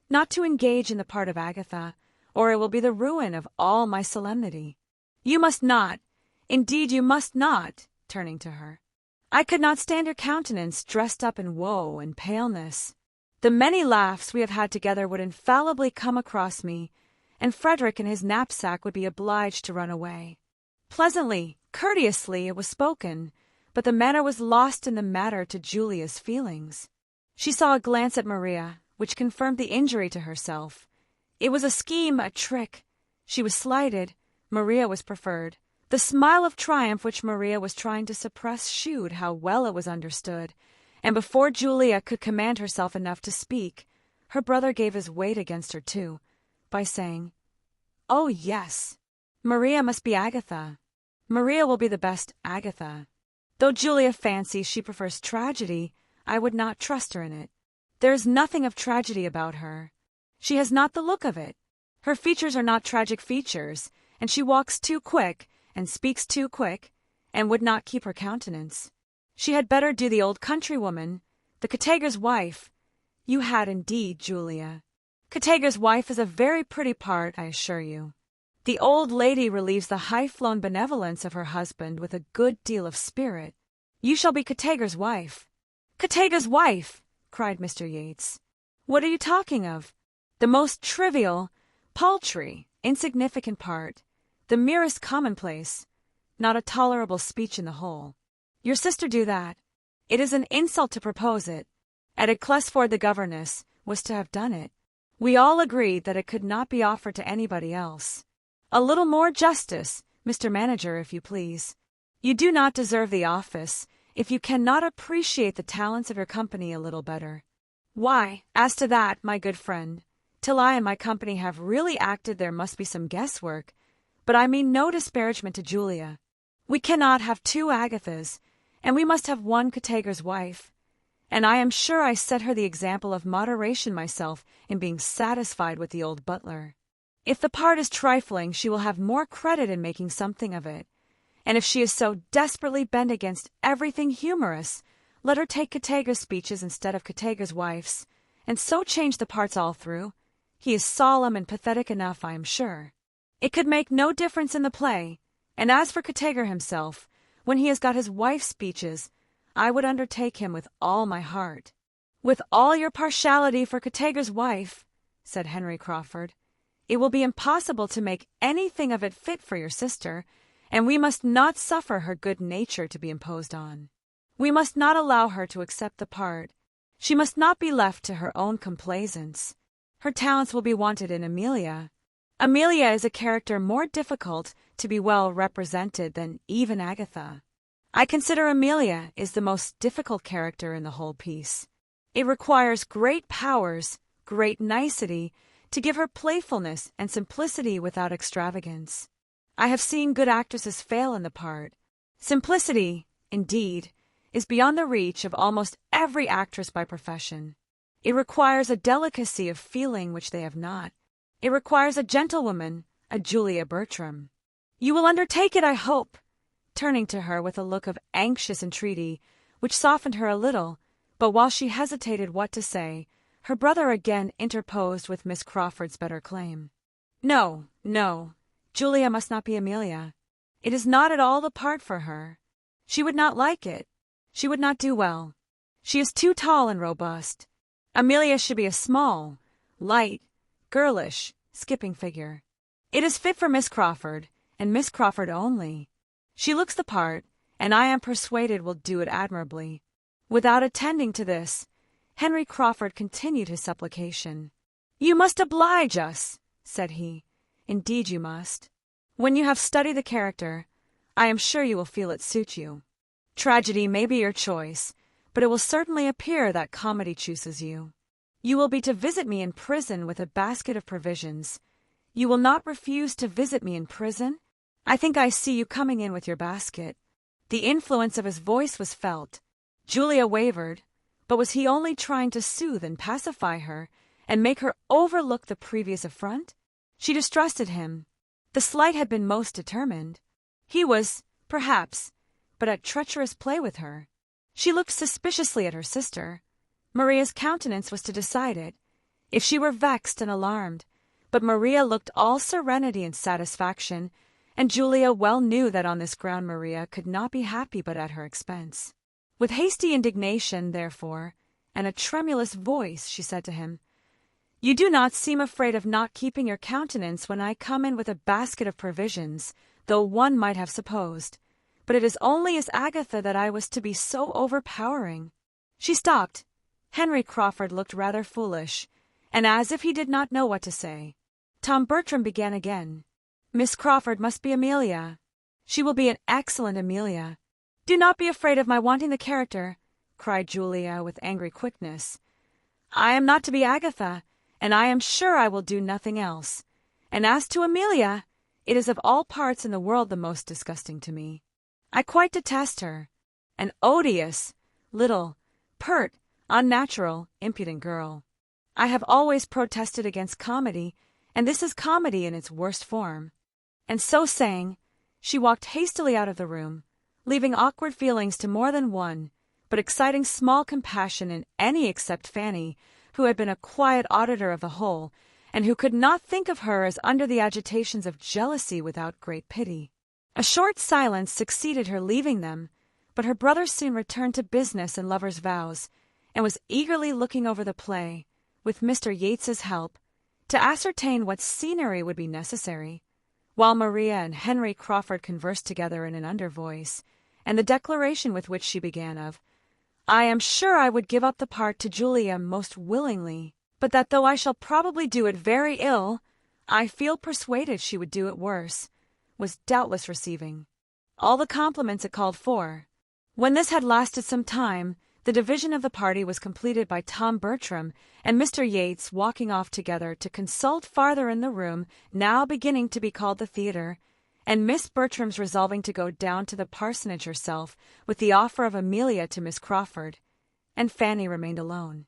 "not to engage in the part of Agatha, or it will be the ruin of all my solemnity. You must not, indeed you must not," turning to her. "I could not stand your countenance dressed up in woe and paleness. The many laughs we have had together would infallibly come across me, and Frederick and his knapsack would be obliged to run away." Pleasantly, courteously it was spoken, but the manner was lost in the matter to Julia's feelings. She saw a glance at Maria, which confirmed the injury to herself. It was a scheme, a trick. She was slighted. Maria was preferred. The smile of triumph which Maria was trying to suppress shewed how well it was understood, and before Julia could command herself enough to speak, her brother gave his weight against her too, by saying, "Oh, yes, Maria must be Agatha. Maria will be the best Agatha. Though Julia fancies she prefers tragedy, I would not trust her in it. There is nothing of tragedy about her. She has not the look of it. Her features are not tragic features, and she walks too quick, and speaks too quick, and would not keep her countenance. She had better do the old countrywoman, the Categer's wife. You had indeed, Julia. Categer's wife is a very pretty part, I assure you. The old lady relieves the high-flown benevolence of her husband with a good deal of spirit. You shall be Categer's wife." "Categer's wife!" cried Mr. Yates. "What are you talking of? The most trivial, paltry, insignificant part, the merest commonplace, not a tolerable speech in the whole. Your sister do that. It is an insult to propose it. At Clesford the governess was to have done it. We all agreed that it could not be offered to anybody else. A little more justice, Mr. Manager, if you please. You do not deserve the office if you cannot appreciate the talents of your company a little better. Why, as to that, my good friend, till I and my company have really acted there must be some guesswork, but I mean no disparagement to Julia. We cannot have two Agathas, and we must have one Categer's wife. And I am sure I set her the example of moderation myself in being satisfied with the old butler. If the part is trifling, she will have more credit in making something of it. And if she is so desperately bent against everything humorous, let her take Categer's speeches instead of Categer's wife's, and so change the parts all through. He is solemn and pathetic enough, I am sure. It could make no difference in the play, and as for Categer himself, when he has got his wife's speeches, I would undertake him with all my heart." "With all your partiality for Categer's wife," said Henry Crawford, "it will be impossible to make anything of it fit for your sister, and we must not suffer her good nature to be imposed on. We must not allow her to accept the part. She must not be left to her own complaisance. Her talents will be wanted in Amelia. Amelia is a character more difficult to be well represented than even Agatha. I consider Amelia is the most difficult character in the whole piece. It requires great powers, great nicety, to give her playfulness and simplicity without extravagance. I have seen good actresses fail in the part. Simplicity, indeed, is beyond the reach of almost every actress by profession. It requires a delicacy of feeling which they have not. It requires a gentlewoman, a Julia Bertram. You will undertake it, I hope," turning to her with a look of anxious entreaty, which softened her a little, but while she hesitated what to say, her brother again interposed with Miss Crawford's better claim. "No, no, Julia must not be Amelia. It is not at all the part for her. She would not like it. She would not do well. She is too tall and robust. Amelia should be a small, light, girlish, skipping figure. It is fit for Miss Crawford, and Miss Crawford only. She looks the part, and I am persuaded will do it admirably." Without attending to this, Henry Crawford continued his supplication. "You must oblige us," said he. "Indeed you must. When you have studied the character, I am sure you will feel it suit you. Tragedy may be your choice, but it will certainly appear that comedy chooses you. You will be to visit me in prison with a basket of provisions. You will not refuse to visit me in prison? I think I see you coming in with your basket." The influence of his voice was felt. Julia wavered, but was he only trying to soothe and pacify her and make her overlook the previous affront? She distrusted him. The slight had been most determined. He was, perhaps, but at treacherous play with her. She looked suspiciously at her sister. Maria's countenance was to decide it, if she were vexed and alarmed, but Maria looked all serenity and satisfaction, and Julia well knew that on this ground Maria could not be happy but at her expense. With hasty indignation, therefore, and a tremulous voice, she said to him, "You do not seem afraid of not keeping your countenance when I come in with a basket of provisions, though one might have supposed. But it is only as Agatha that I was to be so overpowering." She stopped. Henry Crawford looked rather foolish, and as if he did not know what to say. Tom Bertram began again. "Miss Crawford must be Amelia. She will be an excellent Amelia." "Do not be afraid of my wanting the character," cried Julia with angry quickness. "I am not to be Agatha, and I am sure I will do nothing else. And as to Amelia, it is of all parts in the world the most disgusting to me. I quite detest her. An odious, little, pert, unnatural, impudent girl. I have always protested against comedy, and this is comedy in its worst form." And so saying, she walked hastily out of the room, leaving awkward feelings to more than one, but exciting small compassion in any except Fanny, who had been a quiet auditor of the whole, and who could not think of her as under the agitations of jealousy without great pity. A short silence succeeded her leaving them, but her brother soon returned to business and lovers' vows, and was eagerly looking over the play, with Mr. Yates's help, to ascertain what scenery would be necessary, while Maria and Henry Crawford conversed together in an under voice, and the declaration with which she began of, "I am sure I would give up the part to Julia most willingly, but that though I shall probably do it very ill, I feel persuaded she would do it worse," was doubtless receiving all the compliments it called for. When this had lasted some time, the division of the party was completed by Tom Bertram and Mr. Yates walking off together to consult farther in the room now beginning to be called the theatre, and Miss Bertram's resolving to go down to the parsonage herself with the offer of Amelia to Miss Crawford, and Fanny remained alone.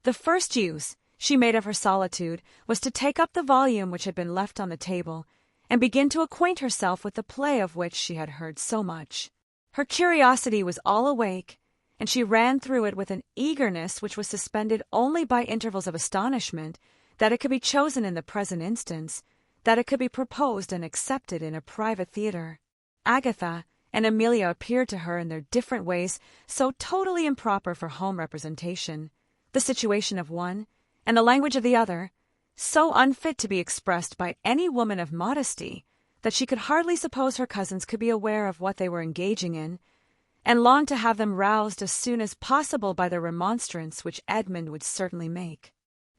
The first use she made of her solitude was to take up the volume which had been left on the table, and begin to acquaint herself with the play of which she had heard so much. Her curiosity was all awake, and she ran through it with an eagerness which was suspended only by intervals of astonishment that it could be chosen in the present instance, that it could be proposed and accepted in a private theatre. Agatha and Amelia appeared to her in their different ways so totally improper for home representation, the situation of one, and the language of the other, so unfit to be expressed by any woman of modesty, that she could hardly suppose her cousins could be aware of what they were engaging in, and longed to have them roused as soon as possible by the remonstrance which Edmund would certainly make.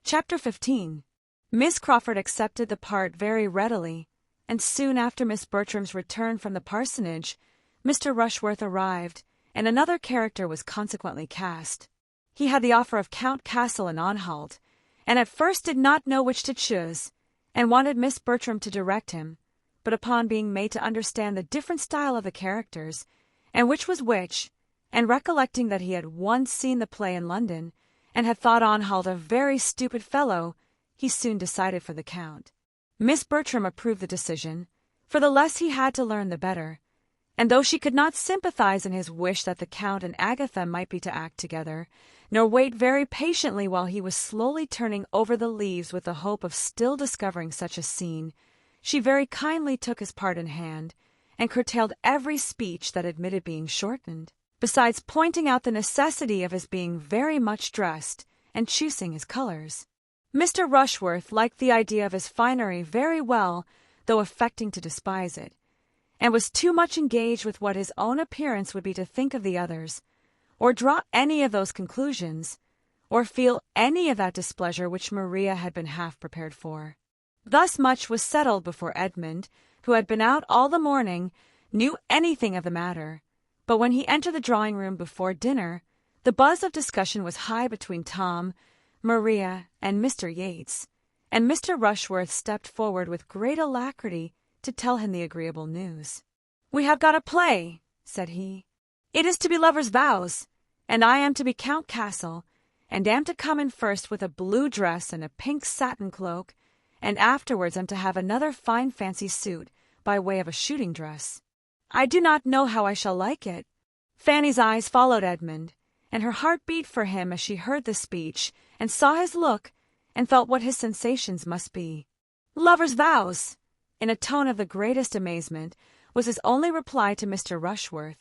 Chapter 15. Miss Crawford accepted the part very readily, and soon after Miss Bertram's return from the parsonage, Mr. Rushworth arrived, and another character was consequently cast. He had the offer of Count Castle and Anhalt, and at first did not know which to choose, and wanted Miss Bertram to direct him, but upon being made to understand the different style of the characters, and which was which, and recollecting that he had once seen the play in London, and had thought Anhalt a very stupid fellow, he soon decided for the Count. Miss Bertram approved the decision, for the less he had to learn the better, and though she could not sympathize in his wish that the Count and Agatha might be to act together, nor wait very patiently while he was slowly turning over the leaves with the hope of still discovering such a scene, she very kindly took his part in hand, and curtailed every speech that admitted being shortened, besides pointing out the necessity of his being very much dressed, and choosing his colors. Mr. Rushworth liked the idea of his finery very well, though affecting to despise it, and was too much engaged with what his own appearance would be to think of the others, or draw any of those conclusions, or feel any of that displeasure which Maria had been half prepared for. Thus much was settled before Edmund, who had been out all the morning, knew anything of the matter, but when he entered the drawing-room before dinner, the buzz of discussion was high between Tom, Maria, and Mr. Yates, and Mr. Rushworth stepped forward with great alacrity to tell him the agreeable news. "We have got a play," said he. "It is to be lovers' vows, and I am to be Count Castle, and am to come in first with a blue dress and a pink satin cloak, and afterwards am to have another fine fancy suit by way of a shooting dress. I do not know how I shall like it." Fanny's eyes followed Edmund, and her heart beat for him as she heard the speech and saw his look and felt what his sensations must be. "Lovers' vows!" in a tone of the greatest amazement, was his only reply to Mr. Rushworth,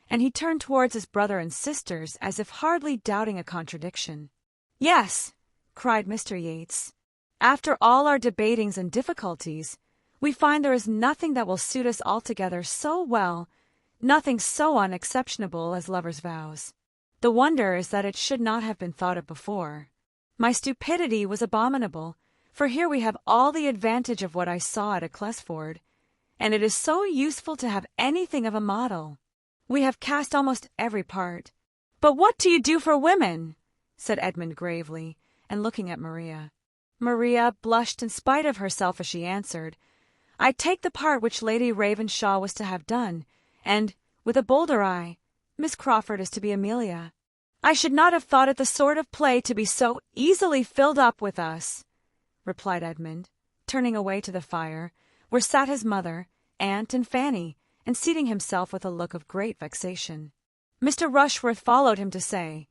and he turned towards his brother and sisters as if hardly doubting a contradiction. "Yes," cried Mr. Yates, "after all our debatings and difficulties, we find there is nothing that will suit us altogether so well, nothing so unexceptionable as lovers' vows. The wonder is that it should not have been thought of before. My stupidity was abominable, for here we have all the advantage of what I saw at Acclesford, and it is so useful to have anything of a model. We have cast almost every part. But what do you do for women?" said Edmund gravely, and looking at Maria. Maria blushed in spite of herself as she answered, "I take the part which Lady Ravenshaw was to have done, and, with a bolder eye, Miss Crawford is to be Amelia. I should not have thought it the sort of play to be so easily filled up with us," replied Edmund, turning away to the fire, where sat his mother, aunt, and Fanny, and seating himself with a look of great vexation. Mr. Rushworth followed him to say,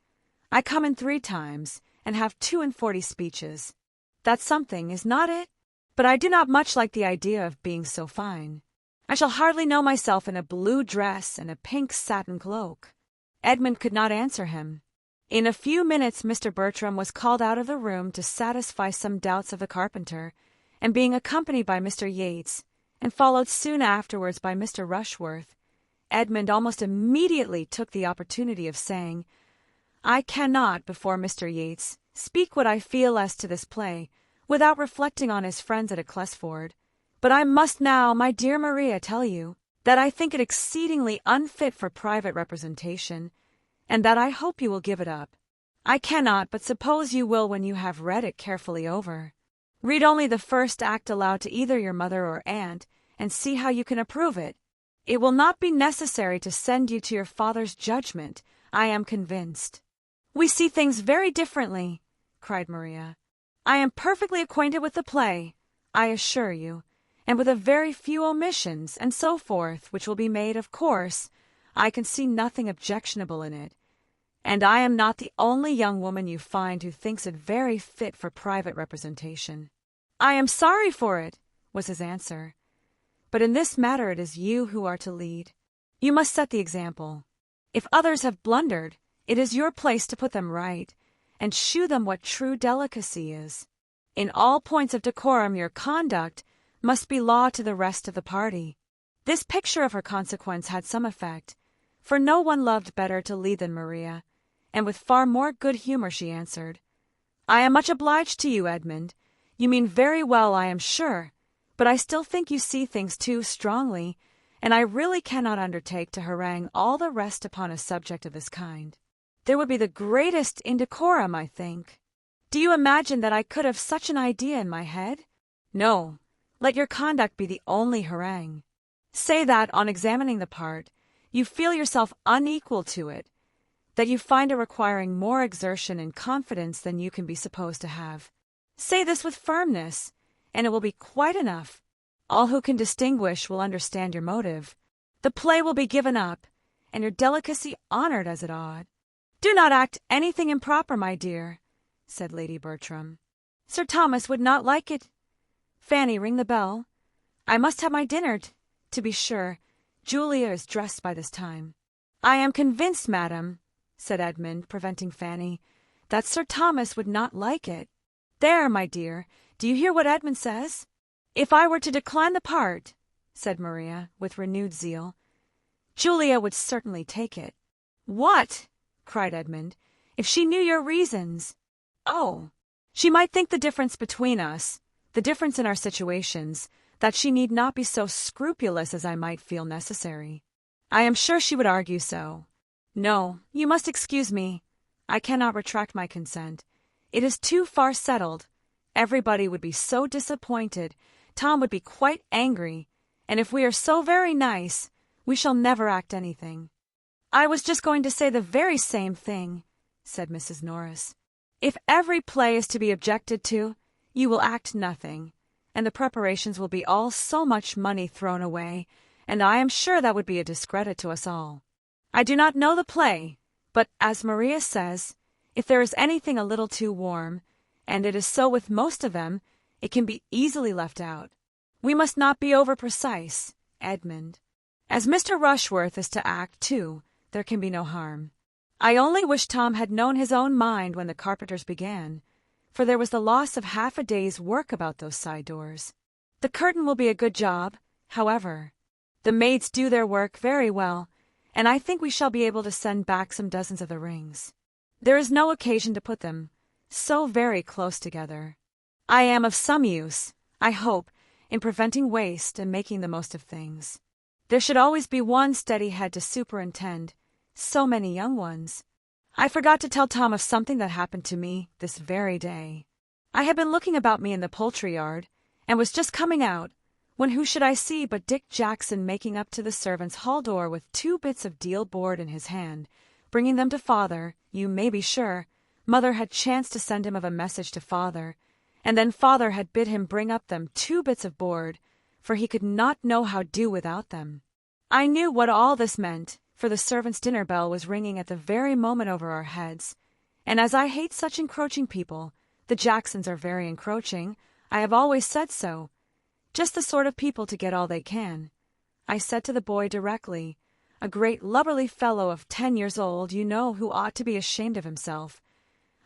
"I come in 3 times, and have 42 speeches. That's something, is not it? But I do not much like the idea of being so fine. I shall hardly know myself in a blue dress and a pink satin cloak." Edmund could not answer him. In a few minutes Mr. Bertram was called out of the room to satisfy some doubts of the carpenter, and being accompanied by Mr. Yates, and followed soon afterwards by Mr. Rushworth, Edmund almost immediately took the opportunity of saying, "I cannot, before Mr. Yates, speak what I feel as to this play, without reflecting on his friends at Acclesford, but I must now, my dear Maria, tell you, that I think it exceedingly unfit for private representation, and that I hope you will give it up. I cannot but suppose you will when you have read it carefully over. Read only the first act aloud to either your mother or aunt, and see how you can approve it. It will not be necessary to send you to your father's judgment, I am convinced." "We see things very differently," cried Maria. "I am perfectly acquainted with the play, I assure you, and with a very few omissions, and so forth, which will be made, of course, I can see nothing objectionable in it, and I am not the only young woman you find who thinks it very fit for private representation." "I am sorry for it," was his answer. "But in this matter it is you who are to lead. You must set the example. If others have blundered, it is your place to put them right, and shew them what true delicacy is. In all points of decorum your conduct must be law to the rest of the party." This picture of her consequence had some effect, for no one loved better to lead than Maria, and with far more good humour she answered, "I am much obliged to you, Edmund. You mean very well, I am sure, but I still think you see things too strongly, and I really cannot undertake to harangue all the rest upon a subject of this kind. There would be the greatest indecorum, I think. Do you imagine that I could have such an idea in my head? No, let your conduct be the only harangue. Say that, on examining the part, you feel yourself unequal to it, that you find it requiring more exertion and confidence than you can be supposed to have. Say this with firmness, and it will be quite enough. All who can distinguish will understand your motive. The play will be given up, and your delicacy honoured as it ought. Do not act anything improper, my dear," said Lady Bertram. "Sir Thomas would not like it. Fanny, ring the bell. I must have my dinner, to be sure. Julia is dressed by this time." "I am convinced, madam," said Edmund, preventing Fanny, "that Sir Thomas would not like it. There, my dear, do you hear what Edmund says?" "If I were to decline the part," said Maria, with renewed zeal, "Julia would certainly take it." "What?" cried Edmund. "If she knew your reasons." "Oh, she might think the difference between us, the difference in our situations, that she need not be so scrupulous as I might feel necessary. I am sure she would argue so. No, you must excuse me. I cannot retract my consent. It is too far settled, Everybody would be so disappointed, Tom would be quite angry, and if we are so very nice, we shall never act anything." "I was just going to say the very same thing," said Mrs. Norris. "If every play is to be objected to, you will act nothing, and the preparations will be all so much money thrown away, and I am sure that would be a discredit to us all. I do not know the play, but, as Maria says, if there is anything a little too warm, and it is so with most of them, it can be easily left out. We must not be over-precise, Edmund. As Mr. Rushworth is to act, too, there can be no harm. I only wish Tom had known his own mind when the carpenters began, for there was the loss of half a day's work about those side doors. The curtain will be a good job, however. The maids do their work very well, and I think we shall be able to send back some dozens of the rings. There is no occasion to put them so very close together. I am of some use, I hope, in preventing waste and making the most of things. There should always be one steady head to superintend so many young ones. I forgot to tell Tom of something that happened to me this very day. I had been looking about me in the poultry yard, and was just coming out, when who should I see but Dick Jackson making up to the servants' hall door with 2 bits of deal board in his hand, bringing them to Father. You may be sure Mother had chanced to send him of a message to Father, and then Father had bid him bring up them 2 bits of board, for he could not know how do without them. I knew what all this meant, for the servants' dinner bell was ringing at the very moment over our heads, and as I hate such encroaching people, the Jacksons are very encroaching, I have always said so, just the sort of people to get all they can. I said to the boy directly, a great lubberly fellow of 10 years old, you know, who ought to be ashamed of himself,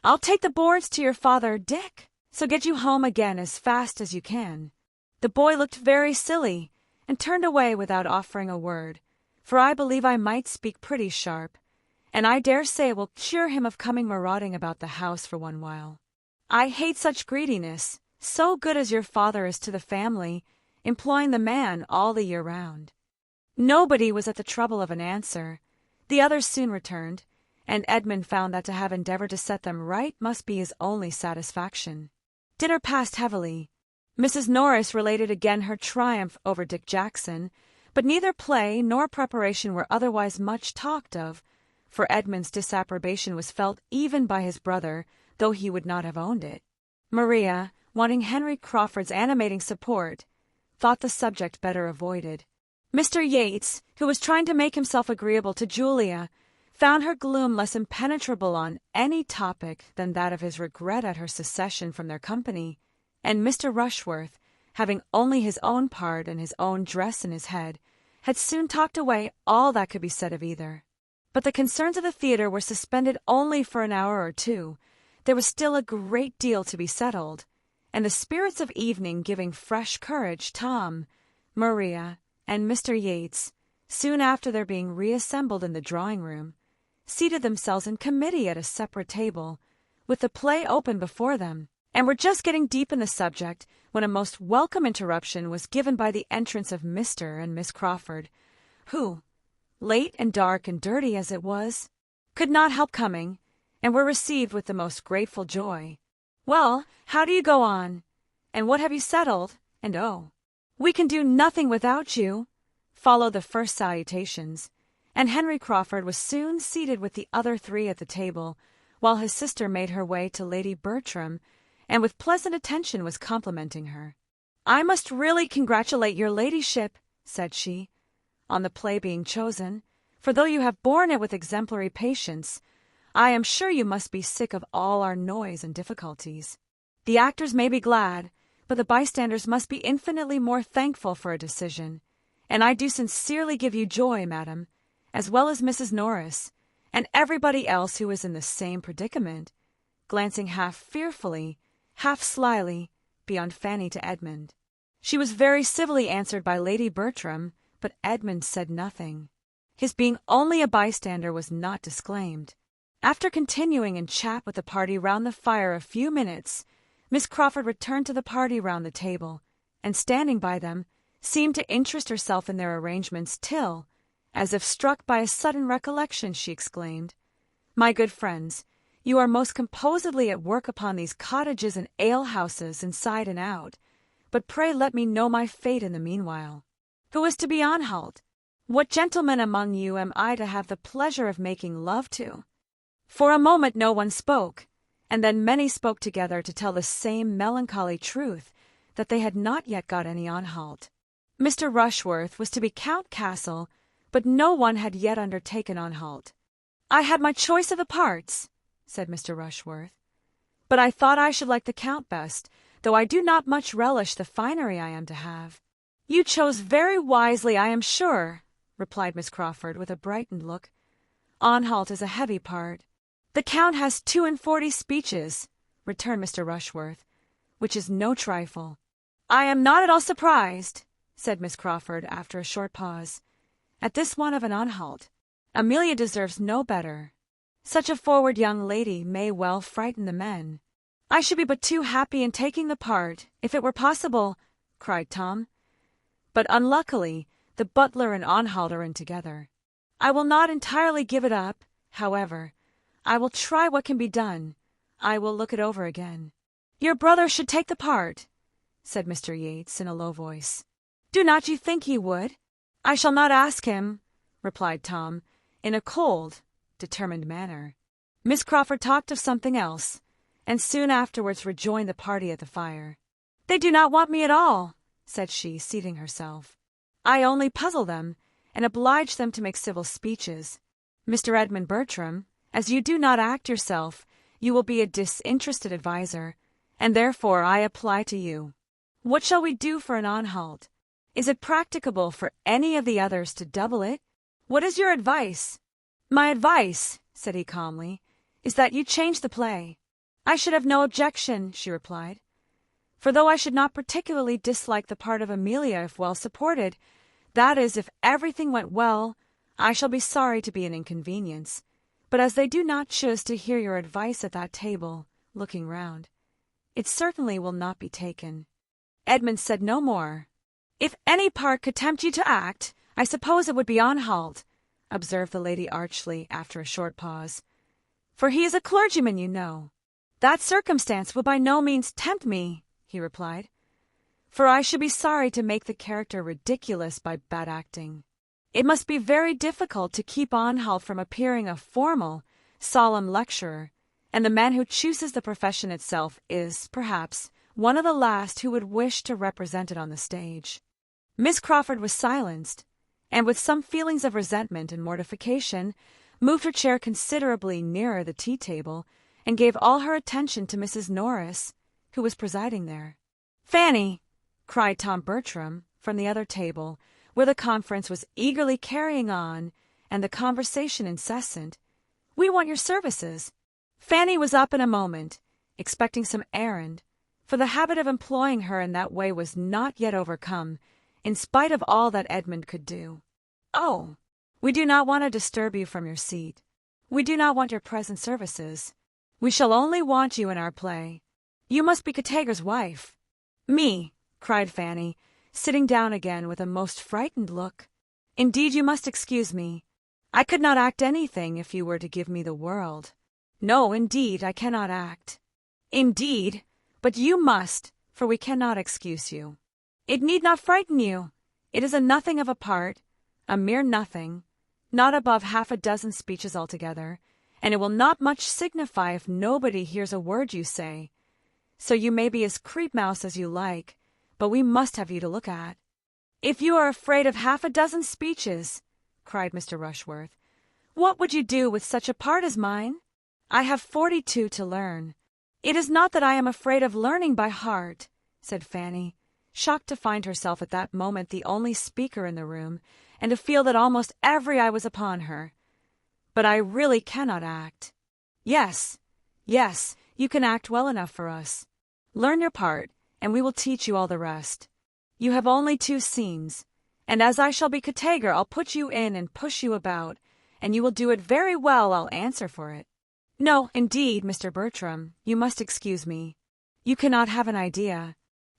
"I'll take the boards to your father, Dick, so get you home again as fast as you can." The boy looked very silly, and turned away without offering a word, for I believe I might speak pretty sharp, and I dare say will cure him of coming marauding about the house for one while. I hate such greediness, so good as your father is to the family, employing the man all the year round. Nobody was at the trouble of an answer. The others soon returned, and Edmund found that to have endeavored to set them right must be his only satisfaction. Dinner passed heavily. Mrs. Norris related again her triumph over Dick Jackson, but neither play nor preparation were otherwise much talked of, for Edmund's disapprobation was felt even by his brother, though he would not have owned it. Maria, wanting Henry Crawford's animating support, thought the subject better avoided. Mr. Yates, who was trying to make himself agreeable to Julia, found her gloom less impenetrable on any topic than that of his regret at her secession from their company, and Mr. Rushworth, having only his own part and his own dress in his head, had soon talked away all that could be said of either. But the concerns of the theatre were suspended only for an hour or two. There was still a great deal to be settled, and the spirits of evening giving fresh courage, Tom, Maria, and Mr. Yates, soon after their being reassembled in the drawing-room, seated themselves in committee at a separate table, with the play open before them, and were just getting deep in the subject when a most welcome interruption was given by the entrance of Mr. and Miss Crawford, who, late and dark and dirty as it was, could not help coming, and were received with the most grateful joy. "Well, how do you go on? And what have you settled? And oh, we can do nothing without you," followed the first salutations, and Henry Crawford was soon seated with the other 3 at the table, while his sister made her way to Lady Bertram, and with pleasant attention was complimenting her. "I must really congratulate your ladyship," said she, "on the play being chosen, for though you have borne it with exemplary patience, I am sure you must be sick of all our noise and difficulties. The actors may be glad, but the bystanders must be infinitely more thankful for a decision, and I do sincerely give you joy, madam, as well as Mrs. Norris, and everybody else who is in the same predicament," glancing half fearfully, half slyly, beyond Fanny to Edmund. She was very civilly answered by Lady Bertram, but Edmund said nothing. His being only a bystander was not disclaimed. After continuing in chat with the party round the fire a few minutes, Miss Crawford returned to the party round the table, and standing by them, seemed to interest herself in their arrangements till, as if struck by a sudden recollection, she exclaimed, "My good friends, You are most composedly at work upon these cottages and alehouses inside and out, but pray let me know my fate in the meanwhile. Who is to be Anhalt? What gentleman among you am I to have the pleasure of making love to?" For a moment no one spoke, and then many spoke together to tell the same melancholy truth, that they had not yet got any Anhalt. Mr. Rushworth was to be Count Castle, but no one had yet undertaken Anhalt. "I had my choice of the parts," said Mr. Rushworth, "but I thought I should like the Count best, though I do not much relish the finery I am to have." "You chose very wisely, I am sure," replied Miss Crawford, with a brightened look. "Anhalt is a heavy part." "The Count has 42 speeches," returned Mr. Rushworth, "which is no trifle." "I am not at all surprised," said Miss Crawford, after a short pause, "at this want of an Anhalt. Amelia deserves no better. Such a forward young lady may well frighten the men." "I should be but too happy in taking the part, if it were possible," cried Tom. "But unluckily the butler and Anhalt are in together. I will not entirely give it up, however. I will try what can be done. I will look it over again." "Your brother should take the part," said Mr. Yates, in a low voice. "Do not you think he would?" "I shall not ask him," replied Tom, in a cold, determined manner. Miss Crawford talked of something else, and soon afterwards rejoined the party at the fire. "They do not want me at all," said she, seating herself. "I only puzzle them, and oblige them to make civil speeches. Mr. Edmund Bertram, as you do not act yourself, you will be a disinterested adviser, and therefore I apply to you. What shall we do for an Anhalt? Is it practicable for any of the others to double it? What is your advice?" "My advice," said he calmly, "is that you change the play." "I should have no objection," she replied, "for though I should not particularly dislike the part of Amelia if well supported, that is, if everything went well, I shall be sorry to be an inconvenience. But as they do not choose to hear your advice at that table," looking round, "it certainly will not be taken." Edmund said no more. "If any part could tempt you to act, I suppose it would be Anhalt," observed the lady archly, after a short pause. "For he is a clergyman, you know." "That circumstance will by no means tempt me," he replied, "for I should be sorry to make the character ridiculous by bad acting. It must be very difficult to keep Anhalt from appearing a formal, solemn lecturer, and the man who chooses the profession itself is, perhaps, one of the last who would wish to represent it on the stage." Miss Crawford was silenced, and with some feelings of resentment and mortification, moved her chair considerably nearer the tea-table, and gave all her attention to Mrs. Norris, who was presiding there. "Fanny," cried Tom Bertram from the other table, where the conference was eagerly carrying on and the conversation incessant, "we want your services." Fanny was up in a moment, expecting some errand, for the habit of employing her in that way was not yet overcome, in spite of all that Edmund could do. "Oh, we do not want to disturb you from your seat. We do not want your present services. We shall only want you in our play. You must be Katager's wife." "Me," cried Fanny, sitting down again with a most frightened look. "Indeed, you must excuse me. I could not act anything if you were to give me the world. No, indeed, I cannot act." "Indeed, but you must, for we cannot excuse you." "It need not frighten you. It is a nothing of a part, a mere nothing, not above 6 speeches altogether, and it will not much signify if nobody hears a word you say. So you may be as creep-mouse as you like, but we must have you to look at." "If you are afraid of 6 speeches," cried Mr. Rushworth, "what would you do with such a part as mine? I have 42 to learn." "It is not that I am afraid of learning by heart," said Fanny, shocked to find herself at that moment the only speaker in the room, and to feel that almost every eye was upon her. "But I really cannot act." Yes, you can act well enough for us. Learn your part, and we will teach you all the rest. You have only 2 scenes, and as I shall be Katager, I'll put you in and push you about, and you will do it very well, I'll answer for it. No, indeed, Mr. Bertram, you must excuse me. You cannot have an idea.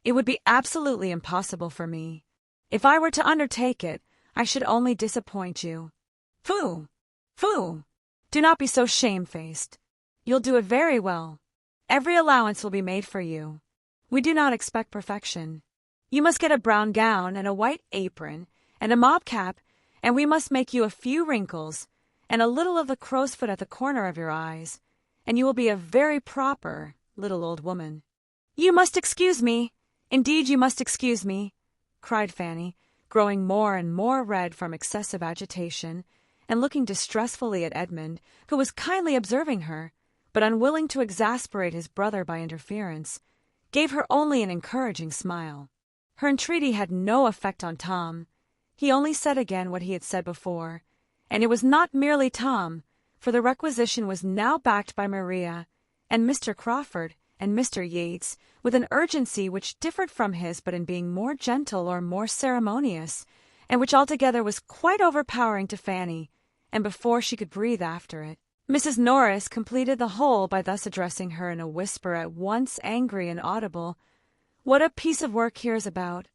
It would be absolutely impossible for me. If I were to undertake it, I should only disappoint you. Phoo! Phoo! Do not be so shamefaced. You'll do it very well. Every allowance will be made for you. We do not expect perfection. You must get a brown gown and a white apron and a mob cap, and we must make you a few wrinkles and a little of the crow's foot at the corner of your eyes, and you will be a very proper little old woman." "You must excuse me. Indeed, you must excuse me," cried Fanny, growing more and more red from excessive agitation, and looking distressfully at Edmund, who was kindly observing her, but unwilling to exasperate his brother by interference, gave her only an encouraging smile. Her entreaty had no effect on Tom. He only said again what he had said before, and it was not merely Tom, for the requisition was now backed by Maria and Mr. Crawford and Mr. Yates with an urgency which differed from his but in being more gentle or more ceremonious, and which altogether was quite overpowering to Fanny, and before she could breathe after it, Mrs. Norris completed the whole by thus addressing her in a whisper at once angry and audible. "What a piece of work here is about!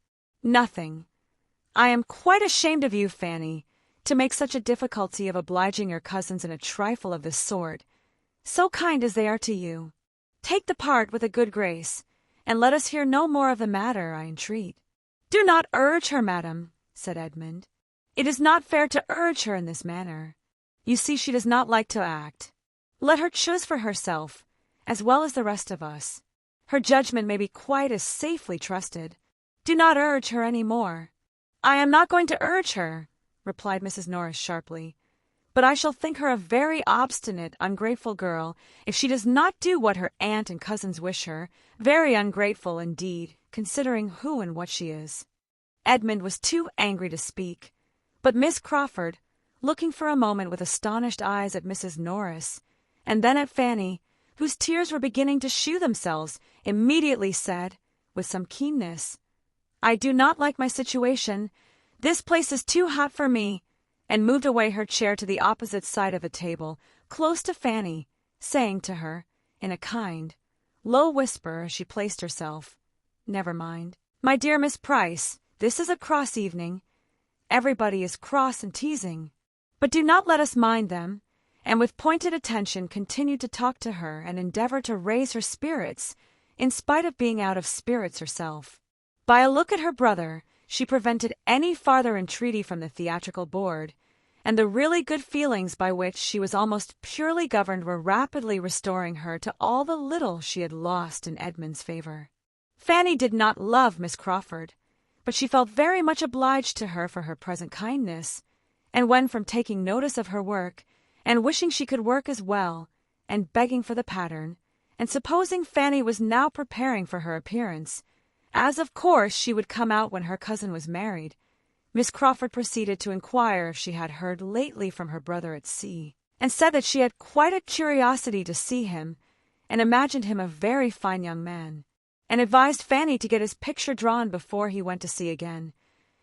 Nothing. I am quite ashamed of you, Fanny, to make such a difficulty of obliging your cousins in a trifle of this sort, so kind as they are to you. Take the part with a good grace, and let us hear no more of the matter, I entreat." "Do not urge her, madam," said Edmund. "It is not fair to urge her in this manner. You see she does not like to act. Let her choose for herself, as well as the rest of us. Her judgment may be quite as safely trusted. Do not urge her any more." "I am not going to urge her," replied Mrs. Norris sharply, "but I shall think her a very obstinate, ungrateful girl if she does not do what her aunt and cousins wish her, very ungrateful indeed, considering who and what she is." Edmund was too angry to speak, but Miss Crawford, looking for a moment with astonished eyes at Mrs. Norris, and then at Fanny, whose tears were beginning to shew themselves, immediately said, with some keenness, "I do not like my situation. This place is too hot for me," and moved away her chair to the opposite side of the table, close to Fanny, saying to her, in a kind, low whisper as she placed herself, "Never mind. My dear Miss Price, this is a cross evening. Everybody is cross and teasing. But do not let us mind them," and with pointed attention continued to talk to her and endeavor to raise her spirits, in spite of being out of spirits herself. By a look at her brother, she prevented any farther entreaty from the theatrical board, and the really good feelings by which she was almost purely governed were rapidly restoring her to all the little she had lost in Edmund's favor. Fanny did not love Miss Crawford, but she felt very much obliged to her for her present kindness, and when from taking notice of her work, and wishing she could work as well, and begging for the pattern, and supposing Fanny was now preparing for her appearance, as of course she would come out when her cousin was married, Miss Crawford proceeded to inquire if she had heard lately from her brother at sea, and said that she had quite a curiosity to see him, and imagined him a very fine young man, and advised Fanny to get his picture drawn before he went to sea again.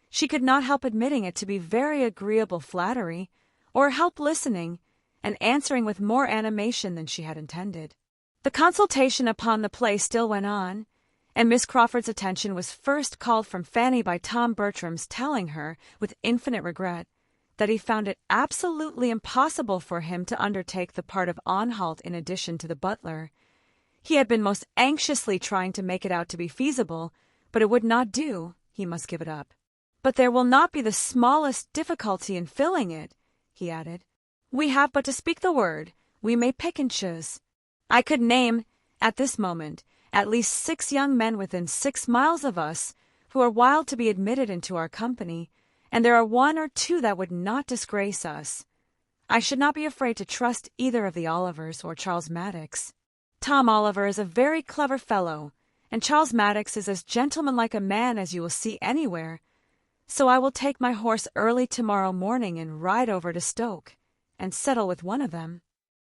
She could not help admitting it to be very agreeable flattery, or help listening, and answering with more animation than she had intended. The consultation upon the play still went on, and Miss Crawford's attention was first called from Fanny by Tom Bertram's telling her, with infinite regret, that he found it absolutely impossible for him to undertake the part of Anhalt in addition to the butler. He had been most anxiously trying to make it out to be feasible, but it would not do. He must give it up. "But there will not be the smallest difficulty in filling it," he added. "We have but to speak the word. We may pick and choose. I could name, at this moment, at least 6 young men within 6 miles of us who are wild to be admitted into our company, and there are 1 or 2 that would not disgrace us. I should not be afraid to trust either of the Olivers or Charles Maddox. Tom Oliver is a very clever fellow, and Charles Maddox is as gentlemanlike a man as you will see anywhere. So I will take my horse early tomorrow morning and ride over to Stoke, and settle with one of them."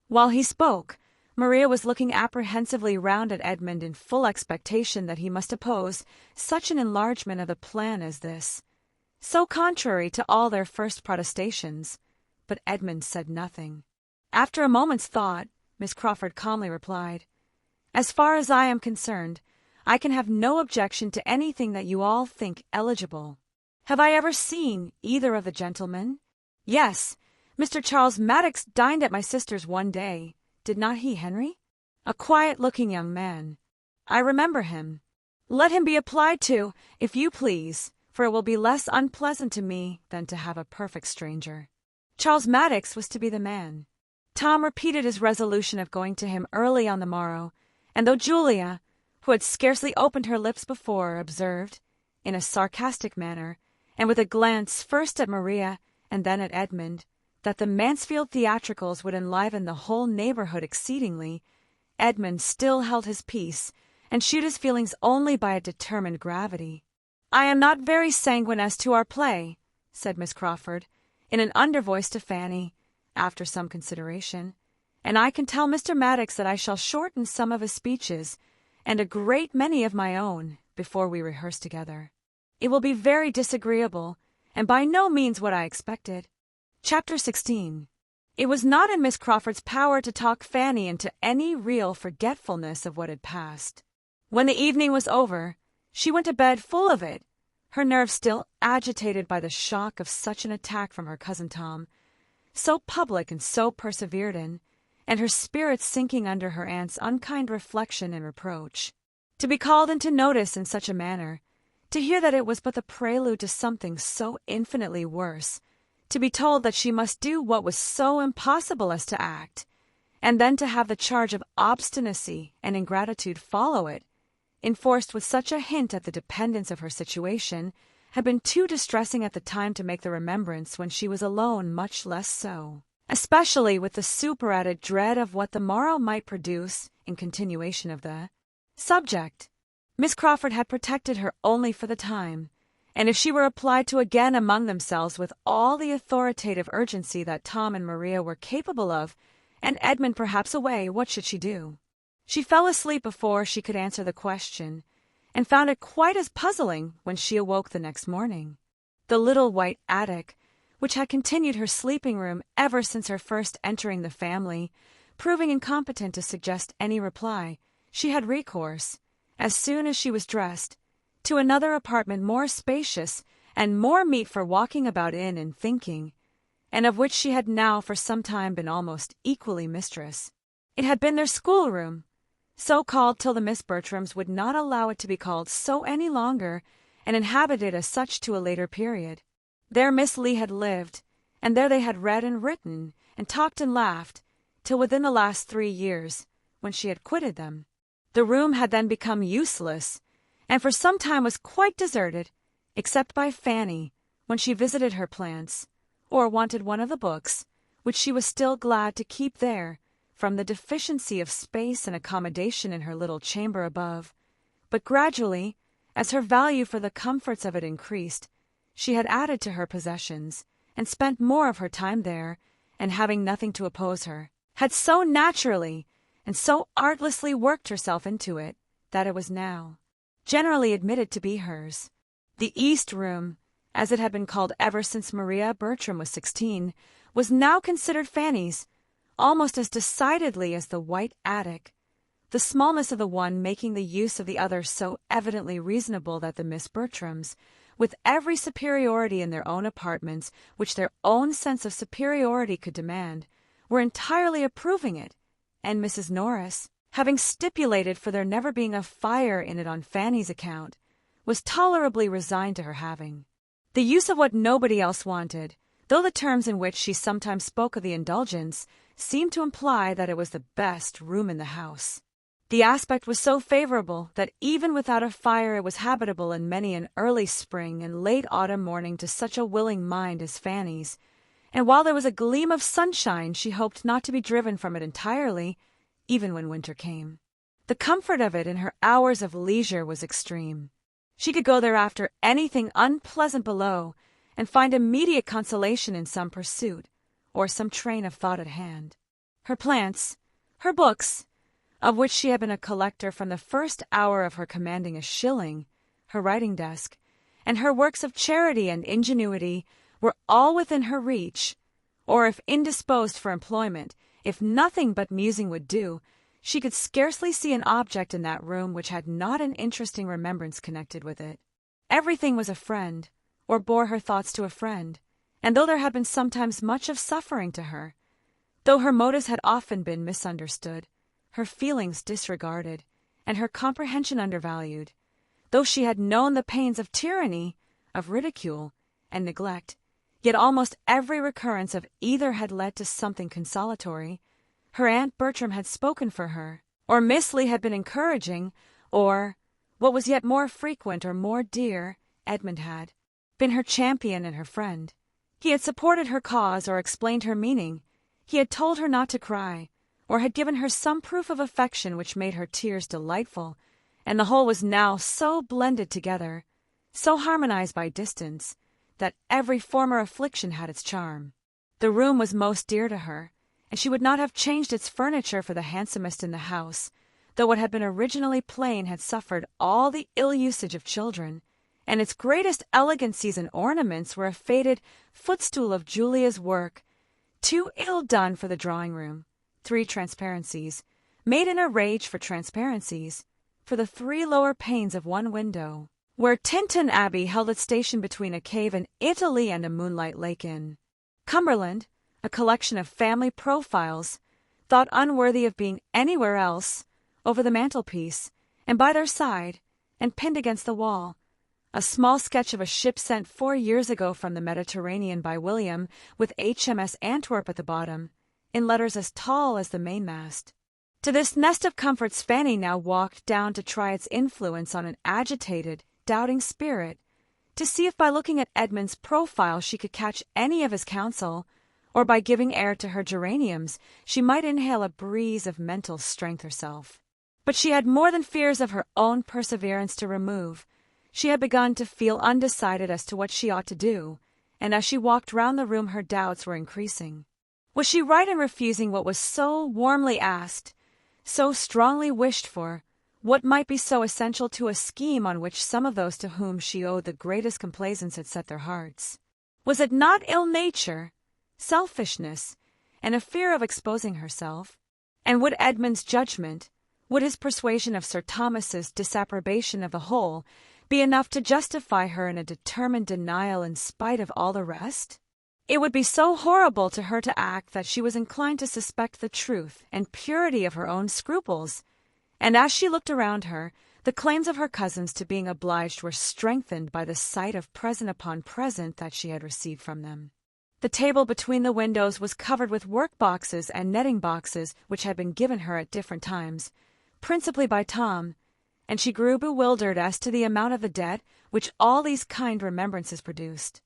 While he spoke, Maria was looking apprehensively round at Edmund in full expectation that he must oppose such an enlargement of the plan as this, so contrary to all their first protestations, but Edmund said nothing. After a moment's thought, Miss Crawford calmly replied, "As far as I am concerned, I can have no objection to anything that you all think eligible. Have I ever seen either of the gentlemen? Yes, Mr. Charles Maddox dined at my sister's one day. did not he, Henry? A quiet-looking young man. I remember him. Let him be applied to, if you please, for it will be less unpleasant to me than to have a perfect stranger. Charles Maddox was to be the man. Tom repeated his resolution of going to him early on the morrow, and though Julia, who had scarcely opened her lips before, observed, in a sarcastic manner, and with a glance first at Maria and then at Edmund, that the Mansfield theatricals would enliven the whole neighborhood exceedingly, Edmund still held his peace and shewed his feelings only by a determined gravity. "I am not very sanguine as to our play," said Miss Crawford, in an undervoice to Fanny, after some consideration, "and I can tell Mr. Maddox that I shall shorten some of his speeches, and a great many of my own, before we rehearse together. It will be very disagreeable, and by no means what I expected." Chapter 16. It was not in Miss Crawford's power to talk Fanny into any real forgetfulness of what had passed. When the evening was over, she went to bed full of it, her nerves still agitated by the shock of such an attack from her cousin Tom, so public and so persevered in, and her spirits sinking under her aunt's unkind reflection and reproach. To be called into notice in such a manner, to hear that it was but the prelude to something so infinitely worse, to be told that she must do what was so impossible as to act, and then to have the charge of obstinacy and ingratitude follow it, enforced with such a hint at the dependence of her situation, had been too distressing at the time to make the remembrance when she was alone much less so, especially with the superadded dread of what the morrow might produce in continuation of the subject. Miss Crawford had protected her only for the time, and if she were applied to again among themselves with all the authoritative urgency that Tom and Maria were capable of, and Edmund perhaps away, what should she do? She fell asleep before she could answer the question, and found it quite as puzzling when she awoke the next morning. The little white attic, which had continued her sleeping room ever since her first entering the family, proving incompetent to suggest any reply, she had recourse, as soon as she was dressed, to another apartment more spacious and more meet for walking about in and thinking, and of which she had now for some time been almost equally mistress. It had been their schoolroom, so called till the Miss Bertrams would not allow it to be called so any longer, and inhabited as such to a later period. There Miss Lee had lived, and there they had read and written, and talked and laughed, till within the last 3 years, when she had quitted them. The room had then become useless, and for some time was quite deserted, except by Fanny, when she visited her plants, or wanted one of the books, which she was still glad to keep there, from the deficiency of space and accommodation in her little chamber above. But gradually, as her value for the comforts of it increased, she had added to her possessions, and spent more of her time there, and having nothing to oppose her, had so naturally and so artlessly worked herself into it, that it was now generally admitted to be hers. The East Room, as it had been called ever since Maria Bertram was 16, was now considered Fanny's, almost as decidedly as the white attic, the smallness of the one making the use of the other so evidently reasonable that the Miss Bertrams, with every superiority in their own apartments which their own sense of superiority could demand, were entirely approving it, and Mrs. Norris, having stipulated for there never being a fire in it on Fanny's account, was tolerably resigned to her having the use of what nobody else wanted, though the terms in which she sometimes spoke of the indulgence seemed to imply that it was the best room in the house. The aspect was so favorable that even without a fire it was habitable in many an early spring and late autumn morning to such a willing mind as Fanny's, and while there was a gleam of sunshine she hoped not to be driven from it entirely, even when winter came. The comfort of it in her hours of leisure was extreme. She could go there after anything unpleasant below, and find immediate consolation in some pursuit, or some train of thought at hand. Her plants, her books, of which she had been a collector from the first hour of her commanding a shilling, her writing desk, and her works of charity and ingenuity were all within her reach, or if indisposed for employment, if nothing but musing would do, she could scarcely see an object in that room which had not an interesting remembrance connected with it. Everything was a friend, or bore her thoughts to a friend, and though there had been sometimes much of suffering to her, Though her motives had often been misunderstood, her feelings disregarded, and her comprehension undervalued, though she had known the pains of tyranny, of ridicule, and neglect, yet almost every recurrence of either had led to something consolatory. Her Aunt Bertram had spoken for her, or Miss Lee had been encouraging, or, what was yet more frequent or more dear, Edmund had been her champion and her friend. He had supported her cause or explained her meaning. He had told her not to cry, or had given her some proof of affection which made her tears delightful, and the whole was now so blended together, so harmonized by distance, that every former affliction had its charm. The room was most dear to her, and she would not have changed its furniture for the handsomest in the house, though what had been originally plain had suffered all the ill usage of children, and its greatest elegancies and ornaments were a faded footstool of Julia's work, too ill done for the drawing-room, 3 transparencies, made in a rage for transparencies, for the 3 lower panes of one window, where Tintern Abbey held its station between a cave in Italy and a moonlight lake in Cumberland, a collection of family profiles, thought unworthy of being anywhere else, over the mantelpiece, and by their side, and pinned against the wall, a small sketch of a ship sent 4 years ago from the Mediterranean by William, with HMS Antwerp at the bottom, in letters as tall as the mainmast. To this nest of comforts Fanny now walked down to try its influence on an agitated, doubting spirit, to see if by looking at Edmund's profile she could catch any of his counsel, or by giving air to her geraniums she might inhale a breeze of mental strength herself. But she had more than fears of her own perseverance to remove. She had begun to feel undecided as to what she ought to do, and as she walked round the room her doubts were increasing. Was she right in refusing what was so warmly asked, so strongly wished for, what might be so essential to a scheme on which some of those to whom she owed the greatest complaisance had set their hearts? Was it not ill nature, selfishness, and a fear of exposing herself? And would Edmund's judgment, would his persuasion of Sir Thomas's disapprobation of the whole, be enough to justify her in a determined denial in spite of all the rest? It would be so horrible to her to act that she was inclined to suspect the truth and purity of her own scruples, and as she looked around her, the claims of her cousins to being obliged were strengthened by the sight of present upon present that she had received from them. The table between the windows was covered with work-boxes and netting-boxes which had been given her at different times, principally by Tom, and she grew bewildered as to the amount of the debt which all these kind remembrances produced.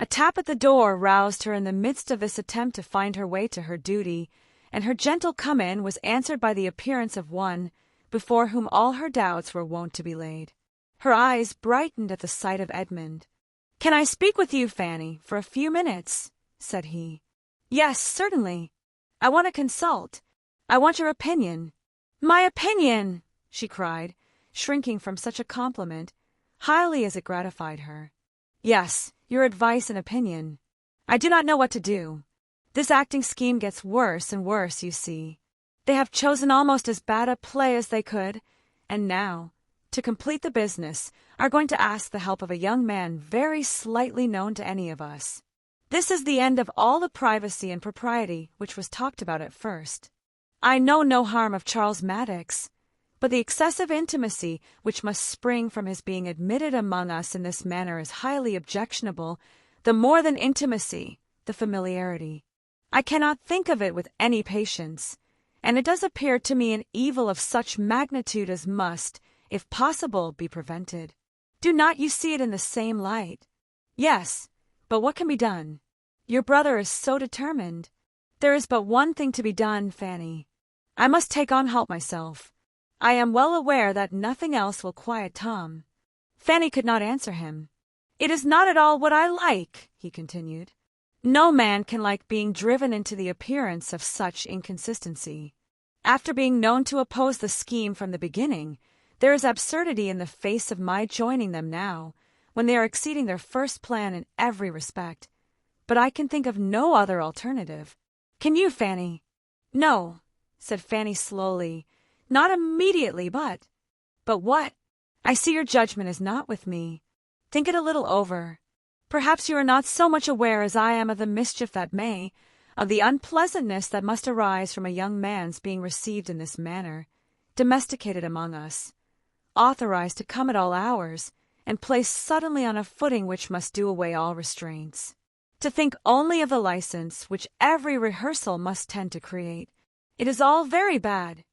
A tap at the door roused her in the midst of this attempt to find her way to her duty, and her gentle come-in was answered by the appearance of one before whom all her doubts were wont to be laid. Her eyes brightened at the sight of Edmund. "Can I speak with you, Fanny, for a few minutes?" said he. "Yes, certainly. I want to consult. I want your opinion." "My opinion!" she cried, shrinking from such a compliment, highly as it gratified her. "Yes, your advice and opinion. I do not know what to do. This acting scheme gets worse and worse, you see. They have chosen almost as bad a play as they could, and now, to complete the business, are going to ask the help of a young man very slightly known to any of us. This is the end of all the privacy and propriety which was talked about at first. I know no harm of Charles Maddox, but the excessive intimacy which must spring from his being admitted among us in this manner is highly objectionable, the more than intimacy, the familiarity. I cannot think of it with any patience, and it does appear to me an evil of such magnitude as must, if possible, be prevented. Do not you see it in the same light? Yes, but what can be done? Your brother is so determined. There is but one thing to be done, Fanny. I must take on help myself. I am well aware that nothing else will quiet Tom." Fanny could not answer him. "It is not at all what I like," he continued. "No man can like being driven into the appearance of such inconsistency. After being known to oppose the scheme from the beginning, there is absurdity in the face of my joining them now, when they are exceeding their first plan in every respect. But I can think of no other alternative. Can you, Fanny?" "No," said Fanny slowly. "Not immediately, but what? I see your judgment is not with me. Think it a little over. Perhaps you are not so much aware as I am of the mischief that may, of the unpleasantness that must arise from a young man's being received in this manner, domesticated among us, authorized to come at all hours, and placed suddenly on a footing which must do away all restraints. To think only of the license which every rehearsal must tend to create. It is all very bad.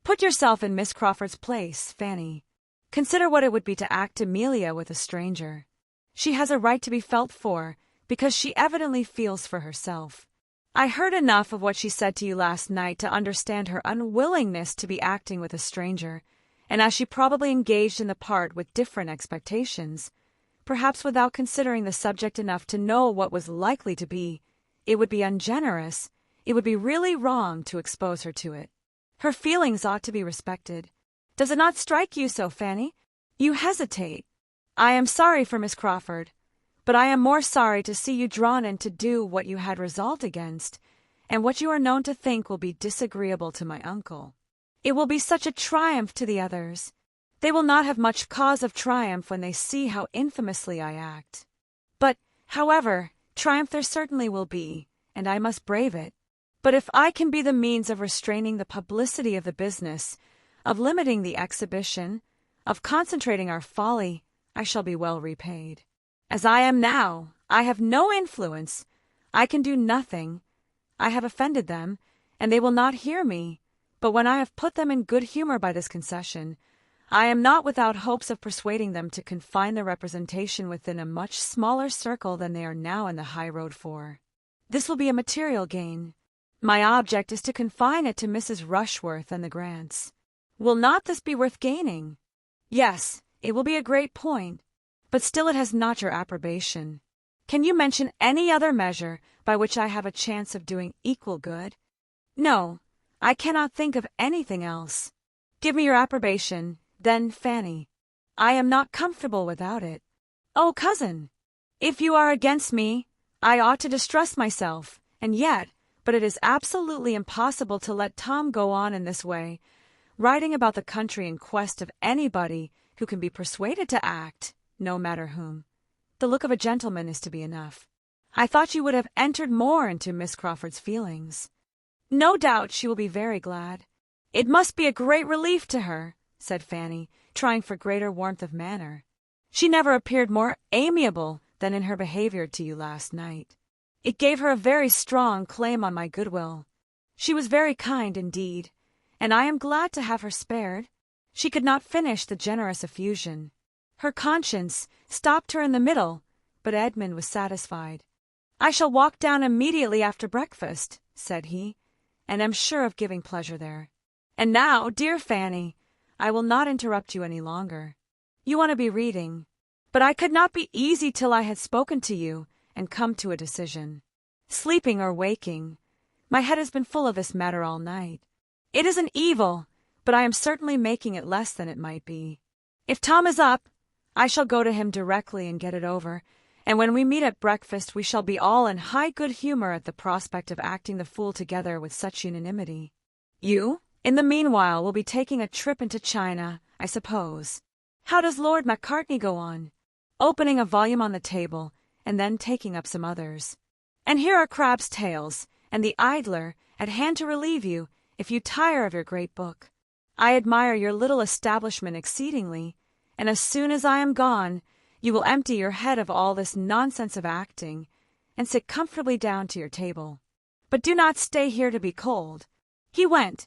Put yourself in Miss Crawford's place, Fanny. Consider what it would be to act Amelia with a stranger. She has a right to be felt for, because she evidently feels for herself. I heard enough of what she said to you last night to understand her unwillingness to be acting with a stranger, and as she probably engaged in the part with different expectations, perhaps without considering the subject enough to know what was likely to be, it would be ungenerous, it would be really wrong to expose her to it. Her feelings ought to be respected. Does it not strike you so, Fanny? You hesitate. I am sorry for Miss Crawford, but I am more sorry to see you drawn in to do what you had resolved against, and what you are known to think will be disagreeable to my uncle. It will be such a triumph to the others. They will not have much cause of triumph when they see how infamously I act. But, however, triumph there certainly will be, and I must brave it. But if I can be the means of restraining the publicity of the business, of limiting the exhibition, of concentrating our folly, I shall be well repaid. As I am now, I have no influence. I can do nothing. I have offended them, and they will not hear me. But when I have put them in good humor by this concession, I am not without hopes of persuading them to confine the representation within a much smaller circle than they are now in the high road for. This will be a material gain. My object is to confine it to Mrs. Rushworth and the Grants. Will not this be worth gaining? Yes, it will be a great point, but still it has not your approbation. Can you mention any other measure by which I have a chance of doing equal good? No, I cannot think of anything else. Give me your approbation, then, Fanny. I am not comfortable without it. Oh, cousin, if you are against me, I ought to distress myself, and yet, but it is absolutely impossible to let Tom go on in this way, riding about the country in quest of anybody who can be persuaded to act, no matter whom. The look of a gentleman is to be enough. I thought you would have entered more into Miss Crawford's feelings. No doubt she will be very glad. It must be a great relief to her, said Fanny, trying for greater warmth of manner. She never appeared more amiable than in her behavior to you last night. It gave her a very strong claim on my goodwill. She was very kind indeed, and I am glad to have her spared. She could not finish the generous effusion. Her conscience stopped her in the middle, but Edmund was satisfied. I shall walk down immediately after breakfast, said he, and am sure of giving pleasure there. And now, dear Fanny, I will not interrupt you any longer. You want to be reading, but I could not be easy till I had spoken to you and come to a decision. Sleeping or waking, my head has been full of this matter all night. It is an evil, but I am certainly making it less than it might be. If Tom is up, I shall go to him directly and get it over, and when we meet at breakfast we shall be all in high good humor at the prospect of acting the fool together with such unanimity. You, in the meanwhile, will be taking a trip into China, I suppose. How does Lord Macartney go on? Opening a volume on the table, and then taking up some others. And here are Crabbe's Tales, and The Idler, at hand to relieve you, if you tire of your great book. I admire your little establishment exceedingly, and as soon as I am gone, you will empty your head of all this nonsense of acting, and sit comfortably down to your table. But do not stay here to be cold. He went,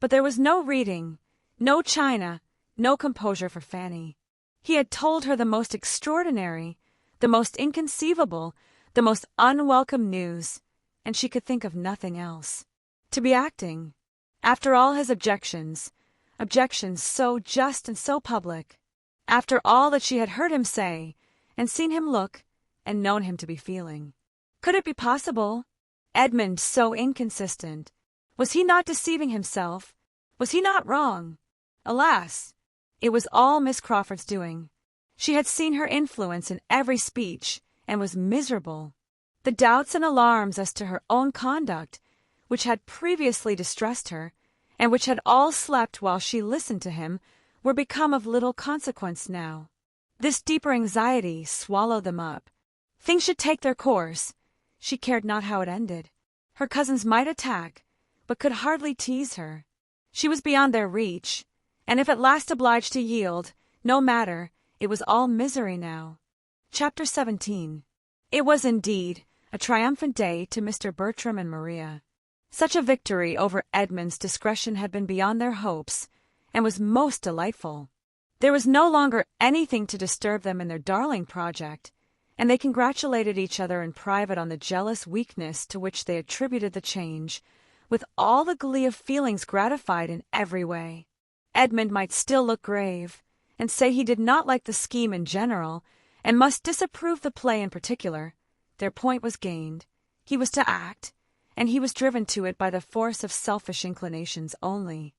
but there was no reading, no china, no composure for Fanny. He had told her the most extraordinary, the most inconceivable, the most unwelcome news, and she could think of nothing else. To be acting, after all his objections so just and so public, after all that she had heard him say, and seen him look, and known him to be feeling. Could it be possible? Edmund so inconsistent. Was he not deceiving himself? Was he not wrong? Alas! It was all Miss Crawford's doing. She had seen her influence in every speech, and was miserable. The doubts and alarms as to her own conduct, which had previously distressed her, and which had all slept while she listened to him, were become of little consequence now. This deeper anxiety swallowed them up. Things should take their course. She cared not how it ended. Her cousins might attack, but could hardly tease her. She was beyond their reach, and if at last obliged to yield, no matter, it was all misery now. Chapter 17. It was indeed a triumphant day to Mr. Bertram and Maria. Such a victory over Edmund's discretion had been beyond their hopes, and was most delightful. There was no longer anything to disturb them in their darling project, and they congratulated each other in private on the jealous weakness to which they attributed the change, with all the glee of feelings gratified in every way. Edmund might still look grave, and say he did not like the scheme in general, and must disapprove the play in particular. Their point was gained. He was to act, and he was driven to it by the force of selfish inclinations only.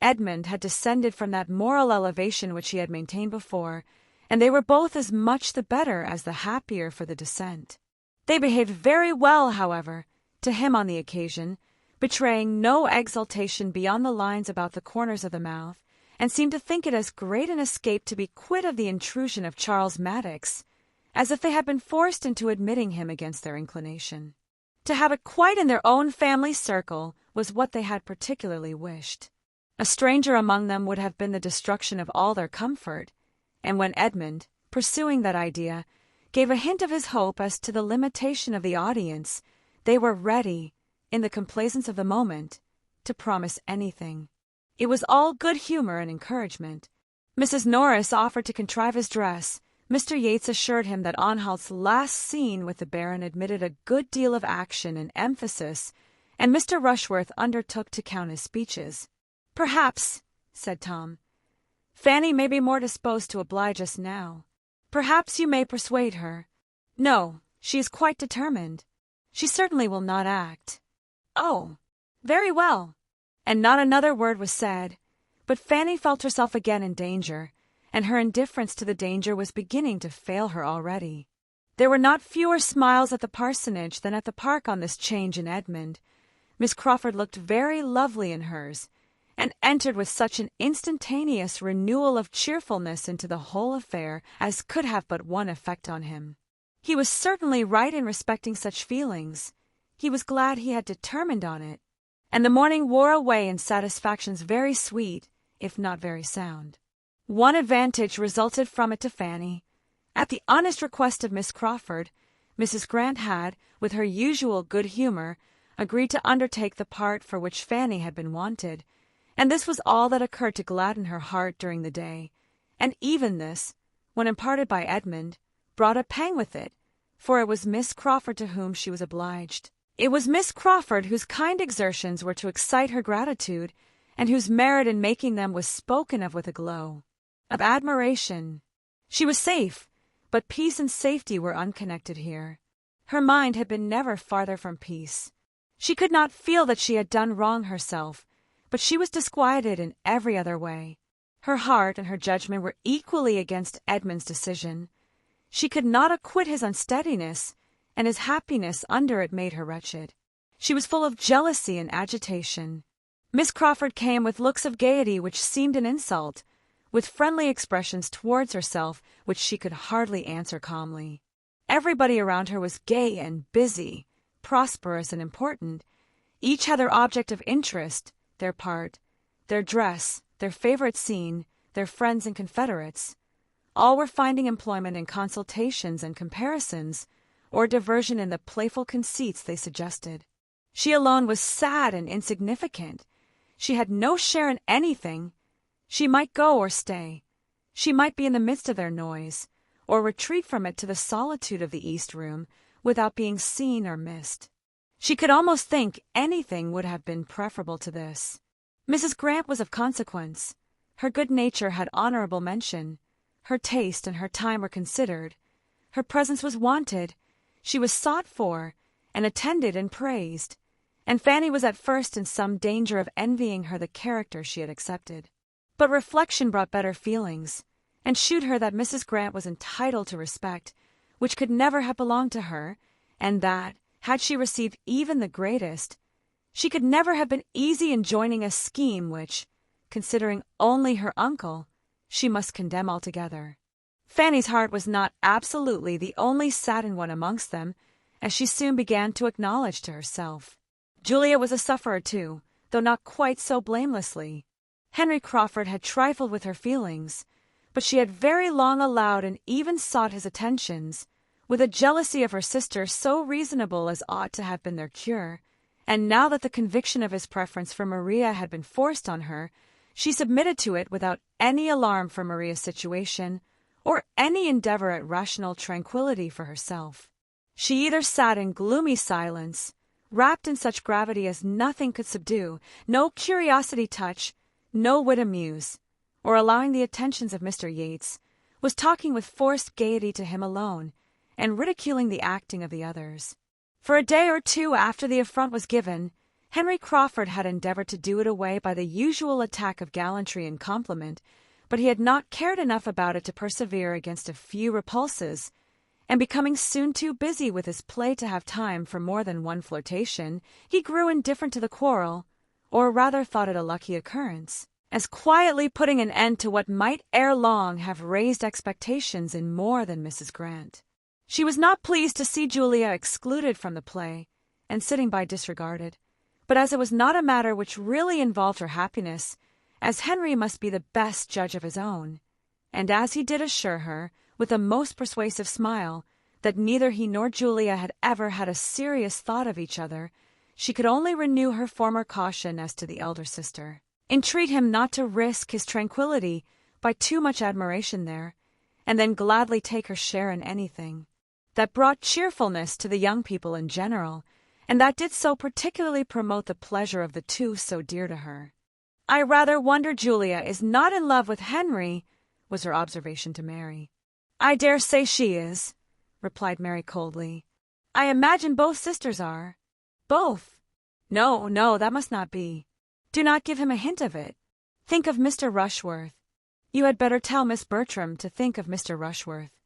Edmund had descended from that moral elevation which he had maintained before, and they were both as much the better as the happier for the descent. They behaved very well, however, to him on the occasion, betraying no exultation beyond the lines about the corners of the mouth, and seemed to think it as great an escape to be quit of the intrusion of Charles Maddox, as if they had been forced into admitting him against their inclination. To have it quite in their own family circle was what they had particularly wished. A stranger among them would have been the destruction of all their comfort, and when Edmund, pursuing that idea, gave a hint of his hope as to the limitation of the audience, they were ready, in the complaisance of the moment, to promise anything. It was all good humor and encouragement. Mrs. Norris offered to contrive his dress. Mr. Yates assured him that Onhalt's last scene with the Baron admitted a good deal of action and emphasis, and Mr. Rushworth undertook to count his speeches. "Perhaps," said Tom, "Fanny may be more disposed to oblige us now. Perhaps you may persuade her." "No, she is quite determined. She certainly will not act." "Oh, very well." And not another word was said, but Fanny felt herself again in danger, and her indifference to the danger was beginning to fail her already. There were not fewer smiles at the parsonage than at the park on this change in Edmund. Miss Crawford looked very lovely in hers, and entered with such an instantaneous renewal of cheerfulness into the whole affair as could have but one effect on him. He was certainly right in respecting such feelings. He was glad he had determined on it, and the morning wore away in satisfactions very sweet, if not very sound. One advantage resulted from it to Fanny. At the honest request of Miss Crawford, Mrs. Grant had, with her usual good humor, agreed to undertake the part for which Fanny had been wanted, and this was all that occurred to gladden her heart during the day, and even this, when imparted by Edmund, brought a pang with it, for it was Miss Crawford to whom she was obliged. It was Miss Crawford whose kind exertions were to excite her gratitude, and whose merit in making them was spoken of with a glow of admiration. She was safe, but peace and safety were unconnected here. Her mind had been never farther from peace. She could not feel that she had done wrong herself, but she was disquieted in every other way. Her heart and her judgment were equally against Edmund's decision. She could not acquit his unsteadiness, and his happiness under it made her wretched. She was full of jealousy and agitation. Miss Crawford came with looks of gaiety which seemed an insult, with friendly expressions towards herself which she could hardly answer calmly. Everybody around her was gay and busy, prosperous and important. Each had their object of interest, their part, their dress, their favorite scene, their friends and confederates. All were finding employment in consultations and comparisons, or diversion in the playful conceits they suggested. She alone was sad and insignificant. She had no share in anything. She might go or stay. She might be in the midst of their noise, or retreat from it to the solitude of the East Room, without being seen or missed. She could almost think anything would have been preferable to this. Mrs. Grant was of consequence. Her good nature had honorable mention. Her taste and her time were considered. Her presence was wanted. She was sought for, and attended and praised. And Fanny was at first in some danger of envying her the character she had accepted. But reflection brought better feelings, and shewed her that Mrs. Grant was entitled to respect, which could never have belonged to her, and that, had she received even the greatest, she could never have been easy in joining a scheme which, considering only her uncle, she must condemn altogether. Fanny's heart was not absolutely the only saddened one amongst them, as she soon began to acknowledge to herself. Julia was a sufferer too, though not quite so blamelessly. Henry Crawford had trifled with her feelings, but she had very long allowed and even sought his attentions, with a jealousy of her sister so reasonable as ought to have been their cure, and now that the conviction of his preference for Maria had been forced on her, she submitted to it without any alarm for Maria's situation, or any endeavor at rational tranquillity for herself. She either sat in gloomy silence, wrapped in such gravity as nothing could subdue, no curiosity touch, no wit amuse, or allowing the attentions of Mr. Yates, was talking with forced gaiety to him alone, and ridiculing the acting of the others. For a day or two after the affront was given, Henry Crawford had endeavored to do it away by the usual attack of gallantry and compliment, but he had not cared enough about it to persevere against a few repulses, and becoming soon too busy with his play to have time for more than one flirtation, he grew indifferent to the quarrel, or rather thought it a lucky occurrence, as quietly putting an end to what might ere long have raised expectations in more than Mrs. Grant. She was not pleased to see Julia excluded from the play, and sitting by disregarded, but as it was not a matter which really involved her happiness, as Henry must be the best judge of his own, and as he did assure her, with a most persuasive smile, that neither he nor Julia had ever had a serious thought of each other, she could only renew her former caution as to the elder sister, entreat him not to risk his tranquillity by too much admiration there, and then gladly take her share in anything that brought cheerfulness to the young people in general, and that did so particularly promote the pleasure of the two so dear to her. "I rather wonder Julia is not in love with Henry," was her observation to Mary. "I dare say she is," replied Mary coldly. "I imagine both sisters are." "Both? No, no, that must not be. Do not give him a hint of it. Think of Mr. Rushworth. You had better tell Miss Bertram to think of Mr. Rushworth.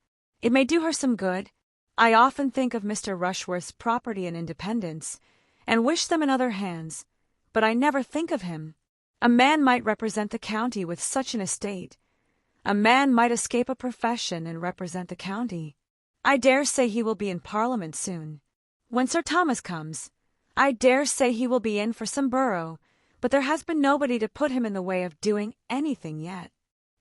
It may do her some good. I often think of Mr. Rushworth's property and independence, and wish them in other hands, but I never think of him. A man might represent the county with such an estate. A man might escape a profession and represent the county. I dare say he will be in Parliament soon. When Sir Thomas comes, I dare say he will be in for some borough, but there has been nobody to put him in the way of doing anything yet."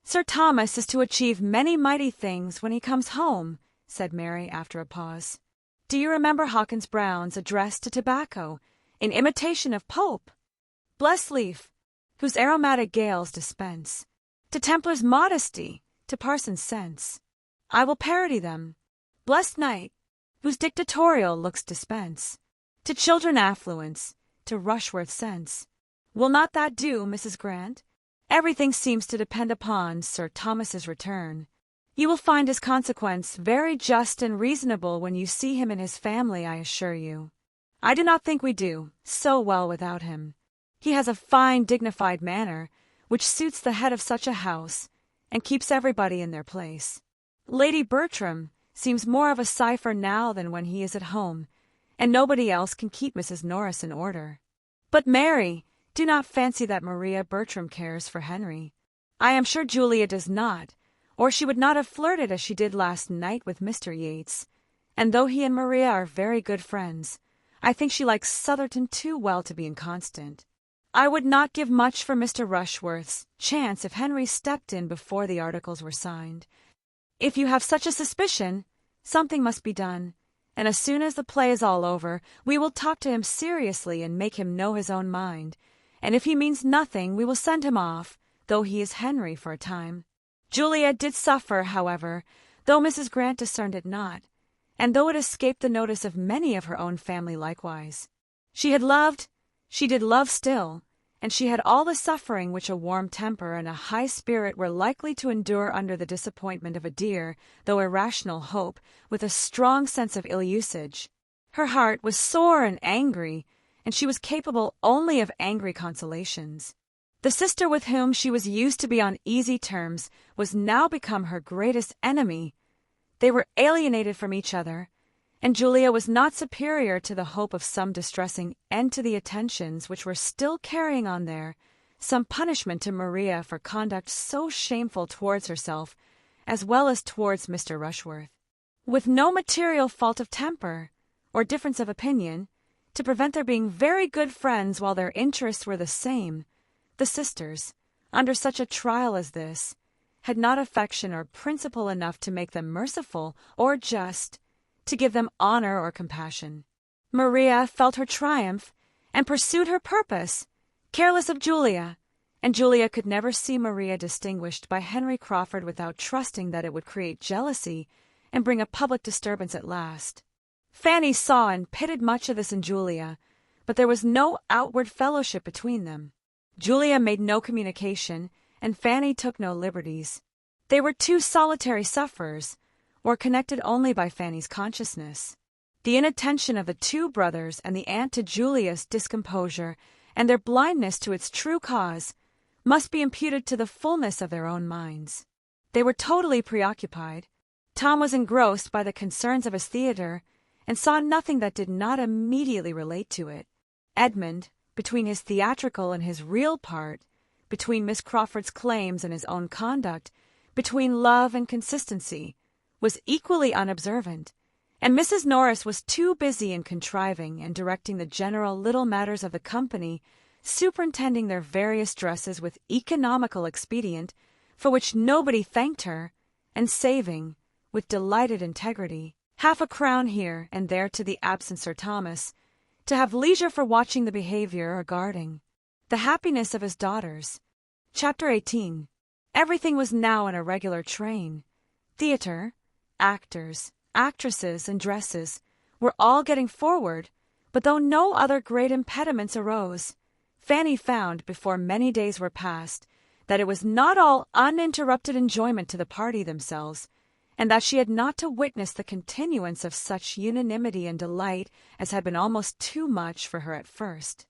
"Sir Thomas is to achieve many mighty things when he comes home," said Mary after a pause. "Do you remember Hawkins Brown's address to tobacco, in imitation of Pope? Blest leaf, whose aromatic gales dispense, to Templar's modesty, to parson's sense. I will parody them. Blest night, whose dictatorial looks dispense, to children affluence, to Rushworth sense. Will not that do, Mrs. Grant? Everything seems to depend upon Sir Thomas's return. You will find his consequence very just and reasonable when you see him and his family, I assure you. I do not think we do so well without him. He has a fine, dignified manner, which suits the head of such a house, and keeps everybody in their place. Lady Bertram seems more of a cipher now than when he is at home, and nobody else can keep Mrs. Norris in order. But, Mary, do not fancy that Maria Bertram cares for Henry. I am sure Julia does not, or she would not have flirted as she did last night with Mr. Yates, and though he and Maria are very good friends, I think she likes Sotherton too well to be inconstant. I would not give much for Mr. Rushworth's chance if Henry stepped in before the articles were signed. If you have such a suspicion, something must be done, and as soon as the play is all over, we will talk to him seriously and make him know his own mind, and if he means nothing, we will send him off, though he is Henry for a time. Julia did suffer, however, though Mrs. Grant discerned it not, and though it escaped the notice of many of her own family likewise. She had loved, she did love still, and she had all the suffering which a warm temper and a high spirit were likely to endure under the disappointment of a dear, though irrational hope, with a strong sense of ill-usage. Her heart was sore and angry, and she was capable only of angry consolations. The sister with whom she was used to be on easy terms was now become her greatest enemy. They were alienated from each other, and Julia was not superior to the hope of some distressing end to the attentions which were still carrying on there, some punishment to Maria for conduct so shameful towards herself, as well as towards Mr. Rushworth. With no material fault of temper, or difference of opinion, to prevent their being very good friends while their interests were the same, the sisters, under such a trial as this, had not affection or principle enough to make them merciful or just, to give them honor or compassion. Maria felt her triumph and pursued her purpose, careless of Julia, and Julia could never see Maria distinguished by Henry Crawford without trusting that it would create jealousy and bring a public disturbance at last. Fanny saw and pitied much of this in Julia, but there was no outward fellowship between them. Julia made no communication, and Fanny took no liberties. They were two solitary sufferers, or connected only by Fanny's consciousness. The inattention of the two brothers and the aunt to Julia's discomposure and their blindness to its true cause must be imputed to the fullness of their own minds. They were totally preoccupied. Tom was engrossed by the concerns of his theater and saw nothing that did not immediately relate to it. Edmund, between his theatrical and his real part, between Miss Crawford's claims and his own conduct, between love and consistency, was equally unobservant, and Mrs. Norris was too busy in contriving and directing the general little matters of the company, superintending their various dresses with economical expedient, for which nobody thanked her, and saving, with delighted integrity, half a crown here and there to the absent Sir Thomas, to have leisure for watching the behavior or guarding the happiness of his daughters. Chapter 18. Everything was now in a regular train. Theatre, actors, actresses, and dresses were all getting forward, but though no other great impediments arose, Fanny found, before many days were past, that it was not all uninterrupted enjoyment to the party themselves, and that she had not to witness the continuance of such unanimity and delight as had been almost too much for her at first.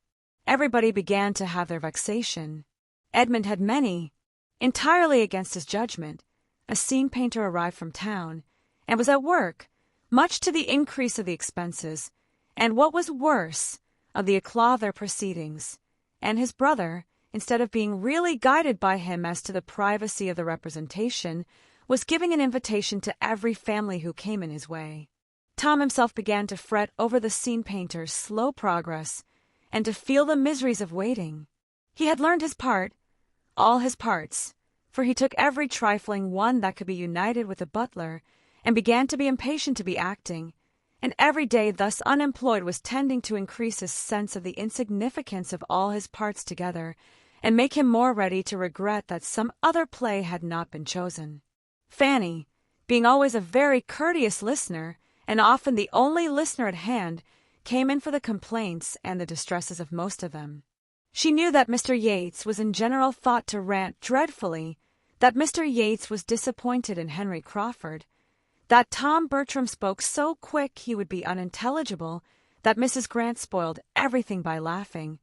Everybody began to have their vexation. Edmund had many. Entirely against his judgment, a scene painter arrived from town, and was at work, much to the increase of the expenses, and what was worse, of the eclat of their proceedings, and his brother, instead of being really guided by him as to the privacy of the representation, was giving an invitation to every family who came in his way. Tom himself began to fret over the scene painter's slow progress, and to feel the miseries of waiting. He had learned his part, all his parts, for he took every trifling one that could be united with the butler, and began to be impatient to be acting, and every day thus unemployed was tending to increase his sense of the insignificance of all his parts together, and make him more ready to regret that some other play had not been chosen. Fanny, being always a very courteous listener, and often the only listener at hand, came in for the complaints and the distresses of most of them. She knew that Mr. Yates was in general thought to rant dreadfully, that Mr. Yates was disappointed in Henry Crawford, that Tom Bertram spoke so quick he would be unintelligible, that Mrs. Grant spoiled everything by laughing,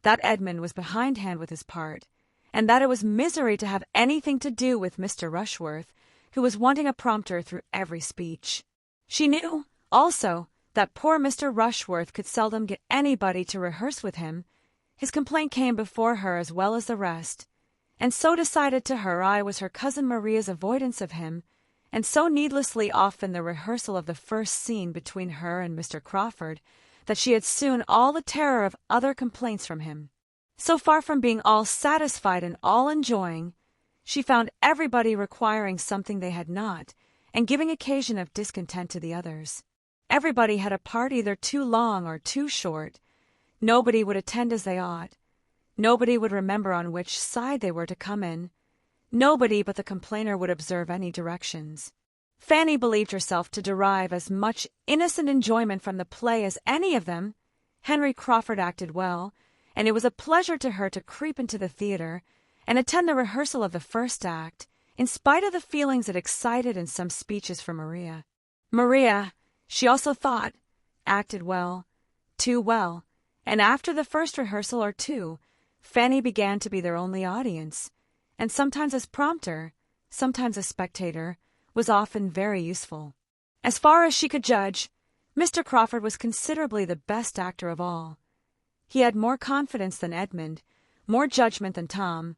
that Edmund was behindhand with his part, and that it was misery to have anything to do with Mr. Rushworth, who was wanting a prompter through every speech. She knew, also, that poor Mr. Rushworth could seldom get anybody to rehearse with him. His complaint came before her as well as the rest, and so decided to her eye was her cousin Maria's avoidance of him, and so needlessly often the rehearsal of the first scene between her and Mr. Crawford, that she had soon all the terror of other complaints from him. So far from being all satisfied and all enjoying, she found everybody requiring something they had not, and giving occasion of discontent to the others. Everybody had a part either too long or too short. Nobody would attend as they ought. Nobody would remember on which side they were to come in. Nobody but the complainer would observe any directions. Fanny believed herself to derive as much innocent enjoyment from the play as any of them. Henry Crawford acted well, and it was a pleasure to her to creep into the theatre and attend the rehearsal of the first act, in spite of the feelings it excited in some speeches from Maria. Maria, she also thought, acted well, too well, and after the first rehearsal or two, Fanny began to be their only audience, and sometimes as prompter, sometimes as spectator, was often very useful. As far as she could judge, Mr. Crawford was considerably the best actor of all. He had more confidence than Edmund, more judgment than Tom,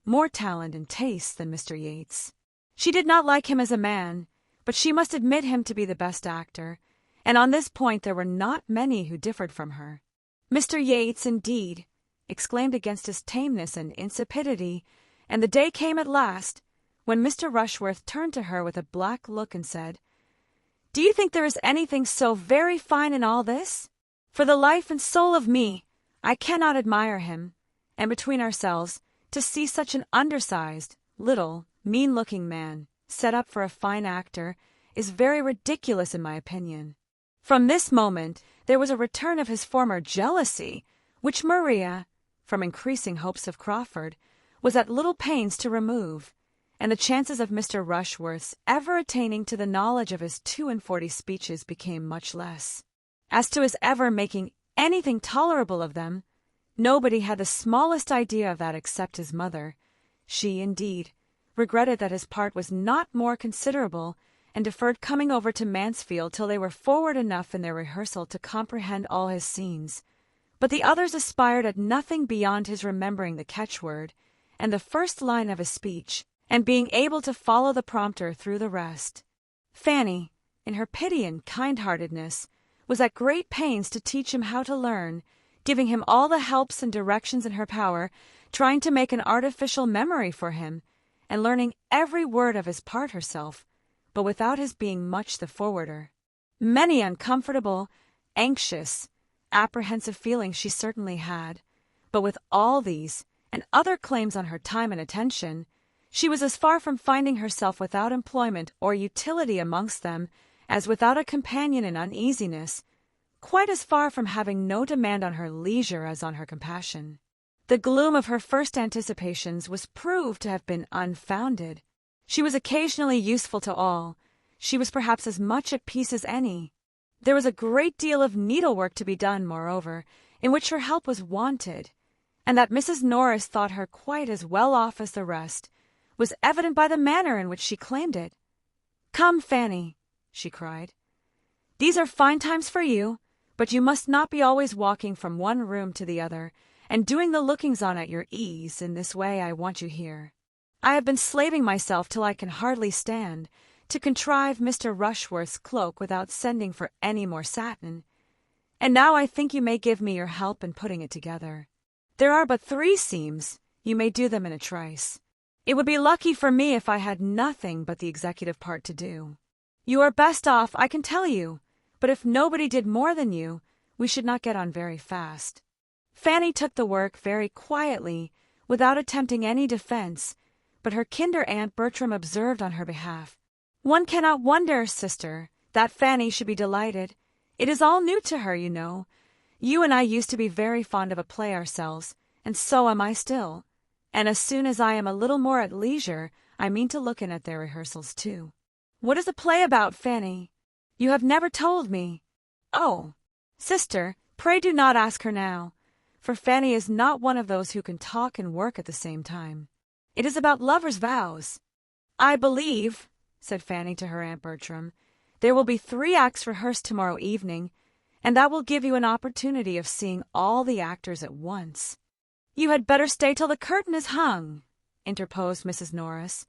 more talent and taste than Mr. Yates. She did not like him as a man, but she must admit him to be the best actor, and on this point there were not many who differed from her. Mr. Yates, indeed, exclaimed against his tameness and insipidity, and the day came at last when Mr. Rushworth turned to her with a black look and said, "Do you think there is anything so very fine in all this? For the life and soul of me, I cannot admire him, and between ourselves, to see such an undersized, little, mean-looking man set up for a fine actor is very ridiculous in my opinion." From this moment there was a return of his former jealousy, which Maria, from increasing hopes of Crawford, was at little pains to remove, and the chances of Mr. Rushworth's ever attaining to the knowledge of his 42 speeches became much less. As to his ever making anything tolerable of them, nobody had the smallest idea of that except his mother. She, indeed, regretted that his part was not more considerable, and deferred coming over to Mansfield till they were forward enough in their rehearsal to comprehend all his scenes. But the others aspired at nothing beyond his remembering the catchword and the first line of his speech, and being able to follow the prompter through the rest. Fanny, in her pity and kind-heartedness, was at great pains to teach him how to learn, giving him all the helps and directions in her power, trying to make an artificial memory for him, and learning every word of his part herself, but without his being much the forwarder. Many uncomfortable, anxious, apprehensive feelings she certainly had, but with all these, and other claims on her time and attention, she was as far from finding herself without employment or utility amongst them as without a companion in uneasiness, quite as far from having no demand on her leisure as on her compassion. The gloom of her first anticipations was proved to have been unfounded. She was occasionally useful to all. She was perhaps as much at peace as any. There was a great deal of needlework to be done, moreover, in which her help was wanted, and that Mrs. Norris thought her quite as well off as the rest was evident by the manner in which she claimed it. "Come, Fanny," she cried. "These are fine times for you, but you must not be always walking from one room to the other, and doing the lookings-on at your ease. In this way I want you here. I have been slaving myself till I can hardly stand, to contrive Mr. Rushworth's cloak without sending for any more satin, and now I think you may give me your help in putting it together. There are but 3 seams. You may do them in a trice. It would be lucky for me if I had nothing but the executive part to do. You are best off, I can tell you, but if nobody did more than you, we should not get on very fast." Fanny took the work very quietly, without attempting any defense, but her kinder Aunt Bertram observed on her behalf, "One cannot wonder, sister, that Fanny should be delighted. It is all new to her, you know. You and I used to be very fond of a play ourselves, and so am I still. And as soon as I am a little more at leisure, I mean to look in at their rehearsals too. What is the play about, Fanny? You have never told me." "Oh, sister, pray do not ask her now, for Fanny is not one of those who can talk and work at the same time. It is about lovers' vows." "I believe," said Fanny to her Aunt Bertram, "there will be 3 acts rehearsed tomorrow evening, and that will give you an opportunity of seeing all the actors at once." "You had better stay till the curtain is hung," interposed Mrs. Norris.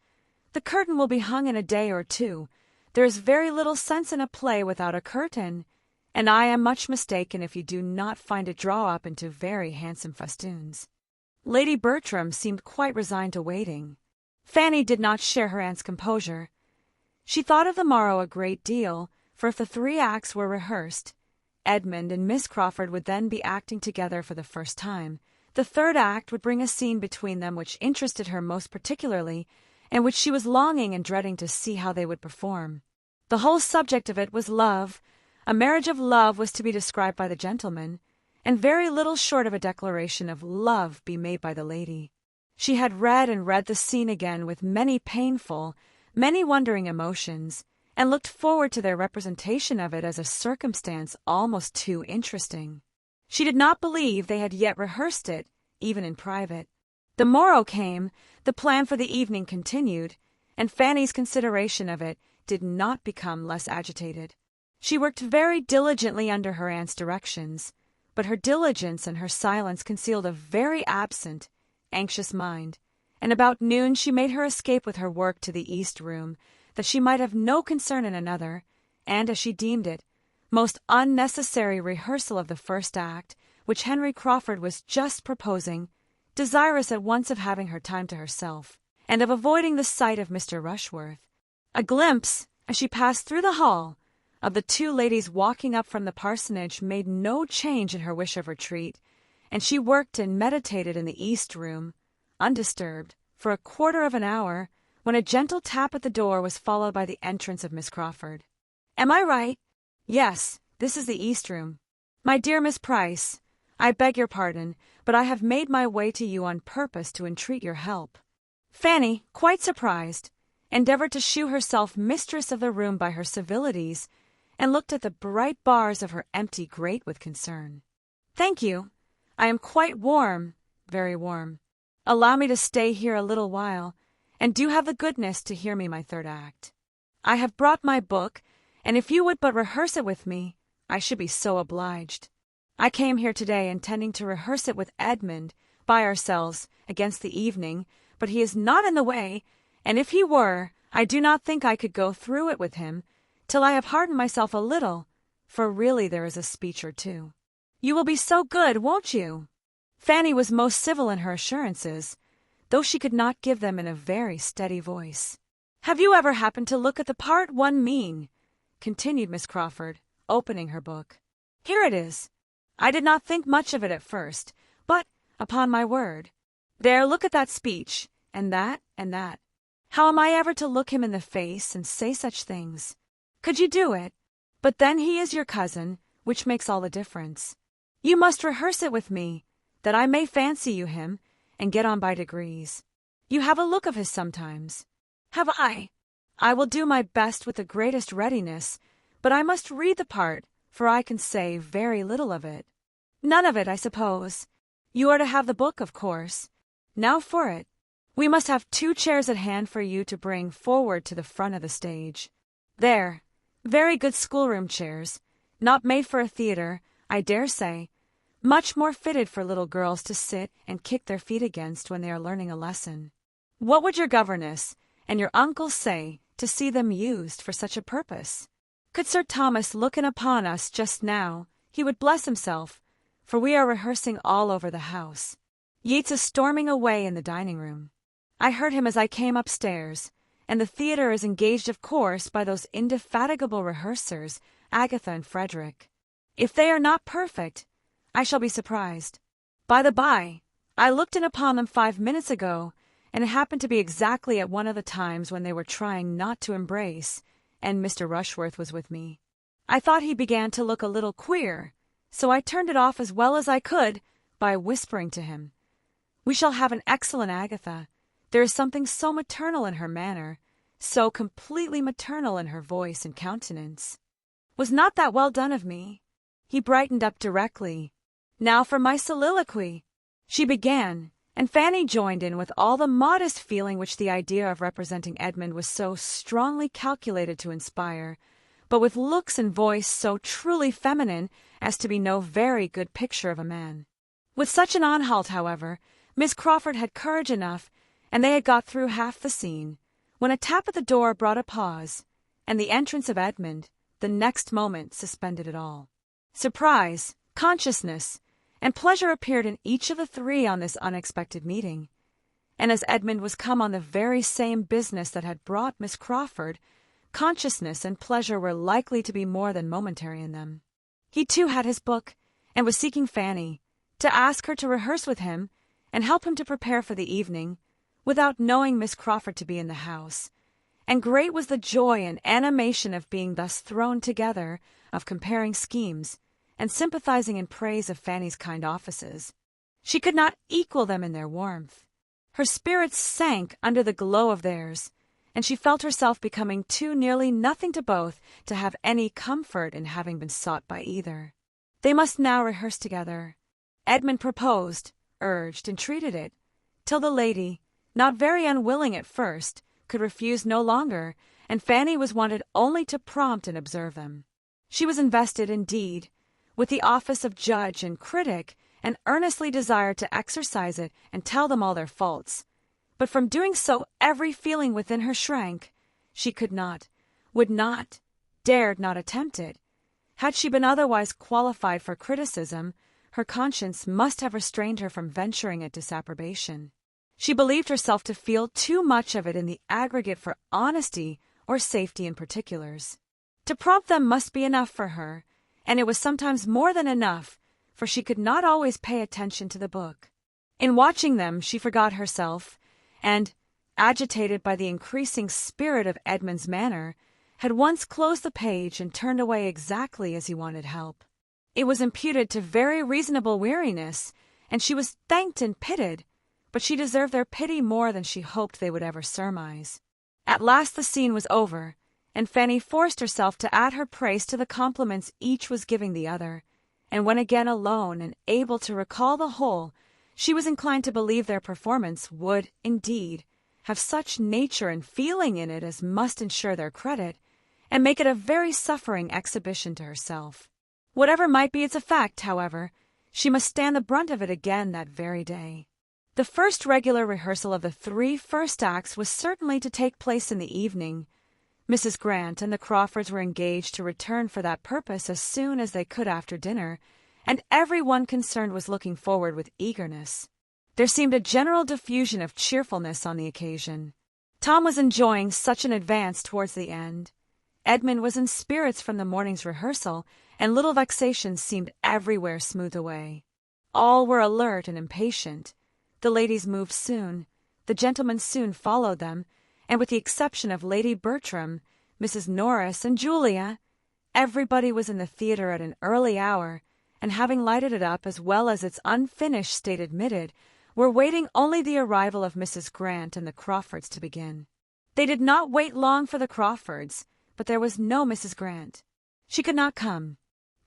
"The curtain will be hung in a day or 2. There is very little sense in a play without a curtain, and I am much mistaken if you do not find it draw up into very handsome festoons." Lady Bertram seemed quite resigned to waiting. Fanny did not share her aunt's composure. She thought of the morrow a great deal, for if the 3 acts were rehearsed, Edmund and Miss Crawford would then be acting together for the first time. The 3rd act would bring a scene between them which interested her most particularly, and which she was longing and dreading to see how they would perform. The whole subject of it was love. A marriage of love was to be described by the gentleman, and very little short of a declaration of love be made by the lady. She had read and read the scene again with many painful, many wondering emotions, and looked forward to their representation of it as a circumstance almost too interesting. She did not believe they had yet rehearsed it, even in private. The morrow came, the plan for the evening continued, and Fanny's consideration of it did not become less agitated. She worked very diligently under her aunt's directions, but her diligence and her silence concealed a very absent, anxious mind, and about noon she made her escape with her work to the east room, that she might have no concern in another, and, as she deemed it, most unnecessary rehearsal of the first act, which Henry Crawford was just proposing, desirous at once of having her time to herself, and of avoiding the sight of Mr. Rushworth. A glimpse, as she passed through the hall, of the two ladies walking up from the parsonage made no change in her wish of retreat, and she worked and meditated in the east room, undisturbed, for a quarter of an hour, when a gentle tap at the door was followed by the entrance of Miss Crawford. "Am I right? Yes, this is the east room. My dear Miss Price, I beg your pardon, but I have made my way to you on purpose to entreat your help." Fanny, quite surprised, endeavored to shew herself mistress of the room by her civilities, and looked at the bright bars of her empty grate with concern. "Thank you. I am quite warm, very warm. Allow me to stay here a little while, and do have the goodness to hear me my third act. I have brought my book, and if you would but rehearse it with me, I should be so obliged. I came here today intending to rehearse it with Edmund, by ourselves, against the evening, but he is not in the way, and if he were, I do not think I could go through it with him till I have hardened myself a little, for really there is a speech or two. You will be so good, won't you?" Fanny was most civil in her assurances, though she could not give them in a very steady voice. "Have you ever happened to look at the part one mean?" continued Miss Crawford, opening her book. "Here it is. I did not think much of it at first, but, upon my word, there, look at that speech, and that, and that. How am I ever to look him in the face and say such things? Could you do it? But then he is your cousin, which makes all the difference. You must rehearse it with me, that I may fancy you him, and get on by degrees. You have a look of his sometimes." "Have I? I will do my best with the greatest readiness, but I must read the part, for I can say very little of it." "None of it, I suppose. You are to have the book, of course. Now for it. We must have 2 chairs at hand for you to bring forward to the front of the stage. There, very good schoolroom chairs, not made for a theatre, I dare say, much more fitted for little girls to sit and kick their feet against when they are learning a lesson. What would your governess and your uncle say to see them used for such a purpose? Could Sir Thomas look in upon us just now, he would bless himself, for we are rehearsing all over the house. Yeats is storming away in the dining-room. I heard him as I came upstairs, and the theatre is engaged, of course, by those indefatigable rehearsers, Agatha and Frederick. If they are not perfect, I shall be surprised. By the by, I looked in upon them 5 minutes ago, and it happened to be exactly at one of the times when they were trying not to embrace, and Mr. Rushworth was with me. I thought he began to look a little queer, so I turned it off as well as I could by whispering to him. We shall have an excellent Agatha. There is something so maternal in her manner, so completely maternal in her voice and countenance. Was not that well done of me?" He brightened up directly. "Now for my soliloquy," she began, and Fanny joined in with all the modest feeling which the idea of representing Edmund was so strongly calculated to inspire, but with looks and voice so truly feminine as to be no very good picture of a man. With such an on-halt, however, Miss Crawford had courage enough, and they had got through half the scene, when a tap at the door brought a pause, and the entrance of Edmund, the next moment, suspended it all. Surprise, consciousness, and pleasure appeared in each of the 3 on this unexpected meeting, and as Edmund was come on the very same business that had brought Miss Crawford, consciousness and pleasure were likely to be more than momentary in them. He too had his book, and was seeking Fanny, to ask her to rehearse with him, and help him to prepare for the evening, without knowing Miss Crawford to be in the house, and great was the joy and animation of being thus thrown together, of comparing schemes, and sympathizing in praise of Fanny's kind offices. She could not equal them in their warmth. Her spirits sank under the glow of theirs, and she felt herself becoming too nearly nothing to both to have any comfort in having been sought by either. They must now rehearse together. Edmund proposed, urged, entreated it, till the lady, not very unwilling at first, could refuse no longer, and Fanny was wanted only to prompt and observe them. She was invested, indeed, with the office of judge and critic, and earnestly desired to exercise it and tell them all their faults. But from doing so every feeling within her shrank. She could not, would not, dared not attempt it. Had she been otherwise qualified for criticism, her conscience must have restrained her from venturing at disapprobation. She believed herself to feel too much of it in the aggregate for honesty or safety in particulars. To prompt them must be enough for her, and it was sometimes more than enough, for she could not always pay attention to the book. In watching them, she forgot herself, and, agitated by the increasing spirit of Edmund's manner, had once closed the page and turned away exactly as he wanted help. It was imputed to very reasonable weariness, and she was thanked and pitied, but she deserved their pity more than she hoped they would ever surmise. At last the scene was over, and Fanny forced herself to add her praise to the compliments each was giving the other, and when again alone and able to recall the whole, she was inclined to believe their performance would, indeed, have such nature and feeling in it as must ensure their credit, and make it a very suffering exhibition to herself. Whatever might be its effect, however, she must stand the brunt of it again that very day. The first regular rehearsal of the 3 first acts was certainly to take place in the evening. Mrs. Grant and the Crawfords were engaged to return for that purpose as soon as they could after dinner, and every one concerned was looking forward with eagerness. There seemed a general diffusion of cheerfulness on the occasion. Tom was enjoying such an advance towards the end. Edmund was in spirits from the morning's rehearsal, and little vexations seemed everywhere smoothed away. All were alert and impatient. The ladies moved soon, the gentlemen soon followed them, and with the exception of Lady Bertram, Mrs. Norris, and Julia, everybody was in the theatre at an early hour, and having lighted it up as well as its unfinished state admitted, were waiting only the arrival of Mrs. Grant and the Crawfords to begin. They did not wait long for the Crawfords, but there was no Mrs. Grant. She could not come.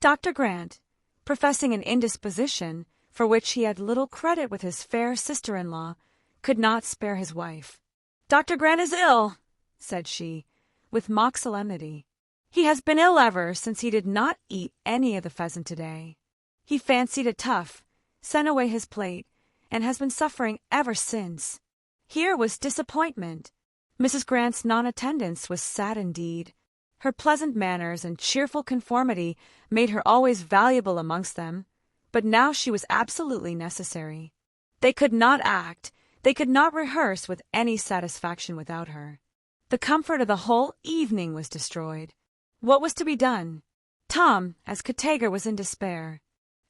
Dr. Grant, professing an indisposition, for which he had little credit with his fair sister-in-law, could not spare his wife. "Dr. Grant is ill," said she, with mock solemnity. "He has been ill ever since he did not eat any of the pheasant today. He fancied it tough, sent away his plate, and has been suffering ever since." Here was disappointment. Mrs. Grant's non-attendance was sad indeed. Her pleasant manners and cheerful conformity made her always valuable amongst them, but now she was absolutely necessary. They could not act, they could not rehearse with any satisfaction without her. The comfort of the whole evening was destroyed. What was to be done? Tom, as Catager, was in despair.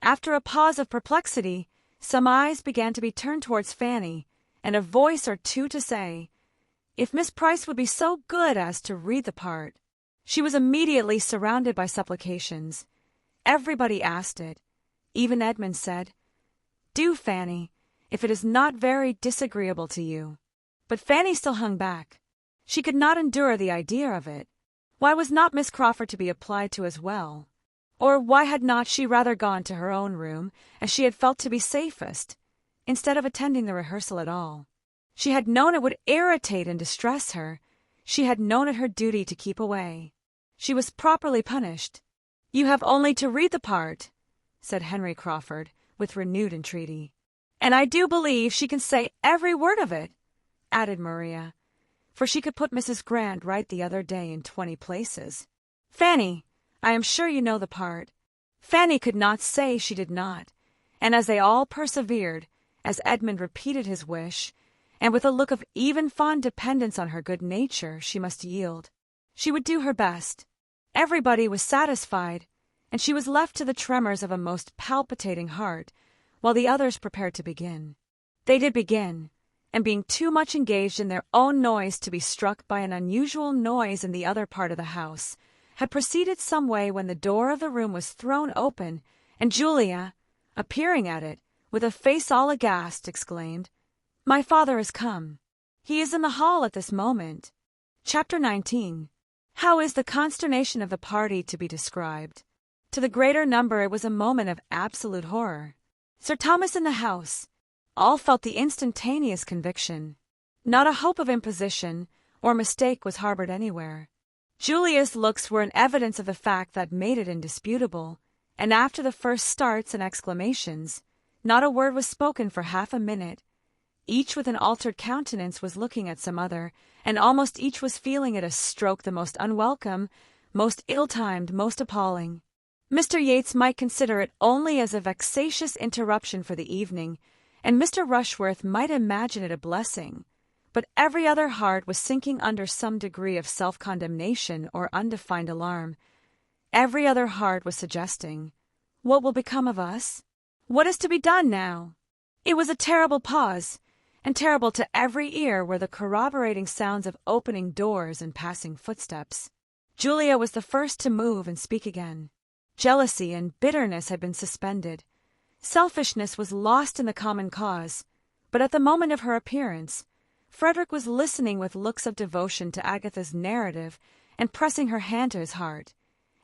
After a pause of perplexity, some eyes began to be turned towards Fanny, and a voice or two to say, if Miss Price would be so good as to read the part. She was immediately surrounded by supplications. Everybody asked it. Even Edmund said, "Do, Fanny, if it is not very disagreeable to you." But Fanny still hung back. She could not endure the idea of it. Why was not Miss Crawford to be applied to as well? Or why had not she rather gone to her own room, as she had felt to be safest, instead of attending the rehearsal at all? She had known it would irritate and distress her. She had known it her duty to keep away. She was properly punished. "You have only to read the part," said Henry Crawford, with renewed entreaty. "And I do believe she can say every word of it," added Maria, for she could put Mrs. Grant right the other day in 20 places. "Fanny, I am sure you know the part." Fanny could not say she did not, and as they all persevered, as Edmund repeated his wish, and with a look of even fond dependence on her good nature, she must yield. She would do her best. Everybody was satisfied, and she was left to the tremors of a most palpitating heart, while the others prepared to begin. They did begin, and being too much engaged in their own noise to be struck by an unusual noise in the other part of the house, had proceeded some way when the door of the room was thrown open, and Julia, appearing at it, with a face all aghast, exclaimed, "My father is come. He is in the hall at this moment." Chapter 19. How is the consternation of the party to be described? To the greater number it was a moment of absolute horror. Sir Thomas in the house. All felt the instantaneous conviction. Not a hope of imposition or mistake was harbored anywhere. Julia's looks were an evidence of the fact that made it indisputable, and after the first starts and exclamations, not a word was spoken for half a minute. Each with an altered countenance was looking at some other, and almost each was feeling it a stroke the most unwelcome, most ill-timed, most appalling. Mr. Yates might consider it only as a vexatious interruption for the evening, and Mr. Rushworth might imagine it a blessing, but every other heart was sinking under some degree of self-condemnation or undefined alarm. Every other heart was suggesting, "What will become of us? What is to be done now?" It was a terrible pause, and terrible to every ear were the corroborating sounds of opening doors and passing footsteps. Julia was the first to move and speak again. Jealousy and bitterness had been suspended. Selfishness was lost in the common cause, but at the moment of her appearance, Frederick was listening with looks of devotion to Agatha's narrative and pressing her hand to his heart,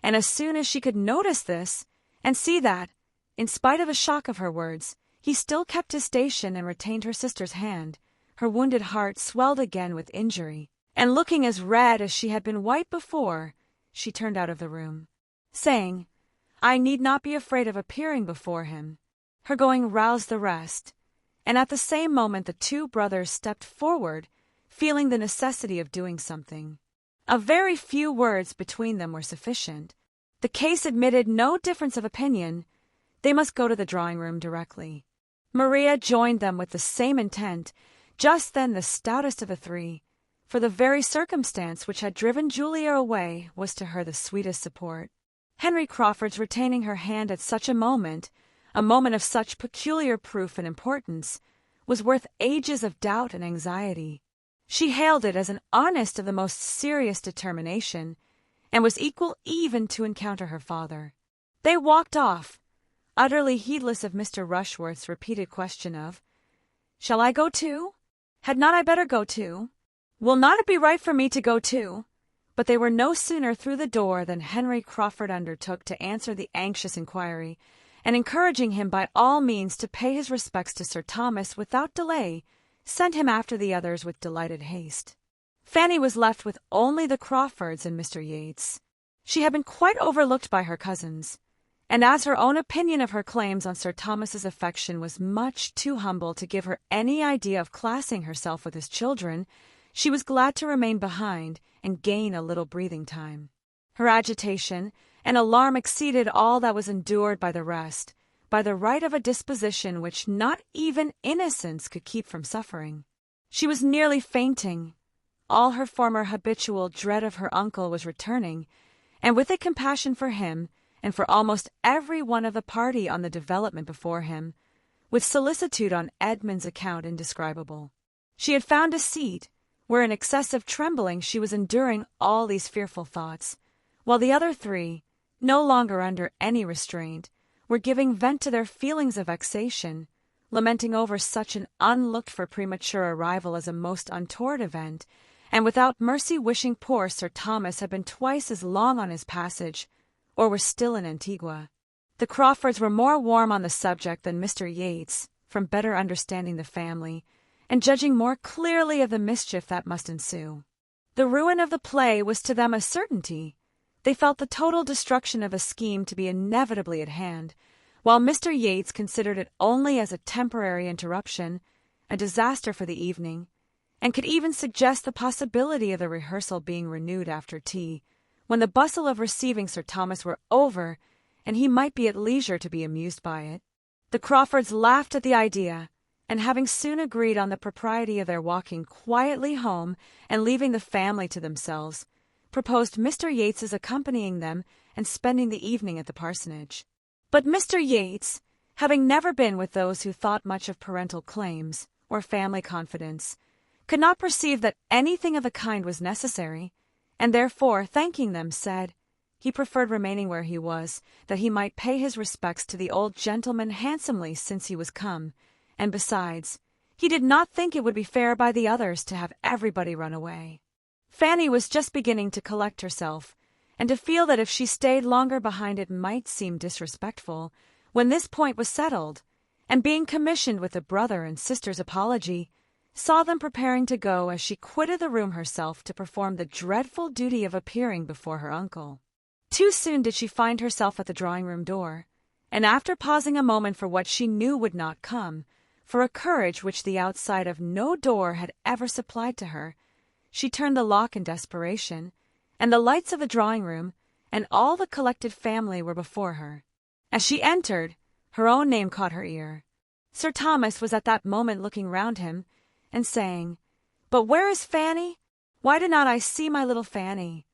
and as soon as she could notice this, and see that, in spite of the shock of her words, he still kept his station and retained her sister's hand, her wounded heart swelled again with injury, and looking as red as she had been white before, she turned out of the room, saying, "I need not be afraid of appearing before him." Her going roused the rest, and at the same moment the two brothers stepped forward, feeling the necessity of doing something. A very few words between them were sufficient. The case admitted no difference of opinion. They must go to the drawing-room directly. Maria joined them with the same intent, just then the stoutest of the three, for the very circumstance which had driven Julia away was to her the sweetest support. Henry Crawford's retaining her hand at such a moment of such peculiar proof and importance, was worth ages of doubt and anxiety. She hailed it as an honest of the most serious determination, and was equal even to encounter her father. They walked off, utterly heedless of Mr. Rushworth's repeated question of, "Shall I go too? Had not I better go too? Will not it be right for me to go too?" But they were no sooner through the door than Henry Crawford undertook to answer the anxious inquiry, and encouraging him by all means to pay his respects to Sir Thomas without delay, sent him after the others with delighted haste. Fanny was left with only the Crawfords and Mr. Yates. She had been quite overlooked by her cousins, and as her own opinion of her claims on Sir Thomas's affection was much too humble to give her any idea of classing herself with his children, she was glad to remain behind and gain a little breathing time. Her agitation and alarm exceeded all that was endured by the rest, by the right of a disposition which not even innocence could keep from suffering. She was nearly fainting. All her former habitual dread of her uncle was returning, and with it compassion for him, and for almost every one of the party on the development before him, with solicitude on Edmund's account indescribable. She had found a seat, where in excessive trembling she was enduring all these fearful thoughts, while the other three, no longer under any restraint, were giving vent to their feelings of vexation, lamenting over such an unlooked-for premature arrival as a most untoward event, and without mercy wishing poor Sir Thomas had been twice as long on his passage, or were still in Antigua. The Crawfords were more warm on the subject than Mr. Yates, from better understanding the family, and judging more clearly of the mischief that must ensue. The ruin of the play was to them a certainty. They felt the total destruction of a scheme to be inevitably at hand, while Mr. Yates considered it only as a temporary interruption, a disaster for the evening, and could even suggest the possibility of the rehearsal being renewed after tea, when the bustle of receiving Sir Thomas were over, and he might be at leisure to be amused by it. The Crawfords laughed at the idea, and having soon agreed on the propriety of their walking quietly home and leaving the family to themselves, proposed Mr. Yates's accompanying them and spending the evening at the parsonage. But Mr. Yates, having never been with those who thought much of parental claims or family confidence, could not perceive that anything of the kind was necessary, and therefore, thanking them, said he preferred remaining where he was, that he might pay his respects to the old gentleman handsomely since he was come, and besides, he did not think it would be fair by the others to have everybody run away. Fanny was just beginning to collect herself, and to feel that if she stayed longer behind it might seem disrespectful, when this point was settled, and being commissioned with the brother and sister's apology, saw them preparing to go as she quitted the room herself to perform the dreadful duty of appearing before her uncle. Too soon did she find herself at the drawing-room door, and after pausing a moment for what she knew would not come, for a courage which the outside of no door had ever supplied to her, she turned the lock in desperation, and the lights of the drawing-room, and all the collected family were before her. As she entered, her own name caught her ear. Sir Thomas was at that moment looking round him, and saying, "But where is Fanny? Why did not I see my little Fanny?"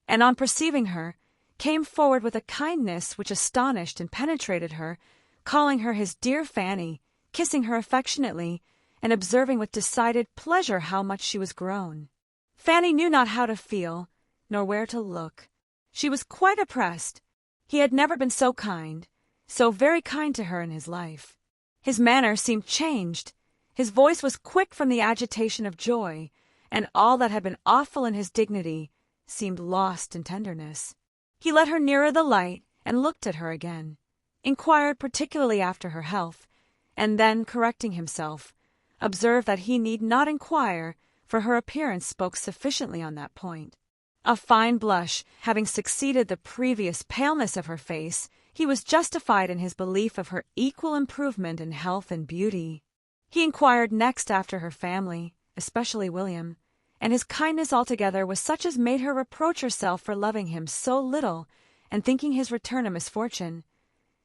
And on perceiving her, came forward with a kindness which astonished and penetrated her, calling her his dear Fanny, kissing her affectionately, and observing with decided pleasure how much she was grown. Fanny knew not how to feel, nor where to look. She was quite oppressed. He had never been so kind, so very kind to her in his life. His manner seemed changed. His voice was quick from the agitation of joy, and all that had been awful in his dignity seemed lost in tenderness. He led her nearer the light and looked at her again, inquired particularly after her health, and then, correcting himself, observed that he need not inquire, for her appearance spoke sufficiently on that point. A fine blush having succeeded the previous paleness of her face, he was justified in his belief of her equal improvement in health and beauty. He inquired next after her family, especially William, and his kindness altogether was such as made her reproach herself for loving him so little and thinking his return a misfortune.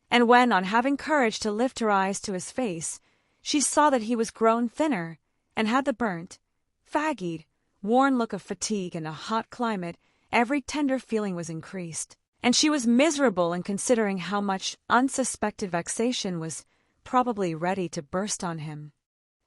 And when, on having courage to lift her eyes to his face, she saw that he was grown thinner, and had the burnt, fagged, worn look of fatigue in a hot climate, every tender feeling was increased, and she was miserable in considering how much unsuspected vexation was probably ready to burst on him.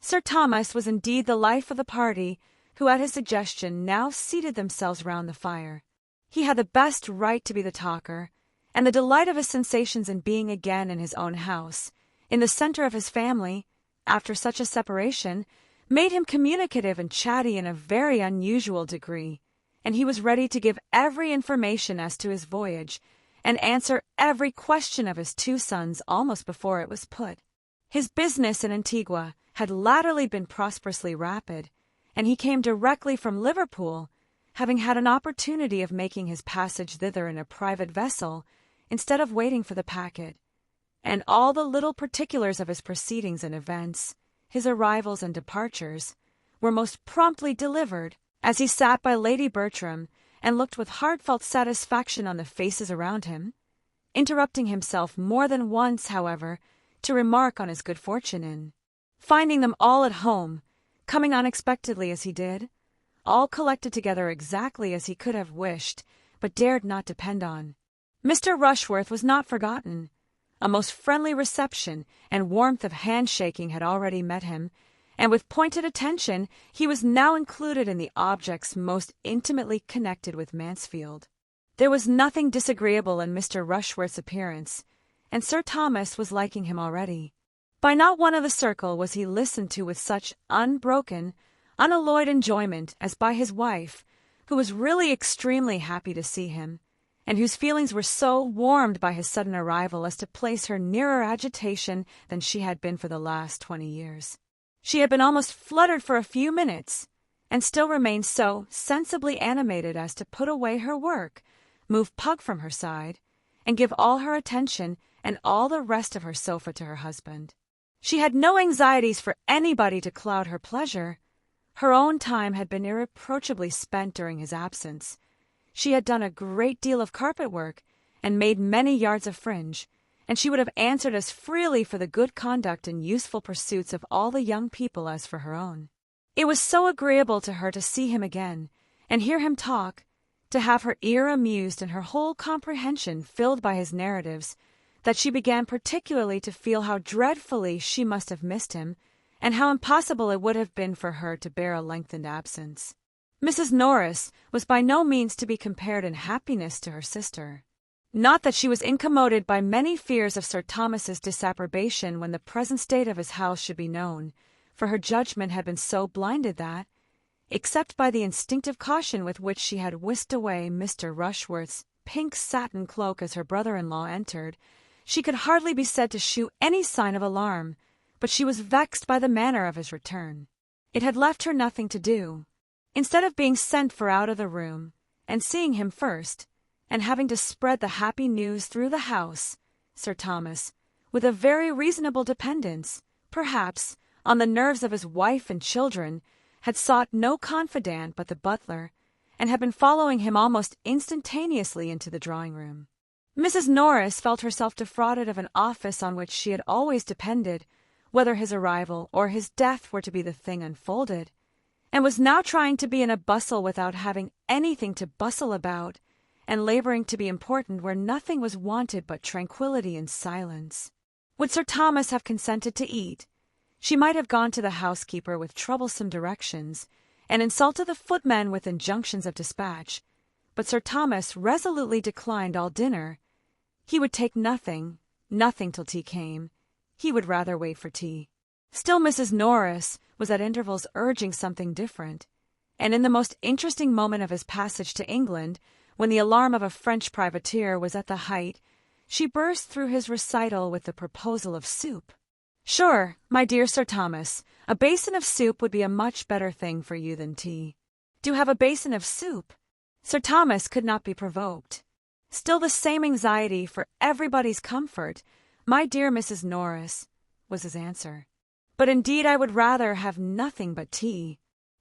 Sir Thomas was indeed the life of the party, who at his suggestion now seated themselves round the fire. He had the best right to be the talker, and the delight of his sensations in being again in his own house, in the centre of his family, after such a separation, made him communicative and chatty in a very unusual degree, and he was ready to give every information as to his voyage, and answer every question of his two sons almost before it was put. His business in Antigua had latterly been prosperously rapid, and he came directly from Liverpool, having had an opportunity of making his passage thither in a private vessel, instead of waiting for the packet, and all the little particulars of his proceedings and events, his arrivals and departures, were most promptly delivered, as he sat by Lady Bertram and looked with heartfelt satisfaction on the faces around him, interrupting himself more than once, however, to remark on his good fortune in finding them all at home, coming unexpectedly as he did, all collected together exactly as he could have wished, but dared not depend on. Mr. Rushworth was not forgotten. A most friendly reception and warmth of handshaking had already met him, and with pointed attention he was now included in the objects most intimately connected with Mansfield. There was nothing disagreeable in Mr. Rushworth's appearance, and Sir Thomas was liking him already. By not one of the circle was he listened to with such unbroken, unalloyed enjoyment as by his wife, who was really extremely happy to see him, and whose feelings were so warmed by his sudden arrival as to place her nearer agitation than she had been for the last 20 years. She had been almost fluttered for a few minutes, and still remained so sensibly animated as to put away her work, move Pug from her side, and give all her attention and all the rest of her sofa to her husband. She had no anxieties for anybody to cloud her pleasure. Her own time had been irreproachably spent during his absence. She had done a great deal of carpet work, and made many yards of fringe, and she would have answered as freely for the good conduct and useful pursuits of all the young people as for her own. It was so agreeable to her to see him again, and hear him talk, to have her ear amused and her whole comprehension filled by his narratives, that she began particularly to feel how dreadfully she must have missed him, and how impossible it would have been for her to bear a lengthened absence. Mrs. Norris was by no means to be compared in happiness to her sister. Not that she was incommoded by many fears of Sir Thomas's disapprobation when the present state of his house should be known, for her judgment had been so blinded that, except by the instinctive caution with which she had whisked away Mr. Rushworth's pink satin cloak as her brother-in-law entered, she could hardly be said to shew any sign of alarm, but she was vexed by the manner of his return. It had left her nothing to do. Instead of being sent for out of the room, and seeing him first, and having to spread the happy news through the house, Sir Thomas, with a very reasonable dependence, perhaps, on the nerves of his wife and children, had sought no confidant but the butler, and had been following him almost instantaneously into the drawing-room. Mrs. Norris felt herself defrauded of an office on which she had always depended, whether his arrival or his death were to be the thing unfolded, and was now trying to be in a bustle without having anything to bustle about, and laboring to be important where nothing was wanted but tranquillity and silence. Would Sir Thomas have consented to eat? She might have gone to the housekeeper with troublesome directions, and insulted the footmen with injunctions of dispatch, but Sir Thomas resolutely declined all dinner. He would take nothing till tea came. He would rather wait for tea. Still Mrs. Norris was at intervals urging something different, and in the most interesting moment of his passage to England, when the alarm of a French privateer was at the height, she burst through his recital with the proposal of soup. "Sure, my dear Sir Thomas, a basin of soup would be a much better thing for you than tea. Do have a basin of soup." Sir Thomas could not be provoked. Still the same anxiety for everybody's comfort. "My dear Mrs. Norris," was his answer. "But indeed I would rather have nothing but tea."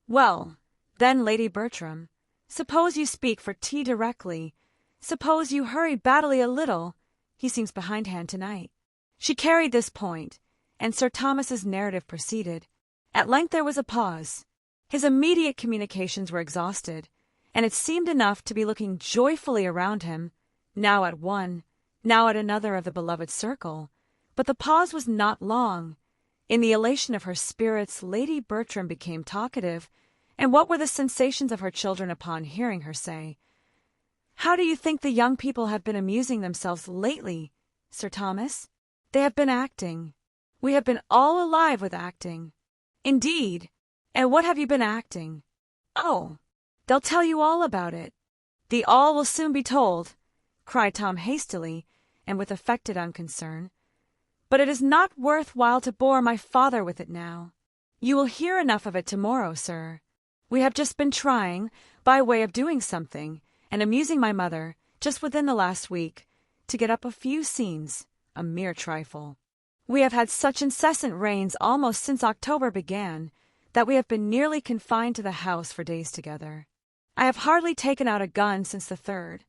"Well, then, Lady Bertram, suppose you speak for tea directly. Suppose you hurry Baddeley a little. He seems behindhand tonight." She carried this point, and Sir Thomas's narrative proceeded. At length there was a pause. His immediate communications were exhausted, and it seemed enough to be looking joyfully around him, now at one, now at another of the beloved circle. But the pause was not long. In the elation of her spirits, Lady Bertram became talkative, and what were the sensations of her children upon hearing her say, "How do you think the young people have been amusing themselves lately, Sir Thomas?" "They have been acting. We have been all alive with acting." "Indeed! And what have you been acting?" "Oh, they'll tell you all about it." "The all will soon be told," cried Tom hastily, and with affected unconcern. "But it is not worth while to bore my father with it now. You will hear enough of it tomorrow, sir. We have just been trying, by way of doing something, and amusing my mother, just within the last week, to get up a few scenes, a mere trifle. We have had such incessant rains almost since October began, that we have been nearly confined to the house for days together. I have hardly taken out a gun since the 3rd.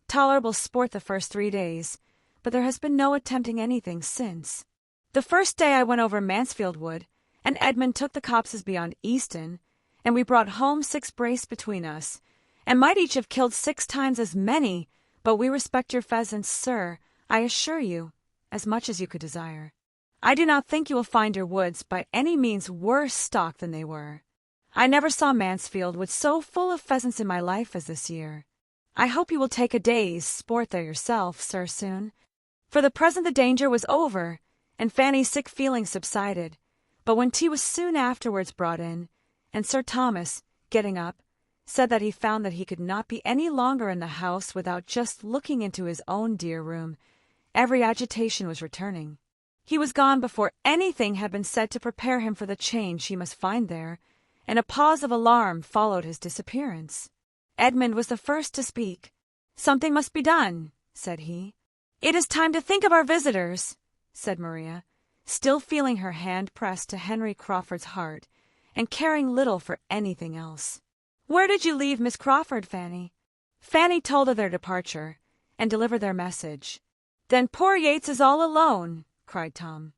Tolerable sport the first 3 days, but there has been no attempting anything since. The first day I went over Mansfield Wood, and Edmund took the copses beyond Easton, and we brought home 6 brace between us, and might each have killed 6 times as many, but we respect your pheasants, sir, I assure you, as much as you could desire. I do not think you will find your woods by any means worse stocked than they were. I never saw Mansfield Wood so full of pheasants in my life as this year. I hope you will take a day's sport there yourself, sir, soon. For the present the danger was over, and Fanny's sick feelings subsided, but when tea was soon afterwards brought in, and Sir Thomas, getting up, said that he found that he could not be any longer in the house without just looking into his own dear room, every agitation was returning. He was gone before anything had been said to prepare him for the change he must find there, and a pause of alarm followed his disappearance. Edmund was the first to speak. "Something must be done," said he. "It is time to think of our visitors," said Maria, still feeling her hand pressed to Henry Crawford's heart, and caring little for anything else. "Where did you leave Miss Crawford, Fanny?" Fanny told of their departure, and delivered their message. "Then poor Yates is all alone," cried Tom.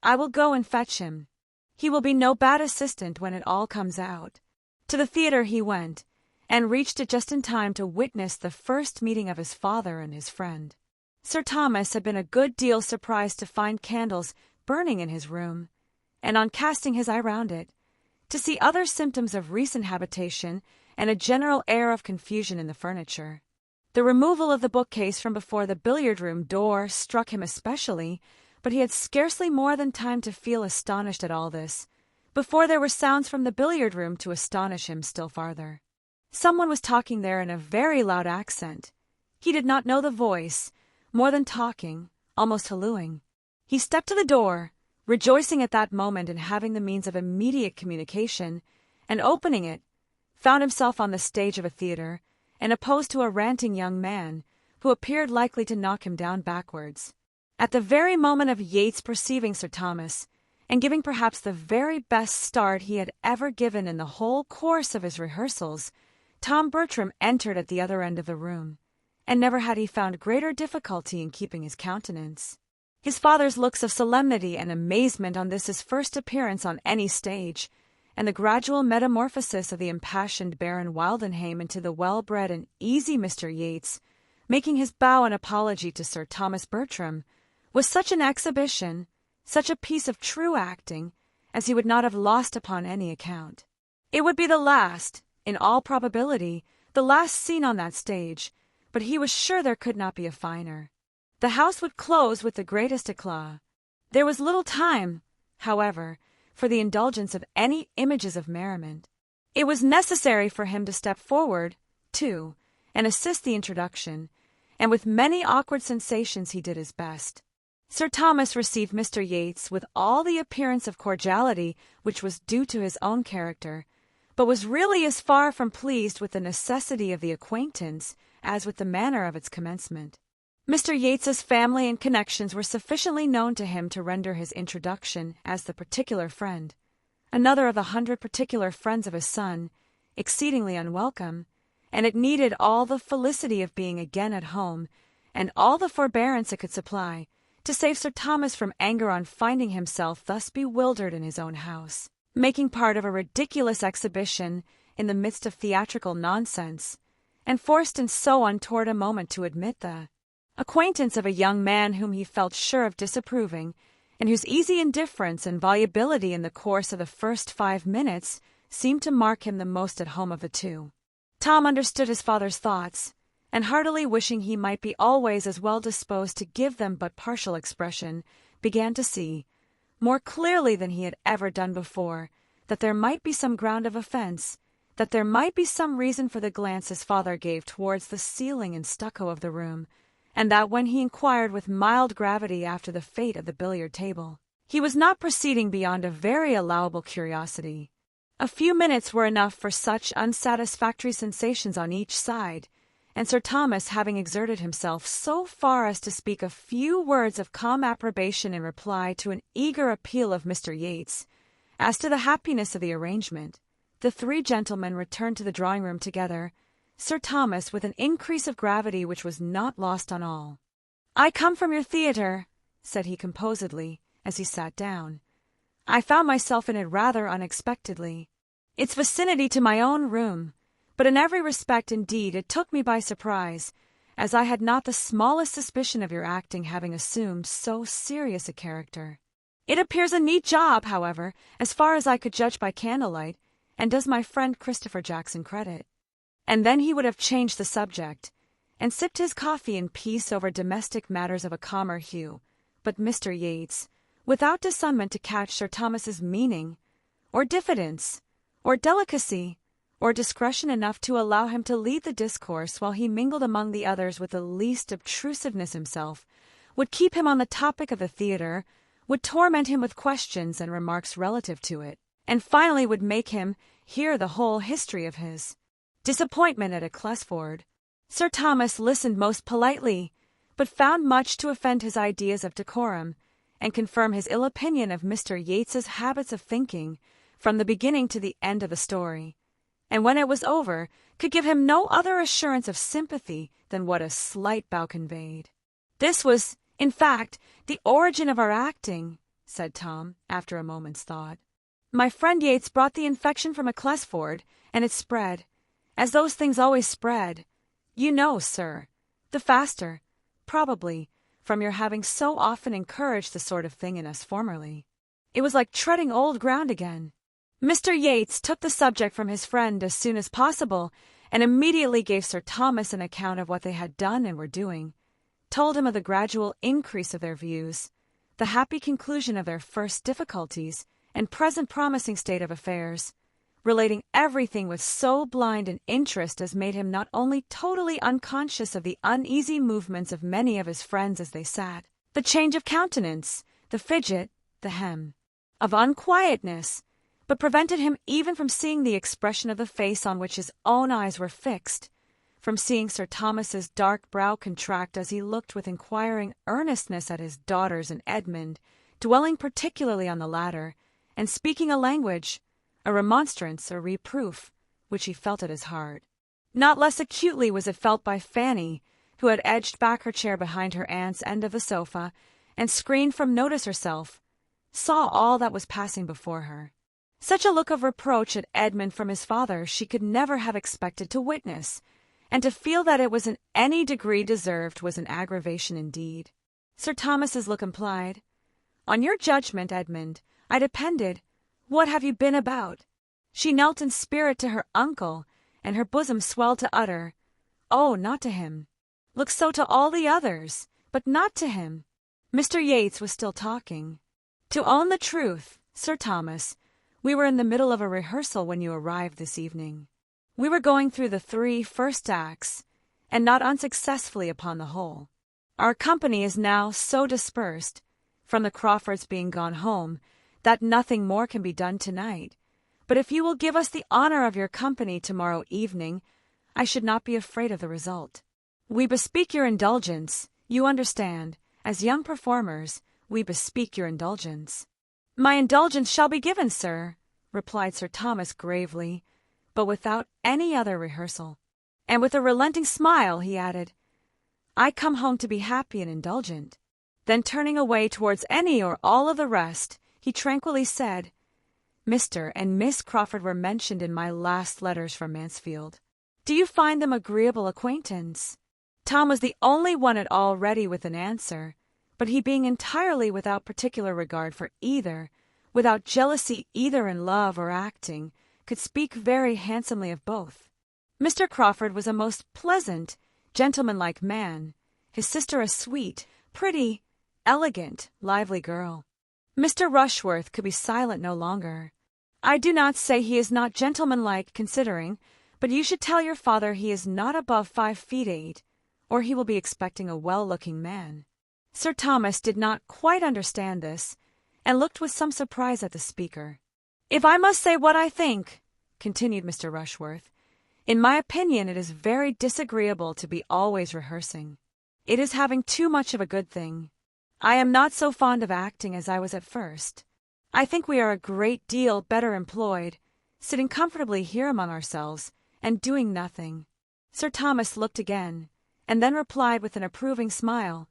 "I will go and fetch him. He will be no bad assistant when it all comes out." To the theatre he went, and reached it just in time to witness the first meeting of his father and his friend. Sir Thomas had been a good deal surprised to find candles burning in his room, and on casting his eye round it, to see other symptoms of recent habitation and a general air of confusion in the furniture. The removal of the bookcase from before the billiard-room door struck him especially, but he had scarcely more than time to feel astonished at all this, before there were sounds from the billiard-room to astonish him still farther. Someone was talking there in a very loud accent. He did not know the voice, more than talking, almost hallooing. He stepped to the door, rejoicing at that moment in having the means of immediate communication, and opening it, found himself on the stage of a theatre, and opposed to a ranting young man, who appeared likely to knock him down backwards. At the very moment of Yates perceiving Sir Thomas, and giving perhaps the very best start he had ever given in the whole course of his rehearsals, Tom Bertram entered at the other end of the room, and never had he found greater difficulty in keeping his countenance. His father's looks of solemnity and amazement on this his first appearance on any stage, and the gradual metamorphosis of the impassioned Baron Wildenhain into the well-bred and easy Mr. Yates, making his bow and apology to Sir Thomas Bertram, was such an exhibition, such a piece of true acting, as he would not have lost upon any account. It would be the last, in all probability, the last scene on that stage, but he was sure there could not be a finer. The house would close with the greatest eclat. There was little time, however, for the indulgence of any images of merriment. It was necessary for him to step forward, too, and assist the introduction, and with many awkward sensations he did his best. Sir Thomas received Mr. Yates with all the appearance of cordiality which was due to his own character, but was really as far from pleased with the necessity of the acquaintance as with the manner of its commencement. Mr. Yates's family and connections were sufficiently known to him to render his introduction as the particular friend, another of the 100 particular friends of his son, exceedingly unwelcome, and it needed all the felicity of being again at home, and all the forbearance it could supply, to save Sir Thomas from anger on finding himself thus bewildered in his own house, making part of a ridiculous exhibition in the midst of theatrical nonsense, and forced in so untoward a moment to admit the acquaintance of a young man whom he felt sure of disapproving, and whose easy indifference and volubility in the course of the first 5 minutes seemed to mark him the most at home of the two. Tom understood his father's thoughts, and heartily wishing he might be always as well disposed to give them but partial expression, began to see, more clearly than he had ever done before, that there might be some ground of offence, that there might be some reason for the glance his father gave towards the ceiling and stucco of the room, and that when he inquired with mild gravity after the fate of the billiard table, he was not proceeding beyond a very allowable curiosity. A few minutes were enough for such unsatisfactory sensations on each side, and Sir Thomas, having exerted himself so far as to speak a few words of calm approbation in reply to an eager appeal of Mr. Yates, as to the happiness of the arrangement, the 3 gentlemen returned to the drawing-room together, Sir Thomas with an increase of gravity which was not lost on all. "I come from your theatre," said he composedly, as he sat down. "I found myself in it rather unexpectedly. Its vicinity to my own room, but in every respect indeed it took me by surprise, as I had not the smallest suspicion of your acting having assumed so serious a character. It appears a neat job, however, as far as I could judge by candlelight, and does my friend Christopher Jackson credit." And then he would have changed the subject, and sipped his coffee in peace over domestic matters of a calmer hue, but Mr. Yates, without discernment to catch Sir Thomas's meaning, or diffidence, or delicacy, or discretion enough to allow him to lead the discourse while he mingled among the others with the least obtrusiveness himself, would keep him on the topic of the theatre, would torment him with questions and remarks relative to it, and finally would make him hear the whole history of his disappointment at Acclaimed. Sir Thomas listened most politely, but found much to offend his ideas of decorum, and confirm his ill opinion of Mr. Yates's habits of thinking, from the beginning to the end of the story, and when it was over, could give him no other assurance of sympathy than what a slight bow conveyed. "This was, in fact, the origin of our acting," said Tom, after a moment's thought. "My friend Yates brought the infection from Acclaimed, and it spread, as those things always spread, you know, sir, the faster, probably, from your having so often encouraged the sort of thing in us formerly. It was like treading old ground again." Mr. Yates took the subject from his friend as soon as possible, and immediately gave Sir Thomas an account of what they had done and were doing, told him of the gradual increase of their views, the happy conclusion of their first difficulties, and present promising state of affairs, relating everything with so blind an interest as made him not only totally unconscious of the uneasy movements of many of his friends as they sat, the change of countenance, the fidget, the hem, of unquietness, but prevented him even from seeing the expression of the face on which his own eyes were fixed, from seeing Sir Thomas's dark brow contract as he looked with inquiring earnestness at his daughters and Edmund, dwelling particularly on the latter, and speaking a language, a remonstrance or reproof, which he felt at his heart. Not less acutely was it felt by Fanny, who had edged back her chair behind her aunt's end of the sofa and, screened from notice herself, saw all that was passing before her. Such a look of reproach at Edmund from his father she could never have expected to witness, and to feel that it was in any degree deserved was an aggravation indeed. Sir Thomas's look implied, "On your judgment, Edmund, I depended. What have you been about?" She knelt in spirit to her uncle, and her bosom swelled to utter, "Oh, not to him. Look so to all the others, but not to him." Mr. Yates was still talking. "To own the truth, Sir Thomas, we were in the middle of a rehearsal when you arrived this evening. We were going through the 3 first acts, and not unsuccessfully upon the whole. Our company is now so dispersed, from the Crawfords being gone home, that nothing more can be done tonight. But if you will give us the honor of your company tomorrow evening, I should not be afraid of the result. We bespeak your indulgence, you understand. As young performers, we bespeak your indulgence." "My indulgence shall be given, sir," replied Sir Thomas gravely, but without any other rehearsal. And with a relenting smile he added, "I come home to be happy and indulgent." Then turning away towards any or all of the rest, he tranquilly said, "Mr. and Miss Crawford were mentioned in my last letters from Mansfield. Do you find them agreeable acquaintance?" Tom was the only one at all ready with an answer, but he being entirely without particular regard for either, without jealousy either in love or acting, could speak very handsomely of both. Mr. Crawford was a most pleasant, gentlemanlike man, his sister a sweet, pretty, elegant, lively girl. Mr. Rushworth could be silent no longer. "I do not say he is not gentlemanlike considering, but you should tell your father he is not above 5 feet 8, or he will be expecting a well-looking man." Sir Thomas did not quite understand this, and looked with some surprise at the speaker. "If I must say what I think," continued Mr. Rushworth, "in my opinion it is very disagreeable to be always rehearsing. It is having too much of a good thing. I am not so fond of acting as I was at first. I think we are a great deal better employed, sitting comfortably here among ourselves, and doing nothing." Sir Thomas looked again, and then replied with an approving smile,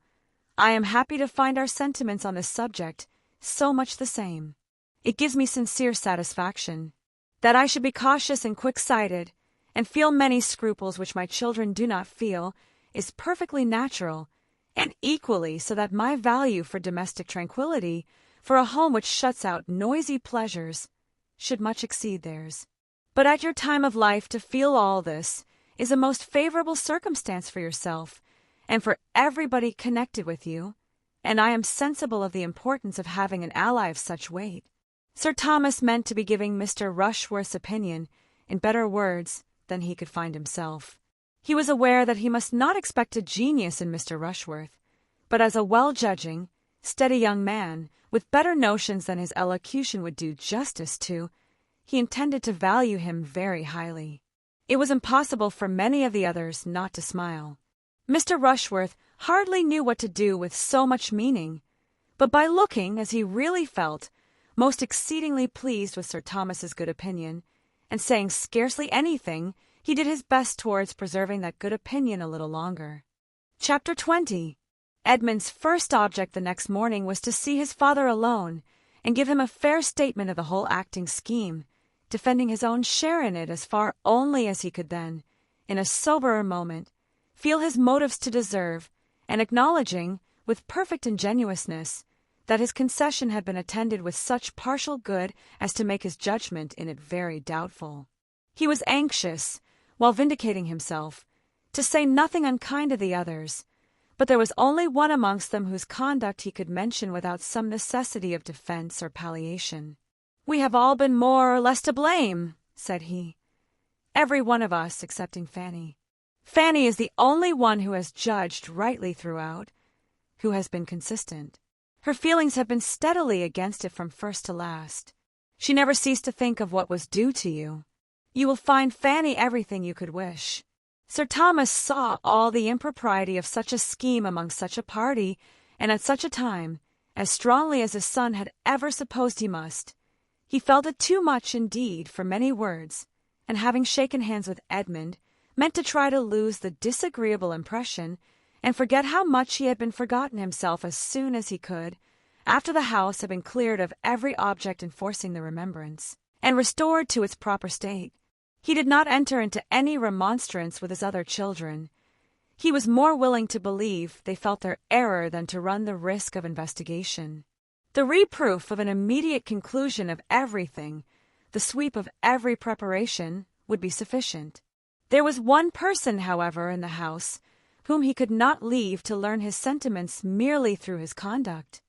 "I am happy to find our sentiments on this subject so much the same. It gives me sincere satisfaction. That I should be cautious and quick-sighted, and feel many scruples which my children do not feel, is perfectly natural, and equally so that my value for domestic tranquillity, for a home which shuts out noisy pleasures, should much exceed theirs. But at your time of life to feel all this is a most favorable circumstance for yourself, and for everybody connected with you, and I am sensible of the importance of having an ally of such weight." Sir Thomas meant to be giving Mr. Rushworth's opinion in better words than he could find himself. He was aware that he must not expect a genius in Mr. Rushworth, but as a well-judging, steady young man, with better notions than his elocution would do justice to, he intended to value him very highly. It was impossible for many of the others not to smile. Mr. Rushworth hardly knew what to do with so much meaning, but by looking, as he really felt, most exceedingly pleased with Sir Thomas's good opinion, and saying scarcely anything, he did his best towards preserving that good opinion a little longer. Chapter 20. Edmund's first object the next morning was to see his father alone, and give him a fair statement of the whole acting scheme, defending his own share in it as far only as he could then, in a soberer moment, feel his motives to deserve, and acknowledging, with perfect ingenuousness, that his concession had been attended with such partial good as to make his judgment in it very doubtful. He was anxious, while vindicating himself, to say nothing unkind of the others, but there was only one amongst them whose conduct he could mention without some necessity of defence or palliation. "We have all been more or less to blame," said he. "Every one of us, excepting Fanny. Fanny is the only one who has judged rightly throughout, who has been consistent. Her feelings have been steadily against it from first to last. She never ceased to think of what was due to you. You will find Fanny everything you could wish." Sir Thomas saw all the impropriety of such a scheme among such a party, and at such a time, as strongly as his son had ever supposed he must. He felt it too much indeed for many words, and having shaken hands with Edmund, meant to try to lose the disagreeable impression and forget how much he had been forgotten himself as soon as he could, after the house had been cleared of every object enforcing the remembrance, and restored to its proper state. He did not enter into any remonstrance with his other children. He was more willing to believe they felt their error than to run the risk of investigation. The reproof of an immediate conclusion of everything, the sweep of every preparation, would be sufficient. There was one person, however, in the house whom he could not leave to learn his sentiments merely through his conduct.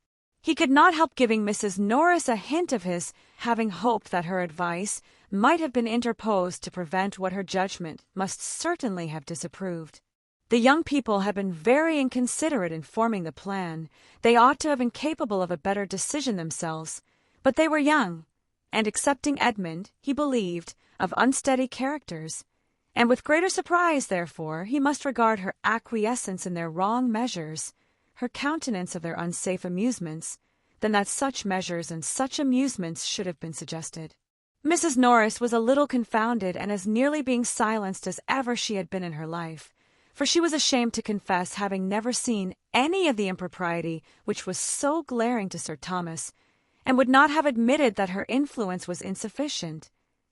He could not help giving Mrs. Norris a hint of his having hoped that her advice might have been interposed to prevent what her judgment must certainly have disapproved. The young people had been very inconsiderate in forming the plan. They ought to have been capable of a better decision themselves, but they were young, and excepting Edmund, he believed, of unsteady characters, and with greater surprise, therefore, he must regard her acquiescence in their wrong measures, her countenance of their unsafe amusements, than that such measures and such amusements should have been suggested. Mrs. Norris was a little confounded and as nearly being silenced as ever she had been in her life, for she was ashamed to confess having never seen any of the impropriety which was so glaring to Sir Thomas, and would not have admitted that her influence was insufficient,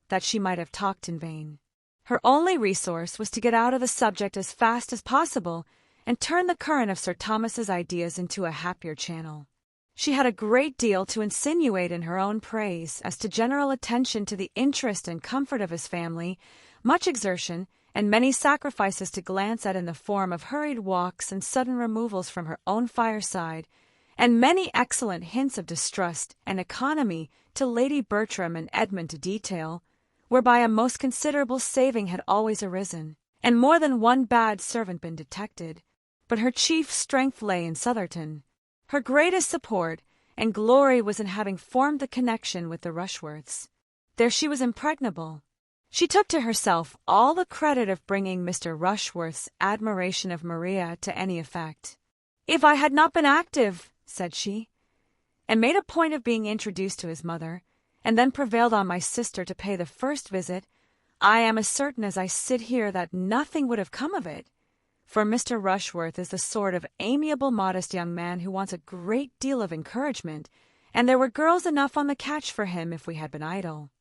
that she might have talked in vain. Her only resource was to get out of the subject as fast as possible and turn the current of Sir Thomas's ideas into a happier channel. She had a great deal to insinuate in her own praise as to general attention to the interest and comfort of his family, much exertion, and many sacrifices to glance at in the form of hurried walks and sudden removals from her own fireside, and many excellent hints of distrust and economy to Lady Bertram and Edmund to detail, whereby a most considerable saving had always arisen, and more than one bad servant been detected. But her chief strength lay in Sotherton. Her greatest support and glory was in having formed the connection with the Rushworths. There she was impregnable. She took to herself all the credit of bringing Mr. Rushworth's admiration of Maria to any effect. "If I had not been active," said she, "and made a point of being introduced to his mother, and then prevailed on my sister to pay the first visit, I am as certain as I sit here that nothing would have come of it. For Mr. Rushworth is the sort of amiable, modest young man who wants a great deal of encouragement, and there were girls enough on the catch for him if we had been idle.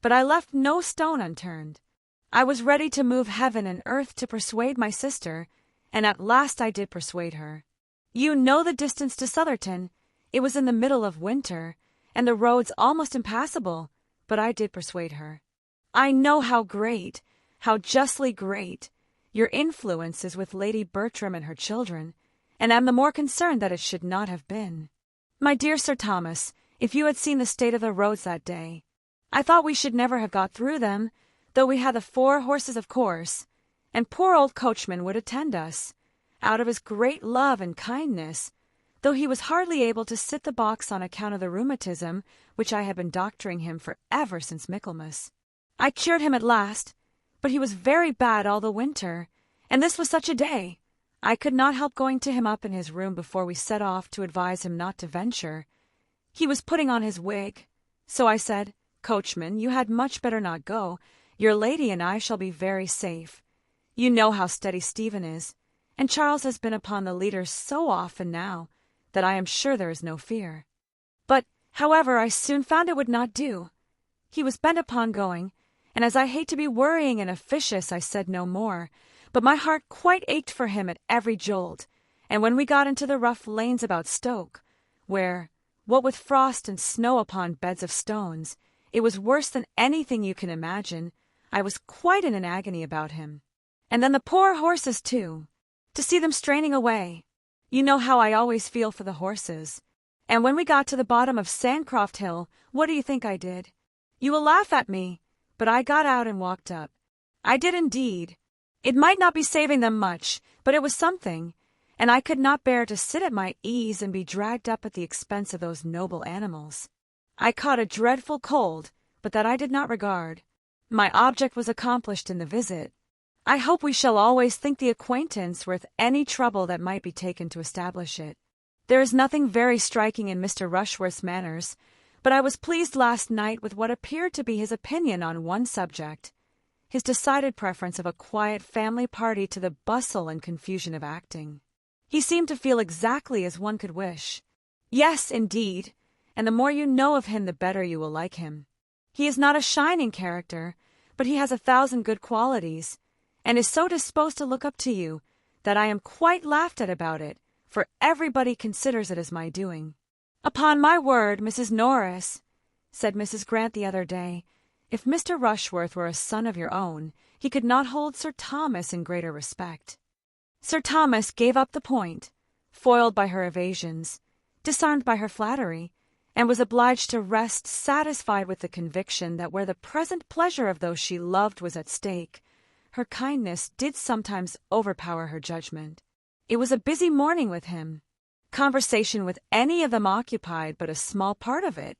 But I left no stone unturned. I was ready to move heaven and earth to persuade my sister, and at last I did persuade her. You know the distance to Sotherton. It was in the middle of winter, and the roads almost impassable, but I did persuade her. I know how great, how justly great, your influence is with Lady Bertram and her children, and am the more concerned that it should not have been. My dear Sir Thomas, if you had seen the state of the roads that day, I thought we should never have got through them, though we had the 4 horses of course, and poor old coachman would attend us, out of his great love and kindness, though he was hardly able to sit the box on account of the rheumatism which I had been doctoring him for ever since Michaelmas. I cured him at last, but he was very bad all the winter, and this was such a day. I could not help going to him up in his room before we set off to advise him not to venture. He was putting on his wig, so I said, 'Coachman, you had much better not go. Your lady and I shall be very safe. You know how steady Stephen is, and Charles has been upon the leaders so often now that I am sure there is no fear.' But, however, I soon found it would not do. He was bent upon going, and as I hate to be worrying and officious, I said no more, but my heart quite ached for him at every jolt, and when we got into the rough lanes about Stoke, where, what with frost and snow upon beds of stones, it was worse than anything you can imagine, I was quite in an agony about him. And then the poor horses, too, to see them straining away. You know how I always feel for the horses. And when we got to the bottom of Sandcroft Hill, what do you think I did? You will laugh at me, but I got out and walked up. I did indeed. It might not be saving them much, but it was something, and I could not bear to sit at my ease and be dragged up at the expense of those noble animals. I caught a dreadful cold, but that I did not regard. My object was accomplished in the visit. I hope we shall always think the acquaintance worth any trouble that might be taken to establish it. There is nothing very striking in Mr. Rushworth's manners, but I was pleased last night with what appeared to be his opinion on one subject. his decided preference of a quiet family party to the bustle and confusion of acting. He seemed to feel exactly as one could wish. Yes, indeed, and the more you know of him the better you will like him. He is not a shining character, but he has 1,000 good qualities, and is so disposed to look up to you that I am quite laughed at about it, for everybody considers it as my doing. Upon my word, Mrs. Norris, said Mrs. Grant the other day, if Mr. Rushworth were a son of your own, he could not hold Sir Thomas in greater respect. Sir Thomas gave up the point, foiled by her evasions, disarmed by her flattery, and was obliged to rest satisfied with the conviction that where the present pleasure of those she loved was at stake, her kindness did sometimes overpower her judgment. It was a busy morning with him. Conversation with any of them occupied but a small part of it.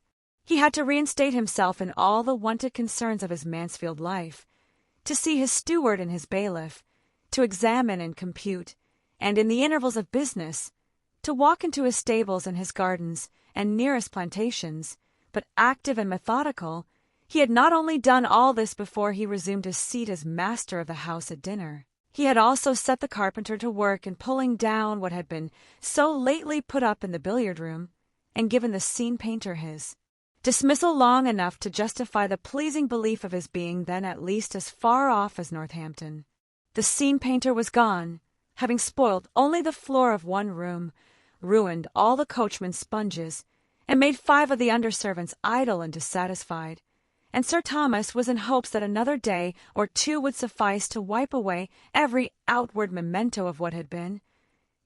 He had to reinstate himself in all the wonted concerns of his Mansfield life, to see his steward and his bailiff, to examine and compute, and in the intervals of business, to walk into his stables and his gardens and nearest plantations, but active and methodical, he had not only done all this before he resumed his seat as master of the house at dinner. He had also set the carpenter to work in pulling down what had been so lately put up in the billiard-room, and given the scene painter his dismissal long enough to justify the pleasing belief of his being then at least as far off as Northampton. The scene painter was gone, having spoilt only the floor of one room, ruined all the coachman's sponges, and made 5 of the under-servants idle and dissatisfied, and Sir Thomas was in hopes that another day or 2 would suffice to wipe away every outward memento of what had been,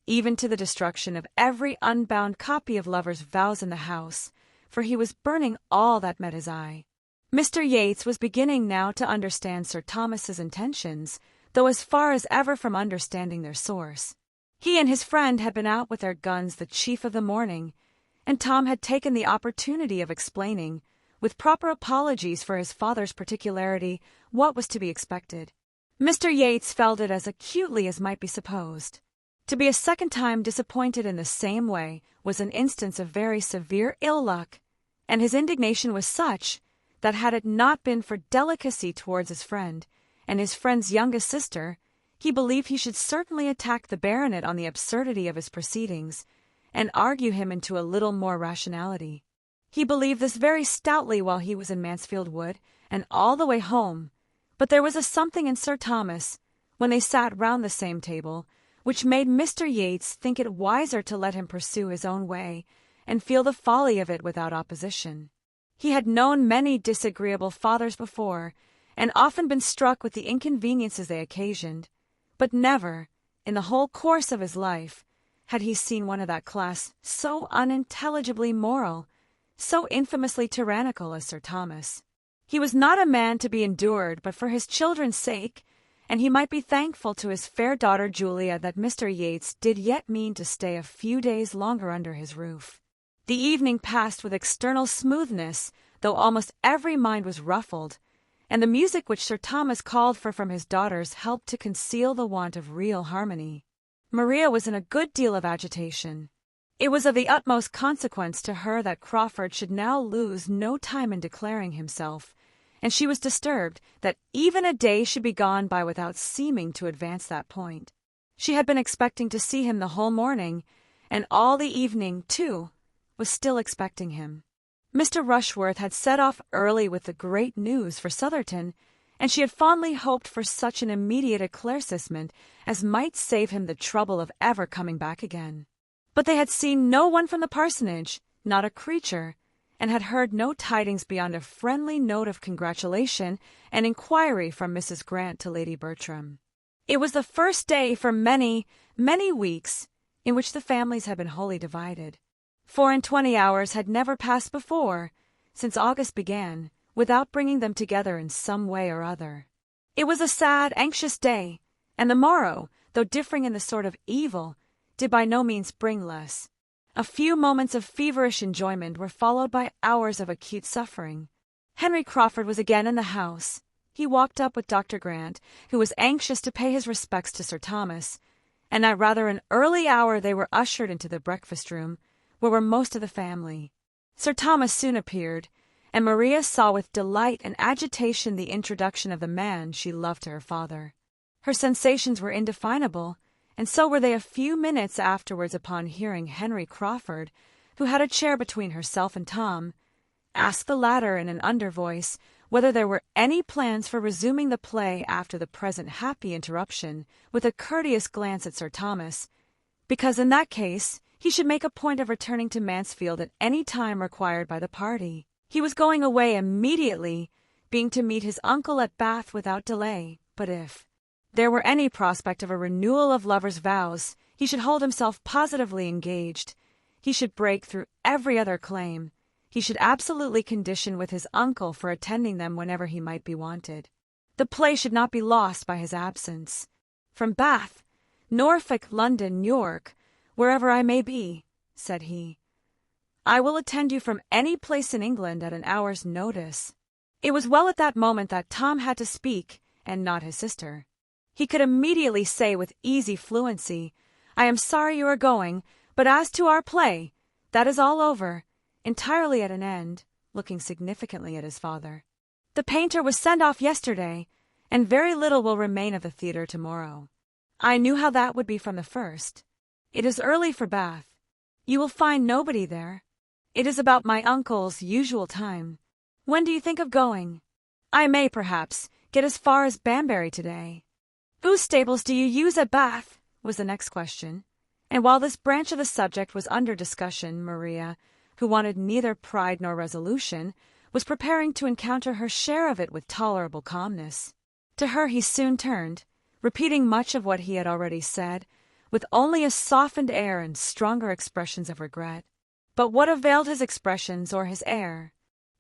even to the destruction of every unbound copy of lovers' vows in the house, for he was burning all that met his eye. Mr. Yates was beginning now to understand Sir Thomas's intentions, though as far as ever from understanding their source. He and his friend had been out with their guns the chief of the morning, and Tom had taken the opportunity of explaining, with proper apologies for his father's particularity, what was to be expected. Mr. Yates felt it as acutely as might be supposed. To be a second time disappointed in the same way was an instance of very severe ill-luck, and his indignation was such that had it not been for delicacy towards his friend, and his friend's youngest sister, he believed he should certainly attack the baronet on the absurdity of his proceedings, and argue him into a little more rationality. He believed this very stoutly while he was in Mansfield Wood, and all the way home, but there was a something in Sir Thomas, when they sat round the same table, which made Mr. Yates think it wiser to let him pursue his own way, and feel the folly of it without opposition. He had known many disagreeable fathers before, and often been struck with the inconveniences they occasioned, but never, in the whole course of his life, had he seen one of that class so unintelligibly moral, so infamously tyrannical as Sir Thomas. He was not a man to be endured but for his children's sake, and he might be thankful to his fair daughter Julia that Mr. Yates did yet mean to stay a few days longer under his roof. The evening passed with external smoothness, though almost every mind was ruffled, and the music which Sir Thomas called for from his daughters helped to conceal the want of real harmony. Maria was in a good deal of agitation. It was of the utmost consequence to her that Crawford should now lose no time in declaring himself, and she was disturbed that even a day should be gone by without seeming to advance that point. She had been expecting to see him the whole morning, and all the evening, too, was still expecting him. Mr. Rushworth had set off early with the great news for Sotherton, and she had fondly hoped for such an immediate eclaircissement as might save him the trouble of ever coming back again. But they had seen no one from the parsonage, not a creature, and had heard no tidings beyond a friendly note of congratulation and inquiry from Mrs. Grant to Lady Bertram. It was the first day for many, many weeks in which the families had been wholly divided. 24 hours had never passed before, since August began, without bringing them together in some way or other. It was a sad, anxious day, and the morrow, though differing in the sort of evil, did by no means bring less. A few moments of feverish enjoyment were followed by hours of acute suffering. Henry Crawford was again in the house. He walked up with Dr. Grant, who was anxious to pay his respects to Sir Thomas, and at rather an early hour they were ushered into the breakfast-room, where were most of the family. Sir Thomas soon appeared, and Maria saw with delight and agitation the introduction of the man she loved to her father. Her sensations were indefinable, and so were they a few minutes afterwards upon hearing Henry Crawford, who had a chair between herself and Tom, ask the latter in an under voice whether there were any plans for resuming the play after the present happy interruption, with a courteous glance at Sir Thomas, because in that case he should make a point of returning to Mansfield at any time required by the party. He was going away immediately, being to meet his uncle at Bath without delay, but if there were any prospect of a renewal of lovers' vows, he should hold himself positively engaged. He should break through every other claim. He should absolutely condition with his uncle for attending them whenever he might be wanted. The play should not be lost by his absence. From Bath, Norfolk, London, York, wherever I may be, said he, I will attend you from any place in England at an hour's notice. It was well at that moment that Tom had to speak, and not his sister. He could immediately say with easy fluency, I am sorry you are going, but as to our play, that is all over, entirely at an end, looking significantly at his father. The painter was sent off yesterday, and very little will remain of the theatre tomorrow. I knew how that would be from the first. It is early for Bath. You will find nobody there. It is about my uncle's usual time. When do you think of going? I may, perhaps, get as far as Banbury today. Whose stables do you use at Bath? Was the next question. And while this branch of the subject was under discussion, Maria, who wanted neither pride nor resolution, was preparing to encounter her share of it with tolerable calmness. To her he soon turned, repeating much of what he had already said, with only a softened air and stronger expressions of regret. But what availed his expressions or his air?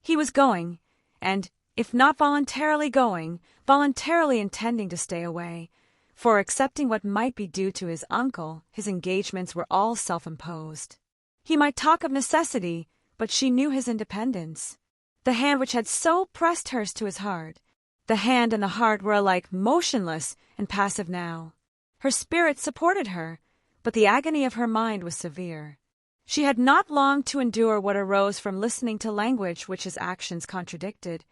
He was going, and, if not voluntarily going, voluntarily intending to stay away, for accepting what might be due to his uncle, his engagements were all self-imposed. He might talk of necessity, but she knew his independence. The hand which had so pressed hers to his heart, the hand and the heart were alike motionless and passive now. Her spirit supported her, but the agony of her mind was severe. She had not long to endure what arose from listening to language which his actions contradicted,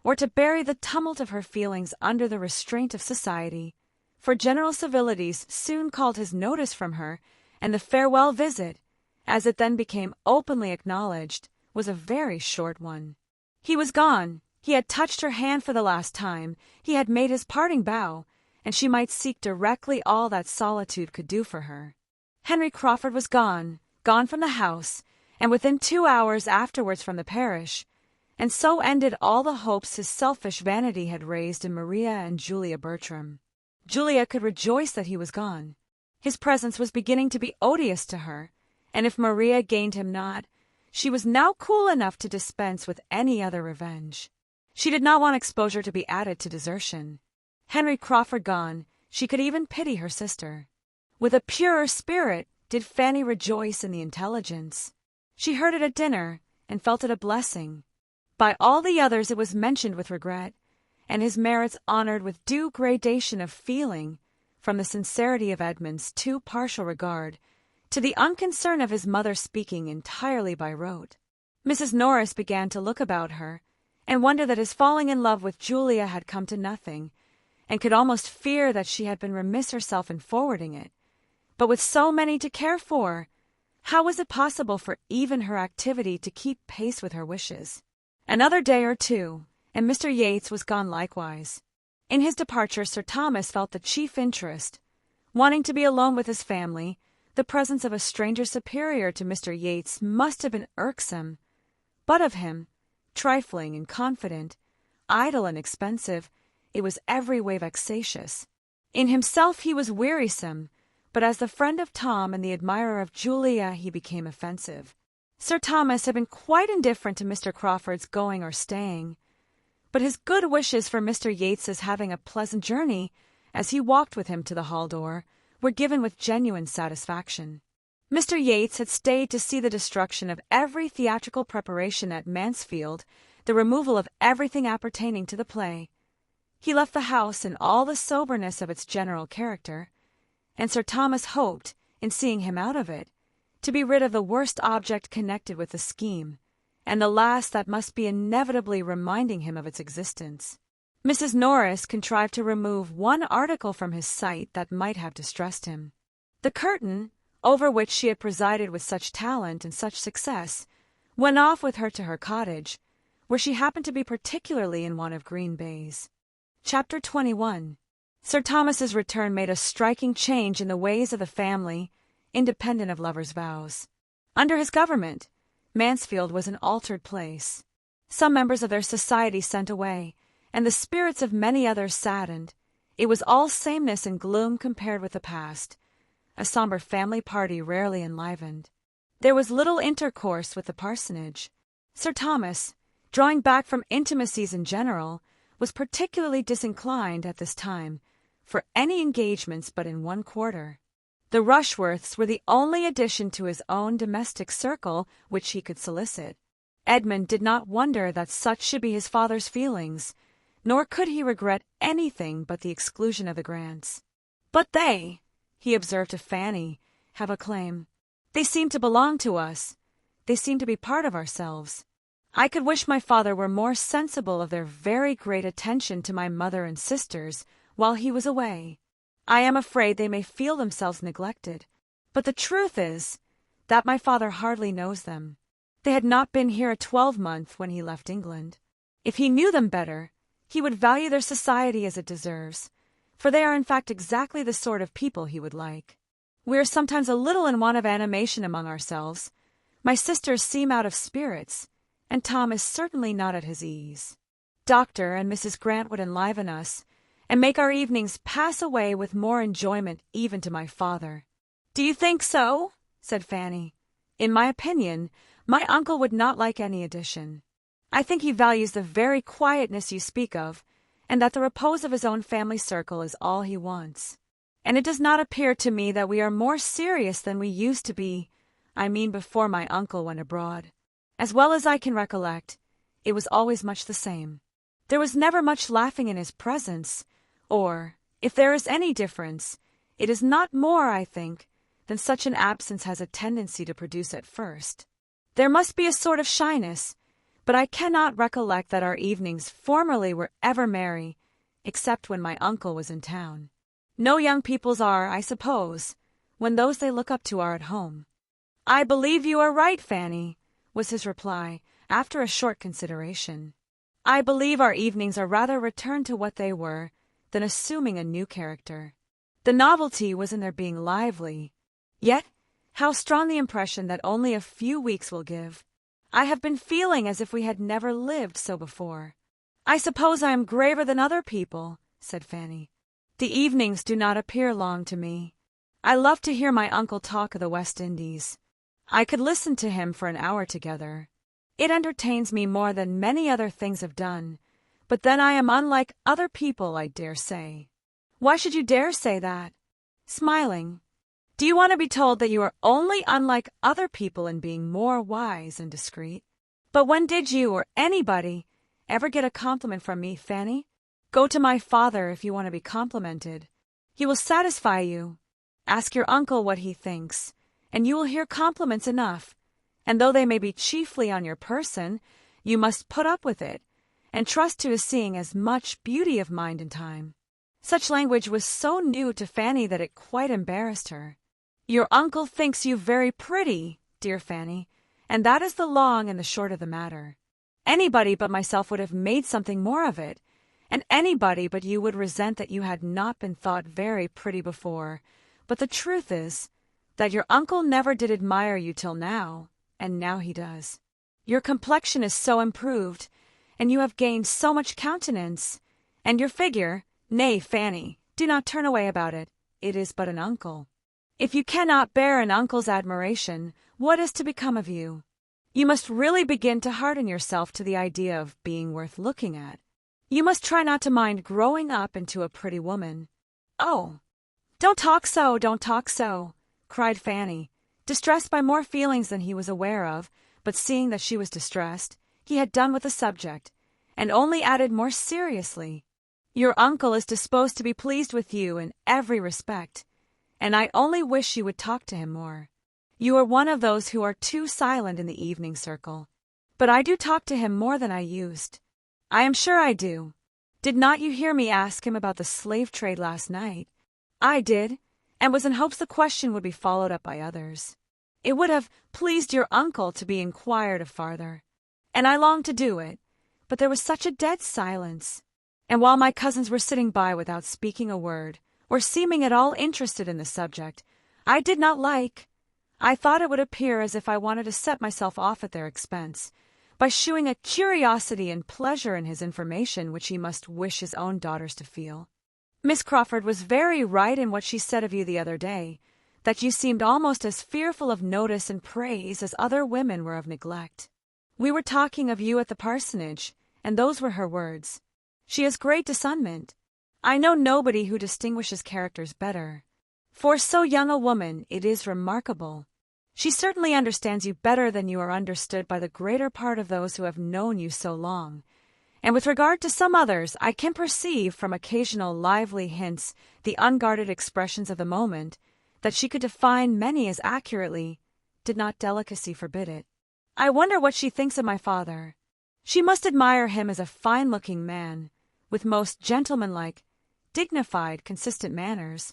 or to bury the tumult of her feelings under the restraint of society, for general civilities soon called his notice from her, and the farewell visit, as it then became openly acknowledged, was a very short one. He was gone. He had touched her hand for the last time. He had made his parting bow, and she might seek directly all that solitude could do for her. Henry Crawford was gone from the house, and within 2 hours afterwards from the parish, and so ended all the hopes his selfish vanity had raised in Maria and Julia Bertram. Julia could rejoice that he was gone. His presence was beginning to be odious to her, and if Maria gained him not, she was now cool enough to dispense with any other revenge. She did not want exposure to be added to desertion. Henry Crawford gone, she could even pity her sister. With a purer spirit did Fanny rejoice in the intelligence. She heard it at dinner, and felt it a blessing. By all the others it was mentioned with regret, and his merits honored with due gradation of feeling, from the sincerity of Edmund's too partial regard, to the unconcern of his mother speaking entirely by rote. Mrs. Norris began to look about her, and wonder that his falling in love with Julia had come to nothing, and could almost fear that she had been remiss herself in forwarding it. But with so many to care for, how was it possible for even her activity to keep pace with her wishes? Another day or two, and Mr. Yates was gone likewise. In his departure Sir Thomas felt the chief interest. Wanting to be alone with his family, the presence of a stranger superior to Mr. Yates must have been irksome, but of him, trifling and confident, idle and expensive, it was every way vexatious. In himself he was wearisome, but as the friend of Tom and the admirer of Julia he became offensive. Sir Thomas had been quite indifferent to Mr. Crawford's going or staying, but his good wishes for Mr. Yates's having a pleasant journey, as he walked with him to the hall door, were given with genuine satisfaction. Mr. Yates had stayed to see the destruction of every theatrical preparation at Mansfield, the removal of everything appertaining to the play. He left the house in all the soberness of its general character, and Sir Thomas hoped, in seeing him out of it, to be rid of the worst object connected with the scheme, and the last that must be inevitably reminding him of its existence. Mrs. Norris contrived to remove one article from his sight that might have distressed him. The curtain, over which she had presided with such talent and such success, went off with her to her cottage, where she happened to be particularly in want of green baize. Chapter 21. Sir Thomas's return made a striking change in the ways of the family, independent of lovers' vows. Under his government, Mansfield was an altered place. Some members of their society sent away, and the spirits of many others saddened. It was all sameness and gloom compared with the past, a somber family party rarely enlivened. There was little intercourse with the parsonage. Sir Thomas, drawing back from intimacies in general, was particularly disinclined at this time for any engagements but in one quarter. The Rushworths were the only addition to his own domestic circle which he could solicit. Edmund did not wonder that such should be his father's feelings, nor could he regret anything but the exclusion of the Grants. "But they," he observed to Fanny, "have a claim. They seem to belong to us. They seem to be part of ourselves. I could wish my father were more sensible of their very great attention to my mother and sisters while he was away. I am afraid they may feel themselves neglected. But the truth is that my father hardly knows them. They had not been here a 12-month when he left England. If he knew them better, he would value their society as it deserves, for they are in fact exactly the sort of people he would like. We are sometimes a little in want of animation among ourselves. My sisters seem out of spirits, and Tom is certainly not at his ease. Dr. and Mrs. Grant would enliven us, and make our evenings pass away with more enjoyment even to my father." "Do you think so?" said Fanny. "In my opinion, my uncle would not like any addition. I think he values the very quietness you speak of, and that the repose of his own family circle is all he wants. And it does not appear to me that we are more serious than we used to be, I mean before my uncle went abroad. As well as I can recollect, it was always much the same. There was never much laughing in his presence, or, if there is any difference, it is not more, I think, than such an absence has a tendency to produce at first. There must be a sort of shyness, but I cannot recollect that our evenings formerly were ever merry, except when my uncle was in town. No young people's are, I suppose, when those they look up to are at home." "I believe you are right, Fanny," was his reply, after a short consideration. "I believe our evenings are rather returned to what they were than assuming a new character. The novelty was in their being lively. Yet, how strong the impression that only a few weeks will give! I have been feeling as if we had never lived so before." "I suppose I am graver than other people," said Fanny. "The evenings do not appear long to me. I love to hear my uncle talk of the West Indies. I could listen to him for an hour together. It entertains me more than many other things have done, but then I am unlike other people, I dare say." "Why should you dare say that?" Smiling. "Do you want to be told that you are only unlike other people in being more wise and discreet? But when did you, or anybody, ever get a compliment from me, Fanny? Go to my father if you want to be complimented. He will satisfy you. Ask your uncle what he thinks, and you will hear compliments enough, and though they may be chiefly on your person, you must put up with it, and trust to his seeing as much beauty of mind in time." Such language was so new to Fanny that it quite embarrassed her. "Your uncle thinks you very pretty, dear Fanny, and that is the long and the short of the matter. Anybody but myself would have made something more of it, and anybody but you would resent that you had not been thought very pretty before. But the truth is that your uncle never did admire you till now, and now he does. Your complexion is so improved, and you have gained so much countenance, and your figure— Nay, Fanny, do not turn away about it. It is but an uncle. If you cannot bear an uncle's admiration, what is to become of you? You must really begin to harden yourself to the idea of being worth looking at. You must try not to mind growing up into a pretty woman." "Oh, don't talk so, don't talk so," cried Fanny, distressed by more feelings than he was aware of, but seeing that she was distressed, he had done with the subject, and only added more seriously, "Your uncle is disposed to be pleased with you in every respect, and I only wish you would talk to him more. You are one of those who are too silent in the evening circle. but I do talk to him more than I used. I am sure I do. Did not you hear me ask him about the slave trade last night? I did, and was in hopes the question would be followed up by others. It would have pleased your uncle to be inquired of farther, and I longed to do it, but there was such a dead silence, and while my cousins were sitting by without speaking a word, or seeming at all interested in the subject, I did not like. I thought it would appear as if I wanted to set myself off at their expense, by shewing a curiosity and pleasure in his information which he must wish his own daughters to feel. Miss Crawford was very right in what she said of you the other day, that you seemed almost as fearful of notice and praise as other women were of neglect. We were talking of you at the parsonage, and those were her words. She has great discernment. I know nobody who distinguishes characters better. For so young a woman, it is remarkable. She certainly understands you better than you are understood by the greater part of those who have known you so long. And with regard to some others, I can perceive from occasional lively hints, the unguarded expressions of the moment, that she could define many as accurately, did not delicacy forbid it. I wonder what she thinks of my father. She must admire him as a fine-looking man, with most gentlemanlike, dignified, consistent manners,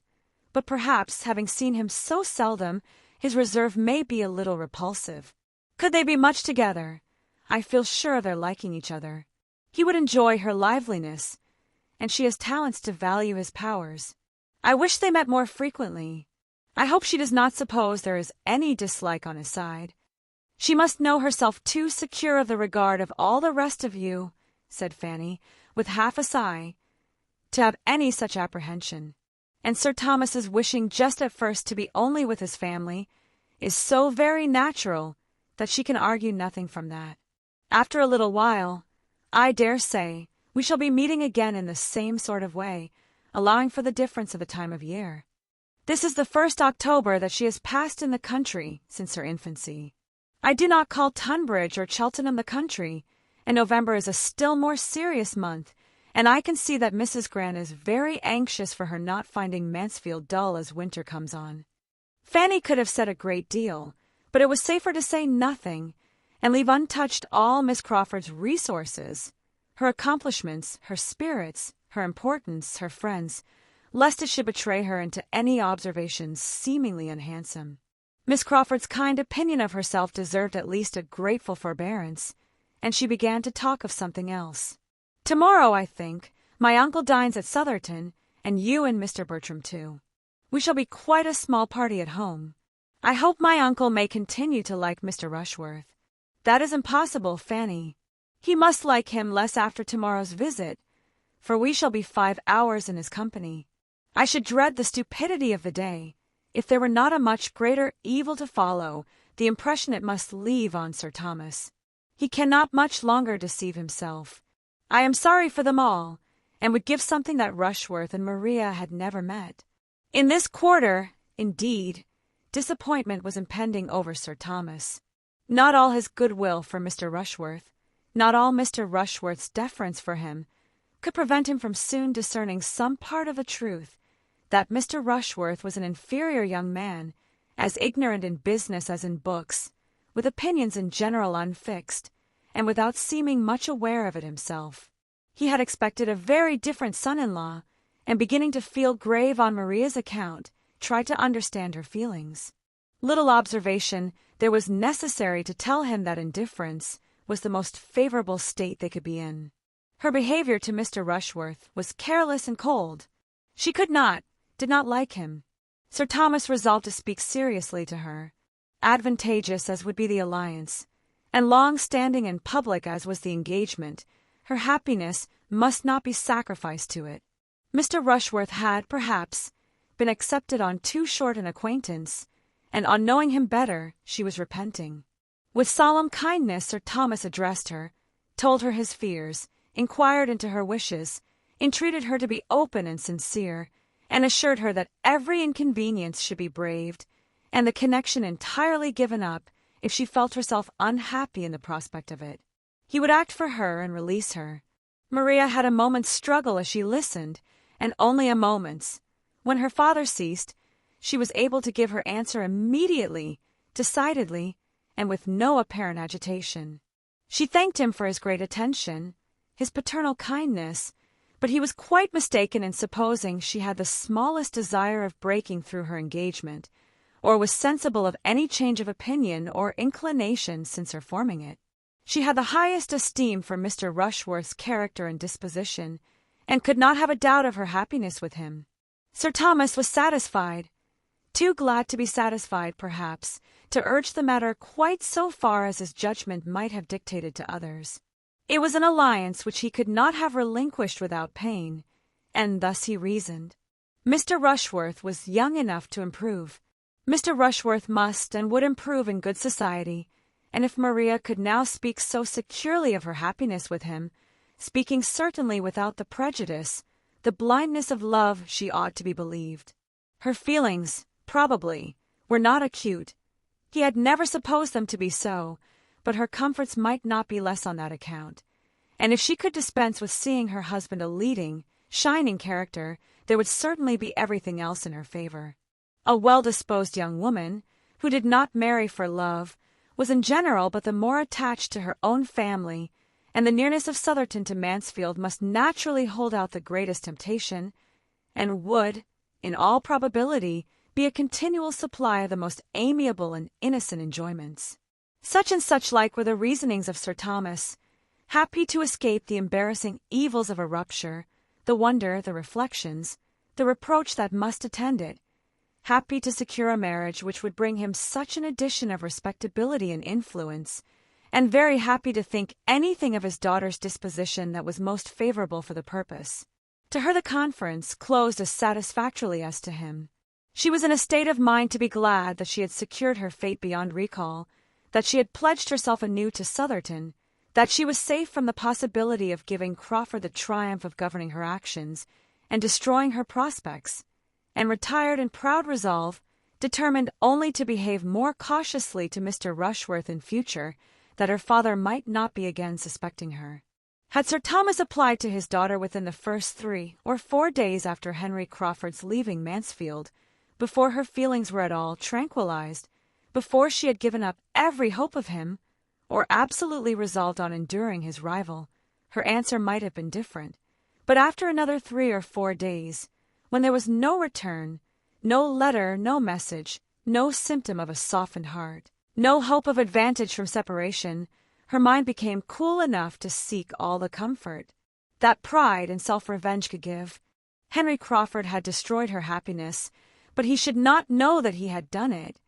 but perhaps, having seen him so seldom, his reserve may be a little repulsive. Could they be much together, I feel sure of their liking each other. He would enjoy her liveliness, and she has talents to value his powers. I wish they met more frequently. I hope she does not suppose there is any dislike on his side. She must know herself too secure of the regard of all the rest of you, said Fanny, with half a sigh, to have any such apprehension. And Sir Thomas's wishing just at first to be only with his family is so very natural that she can argue nothing from that. After a little while, I dare say, we shall be meeting again in the same sort of way, allowing for the difference of the time of year. This is the first October that she has passed in the country since her infancy. I do not call Tunbridge or Cheltenham the country, and November is a still more serious month, and I can see that Mrs. Grant is very anxious for her not finding Mansfield dull as winter comes on. Fanny could have said a great deal, but it was safer to say nothing, and leave untouched all Miss Crawford's resources, her accomplishments, her spirits, her importance, her friends, lest it should betray her into any observations seemingly unhandsome. Miss Crawford's kind opinion of herself deserved at least a grateful forbearance, and she began to talk of something else. Tomorrow, I think, my uncle dines at Southerton, and you and Mr. Bertram too. We shall be quite a small party at home. I hope my uncle may continue to like Mr. Rushworth. That is impossible, Fanny. He must like him less after tomorrow's visit, for we shall be 5 hours in his company. I should dread the stupidity of the day, if there were not a much greater evil to follow, the impression it must leave on Sir Thomas. He cannot much longer deceive himself. I am sorry for them all, and would give something that Rushworth and Maria had never met. In this quarter, indeed, disappointment was impending over Sir Thomas. Not all his goodwill for Mr. Rushworth, not all Mr. Rushworth's deference for him, could prevent him from soon discerning some part of the truth, that Mr. Rushworth was an inferior young man, as ignorant in business as in books, with opinions in general unfixed, and without seeming much aware of it himself. He had expected a very different son-in-law, and beginning to feel grave on Maria's account, tried to understand her feelings. Little observation there was necessary to tell him that indifference was the most favorable state they could be in. Her behavior to Mr. Rushworth was careless and cold. She did not like him. Sir Thomas resolved to speak seriously to her. Advantageous as would be the alliance, and long-standing and public as was the engagement, her happiness must not be sacrificed to it. Mr. Rushworth had, perhaps, been accepted on too short an acquaintance, and on knowing him better she was repenting. With solemn kindness Sir Thomas addressed her, told her his fears, inquired into her wishes, entreated her to be open and sincere, and assured her that every inconvenience should be braved, and the connection entirely given up if she felt herself unhappy in the prospect of it. He would act for her and release her. Maria had a moment's struggle as she listened, and only a moment's. When her father ceased, she was able to give her answer immediately, decidedly, and with no apparent agitation. She thanked him for his great attention, his paternal kindness, but he was quite mistaken in supposing she had the smallest desire of breaking through her engagement, or was sensible of any change of opinion or inclination since her forming it. She had the highest esteem for Mr. Rushworth's character and disposition, and could not have a doubt of her happiness with him. Sir Thomas was satisfied, too glad to be satisfied, perhaps, to urge the matter quite so far as his judgment might have dictated to others. It was an alliance which he could not have relinquished without pain, and thus he reasoned. Mr. Rushworth was young enough to improve. Mr. Rushworth must and would improve in good society, and if Maria could now speak so securely of her happiness with him, speaking certainly without the prejudice, the blindness of love, she ought to be believed. Her feelings, probably, were not acute. He had never supposed them to be so, but her comforts might not be less on that account, and if she could dispense with seeing her husband a leading, shining character, there would certainly be everything else in her favor. A well-disposed young woman, who did not marry for love, was in general but the more attached to her own family, and the nearness of Sotherton to Mansfield must naturally hold out the greatest temptation, and would, in all probability, be a continual supply of the most amiable and innocent enjoyments. Such and such like were the reasonings of Sir Thomas, happy to escape the embarrassing evils of a rupture, the wonder, the reflections, the reproach that must attend it, happy to secure a marriage which would bring him such an addition of respectability and influence, and very happy to think anything of his daughter's disposition that was most favorable for the purpose. To her the conference closed as satisfactorily as to him. She was in a state of mind to be glad that she had secured her fate beyond recall, that she had pledged herself anew to Sotherton, that she was safe from the possibility of giving Crawford the triumph of governing her actions and destroying her prospects, and retired in proud resolve, determined only to behave more cautiously to Mr. Rushworth in future, that her father might not be again suspecting her. Had Sir Thomas applied to his daughter within the first 3 or 4 days after Henry Crawford's leaving Mansfield, before her feelings were at all tranquilized, before she had given up every hope of him, or absolutely resolved on enduring his rival, her answer might have been different. But after another 3 or 4 days, when there was no return, no letter, no message, no symptom of a softened heart, no hope of advantage from separation, her mind became cool enough to seek all the comfort that pride and self-revenge could give. Henry Crawford had destroyed her happiness, but he should not know that he had done it.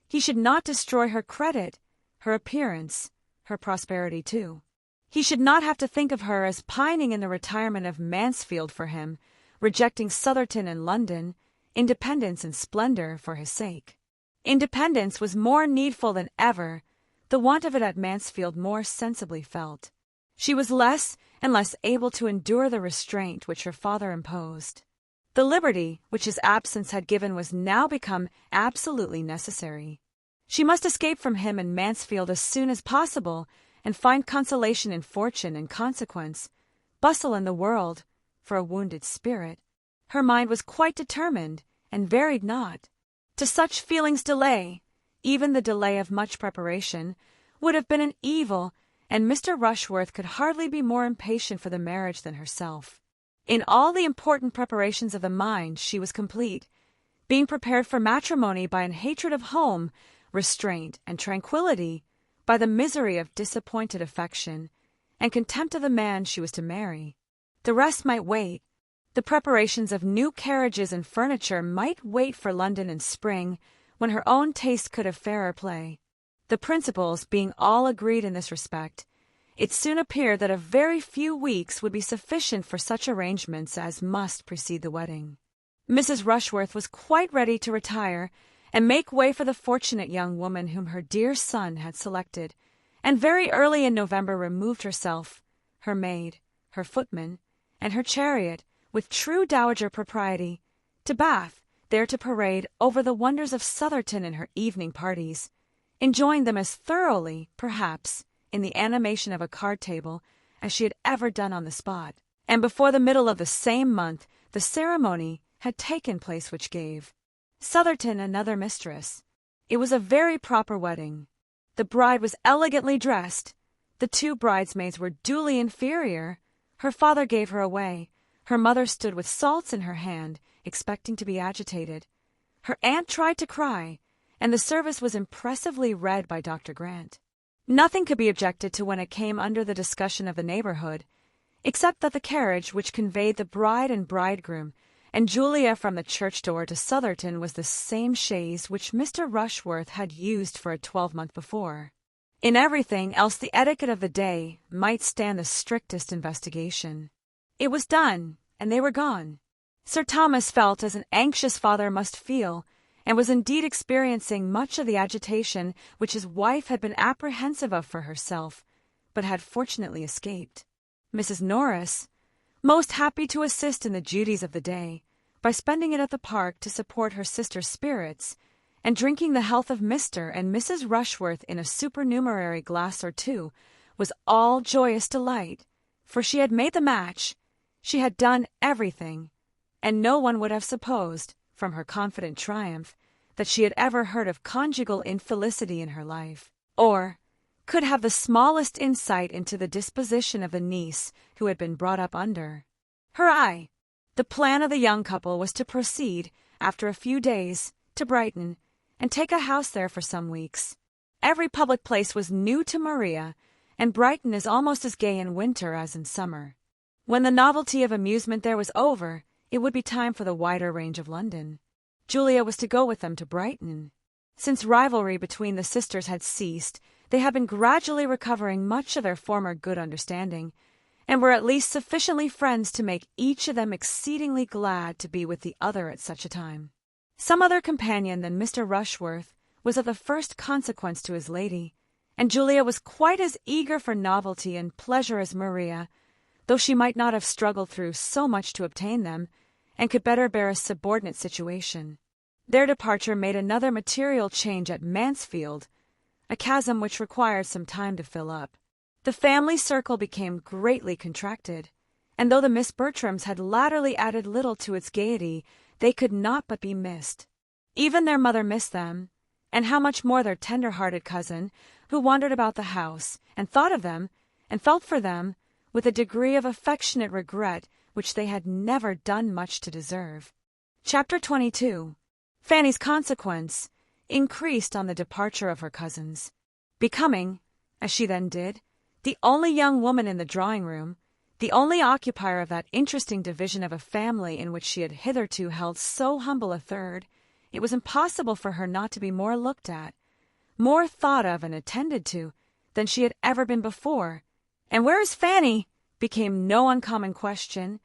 He should not destroy her credit, her appearance, her prosperity too. He should not have to think of her as pining in the retirement of Mansfield for him, rejecting Sotherton and London, independence and splendor for his sake. Independence was more needful than ever, the want of it at Mansfield more sensibly felt. She was less and less able to endure the restraint which her father imposed. The liberty which his absence had given was now become absolutely necessary. She must escape from him in Mansfield as soon as possible, and find consolation in fortune and consequence, bustle in the world, for a wounded spirit. Her mind was quite determined, and varied not. To such feelings delay, even the delay of much preparation, would have been an evil, and Mr. Rushworth could hardly be more impatient for the marriage than herself. In all the important preparations of the mind she was complete, being prepared for matrimony by an hatred of home, restraint and tranquillity, by the misery of disappointed affection, and contempt of the man she was to marry. The rest might wait. The preparations of new carriages and furniture might wait for London in spring, when her own taste could have fairer play. The principals being all agreed in this respect, it soon appeared that a very few weeks would be sufficient for such arrangements as must precede the wedding. Mrs. Rushworth was quite ready to retire and make way for the fortunate young woman whom her dear son had selected, and very early in November removed herself, her maid, her footman, and her chariot, with true dowager propriety, to Bath, there to parade over the wonders of Sotherton in her evening parties, enjoying them as thoroughly, perhaps, in the animation of a card-table as she had ever done on the spot. And before the middle of the same month the ceremony had taken place which gave Sotherton another mistress. It was a very proper wedding. The bride was elegantly dressed, The two bridesmaids were duly inferior. Her father gave her away. Her mother stood with salts in her hand, expecting to be agitated. Her aunt tried to cry, and the service was impressively read by Dr. Grant. Nothing could be objected to when it came under the discussion of the neighborhood, except that the carriage which conveyed the bride and bridegroom and Julia from the church door to Sotherton was the same chaise which Mr. Rushworth had used for a 12-month before. In everything else the etiquette of the day might stand the strictest investigation. It was done, and they were gone. Sir Thomas felt as an anxious father must feel, and was indeed experiencing much of the agitation which his wife had been apprehensive of for herself, but had fortunately escaped. Mrs. Norris, most happy to assist in the duties of the day, by spending it at the park to support her sister's spirits, and drinking the health of Mr. and Mrs. Rushworth in a supernumerary glass or two, was all joyous delight, for she had made the match, she had done everything, and no one would have supposed, from her confident triumph, that she had ever heard of conjugal infelicity in her life, or could have the smallest insight into the disposition of the niece who had been brought up under her eye. The plan of the young couple was to proceed, after a few days, to Brighton, and take a house there for some weeks. Every public place was new to Maria, and Brighton is almost as gay in winter as in summer. When the novelty of amusement there was over, it would be time for the wider range of London. Julia was to go with them to Brighton. Since rivalry between the sisters had ceased, they had been gradually recovering much of their former good understanding, and were at least sufficiently friends to make each of them exceedingly glad to be with the other at such a time. Some other companion than Mr. Rushworth was of the first consequence to his lady, and Julia was quite as eager for novelty and pleasure as Maria, though she might not have struggled through so much to obtain them, and could better bear a subordinate situation. Their departure made another material change at Mansfield, a chasm which required some time to fill up. The family circle became greatly contracted, and though the Miss Bertrams had latterly added little to its gaiety, they could not but be missed. Even their mother missed them, and how much more their tender-hearted cousin, who wandered about the house, and thought of them, and felt for them, with a degree of affectionate regret which they had never done much to deserve. Chapter 22. Fanny's consequence increased on the departure of her cousins, becoming, as she then did, the only young woman in the drawing-room, the only occupier of that interesting division of a family in which she had hitherto held so humble a third. It was impossible for her not to be more looked at, more thought of and attended to, than she had ever been before. "And where is Fanny?" became no uncommon question,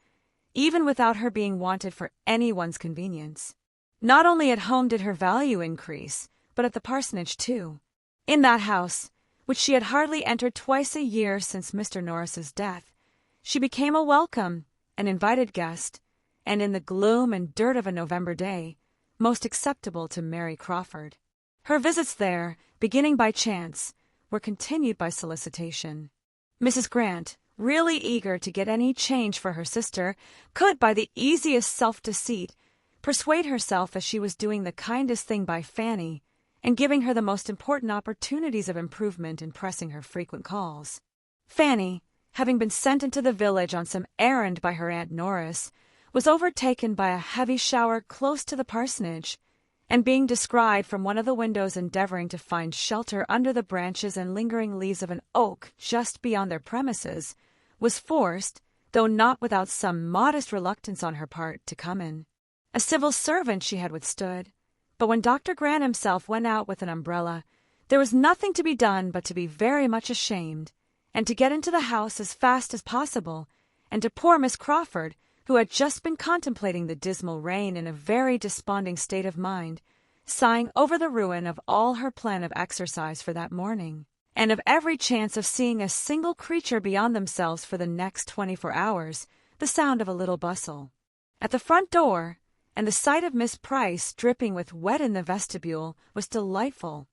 even without her being wanted for any one's convenience. Not only at home did her value increase, but at the parsonage too. In that house, which she had hardly entered twice a year since Mr. Norris's death, she became a welcome, an invited guest, and in the gloom and dirt of a November day, most acceptable to Mary Crawford. Her visits there, beginning by chance, were continued by solicitation. Mrs. Grant, really eager to get any change for her sister, could, by the easiest self-deceit, persuade herself that she was doing the kindest thing by Fanny, and giving her the most important opportunities of improvement in pressing her frequent calls. Fanny, having been sent into the village on some errand by her Aunt Norris, was overtaken by a heavy shower close to the parsonage, and being descried from one of the windows endeavoring to find shelter under the branches and lingering leaves of an oak just beyond their premises, was forced, though not without some modest reluctance on her part, to come in. A civil servant she had withstood, but when Dr. Grant himself went out with an umbrella, there was nothing to be done but to be very much ashamed, and to get into the house as fast as possible, and to poor Miss Crawford, who had just been contemplating the dismal rain in a very desponding state of mind, sighing over the ruin of all her plan of exercise for that morning, and of every chance of seeing a single creature beyond themselves for the next 24 hours, the sound of a little bustle. At the front door, and the sight of Miss Price dripping with wet in the vestibule was delightful.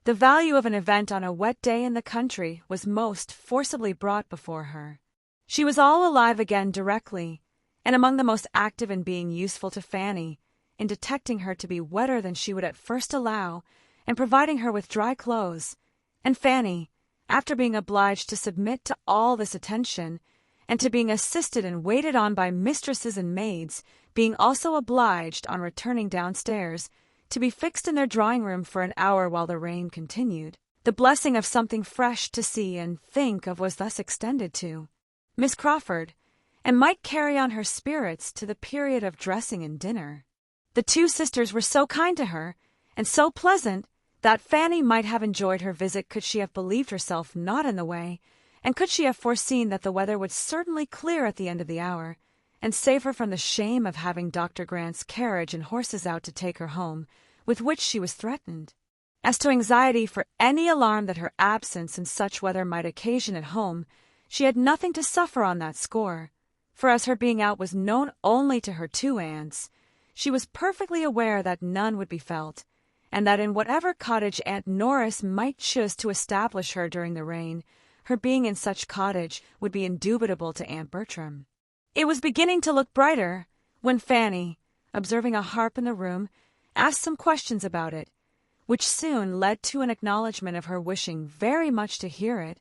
The value of an event on a wet day in the country was most forcibly brought before her. She was all alive again directly, and among the most active in being useful to Fanny, in detecting her to be wetter than she would at first allow, and providing her with dry clothes, and Fanny, after being obliged to submit to all this attention, and to being assisted and waited on by mistresses and maids, being also obliged, on returning downstairs, to be fixed in their drawing-room for an hour while the rain continued, the blessing of something fresh to see and think of was thus extended to Miss Crawford, and might carry on her spirits to the period of dressing and dinner. The two sisters were so kind to her, and so pleasant, that Fanny might have enjoyed her visit could she have believed herself not in the way, and could she have foreseen that the weather would certainly clear at the end of the hour, and save her from the shame of having Dr. Grant's carriage and horses out to take her home, with which she was threatened. As to anxiety for any alarm that her absence in such weather might occasion at home, she had nothing to suffer on that score, for as her being out was known only to her two aunts, she was perfectly aware that none would be felt, and that in whatever cottage Aunt Norris might choose to establish her during the rain, her being in such cottage would be indubitable to Aunt Bertram. It was beginning to look brighter, when Fanny, observing a harp in the room, asked some questions about it, which soon led to an acknowledgment of her wishing very much to hear it,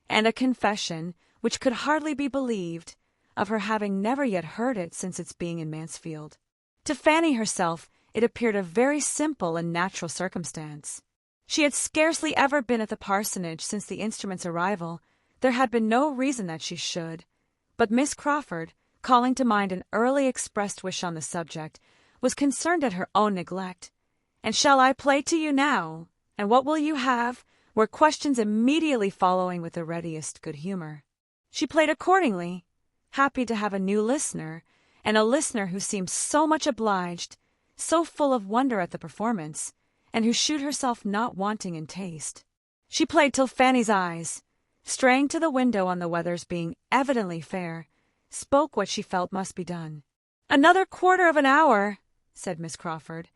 and a confession, which could hardly be believed, of her having never yet heard it since its being in Mansfield. To Fanny herself it appeared a very simple and natural circumstance. She had scarcely ever been at the parsonage since the instrument's arrival. There had been no reason that she should, but Miss Crawford, calling to mind an early expressed wish on the subject, was concerned at her own neglect. "And shall I play to you now? And what will you have?" were questions immediately following with the readiest good humor. She played accordingly, happy to have a new listener, and a listener who seemed so much obliged, so full of wonder at the performance, and who shewed herself not wanting in taste. She played till Fanny's eyes, straying to the window on the weather's being evidently fair, spoke what she felt must be done. "Another quarter of an hour," said Miss Crawford,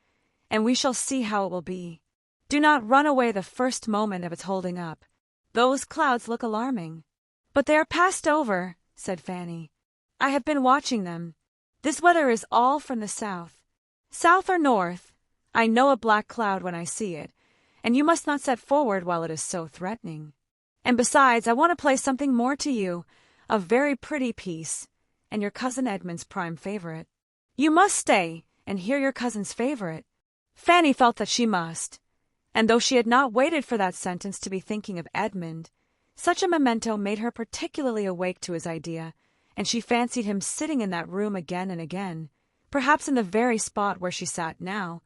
"and we shall see how it will be. Do not run away the first moment of its holding up. Those clouds look alarming." "But they are passed over," said Fanny. "I have been watching them. This weather is all from the south. South or north, I know a black cloud when I see it, and you must not set forward while it is so threatening. And besides, I want to play something more to you, a very pretty piece, and your cousin Edmund's prime favorite. You must stay and hear your cousin's favorite." Fanny felt that she must, and though she had not waited for that sentence to be thinking of Edmund, such a memento made her particularly awake to his idea, and she fancied him sitting in that room again and again, perhaps in the very spot where she sat now,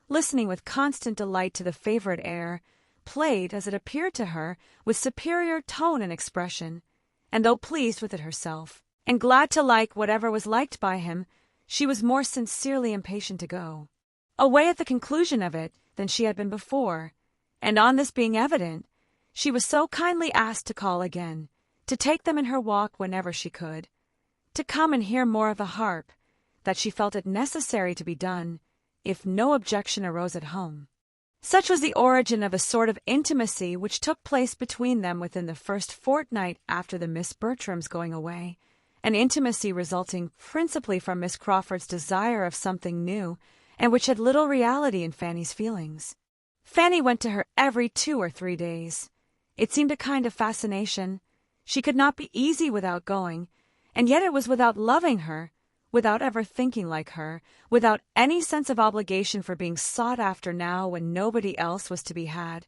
listening with constant delight to the favorite air, played, as it appeared to her, with superior tone and expression, and though pleased with it herself, and glad to like whatever was liked by him, she was more sincerely impatient to go away at the conclusion of it than she had been before, and on this being evident, she was so kindly asked to call again, to take them in her walk whenever she could, to come and hear more of the harp, that she felt it necessary to be done, if no objection arose at home. Such was the origin of a sort of intimacy which took place between them within the first fortnight after the Miss Bertrams' going away, an intimacy resulting principally from Miss Crawford's desire of something new, and which had little reality in Fanny's feelings. Fanny went to her every 2 or 3 days. It seemed a kind of fascination. She could not be easy without going, and yet it was without loving her, without ever thinking like her, without any sense of obligation for being sought after now when nobody else was to be had,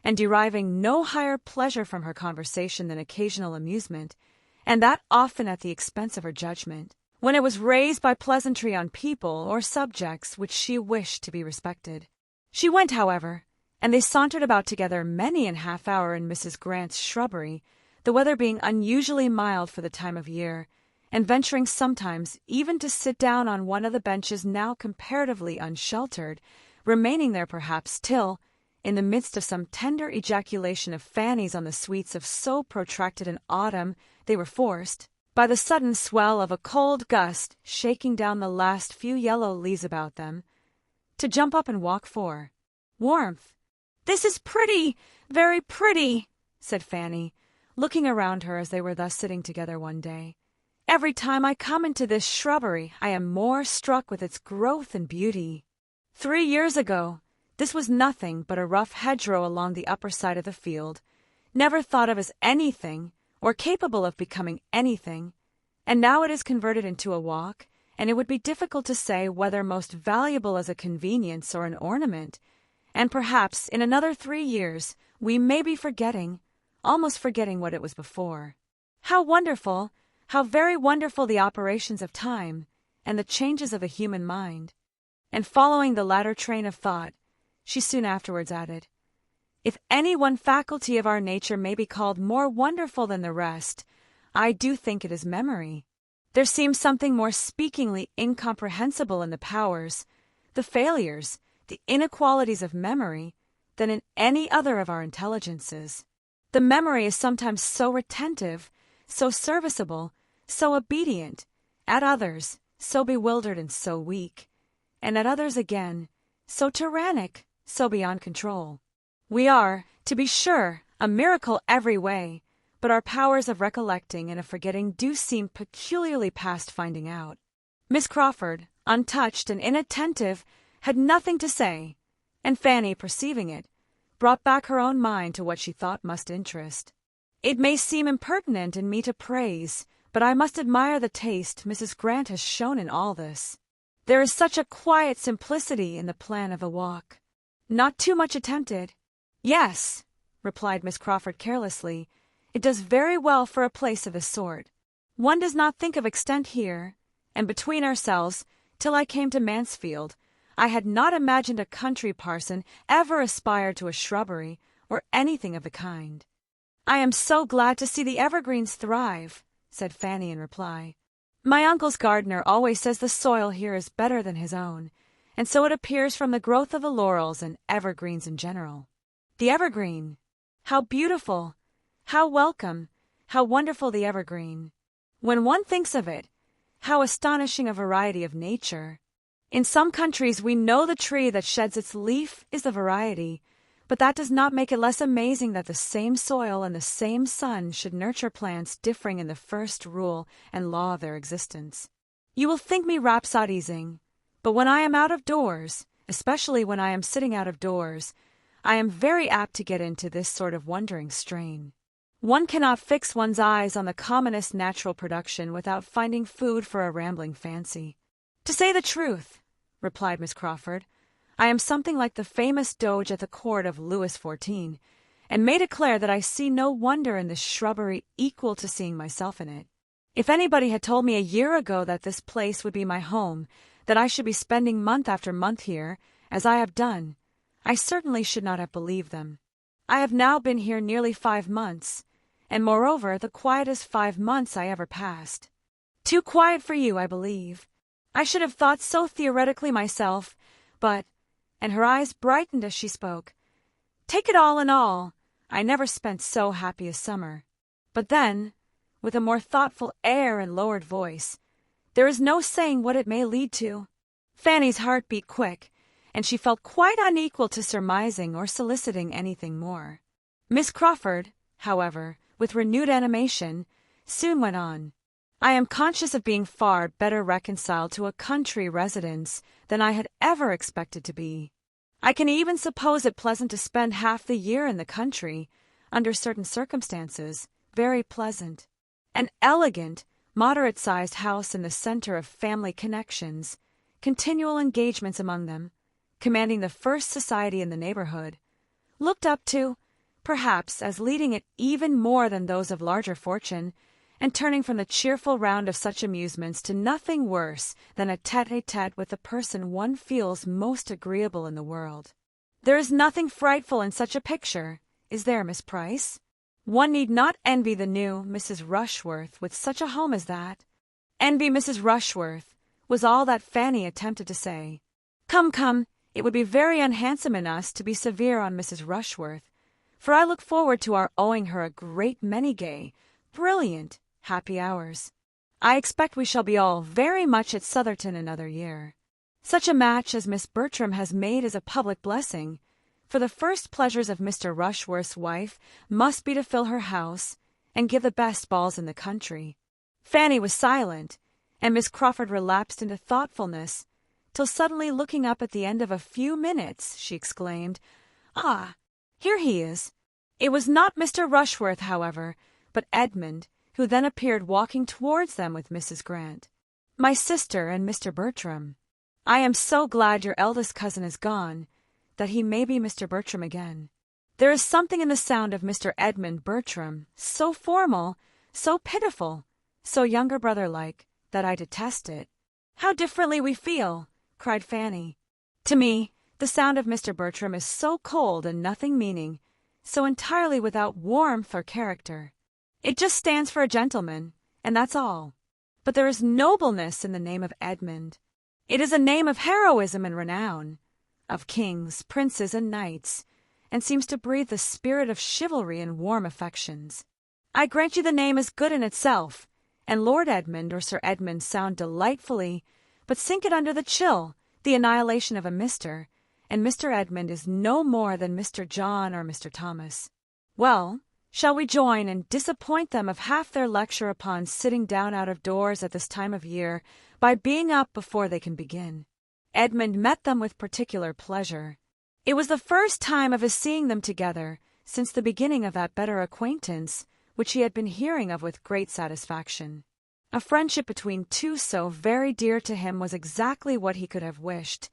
and deriving no higher pleasure from her conversation than occasional amusement, and that often at the expense of her judgment, when it was raised by pleasantry on people or subjects which she wished to be respected. She went, however, and they sauntered about together many an half hour in Mrs. Grant's shrubbery, the weather being unusually mild for the time of year, and venturing sometimes even to sit down on one of the benches now comparatively unsheltered, remaining there perhaps till, in the midst of some tender ejaculation of Fanny's on the sweets of so protracted an autumn, they were forced, by the sudden swell of a cold gust shaking down the last few yellow leaves about them, to jump up and walk for warmth. "This is pretty, very pretty," said Fanny, looking around her as they were thus sitting together one day. "Every time I come into this shrubbery I am more struck with its growth and beauty. 3 years ago this was nothing but a rough hedgerow along the upper side of the field, never thought of as anything, or capable of becoming anything, and now it is converted into a walk, and it would be difficult to say whether most valuable as a convenience or an ornament, and perhaps in another 3 years we may be almost forgetting what it was before. How wonderful, how very wonderful the operations of time, and the changes of the human mind. And following the latter train of thought, she soon afterwards added, if any one faculty of our nature may be called more wonderful than the rest, I do think it is memory. There seems something more speakingly incomprehensible in the powers, the failures, the inequalities of memory, than in any other of our intelligences. The memory is sometimes so retentive, so serviceable, so obedient, at others so bewildered and so weak, and at others again so tyrannic, so beyond control. We are, to be sure, a miracle every way, but our powers of recollecting and of forgetting do seem peculiarly past finding out. Miss Crawford, untouched and inattentive, had nothing to say, and Fanny, perceiving it, brought back her own mind to what she thought must interest. It may seem impertinent in me to praise, but I must admire the taste Mrs. Grant has shown in all this. There is such a quiet simplicity in the plan of a walk. Not too much attempted. Yes, replied Miss Crawford carelessly, it does very well for a place of this sort. One does not think of extent here, and between ourselves, till I came to Mansfield, I had not imagined a country parson ever aspired to a shrubbery or anything of the kind. I am so glad to see the evergreens thrive, said Fanny in reply. My uncle's gardener always says the soil here is better than his own, and so it appears from the growth of the laurels and evergreens in general. The evergreen! How beautiful! How welcome! How wonderful the evergreen! When one thinks of it, how astonishing a variety of nature! In some countries we know the tree that sheds its leaf is the variety, but that does not make it less amazing that the same soil and the same sun should nurture plants differing in the first rule and law of their existence. You will think me rhapsodizing, but when I am out of doors, especially when I am sitting out of doors, I am very apt to get into this sort of wondering strain. One cannot fix one's eyes on the commonest natural production without finding food for a rambling fancy. To say the truth, replied Miss Crawford, I am something like the famous doge at the court of Louis XIV, and may declare that I see no wonder in this shrubbery equal to seeing myself in it. If anybody had told me a year ago that this place would be my home, that I should be spending month after month here, as I have done, I certainly should not have believed them. I have now been here nearly 5 months, and moreover the quietest 5 months I ever passed. Too quiet for you, I believe. I should have thought so theoretically myself, but, and her eyes brightened as she spoke, take it all in all, I never spent so happy a summer. But then, with a more thoughtful air and lowered voice, there is no saying what it may lead to. Fanny's heart beat quick, and she felt quite unequal to surmising or soliciting anything more. Miss Crawford, however, with renewed animation, soon went on. I am conscious of being far better reconciled to a country residence than I had ever expected to be. I can even suppose it pleasant to spend half the year in the country, under certain circumstances, very pleasant. An elegant, moderate-sized house in the center of family connections, continual engagements among them, commanding the first society in the neighborhood, looked up to, perhaps, as leading it even more than those of larger fortune, and turning from the cheerful round of such amusements to nothing worse than a tete-a-tete with the person one feels most agreeable in the world. There is nothing frightful in such a picture, is there, Miss Price? One need not envy the new Mrs. Rushworth with such a home as that. Envy Mrs. Rushworth, was all that Fanny attempted to say. Come, come, it would be very unhandsome in us to be severe on Mrs. Rushworth, for I look forward to our owing her a great many gay, brilliant, happy hours. I expect we shall be all very much at Southerton another year. Such a match as Miss Bertram has made is a public blessing, for the first pleasures of Mr. Rushworth's wife must be to fill her house and give the best balls in the country. Fanny was silent, and Miss Crawford relapsed into thoughtfulness, till suddenly looking up at the end of a few minutes, she exclaimed, "Ah, here he is! It was not Mr. Rushworth, however, but Edmund, who then appeared walking towards them with Mrs. Grant. "My sister and Mr. Bertram. I am so glad your eldest cousin is gone, that he may be Mr. Bertram again. There is something in the sound of Mr. Edmund Bertram, so formal, so pitiful, so younger brother-like, that I detest it." "How differently we feel!" cried Fanny. "To me, the sound of Mr. Bertram is so cold and nothing meaning, so entirely without warmth or character. It just stands for a gentleman, and that's all. But there is nobleness in the name of Edmund. It is a name of heroism and renown, of kings, princes, and knights, and seems to breathe the spirit of chivalry and warm affections. I grant you the name is good in itself, and Lord Edmund or Sir Edmund sound delightfully, but sink it under the chill, the annihilation of a Mr., and Mr. Edmund is no more than Mr. John or Mr. Thomas. Well, shall we join and disappoint them of half their lecture upon sitting down out of doors at this time of year by being up before they can begin?" Edmund met them with particular pleasure. It was the first time of his seeing them together since the beginning of that better acquaintance which he had been hearing of with great satisfaction. A friendship between two so very dear to him was exactly what he could have wished,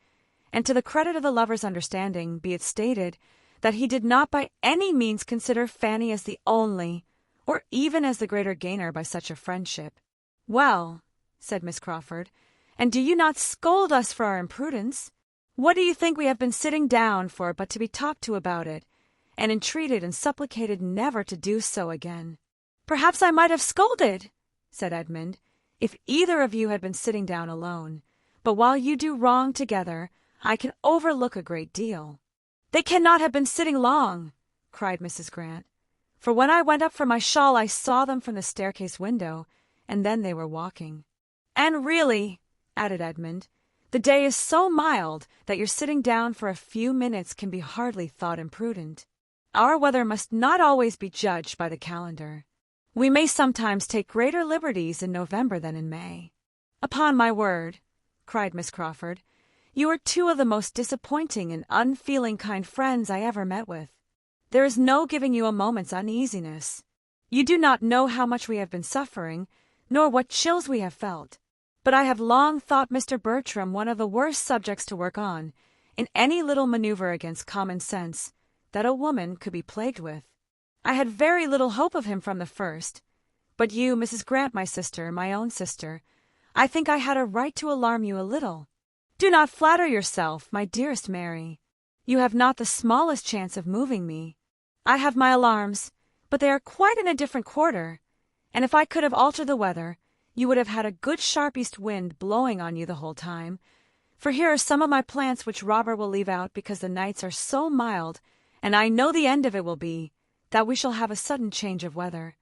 and to the credit of the lovers' understanding be it stated that he did not by any means consider Fanny as the only, or even as the greater gainer by such a friendship. "Well," said Miss Crawford, "and do you not scold us for our imprudence? What do you think we have been sitting down for but to be talked to about it, and entreated and supplicated never to do so again?" "Perhaps I might have scolded," said Edmund, "if either of you had been sitting down alone. But while you do wrong together, I can overlook a great deal." "They cannot have been sitting long," cried Mrs. Grant, "for when I went up for my shawl I saw them from the staircase window, and then they were walking." "And really," added Edmund, "the day is so mild that your sitting down for a few minutes can be hardly thought imprudent. Our weather must not always be judged by the calendar. We may sometimes take greater liberties in November than in May." "Upon my word," cried Miss Crawford, "you are two of the most disappointing and unfeeling kind friends I ever met with. There is no giving you a moment's uneasiness. You do not know how much we have been suffering, nor what chills we have felt. But I have long thought Mr. Bertram one of the worst subjects to work on, in any little maneuver against common sense, that a woman could be plagued with. I had very little hope of him from the first. But you, Mrs. Grant, my sister, my own sister, I think I had a right to alarm you a little. Do not flatter yourself, my dearest Mary. You have not the smallest chance of moving me. I have my alarms, but they are quite in a different quarter, and if I could have altered the weather, you would have had a good sharp east wind blowing on you the whole time. For here are some of my plants which Robert will leave out because the nights are so mild, and I know the end of it will be that we shall have a sudden change of weather,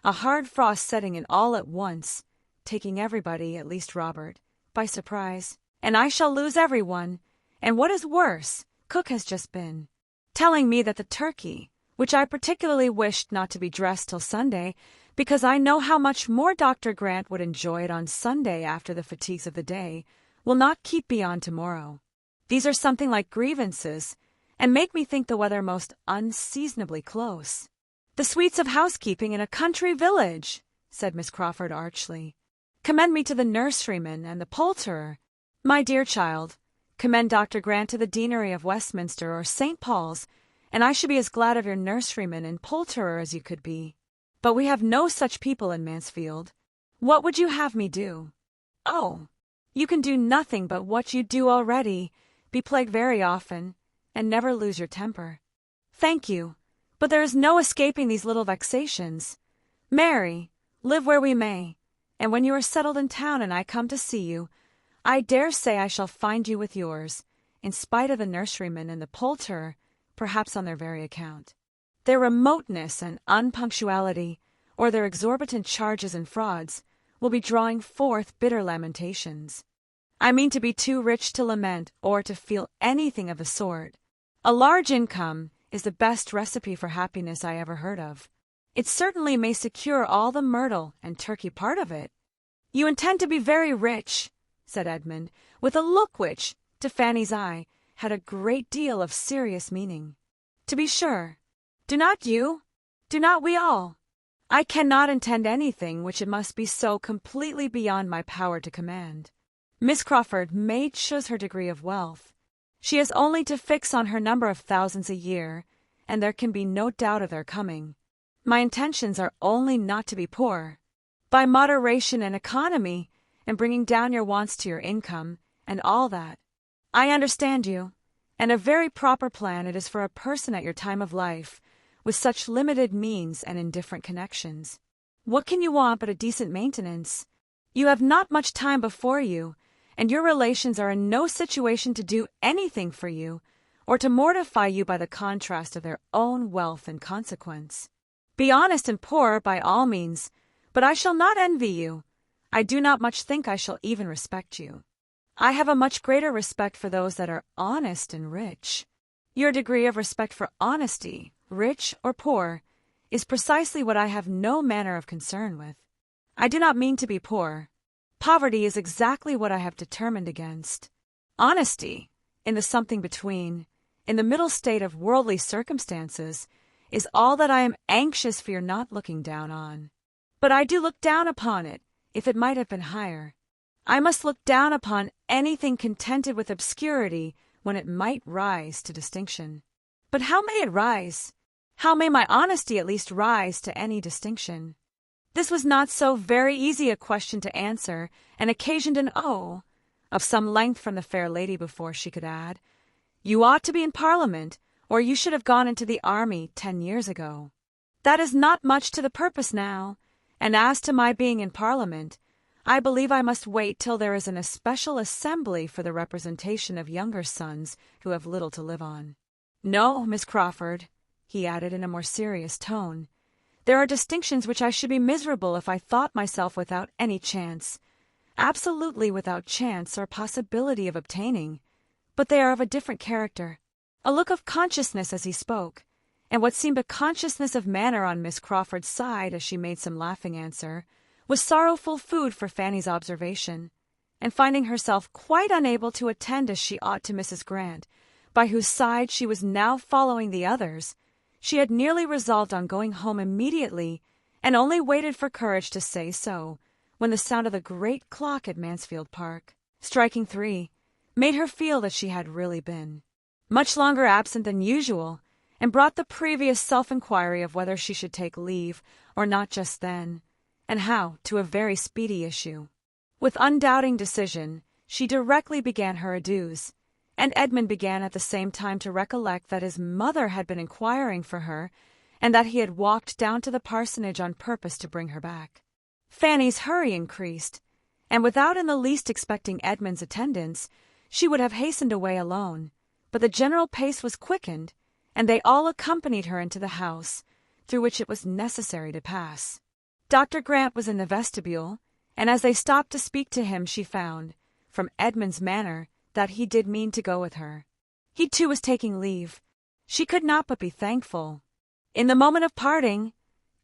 a hard frost setting in all at once, taking everybody, at least Robert, by surprise, and I shall lose everyone, and what is worse, cook has just been telling me that the turkey, which I particularly wished not to be dressed till Sunday, because I know how much more Dr. Grant would enjoy it on Sunday after the fatigues of the day, will not keep beyond tomorrow. These are something like grievances, and make me think the weather most unseasonably close. "The sweets of housekeeping in a country village," said Miss Crawford archly. "Commend me to the nurseryman and the poulterer. My dear child, commend Dr. Grant to the deanery of Westminster or St. Paul's, and I should be as glad of your nurseryman and poulterer as you could be. But we have no such people in Mansfield. What would you have me do?" "Oh, you can do nothing but what you do already, be plagued very often, and never lose your temper." "Thank you, but there is no escaping these little vexations. Mary, live where we may, and when you are settled in town and I come to see you, I dare say I shall find you with yours, in spite of the nurseryman and the poulterer, perhaps on their very account. Their remoteness and unpunctuality, or their exorbitant charges and frauds, will be drawing forth bitter lamentations. I mean to be too rich to lament or to feel anything of the sort. A large income is the best recipe for happiness I ever heard of. It certainly may secure all the myrtle and turkey part of it." "You intend to be very rich," said Edmund, with a look which, to Fanny's eye, had a great deal of serious meaning. "To be sure. Do not you? Do not we all? I cannot intend anything which it must be so completely beyond my power to command. Miss Crawford may choose her degree of wealth. She has only to fix on her number of thousands a year, and there can be no doubt of their coming. My intentions are only not to be poor. By moderation and economy, and bringing down your wants to your income, and all that. I understand you, and a very proper plan it is for a person at your time of life, with such limited means and indifferent connections. What can you want but a decent maintenance? You have not much time before you, and your relations are in no situation to do anything for you, or to mortify you by the contrast of their own wealth and consequence. Be honest and poor by all means, but I shall not envy you. I do not much think I shall even respect you. I have a much greater respect for those that are honest and rich. Your degree of respect for honesty, rich or poor, is precisely what I have no manner of concern with. I do not mean to be poor. Poverty is exactly what I have determined against. Honesty, in the something between, in the middle state of worldly circumstances, is all that I am anxious for your not looking down on. But I do look down upon it, if it might have been higher. I must look down upon anything contented with obscurity when it might rise to distinction. But how may it rise? How may my honesty at least rise to any distinction? This was not so very easy a question to answer, and occasioned an "oh" of some length from the fair lady before she could add, "You ought to be in Parliament, or you should have gone into the army 10 years ago. That is not much to the purpose now, and as to my being in Parliament, I believe I must wait till there is an especial assembly for the representation of younger sons who have little to live on. No, Miss Crawford," he added in a more serious tone, "there are distinctions which I should be miserable if I thought myself without any chance, absolutely without chance or possibility of obtaining, but they are of a different character." A look of consciousness as he spoke, and what seemed a consciousness of manner on Miss Crawford's side as she made some laughing answer, was sorrowful food for Fanny's observation, and finding herself quite unable to attend as she ought to Mrs. Grant, by whose side she was now following the others, she had nearly resolved on going home immediately, and only waited for courage to say so, when the sound of the great clock at Mansfield Park, striking 3, made her feel that she had really been much longer absent than usual, and brought the previous self-inquiry of whether she should take leave or not just then, and how, to a very speedy issue. With undoubting decision, she directly began her adieus, and Edmund began at the same time to recollect that his mother had been inquiring for her, and that he had walked down to the parsonage on purpose to bring her back. Fanny's hurry increased, and without in the least expecting Edmund's attendance, she would have hastened away alone, but the general pace was quickened, and they all accompanied her into the house, through which it was necessary to pass. Dr. Grant was in the vestibule, and as they stopped to speak to him she found, from Edmund's manner, that he did mean to go with her. He too was taking leave. She could not but be thankful. In the moment of parting,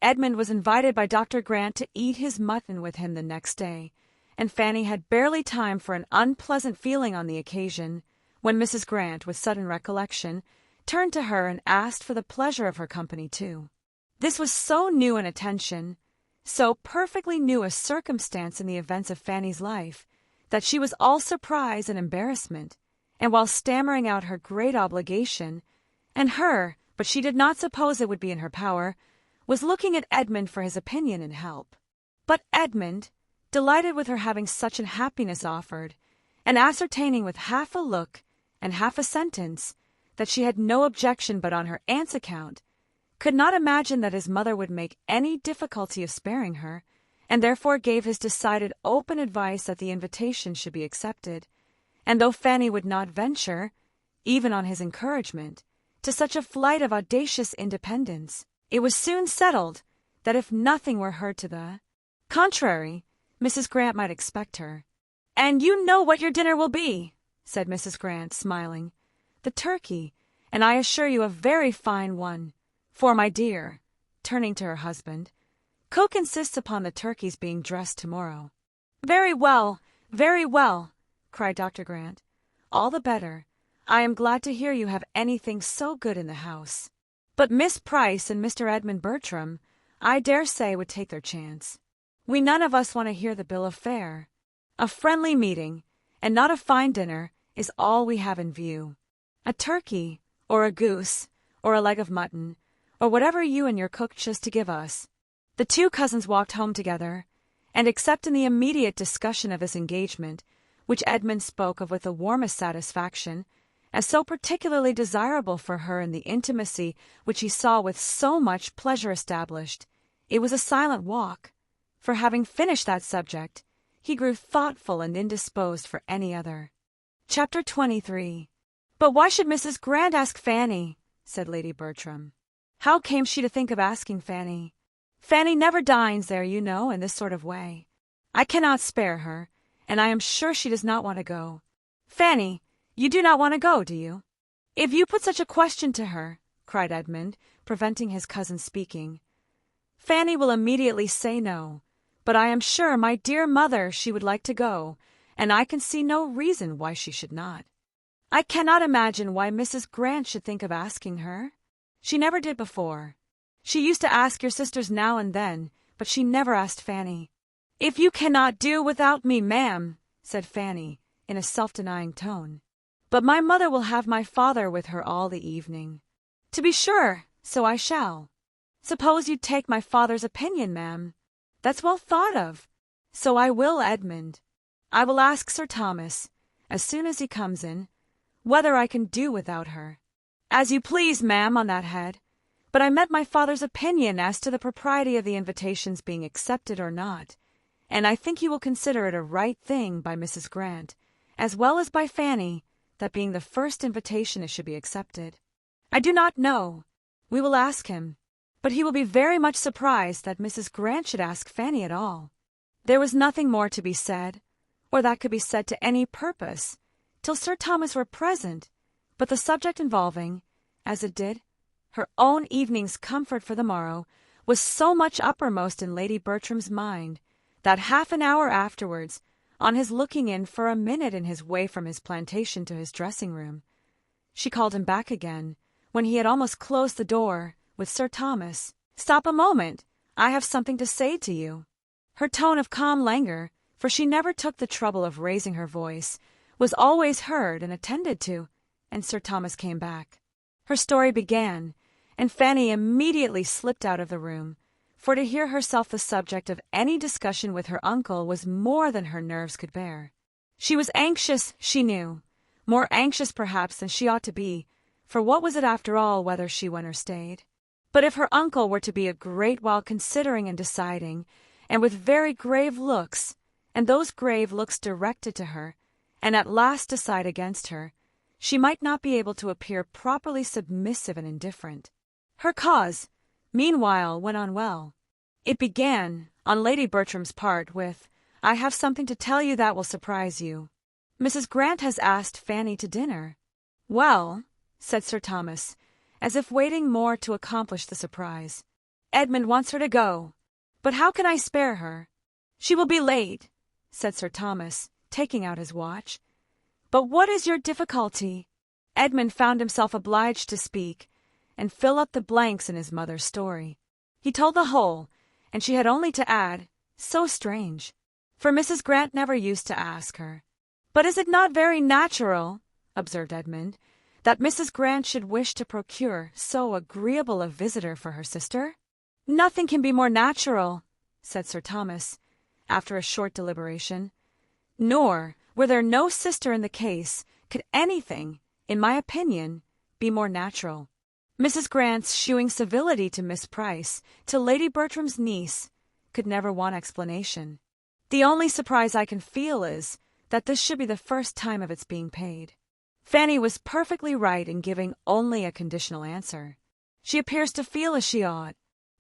Edmund was invited by Dr. Grant to eat his mutton with him the next day, and Fanny had barely time for an unpleasant feeling on the occasion, when Mrs. Grant, with sudden recollection, turned to her and asked for the pleasure of her company too. This was so new an attention, so perfectly new a circumstance in the events of Fanny's life, that she was all surprise and embarrassment, and while stammering out her great obligation, but she did not suppose it would be in her power, was looking at Edmund for his opinion and help. But Edmund, delighted with her having such an happiness offered, and ascertaining with half a look and half a sentence that she had no objection but on her aunt's account, could not imagine that his mother would make any difficulty of sparing her, and therefore gave his decided open advice that the invitation should be accepted, and though Fanny would not venture, even on his encouragement, to such a flight of audacious independence, it was soon settled that if nothing were heard to the contrary, Mrs. Grant might expect her. "And you know what your dinner will be," said Mrs. Grant, smiling. "The turkey, and I assure you a very fine one. For, my dear," turning to her husband, "cook insists upon the turkey's being dressed tomorrow." Very well, cried Dr. Grant. "All the better. I am glad to hear you have anything so good in the house." But Miss Price and Mr. Edmund Bertram, I dare say, would take their chance. We none of us want to hear the bill of fare. A friendly meeting, and not a fine dinner, is all we have in view. A turkey, or a goose, or a leg of mutton, or whatever you and your cook choose to give us." The two cousins walked home together, and except in the immediate discussion of his engagement, which Edmund spoke of with the warmest satisfaction, as so particularly desirable for her in the intimacy which he saw with so much pleasure established, it was a silent walk, for having finished that subject, he grew thoughtful and indisposed for any other. Chapter 23. "But why should Mrs. Grant ask Fanny?" said Lady Bertram. "How came she to think of asking Fanny? Fanny never dines there, you know, in this sort of way. I cannot spare her, and I am sure she does not want to go. Fanny, you do not want to go, do you?" "If you put such a question to her," cried Edmund, preventing his cousin speaking, "Fanny will immediately say no. But I am sure, my dear mother, she would like to go, and I can see no reason why she should not. I cannot imagine why Mrs. Grant should think of asking her. She never did before. She used to ask your sisters now and then, but she never asked Fanny." "If you cannot do without me, ma'am," said Fanny, in a self-denying tone, "but my mother will have my father with her all the evening." "To be sure, so I shall. Suppose you take my father's opinion, ma'am. That's well thought of. So I will, Edmund. I will ask Sir Thomas, as soon as he comes in, whether I can do without her." "As you please, ma'am, on that head. But I meant my father's opinion as to the propriety of the invitations being accepted or not, and I think he will consider it a right thing by Mrs. Grant, as well as by Fanny, that being the first invitation it should be accepted. I do not know. We will ask him, but he will be very much surprised that Mrs. Grant should ask Fanny at all." There was nothing more to be said, or that could be said to any purpose, till Sir Thomas were present, but the subject involving, as it did, her own evening's comfort for the morrow, was so much uppermost in Lady Bertram's mind, that half an hour afterwards, on his looking in for a minute in his way from his plantation to his dressing-room, she called him back again, when he had almost closed the door, with Sir Thomas. "Stop a moment. I have something to say to you." Her tone of calm languor, for she never took the trouble of raising her voice, was always heard and attended to, and Sir Thomas came back. Her story began, and Fanny immediately slipped out of the room, for to hear herself the subject of any discussion with her uncle was more than her nerves could bear. She was anxious, she knew, more anxious perhaps than she ought to be, for what was it after all whether she went or stayed? But if her uncle were to be a great while considering and deciding, and with very grave looks, and those grave looks directed to her, and at last decide against her, she might not be able to appear properly submissive and indifferent. Her cause, meanwhile, went on well. It began, on Lady Bertram's part, with, "I have something to tell you that will surprise you. Mrs. Grant has asked Fanny to dinner." "Well," said Sir Thomas, as if waiting more to accomplish the surprise, "Edmund wants her to go. But how can I spare her?" "She will be late," said Sir Thomas, taking out his watch. "But what is your difficulty?" Edmund found himself obliged to speak, and fill up the blanks in his mother's story. He told the whole, and she had only to add, "So strange," for Mrs. Grant never used to ask her. "But is it not very natural," observed Edmund, "that Mrs. Grant should wish to procure so agreeable a visitor for her sister?" "Nothing can be more natural," said Sir Thomas, after a short deliberation. "Nor, were there no sister in the case, could anything, in my opinion, be more natural. Mrs. Grant's shewing civility to Miss Price, to Lady Bertram's niece, could never want explanation. The only surprise I can feel is, that this should be the first time of its being paid. Fanny was perfectly right in giving only a conditional answer. She appears to feel as she ought.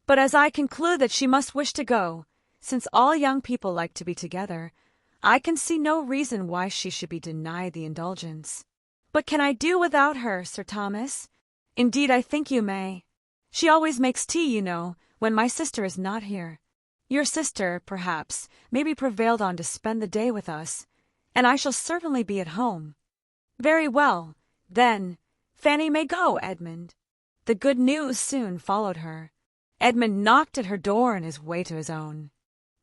But as I conclude that she must wish to go, since all young people like to be together, I can see no reason why she should be denied the indulgence. But can I do without her, Sir Thomas? Indeed, I think you may. She always makes tea, you know, when my sister is not here. Your sister, perhaps, may be prevailed on to spend the day with us, and I shall certainly be at home." "Very well. Then Fanny may go, Edmund." The good news soon followed her. Edmund knocked at her door on his way to his own.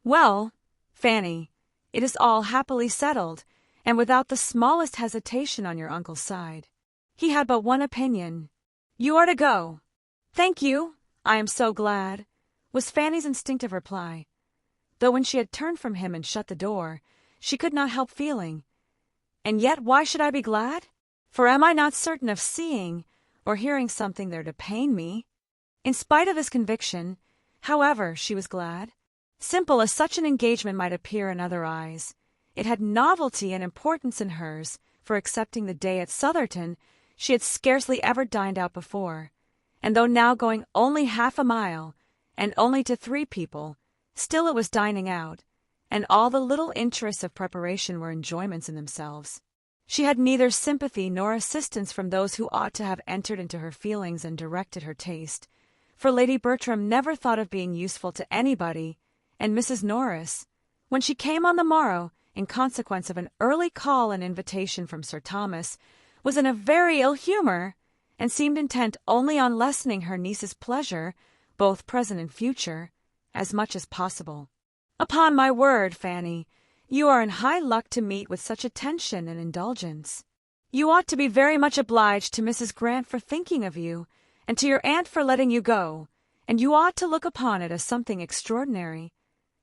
"Well, Fanny, it is all happily settled, and without the smallest hesitation on your uncle's side. He had but one opinion. You are to go." "Thank you, I am so glad," was Fanny's instinctive reply, though when she had turned from him and shut the door, she could not help feeling, "And yet why should I be glad? For am I not certain of seeing or hearing something there to pain me?" In spite of this conviction, however, she was glad. Simple as such an engagement might appear in other eyes, it had novelty and importance in hers, for excepting the day at Southerton, she had scarcely ever dined out before, and though now going only half a mile, and only to 3 people, still it was dining out, and all the little interests of preparation were enjoyments in themselves. She had neither sympathy nor assistance from those who ought to have entered into her feelings and directed her taste, for Lady Bertram never thought of being useful to anybody, and Mrs. Norris, when she came on the morrow, in consequence of an early call and invitation from Sir Thomas, was in a very ill humour, and seemed intent only on lessening her niece's pleasure, both present and future, as much as possible. "Upon my word, Fanny, you are in high luck to meet with such attention and indulgence. You ought to be very much obliged to Mrs. Grant for thinking of you, and to your aunt for letting you go, and you ought to look upon it as something extraordinary.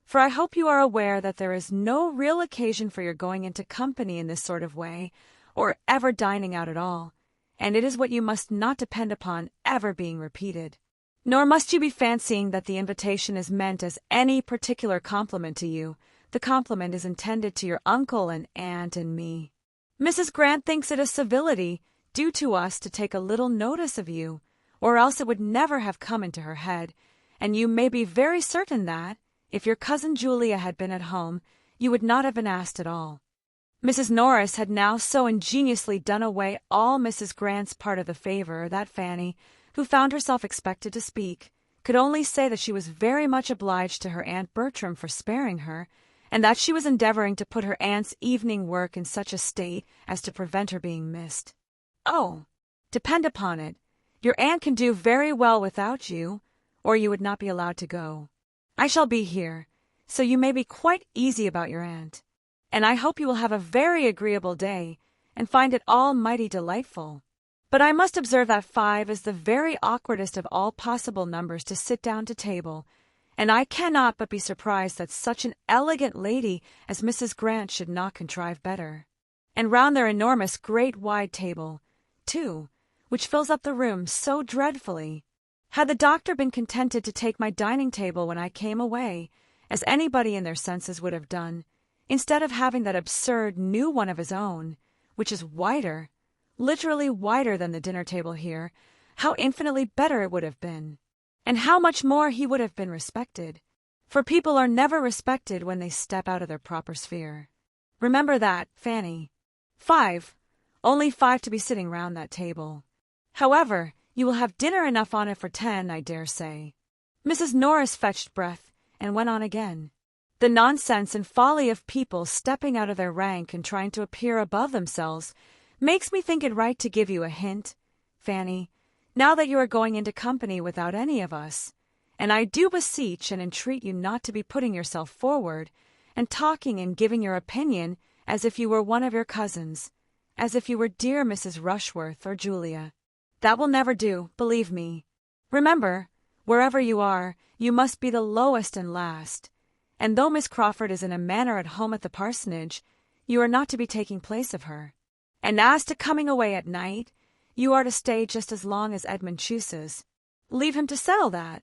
For I hope you are aware that there is no real occasion for your going into company in this sort of way, or ever dining out at all, and it is what you must not depend upon ever being repeated. Nor must you be fancying that the invitation is meant as any particular compliment to you. The compliment is intended to your uncle and aunt and me. Mrs. Grant thinks it a civility due to us to take a little notice of you, or else it would never have come into her head, and you may be very certain that, if your cousin Julia had been at home, you would not have been asked at all." Mrs. Norris had now so ingeniously done away all Mrs. Grant's part of the favour that Fanny, who found herself expected to speak, could only say that she was very much obliged to her Aunt Bertram for sparing her, and that she was endeavouring to put her aunt's evening work in such a state as to prevent her being missed. "Oh, depend upon it, your aunt can do very well without you, or you would not be allowed to go. I shall be here, so you may be quite easy about your aunt, and I hope you will have a very agreeable day, and find it all mighty delightful. But I must observe that 5 is the very awkwardest of all possible numbers to sit down to table, and I cannot but be surprised that such an elegant lady as Mrs. Grant should not contrive better. And round their enormous great wide table, too, which fills up the room so dreadfully. Had the doctor been contented to take my dining table when I came away, as anybody in their senses would have done, instead of having that absurd new one of his own, which is wider, literally wider than the dinner table here, how infinitely better it would have been, and how much more he would have been respected, for people are never respected when they step out of their proper sphere. Remember that, Fanny. 5, only 5 to be sitting round that table. However, you will have dinner enough on it for 10, I dare say." Mrs. Norris fetched breath, and went on again. "The nonsense and folly of people stepping out of their rank and trying to appear above themselves makes me think it right to give you a hint, Fanny, now that you are going into company without any of us, and I do beseech and entreat you not to be putting yourself forward, and talking and giving your opinion as if you were one of your cousins, as if you were dear Mrs. Rushworth or Julia. That will never do, believe me. Remember, wherever you are, you must be the lowest and last, and though Miss Crawford is in a manner at home at the parsonage, you are not to be taking place of her. And as to coming away at night, you are to stay just as long as Edmund chooses. Leave him to settle that.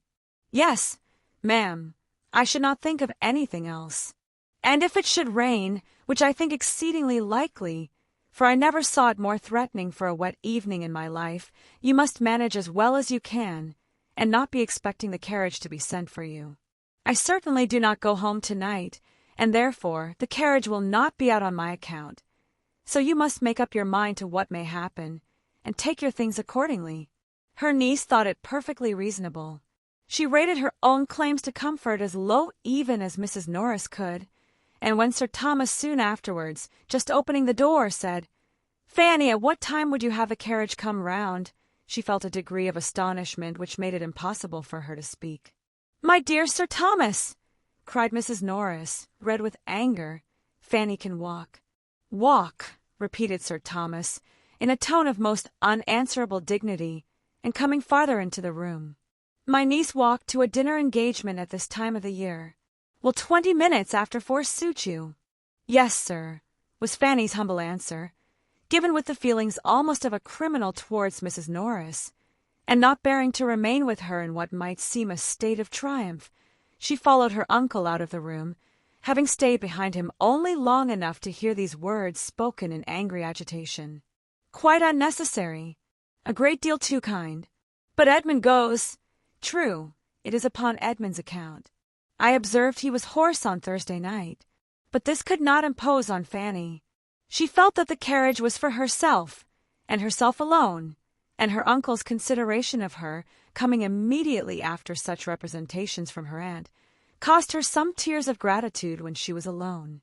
Yes, ma'am, I should not think of anything else. And if it should rain, which I think exceedingly likely, for I never saw it more threatening for a wet evening in my life, you must manage as well as you can, and not be expecting the carriage to be sent for you. I certainly do not go home tonight, and therefore the carriage will not be out on my account. So you must make up your mind to what may happen, and take your things accordingly." Her niece thought it perfectly reasonable. She rated her own claims to comfort as low even as Mrs. Norris could, and when Sir Thomas soon afterwards, just opening the door, said, "Fanny, at what time would you have the carriage come round? she felt a degree of astonishment which made it impossible for her to speak. "My dear Sir Thomas!" cried Mrs. Norris, red with anger. "Fanny can walk." "Walk," repeated Sir Thomas, in a tone of most unanswerable dignity, and coming farther into the room. "My niece walked to a dinner engagement at this time of the year. Will 20 minutes after 4 suit you?" "Yes, sir," was Fanny's humble answer, given with the feelings almost of a criminal towards Mrs. Norris, and not bearing to remain with her in what might seem a state of triumph, she followed her uncle out of the room, having stayed behind him only long enough to hear these words spoken in angry agitation. "Quite unnecessary. A great deal too kind. But Edmund goes. True, it is upon Edmund's account. I observed he was hoarse on Thursday night, but this could not impose on Fanny. She felt that the carriage was for herself, and herself alone, and her uncle's consideration of her, coming immediately after such representations from her aunt, cost her some tears of gratitude when she was alone.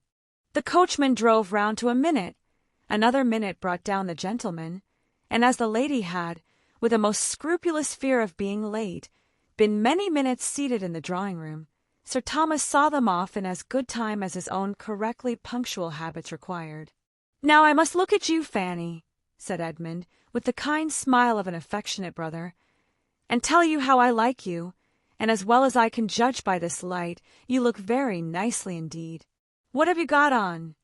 The coachman drove round to a minute. Another minute brought down the gentleman, and as the lady had, with a most scrupulous fear of being late, been many minutes seated in the drawing-room, Sir Thomas saw them off in as good time as his own correctly punctual habits required. "Now I must look at you, Fanny," said Edmund, with the kind smile of an affectionate brother, "and tell you how I like you, and as well as I can judge by this light, you look very nicely indeed. What have you got on?"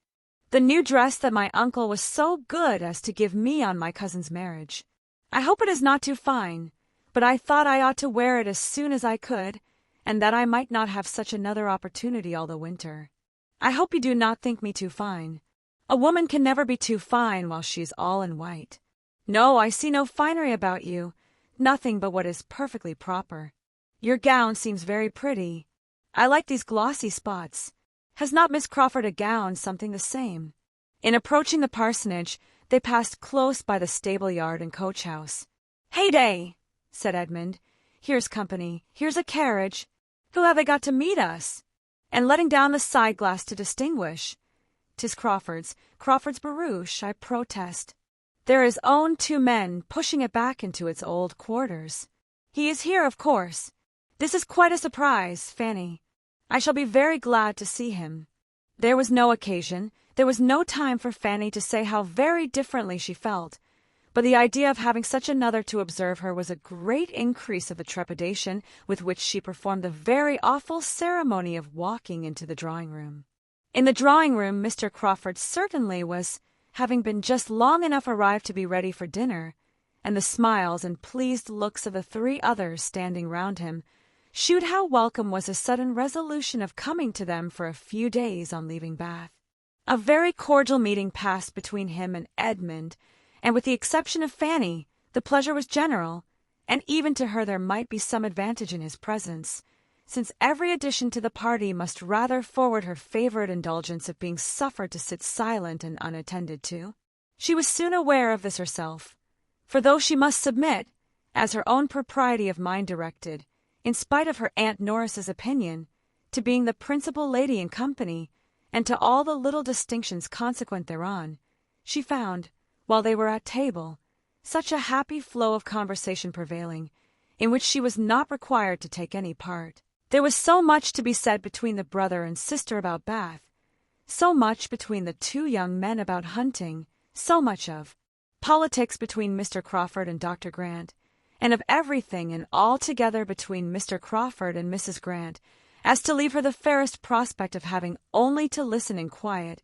"The new dress that my uncle was so good as to give me on my cousin's marriage. I hope it is not too fine, but I thought I ought to wear it as soon as I could, and that I might not have such another opportunity all the winter. I hope you do not think me too fine. A woman can never be too fine while she is all in white. No, I see no finery about you, nothing but what is perfectly proper. Your gown seems very pretty. I like these glossy spots. Has not Miss Crawford a gown something the same?" In approaching the parsonage, they passed close by the stable-yard and coach-house. "Heyday!" said Edmund. "Here's company. Here's a carriage. Who have they got to meet us?" And letting down the side-glass to distinguish. "'Tis Crawford's barouche, I protest. They're his own 2 men, pushing it back into its old quarters. He is here, of course. This is quite a surprise, Fanny. I shall be very glad to see him." There was no occasion, there was no time for Fanny to say how very differently she felt, but the idea of having such another to observe her was a great increase of the trepidation with which she performed the very awful ceremony of walking into the drawing-room. In the drawing-room Mr. Crawford certainly was, having been just long enough arrived to be ready for dinner, and the smiles and pleased looks of the 3 others standing round him shewed how welcome was his sudden resolution of coming to them for a few days on leaving Bath. A very cordial meeting passed between him and Edmund, and with the exception of Fanny, the pleasure was general, and even to her there might be some advantage in his presence, since every addition to the party must rather forward her favourite indulgence of being suffered to sit silent and unattended to. She was soon aware of this herself, for though she must submit, as her own propriety of mind directed, in spite of her Aunt Norris's opinion, to being the principal lady in company, and to all the little distinctions consequent thereon, she found, while they were at table, such a happy flow of conversation prevailing, in which she was not required to take any part. There was so much to be said between the brother and sister about Bath, so much between the 2 young men about hunting, so much of politics between Mr. Crawford and Dr. Grant, and of everything and altogether between Mr. Crawford and Mrs. Grant, as to leave her the fairest prospect of having only to listen in quiet,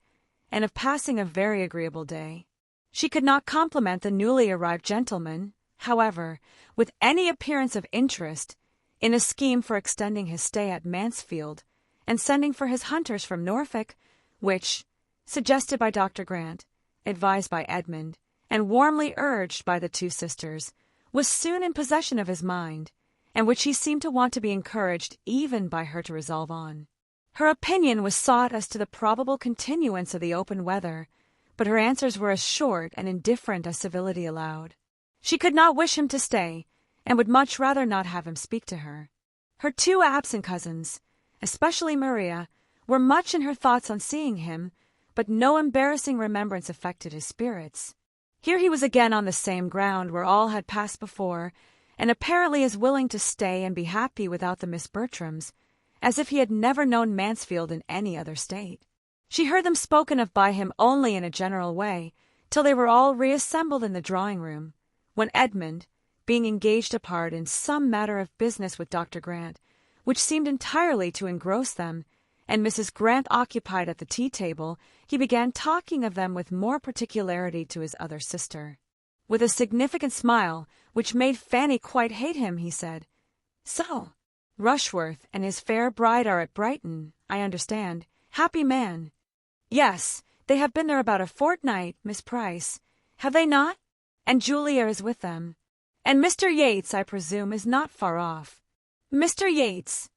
and of passing a very agreeable day. She could not compliment the newly arrived gentleman, however, with any appearance of interest, in a scheme for extending his stay at Mansfield, and sending for his hunters from Norfolk, which, suggested by Dr. Grant, advised by Edmund, and warmly urged by the 2 sisters, was soon in possession of his mind, and which he seemed to want to be encouraged even by her to resolve on. Her opinion was sought as to the probable continuance of the open weather, but her answers were as short and indifferent as civility allowed. She could not wish him to stay, and would much rather not have him speak to her. Her 2 absent cousins, especially Maria, were much in her thoughts on seeing him, but no embarrassing remembrance affected his spirits. Here he was again on the same ground where all had passed before, and apparently as willing to stay and be happy without the Miss Bertrams, as if he had never known Mansfield in any other state. She heard them spoken of by him only in a general way, till they were all reassembled in the drawing-room, when Edmund, being engaged apart in some matter of business with Dr. Grant, which seemed entirely to engross them, and Mrs. Grant occupied at the tea-table, he began talking of them with more particularity to his other sister. With a significant smile, which made Fanny quite hate him, he said, "So, Rushworth and his fair bride are at Brighton, I understand. Happy man." "Yes, they have been there about a fortnight, Miss Price. Have they not? And Julia is with them. And Mr. Yates, I presume, is not far off." "Mr. Yates?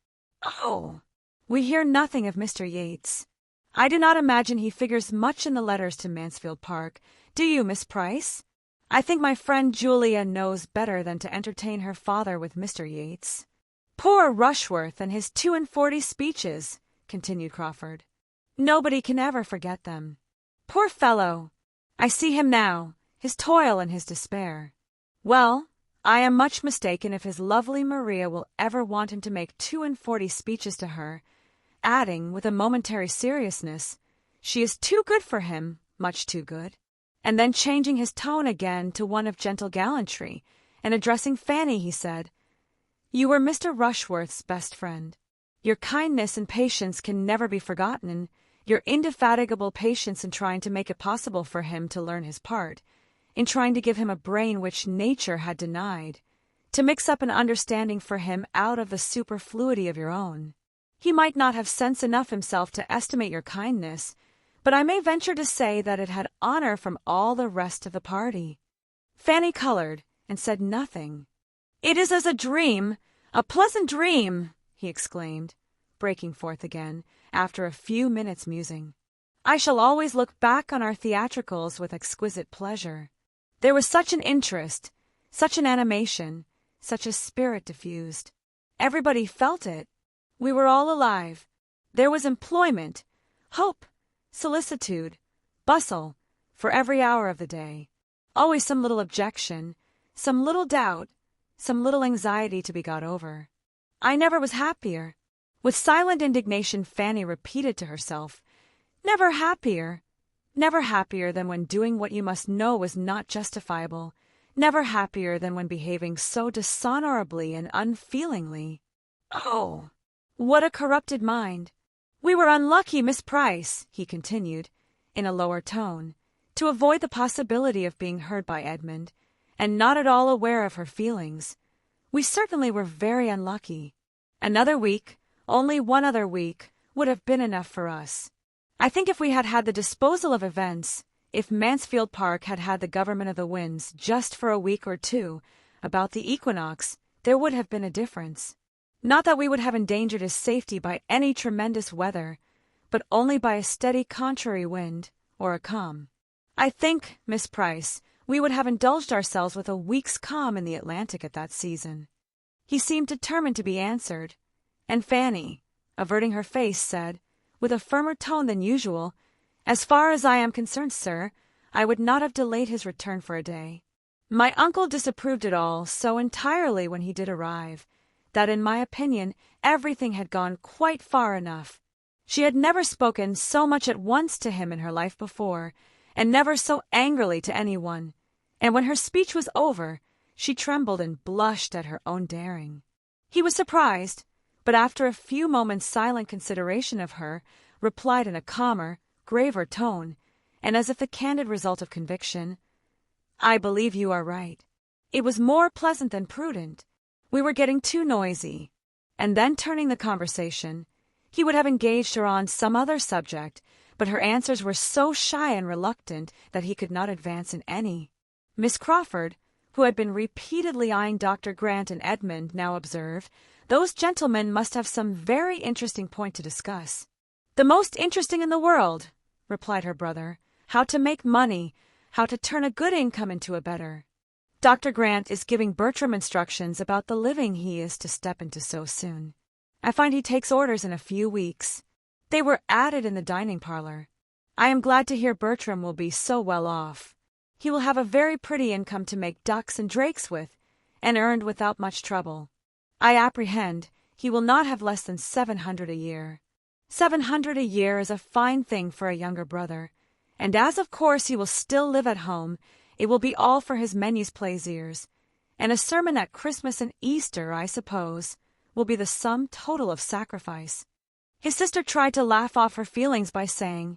Oh, we hear nothing of Mr. Yates. I do not imagine he figures much in the letters to Mansfield Park. Do you, Miss Price? I think my friend Julia knows better than to entertain her father with Mr. Yates." "Poor Rushworth and his 42 speeches," continued Crawford. "Nobody can ever forget them. Poor fellow! I see him now, his toil and his despair. Well, I am much mistaken if his lovely Maria will ever want him to make 42 speeches to her, adding, with a momentary seriousness, she is too good for him, much too good, and then changing his tone again to one of gentle gallantry, and addressing Fanny, he said, "You were Mr. Rushworth's best friend. Your kindness and patience can never be forgotten, your indefatigable patience in trying to make it possible for him to learn his part, in trying to give him a brain which nature had denied, to mix up an understanding for him out of the superfluity of your own. He might not have sense enough himself to estimate your kindness, but I may venture to say that it had honor from all the rest of the party." Fanny colored and said nothing. "It is as a dream, a pleasant dream," he exclaimed, breaking forth again, after a few minutes' musing. "I shall always look back on our theatricals with exquisite pleasure. There was such an interest, such an animation, such a spirit diffused. Everybody felt it. We were all alive. There was employment, hope, solicitude, bustle, for every hour of the day. Always some little objection, some little doubt, some little anxiety to be got over. I never was happier." With silent indignation Fanny repeated to herself, "Never happier. Never happier than when doing what you must know was not justifiable. Never happier than when behaving so dishonorably and unfeelingly. Oh, what a corrupted mind! We were unlucky, Miss Price," he continued, in a lower tone, to avoid the possibility of being heard by Edmund, and not at all aware of her feelings. "We certainly were very unlucky. Another week, only one other week, would have been enough for us. I think if we had had the disposal of events, if Mansfield Park had had the government of the winds just for a week or two, about the equinox, there would have been a difference. Not that we would have endangered his safety by any tremendous weather, but only by a steady contrary wind, or a calm. I think, Miss Price, we would have indulged ourselves with a week's calm in the Atlantic at that season." He seemed determined to be answered, and Fanny, averting her face, said, with a firmer tone than usual, "As far as I am concerned, sir, I would not have delayed his return for a day. My uncle disapproved it all so entirely when he did arrive, that in my opinion everything had gone quite far enough. She had never spoken so much at once to him in her life before, and never so angrily to anyone, and when her speech was over, she trembled and blushed at her own daring. He was surprised, but after a few moments' silent consideration of her, replied in a calmer, graver tone, and as if the candid result of conviction, "I believe you are right. It was more pleasant than prudent. We were getting too noisy." And then turning the conversation, he would have engaged her on some other subject, but her answers were so shy and reluctant that he could not advance in any. Miss Crawford, who had been repeatedly eyeing Dr. Grant and Edmund, now observed, "Those gentlemen must have some very interesting point to discuss." "The most interesting in the world," replied her brother. "How to make money, how to turn a good income into a better. Dr. Grant is giving Bertram instructions about the living he is to step into so soon. I find he takes orders in a few weeks. They were added in the dining parlor. I am glad to hear Bertram will be so well off. he will have a very pretty income to make ducks and drakes with, and earned without much trouble. I apprehend he will not have less than 700 a year. 700 a year is a fine thing for a younger brother, and as of course he will still live at home, it will be all for his menus plaisirs, and a sermon at Christmas and Easter, I suppose, will be the sum total of sacrifice. His sister tried to laugh off her feelings by saying,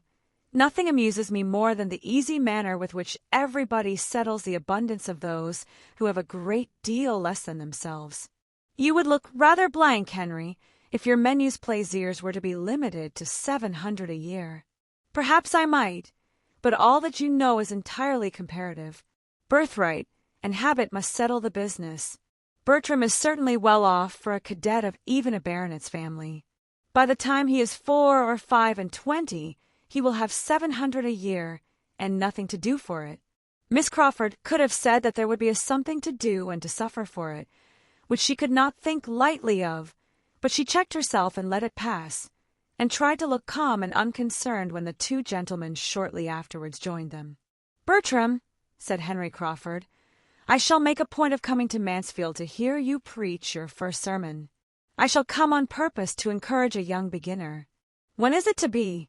"Nothing amuses me more than the easy manner with which everybody settles the abundance of those who have a great deal less than themselves. You would look rather blank, Henry, if your menus plaisirs were to be limited to 700 a year." "Perhaps I might, but all that you know is entirely comparative. Birthright and habit must settle the business. Bertram is certainly well off for a cadet of even a baronet's family. By the time he is 4 or 25, he will have 700 a year, and nothing to do for it." Miss Crawford could have said that there would be a something to do and to suffer for it, which she could not think lightly of, but she checked herself and let it pass, and tried to look calm and unconcerned when the two gentlemen shortly afterwards joined them. "Bertram," said Henry Crawford, "I shall make a point of coming to Mansfield to hear you preach your first sermon. I shall come on purpose to encourage a young beginner. When is it to be?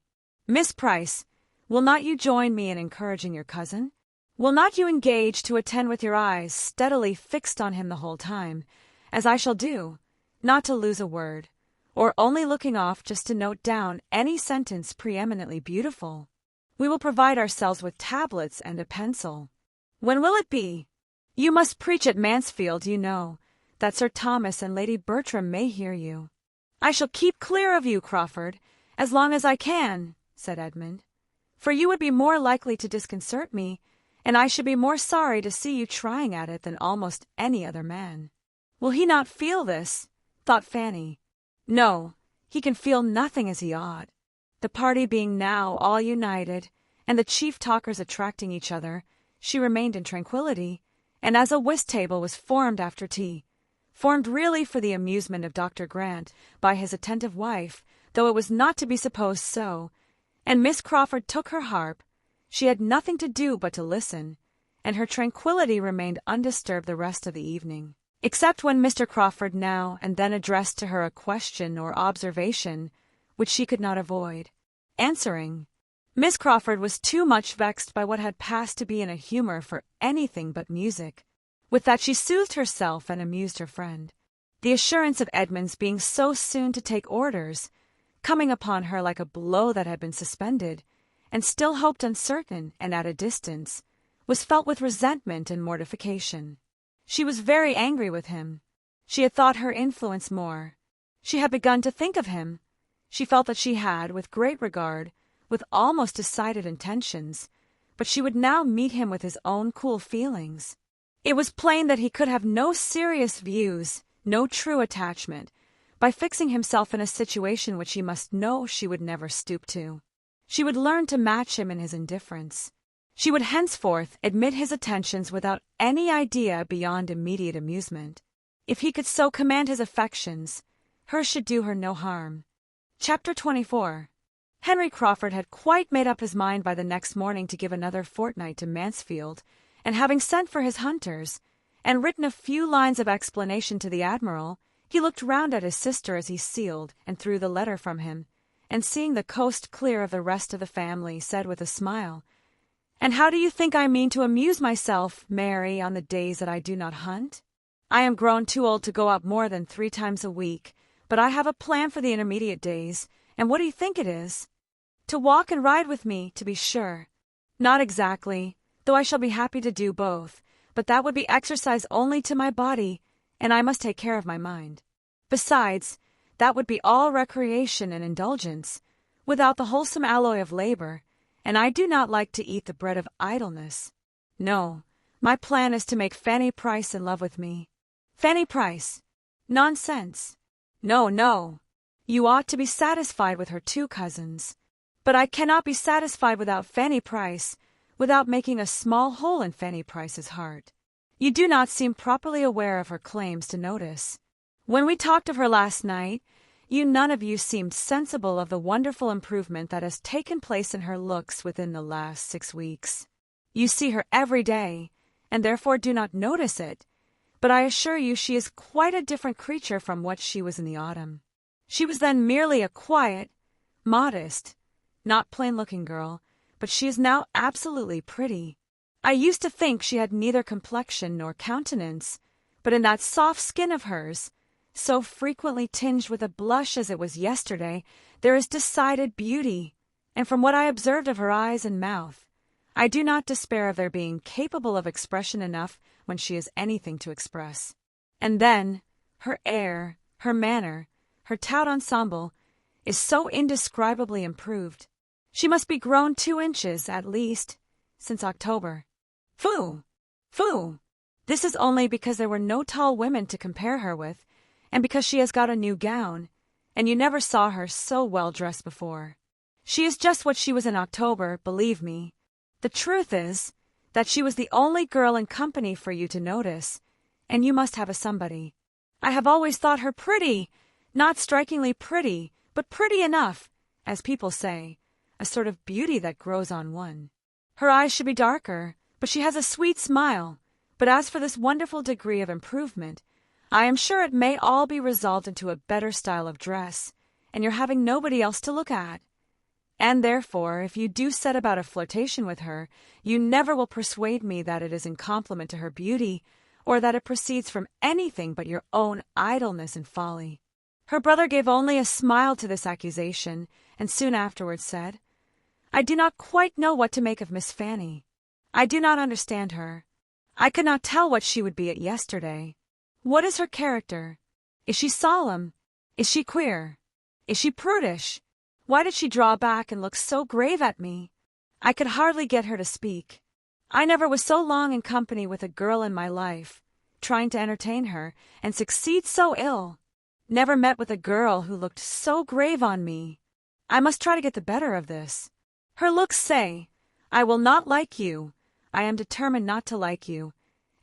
Miss Price, will not you join me in encouraging your cousin? Will not you engage to attend with your eyes steadily fixed on him the whole time, as I shall do, not to lose a word, or only looking off just to note down any sentence preeminently beautiful? We will provide ourselves with tablets and a pencil. When will it be? You must preach at Mansfield, you know, that Sir Thomas and Lady Bertram may hear you." "I shall keep clear of you, Crawford, as long as I can," said Edmund, "for you would be more likely to disconcert me, and I should be more sorry to see you trying at it than almost any other man." "Will he not feel this?" thought Fanny. "No, he can feel nothing as he ought." The party being now all united, and the chief talkers attracting each other, she remained in tranquillity, and as a whist table was formed after tea, formed really for the amusement of Dr. Grant by his attentive wife, though it was not to be supposed so, and Miss Crawford took her harp, she had nothing to do but to listen, and her tranquillity remained undisturbed the rest of the evening, except when Mr. Crawford now and then addressed to her a question or observation which she could not avoid answering. Miss Crawford was too much vexed by what had passed to be in a humor for anything but music. With that she soothed herself and amused her friend. The assurance of Edmund's being so soon to take orders, coming upon her like a blow that had been suspended, and still hoped uncertain and at a distance, was felt with resentment and mortification. She was very angry with him. She had thought her influence more. She had begun to think of him. She felt that she had, with great regard, with almost decided intentions, but she would now meet him with his own cool feelings. It was plain that he could have no serious views, no true attachment, by fixing himself in a situation which he must know she would never stoop to. She would learn to match him in his indifference. She would henceforth admit his attentions without any idea beyond immediate amusement. If he could so command his affections, hers should do her no harm. Chapter 24. Henry Crawford had quite made up his mind by the next morning to give another fortnight to Mansfield, and having sent for his hunters, and written a few lines of explanation to the admiral, he looked round at his sister as he sealed and threw the letter from him, and seeing the coast clear of the rest of the family, said with a smile, "And how do you think I mean to amuse myself, Mary, on the days that I do not hunt? I am grown too old to go out more than 3 times a week, but I have a plan for the intermediate days, and what do you think it is? To walk and ride with me, to be sure. Not exactly, though I shall be happy to do both, but that would be exercise only to my body, and I must take care of my mind. Besides, that would be all recreation and indulgence, without the wholesome alloy of labor, and I do not like to eat the bread of idleness. No, my plan is to make Fanny Price in love with me." "Fanny Price? Nonsense. No, no. You ought to be satisfied with her 2 cousins. But I cannot be satisfied without Fanny Price, without making a small hole in Fanny Price's heart. You do not seem properly aware of her claims to notice. When we talked of her last night, you none of you seemed sensible of the wonderful improvement that has taken place in her looks within the last 6 weeks. You see her every day, and therefore do not notice it, but I assure you she is quite a different creature from what she was in the autumn. She was then merely a quiet, modest, not plain-looking girl, but she is now absolutely pretty. I used to think she had neither complexion nor countenance, but in that soft skin of hers, so frequently tinged with a blush as it was yesterday, there is decided beauty, and from what I observed of her eyes and mouth, I do not despair of their being capable of expression enough when she has anything to express. And then, her air, her manner, her tout ensemble, is so indescribably improved. She must be grown 2 inches, at least, since October. Phoo! Phoo! This is only because there were no tall women to compare her with, and because she has got a new gown, and you never saw her so well dressed before. She is just what she was in October, believe me. The truth is that she was the only girl in company for you to notice, and you must have a somebody. I have always thought her pretty, not strikingly pretty, but pretty enough, as people say, a sort of beauty that grows on one. Her eyes should be darker, but she has a sweet smile. But as for this wonderful degree of improvement, I am sure it may all be resolved into a better style of dress, and your having nobody else to look at. And therefore, if you do set about a flirtation with her, you never will persuade me that it is in compliment to her beauty, or that it proceeds from anything but your own idleness and folly. Her brother gave only a smile to this accusation, and soon afterwards said, I do not quite know what to make of Miss Fanny. I do not understand her. I could not tell what she would be at yesterday. What is her character? Is she solemn? Is she queer? Is she prudish? Why did she draw back and look so grave at me? I could hardly get her to speak. I never was so long in company with a girl in my life, trying to entertain her, and succeed so ill. Never met with a girl who looked so grave on me. I must try to get the better of this. Her looks say, I will not like you. I am determined not to like you,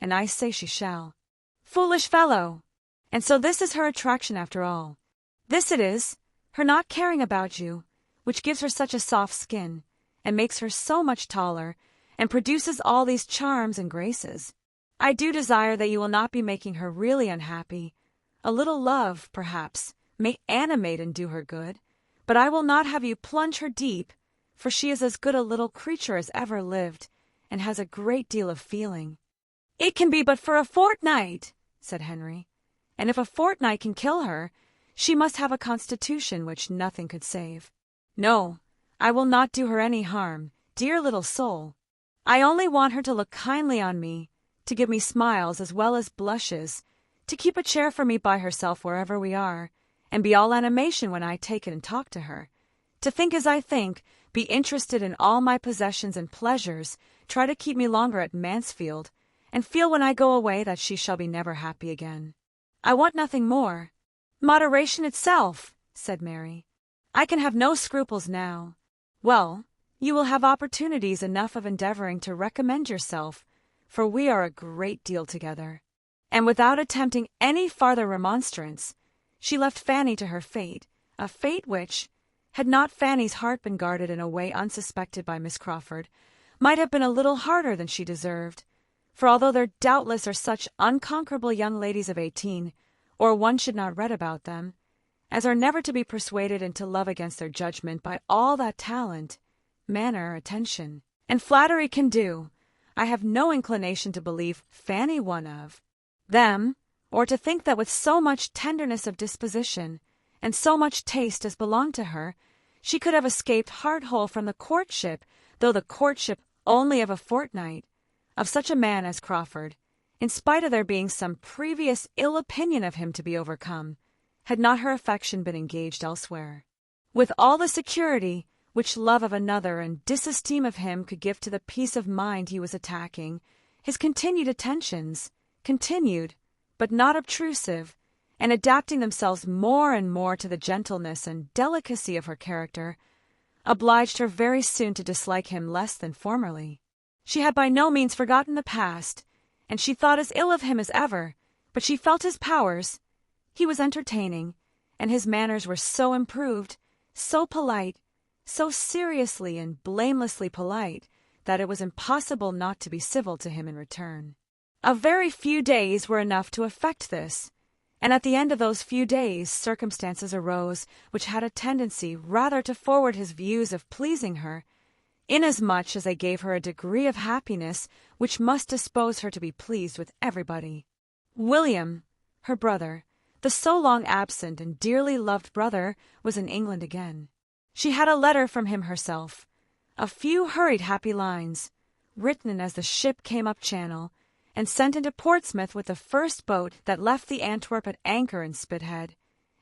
and I say she shall. Foolish fellow! And so this is her attraction after all. This it is, her not caring about you, which gives her such a soft skin, and makes her so much taller, and produces all these charms and graces. I do desire that you will not be making her really unhappy. A little love, perhaps, may animate and do her good, but I will not have you plunge her deep, for she is as good a little creature as ever lived, and has a great deal of feeling. It can be but for a fortnight, said Henry, and if a fortnight can kill her, she must have a constitution which nothing could save. No, I will not do her any harm, dear little soul. I only want her to look kindly on me, to give me smiles as well as blushes, to keep a chair for me by herself wherever we are, and be all animation when I take it and talk to her, to think as I think, be interested in all my possessions and pleasures, try to keep me longer at Mansfield, and feel when I go away that she shall be never happy again. I want nothing more. Moderation itself, said Mary. I can have no scruples now. Well, you will have opportunities enough of endeavoring to recommend yourself, for we are a great deal together. And without attempting any farther remonstrance, she left Fanny to her fate, a fate which, had not Fanny's heart been guarded in a way unsuspected by Miss Crawford, might have been a little harder than she deserved. For although there doubtless are such unconquerable young ladies of 18, or one should not read about them, as are never to be persuaded into love against their judgment by all that talent, manner, attention, and flattery can do, I have no inclination to believe Fanny one of them, or to think that with so much tenderness of disposition, and so much taste as belonged to her, she could have escaped heart-whole from the courtship, though the courtship only of a fortnight, of such a man as Crawford, in spite of there being some previous ill opinion of him to be overcome, had not her affection been engaged elsewhere. With all the security which love of another and disesteem of him could give to the peace of mind he was attacking, his continued attentions, continued, but not obtrusive, and adapting themselves more and more to the gentleness and delicacy of her character, obliged her very soon to dislike him less than formerly. She had by no means forgotten the past, and she thought as ill of him as ever, but she felt his powers. He was entertaining, and his manners were so improved, so polite, so seriously and blamelessly polite, that it was impossible not to be civil to him in return. A very few days were enough to effect this, and at the end of those few days circumstances arose which had a tendency rather to forward his views of pleasing her, inasmuch as they gave her a degree of happiness which must dispose her to be pleased with everybody. William, her brother, the so long absent and dearly loved brother, was in England again. She had a letter from him herself, a few hurried happy lines, written as the ship came up channel, and sent into Portsmouth with the first boat that left the Antwerp at anchor in Spithead,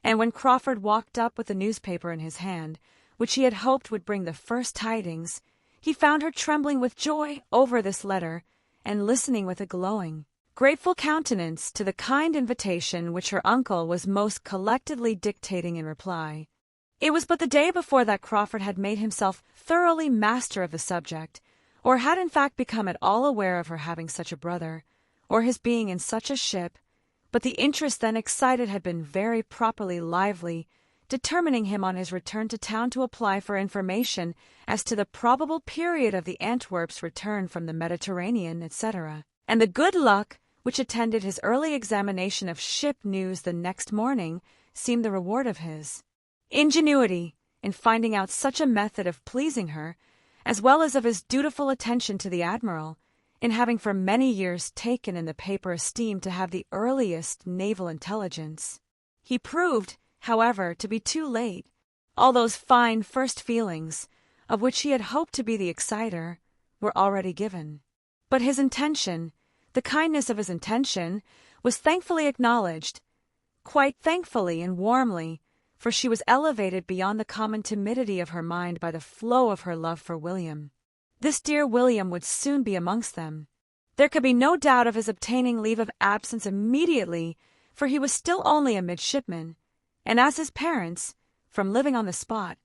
and when Crawford walked up with the newspaper in his hand, which he had hoped would bring the first tidings, he found her trembling with joy over this letter, and listening with a glowing, grateful countenance to the kind invitation which her uncle was most collectedly dictating in reply. It was but the day before that Crawford had made himself thoroughly master of the subject, or had in fact become at all aware of her having such a brother, or his being in such a ship, but the interest then excited had been very properly lively, determining him on his return to town to apply for information as to the probable period of the Antwerp's return from the Mediterranean, etc., and the good luck which attended his early examination of ship news the next morning seemed the reward of his ingenuity in finding out such a method of pleasing her, as well as of his dutiful attention to the admiral, in having for many years taken in the paper esteem to have the earliest naval intelligence. He proved, however, to be too late. All those fine first feelings, of which he had hoped to be the exciter, were already given. But his intention, the kindness of his intention, was thankfully acknowledged, quite thankfully and warmly, for she was elevated beyond the common timidity of her mind by the flow of her love for William. This dear William would soon be amongst them. There could be no doubt of his obtaining leave of absence immediately, for he was still only a midshipman, and as his parents, from living on the spot,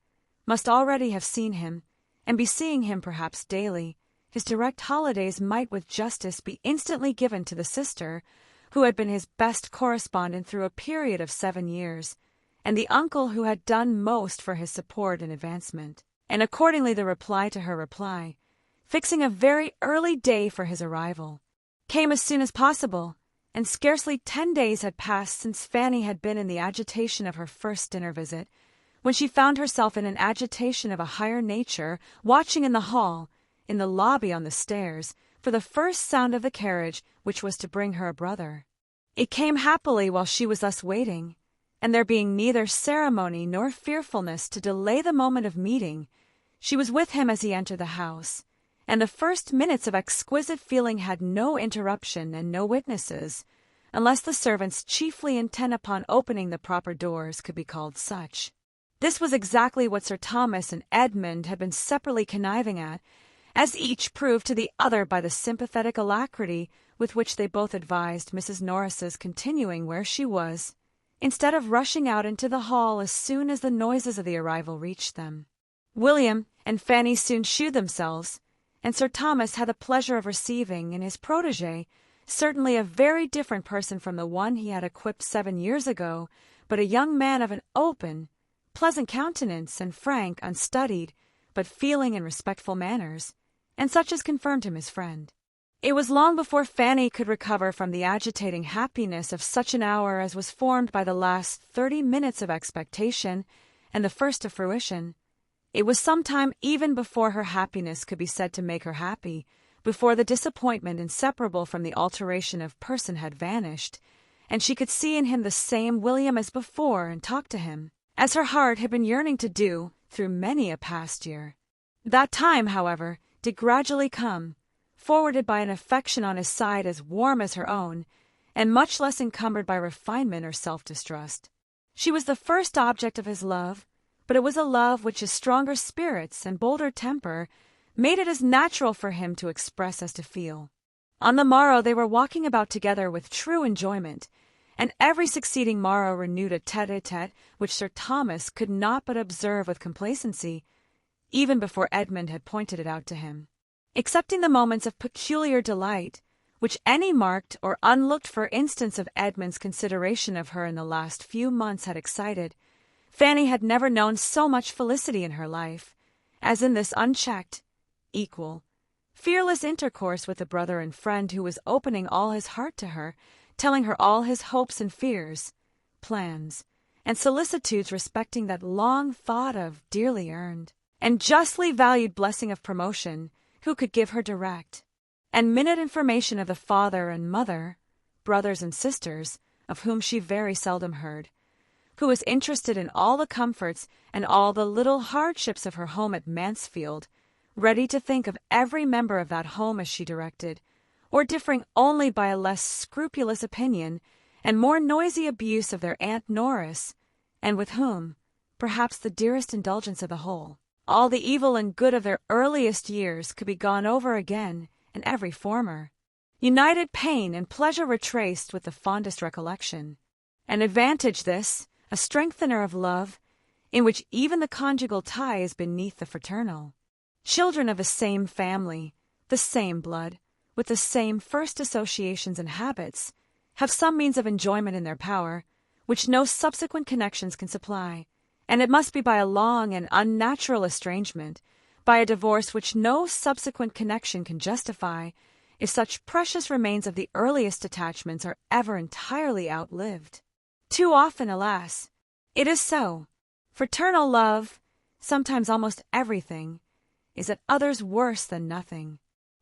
must already have seen him, and be seeing him perhaps daily, his direct holidays might with justice be instantly given to the sister, who had been his best correspondent through a period of 7 years, and the uncle who had done most for his support and advancement, and accordingly the reply to her reply, fixing a very early day for his arrival, came as soon as possible, and scarcely 10 days had passed since Fanny had been in the agitation of her first dinner visit, when she found herself in an agitation of a higher nature, watching in the hall, in the lobby on the stairs, for the first sound of the carriage which was to bring her a brother. It came happily while she was thus waiting, and there being neither ceremony nor fearfulness to delay the moment of meeting, she was with him as he entered the house, and the first minutes of exquisite feeling had no interruption and no witnesses, unless the servants chiefly intent upon opening the proper doors could be called such. This was exactly what Sir Thomas and Edmund had been separately conniving at, as each proved to the other by the sympathetic alacrity with which they both advised Mrs. Norris's continuing where she was, instead of rushing out into the hall as soon as the noises of the arrival reached them. William and Fanny soon shewed themselves, and Sir Thomas had the pleasure of receiving in his protégé, certainly a very different person from the one he had equipped 7 years ago, but a young man of an open, pleasant countenance and frank, unstudied, but feeling and respectful manners, and such as confirmed him his friend. It was long before Fanny could recover from the agitating happiness of such an hour as was formed by the last 30 minutes of expectation and the first of fruition. It was some time even before her happiness could be said to make her happy, before the disappointment inseparable from the alteration of person had vanished, and she could see in him the same William as before and talk to him, as her heart had been yearning to do through many a past year. That time, however, did gradually come, forwarded by an affection on his side as warm as her own, and much less encumbered by refinement or self-distrust. She was the first object of his love, but it was a love which his stronger spirits and bolder temper made it as natural for him to express as to feel. On the morrow they were walking about together with true enjoyment, and every succeeding morrow renewed a tête-à-tête which Sir Thomas could not but observe with complacency, even before Edmund had pointed it out to him. Excepting the moments of peculiar delight, which any marked or unlooked-for instance of Edmund's consideration of her in the last few months had excited, Fanny had never known so much felicity in her life, as in this unchecked, equal, fearless intercourse with a brother and friend who was opening all his heart to her, telling her all his hopes and fears, plans, and solicitudes respecting that long thought of dearly earned and justly valued blessing of promotion, who could give her direct and minute information of the father and mother, brothers and sisters, of whom she very seldom heard, who was interested in all the comforts and all the little hardships of her home at Mansfield, ready to think of every member of that home as she directed, or differing only by a less scrupulous opinion and more noisy abuse of their Aunt Norris, and with whom, perhaps the dearest indulgence of the whole, all the evil and good of their earliest years could be gone over again, and every former, united pain and pleasure retraced with the fondest recollection. An advantage this, a strengthener of love, in which even the conjugal tie is beneath the fraternal. Children of the same family, the same blood, with the same first associations and habits, have some means of enjoyment in their power, which no subsequent connections can supply, and it must be by a long and unnatural estrangement, by a divorce which no subsequent connection can justify, if such precious remains of the earliest attachments are ever entirely outlived. Too often, alas, it is so. Fraternal love, sometimes almost everything, is at others worse than nothing.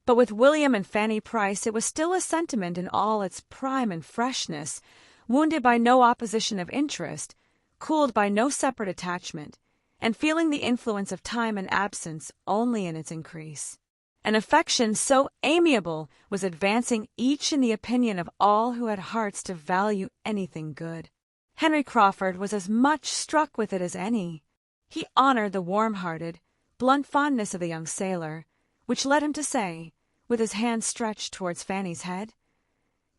But with William and Fanny Price it was still a sentiment in all its prime and freshness, wounded by no opposition of interest, cooled by no separate attachment, and feeling the influence of time and absence only in its increase. An affection so amiable was advancing each in the opinion of all who had hearts to value anything good. Henry Crawford was as much struck with it as any. He honored the warm-hearted, blunt fondness of the young sailor, which led him to say, with his hand stretched towards Fanny's head,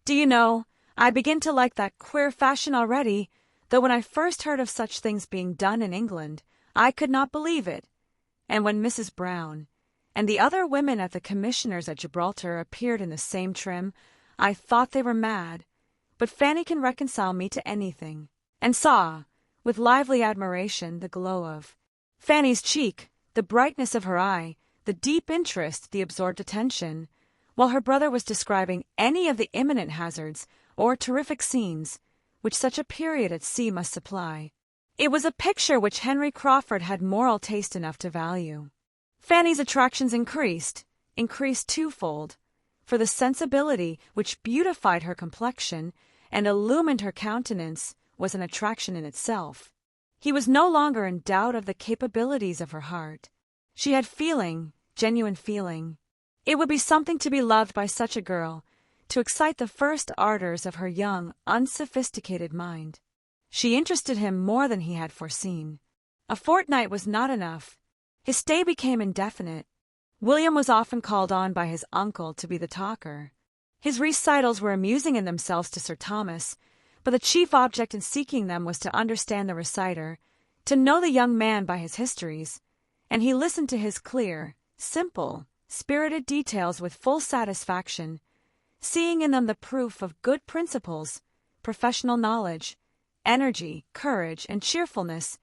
"Do you know, I begin to like that queer fashion already, though when I first heard of such things being done in England, I could not believe it, and when Mrs. Brown and the other women at the commissioners at Gibraltar appeared in the same trim, I thought they were mad, but Fanny can reconcile me to anything," and saw, with lively admiration, the glow of Fanny's cheek, the brightness of her eye, the deep interest, the absorbed attention, while her brother was describing any of the imminent hazards or terrific scenes which such a period at sea must supply. It was a picture which Henry Crawford had moral taste enough to value. Fanny's attractions increased twofold, for the sensibility which beautified her complexion and illumined her countenance was an attraction in itself. He was no longer in doubt of the capabilities of her heart. She had feeling, genuine feeling. It would be something to be loved by such a girl, to excite the first ardors of her young, unsophisticated mind. She interested him more than he had foreseen. A fortnight was not enough. His stay became indefinite. William was often called on by his uncle to be the talker. His recitals were amusing in themselves to Sir Thomas, but the chief object in seeking them was to understand the reciter, to know the young man by his histories, and he listened to his clear, simple, spirited details with full satisfaction, seeing in them the proof of good principles, professional knowledge, energy, courage, and cheerfulness,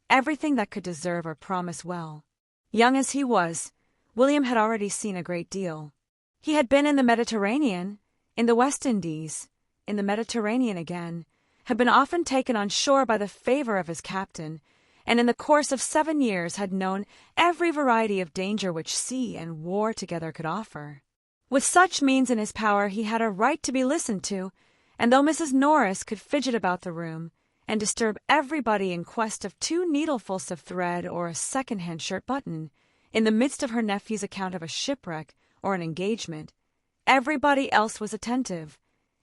everything that could deserve or promise well. Young as he was, William had already seen a great deal. He had been in the Mediterranean, in the West Indies, in the Mediterranean again, had been often taken on shore by the favor of his captain, and in the course of 7 years had known every variety of danger which sea and war together could offer. With such means in his power he had a right to be listened to, and though Mrs. Norris could fidget about the room and disturb everybody in quest of 2 needlefuls of thread or a second-hand shirt-button, in the midst of her nephew's account of a shipwreck or an engagement, everybody else was attentive,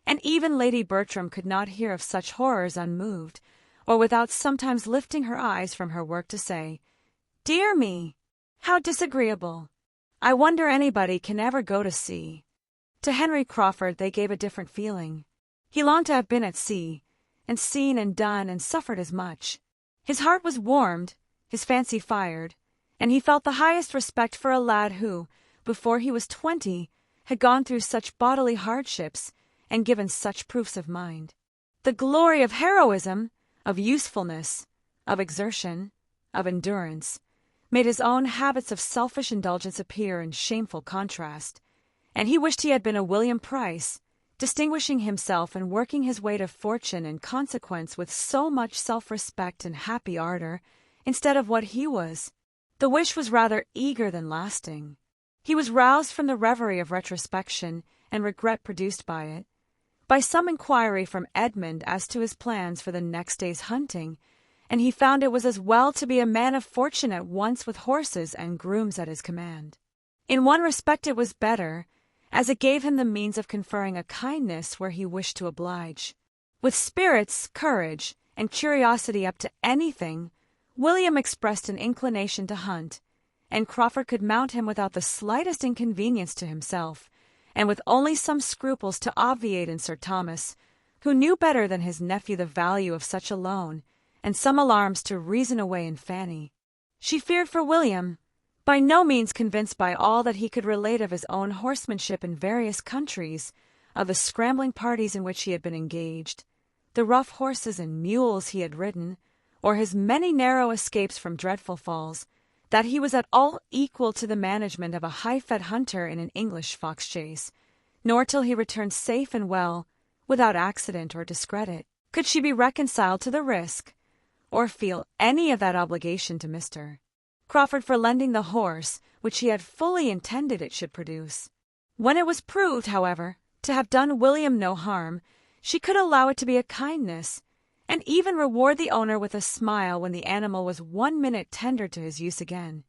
and even Lady Bertram could not hear of such horrors unmoved, or without sometimes lifting her eyes from her work to say, "Dear me, how disagreeable! I wonder anybody can ever go to sea." To Henry Crawford they gave a different feeling. He longed to have been at sea, and seen and done and suffered as much. His heart was warmed, his fancy fired, and he felt the highest respect for a lad who, before he was 20, had gone through such bodily hardships and given such proofs of mind. The glory of heroism, of usefulness, of exertion, of endurance, made his own habits of selfish indulgence appear in shameful contrast, and he wished he had been a William Price, distinguishing himself and working his way to fortune in consequence with so much self-respect and happy ardor, instead of what he was. The wish was rather eager than lasting. He was roused from the reverie of retrospection and regret produced by it, by some inquiry from Edmund as to his plans for the next day's hunting, and he found it was as well to be a man of fortune at once with horses and grooms at his command. In one respect it was better, as it gave him the means of conferring a kindness where he wished to oblige. With spirits, courage, and curiosity up to anything, William expressed an inclination to hunt, and Crawford could mount him without the slightest inconvenience to himself, and with only some scruples to obviate in Sir Thomas, who knew better than his nephew the value of such a loan, and some alarms to reason away in Fanny. She feared for William, by no means convinced by all that he could relate of his own horsemanship in various countries, of the scrambling parties in which he had been engaged, the rough horses and mules he had ridden, or his many narrow escapes from dreadful falls, that he was at all equal to the management of a high-fed hunter in an English fox chase, nor till he returned safe and well, without accident or discredit, could she be reconciled to the risk, or feel any of that obligation to Mr. Crawford for lending the horse which he had fully intended it should produce. When it was proved, however, to have done William no harm, she could allow it to be a kindness, and even reward the owner with a smile when the animal was 1 minute tendered to his use again,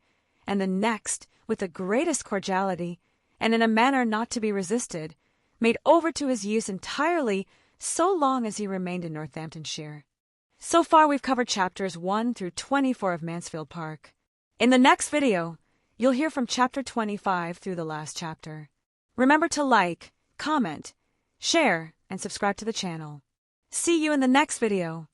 and the next, with the greatest cordiality, and in a manner not to be resisted, made over to his use entirely so long as he remained in Northamptonshire. So far we've covered chapters 1 through 24 of Mansfield Park. In the next video, you'll hear from chapter 25 through the last chapter. Remember to like, comment, share, and subscribe to the channel. See you in the next video.